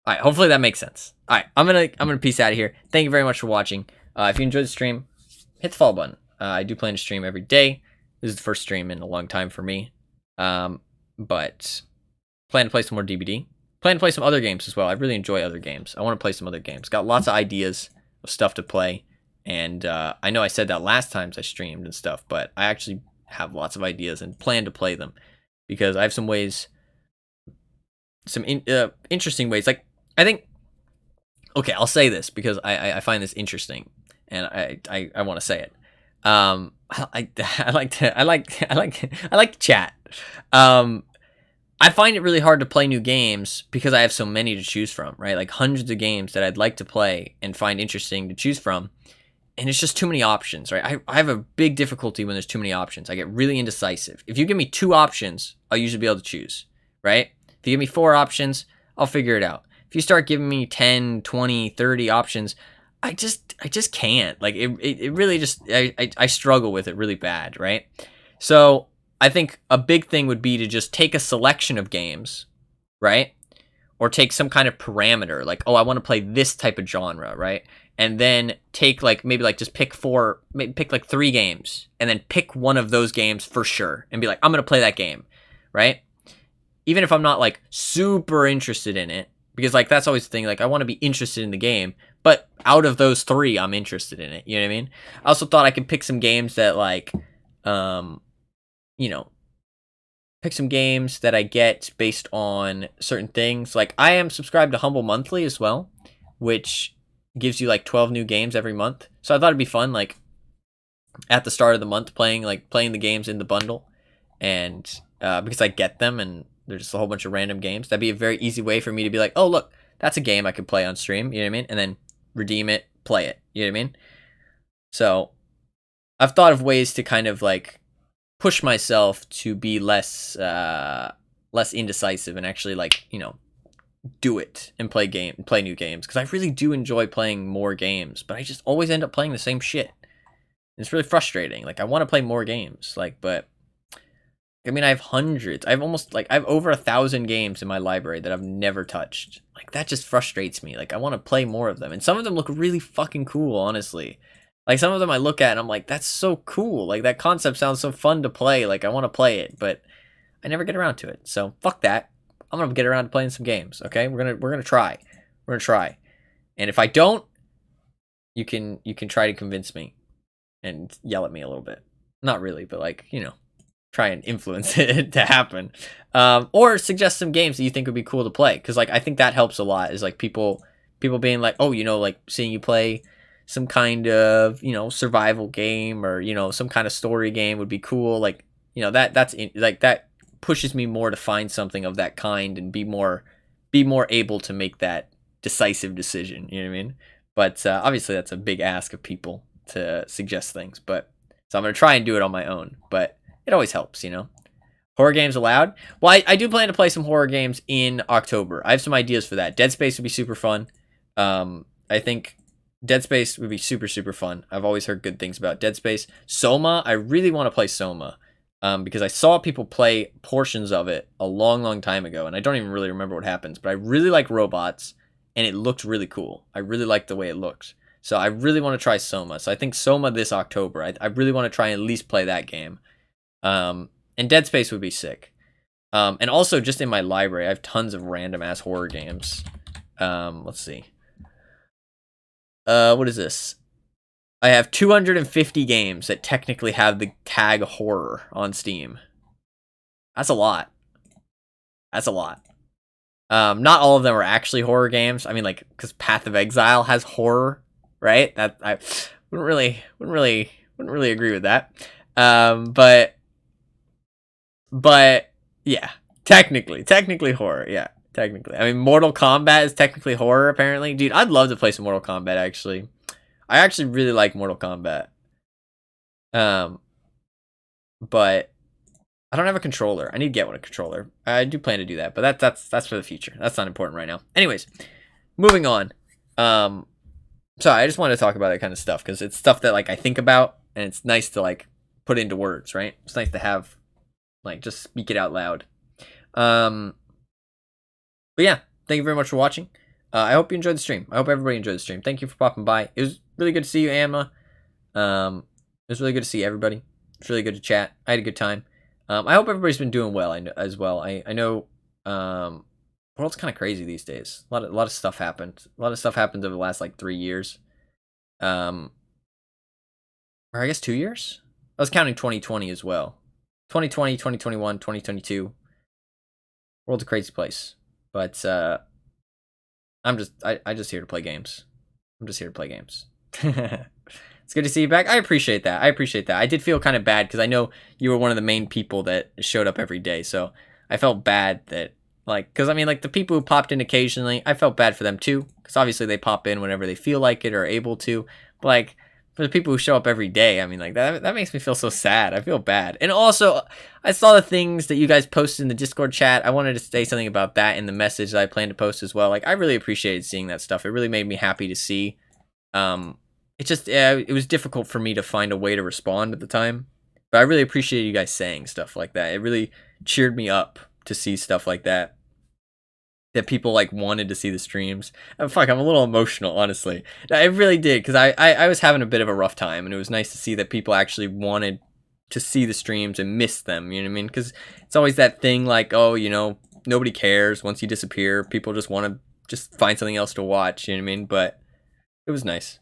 C: All right, hopefully that makes sense. All right, I'm gonna peace out of here. Thank you very much for watching. If you enjoyed the stream, hit the follow button. I do plan to stream every day. This is the first stream in a long time for me, but plan to play some more DBD. Plan to play some other games as well. I really enjoy other games. I want to play some other games. Got lots of ideas of stuff to play, and I know I said that last time I streamed and stuff, but I actually have lots of ideas and plan to play them because I have some ways, some interesting ways. Like I think, okay, I'll say this because I find this interesting, and I want to say it. I like to chat. I find it really hard to play new games because I have so many to choose from, right? Like hundreds of games that I'd like to play and find interesting to choose from, and it's just too many options, right? I have a big difficulty when there's too many options. I get really indecisive. If you give me 2 options, I'll usually be able to choose, right? If you give me 4 options, I'll figure it out. If you start giving me 10, 20, 30 options, I just can't. Like it really just I struggle with it really bad, right? So I think a big thing would be to just take a selection of games, right? Or take some kind of parameter, like, oh, I want to play this type of genre, right? And then take like maybe like just pick 4, maybe pick like 3 games, and then pick one of those games for sure, and be like, I'm gonna play that game, right? Even if I'm not like super interested in it. Because, like, that's always the thing. Like, I want to be interested in the game. But out of those 3, I'm interested in it. You know what I mean? I also thought I could pick some games that, like, you know, pick some games that I get based on certain things. Like, I am subscribed to Humble Monthly as well, which gives you, like, 12 new games every month. So I thought it'd be fun, like, at the start of the month, playing the games in the bundle. And, because I get them and there's just a whole bunch of random games. That'd be a very easy way for me to be like, oh, look, that's a game I could play on stream. You know what I mean? And then redeem it, play it. You know what I mean? So I've thought of ways to kind of like push myself to be less indecisive and actually like, you know, do it and play new games. Because I really do enjoy playing more games, but I just always end up playing the same shit. It's really frustrating. Like I want to play more games, like, but I mean, I have hundreds. I have over 1,000 games in my library that I've never touched. Like, that just frustrates me. Like, I want to play more of them. And some of them look really fucking cool, honestly. Like, some of them I look at and I'm like, that's so cool. Like, that concept sounds so fun to play. Like, I want to play it, but I never get around to it. So, fuck that. I'm going to get around to playing some games, okay? We're going to try. We're going to try. And if I don't, you can try to convince me and yell at me a little bit. Not really, but like, you know, try and influence it to happen, or suggest some games that you think would be cool to play, because like I think that helps a lot, is like people being like, oh, you know, like seeing you play some kind of, you know, survival game, or, you know, some kind of story game would be cool. Like, you know, that pushes me more to find something of that kind and be more able to make that decisive decision, you know what I mean? But obviously that's a big ask of people to suggest things, but so I'm gonna try and do it on my own, but it always helps, you know. Horror games allowed? Well, I do plan to play some horror games in October. I have some ideas for that. Dead Space would be super fun. I think Dead Space would be super, super fun. I've always heard good things about Dead Space. Soma, I really want to play Soma. Because I saw people play portions of it a long, long time ago, and I don't even really remember what happens, but I really like robots, and it looked really cool. I really like the way it looks. So I really want to try Soma. So I think Soma this October. I really want to try and at least play that game. And Dead Space would be sick. And also just in my library, I have tons of random ass horror games. Let's see. What is this? I have 250 games that technically have the tag horror on Steam. That's a lot. That's a lot. Not all of them are actually horror games. I mean, like, because Path of Exile has horror, right? That I wouldn't really agree with that. But yeah, technically horror. Yeah, technically. I mean, Mortal Kombat is technically horror, apparently. Dude, I'd love to play some Mortal Kombat. Actually, I actually really like Mortal Kombat. But I don't have a controller. I need to get one a controller. I do plan to do that, but that's for the future. That's not important right now. Anyways, moving on. Sorry, I just wanted to talk about that kind of stuff because it's stuff that like I think about and it's nice to like put into words, right? It's nice to have like just speak it out loud. But yeah, thank you very much for watching. I hope you enjoyed the stream. I hope everybody enjoyed the stream. Thank you for popping by. It was really good to see you, Amma. It was really good to see everybody. It's really good to chat. I had a good time. I hope everybody's been doing well. I know. World's kind of crazy these days. A lot of stuff happened. A lot of stuff happened over the last like 3 years. Or I guess 2 years. I was counting 2020 as well. 2020, 2021, 2022. World's a crazy place. But I'm just here to play games. I'm just here to play games. It's good to see you back. I appreciate that. I did feel kind of bad because I know you were one of the main people that showed up every day. So I felt bad that, like, because I mean, like, the people who popped in occasionally, I felt bad for them too. Because obviously they pop in whenever they feel like it or are able to. But, like, for the people who show up every day, I mean, like, that makes me feel so sad. I feel bad. And also, I saw the things that you guys posted in the Discord chat. I wanted to say something about that in the message that I plan to post as well. Like, I really appreciated seeing that stuff. It really made me happy to see. It was difficult for me to find a way to respond at the time, but I really appreciate you guys saying stuff like that. It really cheered me up to see stuff like that people like wanted to see the streams. I'm a little emotional, honestly. I really did, because I was having a bit of a rough time, and it was nice to see that people actually wanted to see the streams and miss them, you know what I mean? Because it's always that thing like, oh, you know, nobody cares once you disappear. People just want to just find something else to watch, you know what I mean? But it was nice.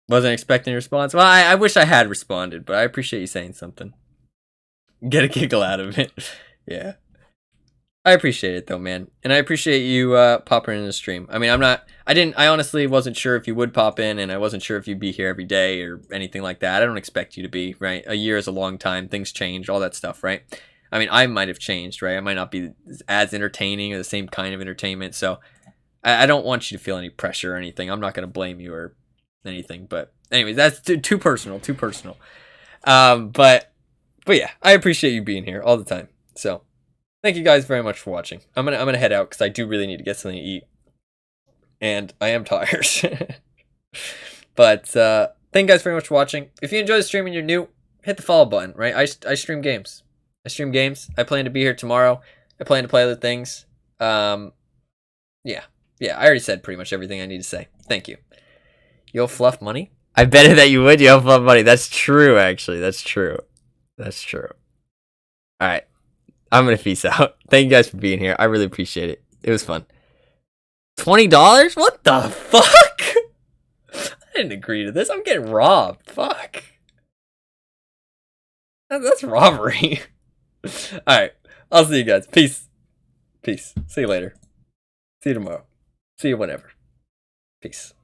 C: Wasn't expecting a response. Well, I wish I had responded, but I appreciate you saying something. Get a giggle out of it. Yeah. I appreciate it though, man. And I appreciate you popping in the stream. I mean, I honestly wasn't sure if you would pop in, and I wasn't sure if you'd be here every day or anything like that. I don't expect you to be, right? A year is a long time. Things change, all that stuff, right? I mean, I might have changed, right? I might not be as entertaining or the same kind of entertainment. So I don't want you to feel any pressure or anything. I'm not going to blame you or anything, but anyways, that's too personal. But yeah, I appreciate you being here all the time. So thank you guys very much for watching. I'm gonna head out because I do really need to get something to eat, and I am tired. But thank you guys very much for watching. If you enjoy the stream and you're new, hit the follow button. Right, I stream games. I plan to be here tomorrow. I plan to play other things. Yeah. I already said pretty much everything I need to say. Thank you. You'll fluff money? I bet that you would. You'll fluff money. That's true, actually. That's true. All right. I'm going to peace out. Thank you guys for being here. I really appreciate it. It was fun. $20? What the fuck? I didn't agree to this. I'm getting robbed. Fuck. That's robbery. All right. I'll see you guys. Peace. See you later. See you tomorrow. See you whenever. Peace.